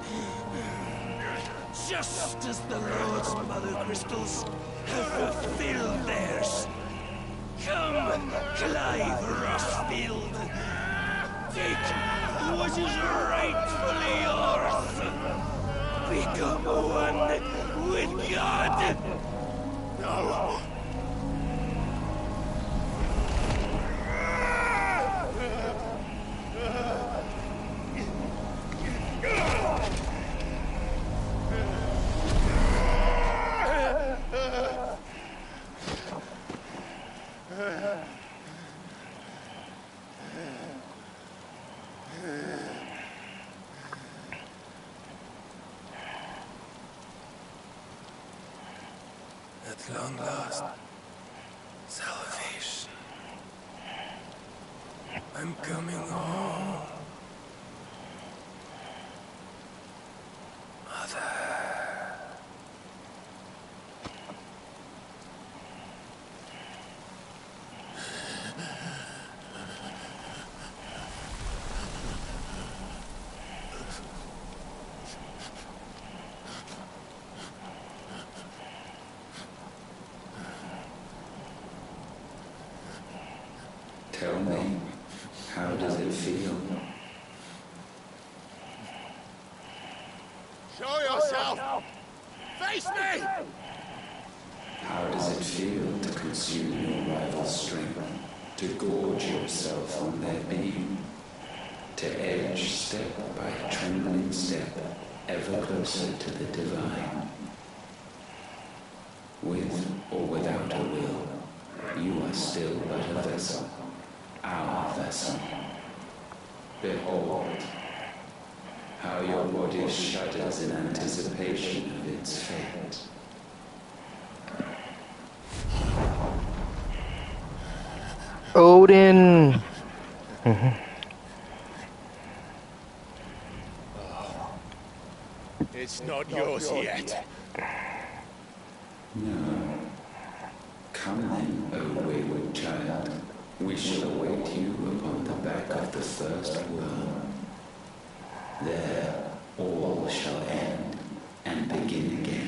Speaker 5: Just as the Lord's Mother Crystals have fulfilled theirs. Come, Clive Rossfield. Take what is rightfully yours. Become one with God.
Speaker 9: No.
Speaker 5: At long last, salvation. I'm coming home. Mother.
Speaker 19: Tell me, how does it feel?
Speaker 9: Show yourself! Face me!
Speaker 19: How does it feel to consume your rival's strength? To gorge yourself on their beam? To edge step by trembling step, ever closer to the divine? With or without a will, you are still but a vessel. Our vessel. Behold, how your body shudders in anticipation of its fate.
Speaker 1: Odin!
Speaker 9: It's not yours yet.
Speaker 19: No. Come then, O wayward child. We shall await you upon the back of the first worm. There, all shall end and begin again.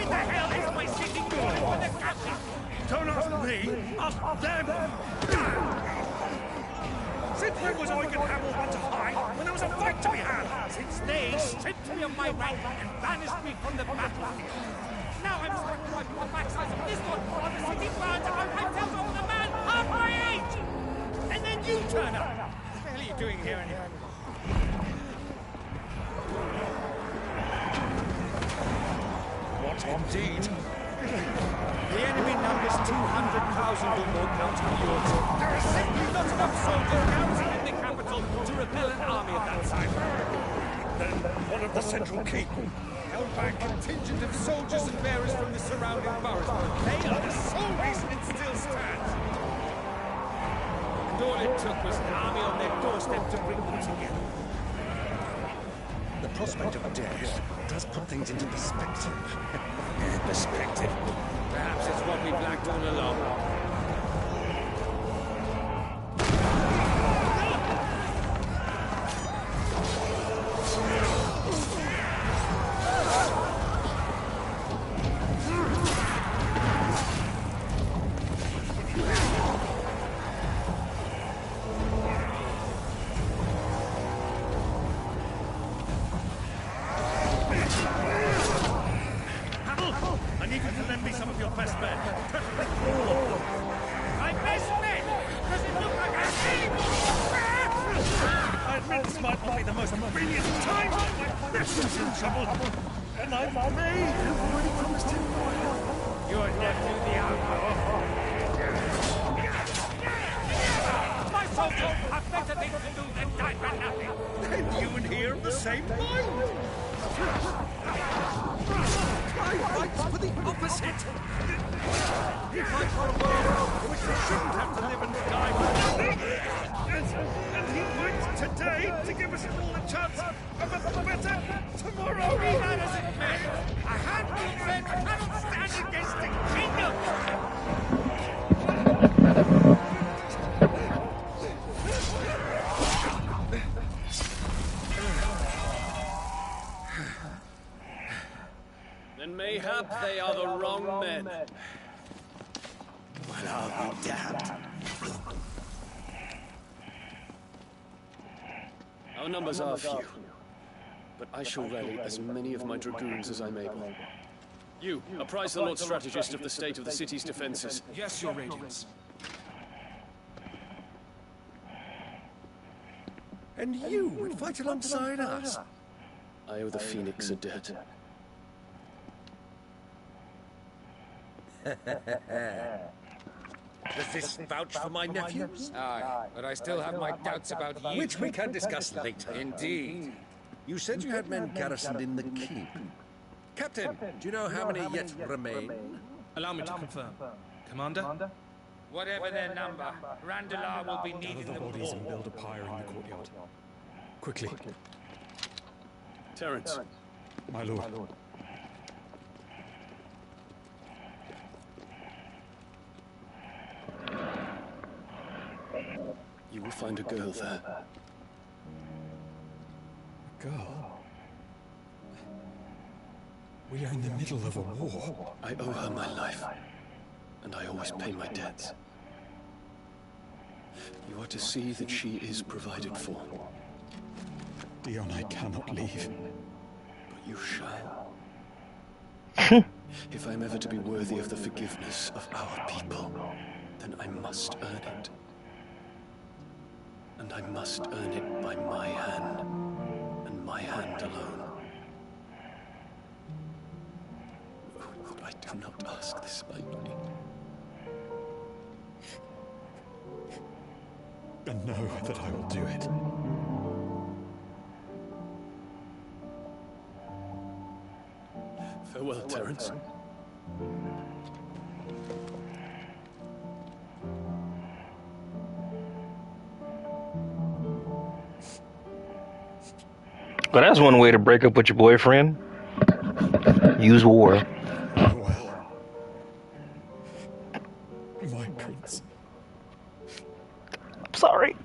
Speaker 5: Why the hell is my city calling for the captain? Don't ask me, ask them! Since when was Eugen Hamel one to hide when there was a fight to be had? Since they stripped me of my rank and banished me from the battlefield. Now I'm stuck wiping the backsides of this one while the city burns and my tells over the man half my age! And then you turn up! What the hell are you doing here anyway? What indeed? The enemy numbers 200,000 or more counting yours. There are simply not enough soldiers garrisoned in the capital to repel an army of that size. Then one of the central keep held by a contingent of soldiers and bearers from the surrounding boroughs. They are the sole reason it still stands. And all it took was an army on their doorstep to bring them together. The prospect of death does put things into perspective. Perspective? Perhaps it's what we blacked all along. I need you to lend me some of your best men. Preferably all of them. My best men? Does it look like a team? I admit this might not be the most brilliant time, but my nephew's in trouble. And I may have already promised him your nephew, the outlaw. My soldiers have better things to do than die for nothing. Then you and he are of the same mind. I fight for the opposite. He fights for a world in which they shouldn't have to live and die for nothing. And he fights today to give us all a chance of a better tomorrow. Be that as it may, a handful of men cannot stand against a kingdom.
Speaker 11: Then mayhap they are the wrong men.
Speaker 5: Well, I'll be damned.
Speaker 11: Our numbers are few, but I shall rally as many of my dragoons as I'm able. You, apprise the Lord Strategist of the state of the city's defenses.
Speaker 5: Yes, Your Radiance. And you would fight alongside us?
Speaker 11: I owe the Phoenix a debt.
Speaker 5: Does this vouch for my nephews?
Speaker 14: Aye, but I still have my doubts about you.
Speaker 5: Which we can discuss later.
Speaker 14: Indeed.
Speaker 5: You said you had men garrisoned in the keep. Captain, do you know how many yet remain?
Speaker 12: Allow me to confirm. Commander?
Speaker 14: Whatever their number, Randalar will be needing them
Speaker 12: bodies and
Speaker 14: all.
Speaker 12: build a pyre in the courtyard. Quickly.
Speaker 11: Terence.
Speaker 12: My lord.
Speaker 11: You will find a girl there.
Speaker 12: Girl? We are in the middle of a war.
Speaker 11: I owe her my life, and I always pay my debts. You are to see that she is provided for.
Speaker 12: Dion, I cannot leave.
Speaker 11: But you shall. If I'm ever to be worthy of the forgiveness of our people, then I must earn it. And I must earn it by my hand, and my hand alone. Oh, that I do not ask this lightly.
Speaker 12: And know that I will do it.
Speaker 11: Farewell, Terence.
Speaker 1: But that's one way to break up with your boyfriend. Use war.
Speaker 12: My prince.
Speaker 1: I'm sorry.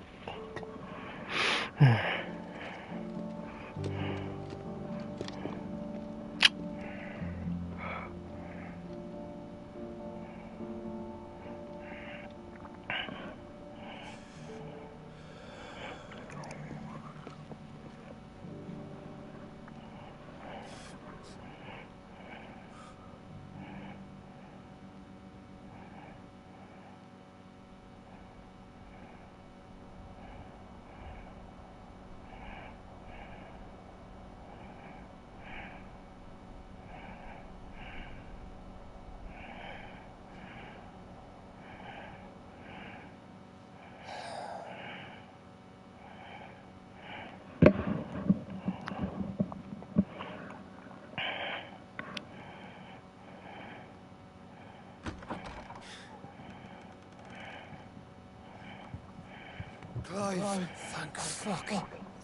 Speaker 7: Clive.
Speaker 12: Thank fuck.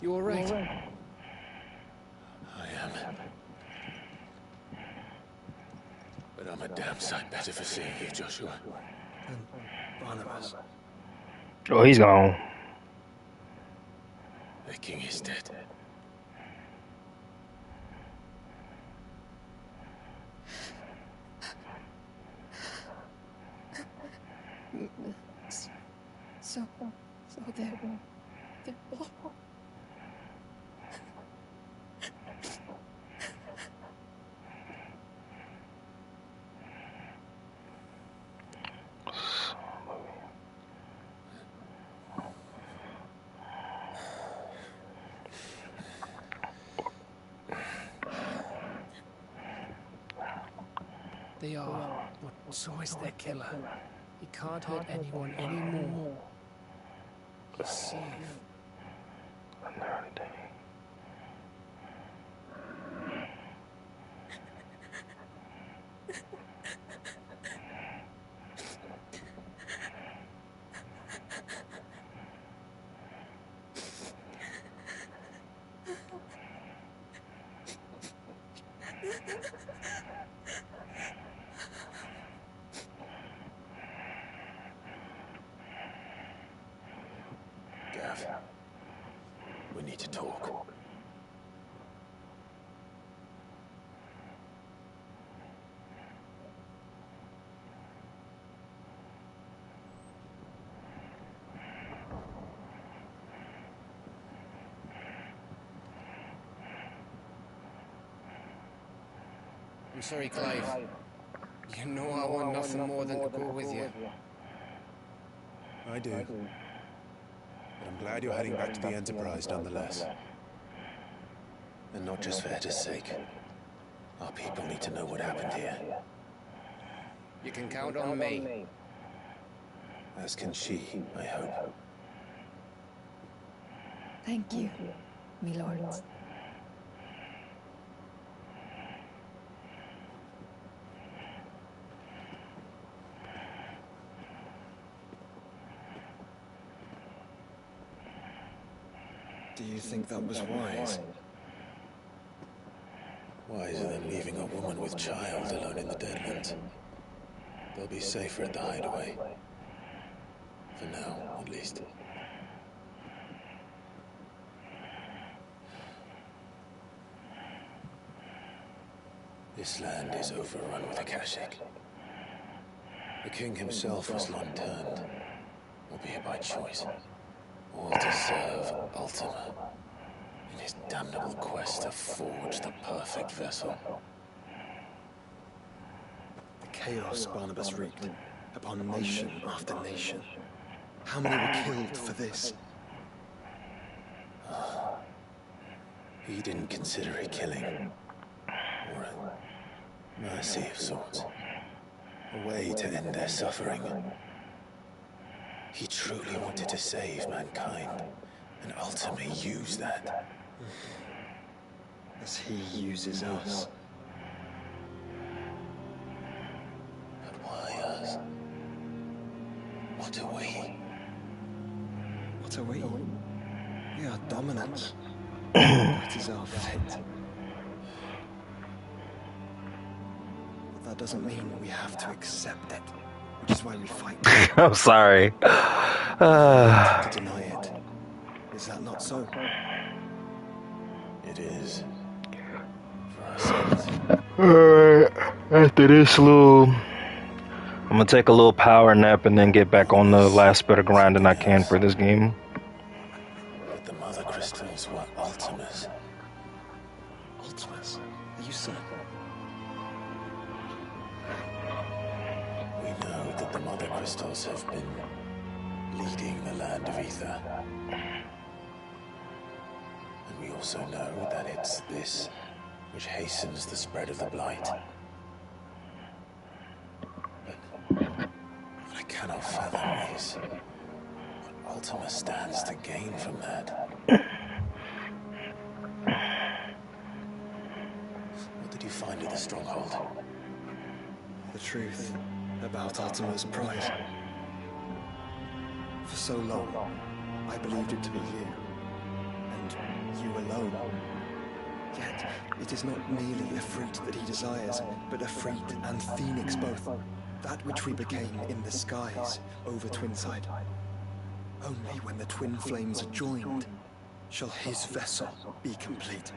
Speaker 12: You alright?
Speaker 9: I am. But I'm a damn sight better for seeing you, Joshua.
Speaker 7: And Barnabas.
Speaker 1: Oh, he's gone.
Speaker 9: The king is dead.
Speaker 17: So they're all...
Speaker 12: They are, but so is their killer. He can't hurt anyone anymore. He's safe.
Speaker 9: Gav, we need to talk.
Speaker 12: I'm sorry, Clive. You know I want nothing more than to go with you.
Speaker 9: I do. But I'm glad you're heading back to the Enterprise nonetheless. And not just for Etta's sake. Our people need to know what happened here.
Speaker 12: You can count on me.
Speaker 9: As can she, I hope.
Speaker 17: Thank you, my lords.
Speaker 7: Do you think that was wise?
Speaker 9: Wiser than leaving a woman with child alone in the Deadlands. They'll be safer at the hideaway. For now, at least. This land is overrun with Akashic. The king himself was long turned, albeit by choice, all to serve Ultima in his damnable quest to forge the perfect vessel.
Speaker 7: The chaos Barnabas wreaked upon nation after nation. How many were killed for this?
Speaker 9: He didn't consider it killing, or a mercy of sorts. A way to end their suffering. He truly wanted to save mankind, and ultimately use that.
Speaker 7: As he uses us.
Speaker 9: But why us? What are we?
Speaker 7: What are we? We are dominants. That is our fate. But that doesn't mean we have to accept it, which is why we fight.
Speaker 1: I'm sorry.
Speaker 7: To deny it. Is that not so?
Speaker 9: It is. For ourselves.
Speaker 1: Alright, after this little... I'm gonna take a little power nap and then get back on the last bit of grinding I can for this game.
Speaker 9: But the mother crystals were Ultimas.
Speaker 7: Ultimas? Are you certain?
Speaker 9: We know that the mother crystals have been leading the land of Ether. And we also know that it's this which hastens the spread of the Blight. But what I cannot fathom is what Ultima stands to gain from that. What did you find at the Stronghold?
Speaker 7: The truth about Ultima's prize. For so long, I believed it to be you, and you alone. Yet, it is not merely a fruit that he desires, but a Efreet and Phoenix both. That which we became in the skies over Twinside. Only when the twin flames are joined shall his vessel be complete.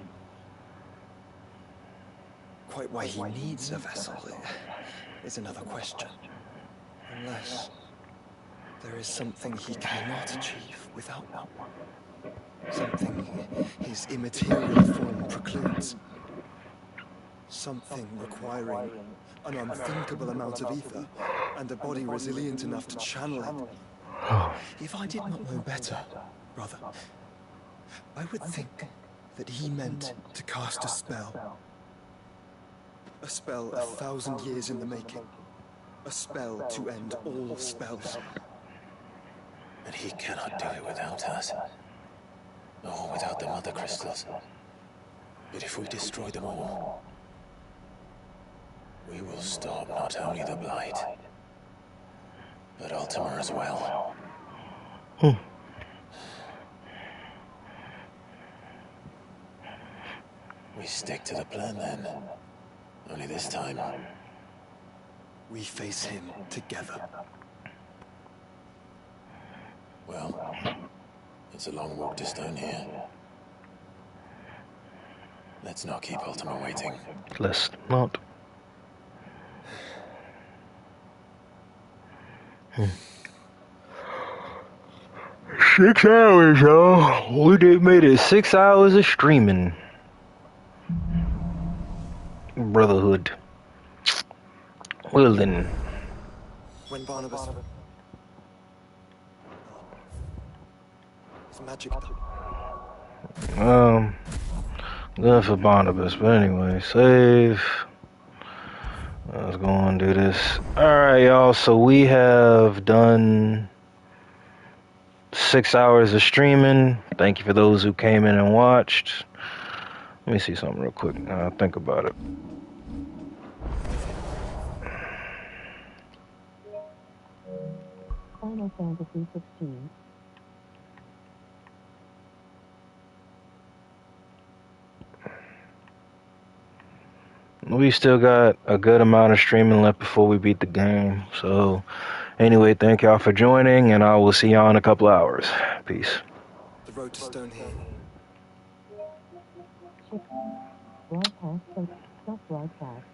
Speaker 7: Quite why he needs a vessel is another question. Unless there is something he cannot achieve without one. Something his immaterial form precludes. Something requiring an unthinkable amount of ether and a body resilient enough to channel it. If I did not know better, brother, I would think that he meant to cast a spell. A spell 1,000 years in the making. A spell to end all spells.
Speaker 9: And he cannot do it without us. Or without the Mother Crystals. But if we destroy them all, we will stop not only the Blight, but Ultima as well. We stick to the plan then. Only this time,
Speaker 7: we face him together.
Speaker 9: Well, it's a long walk to Stone here. Let's not keep Ultima waiting.
Speaker 1: Let's not. 6 hours, y'all. We did made it 6 hours of streaming. Brotherhood. Well then.
Speaker 7: When Barnabas... His magic...
Speaker 1: Good for Barnabas, but anyway, save. Let's go and do this. Alright, y'all, so we have done 6 hours of streaming. Thank you for those who came in and watched. Let me see something real quick. Think about it.
Speaker 4: Final Fantasy 16.
Speaker 1: We still got a good amount of streaming left before we beat the game. So, anyway, thank y'all for joining, and I will see y'all in a couple hours. Peace.
Speaker 7: The road to Stone Hill.
Speaker 4: Broadcast, self-broadcast.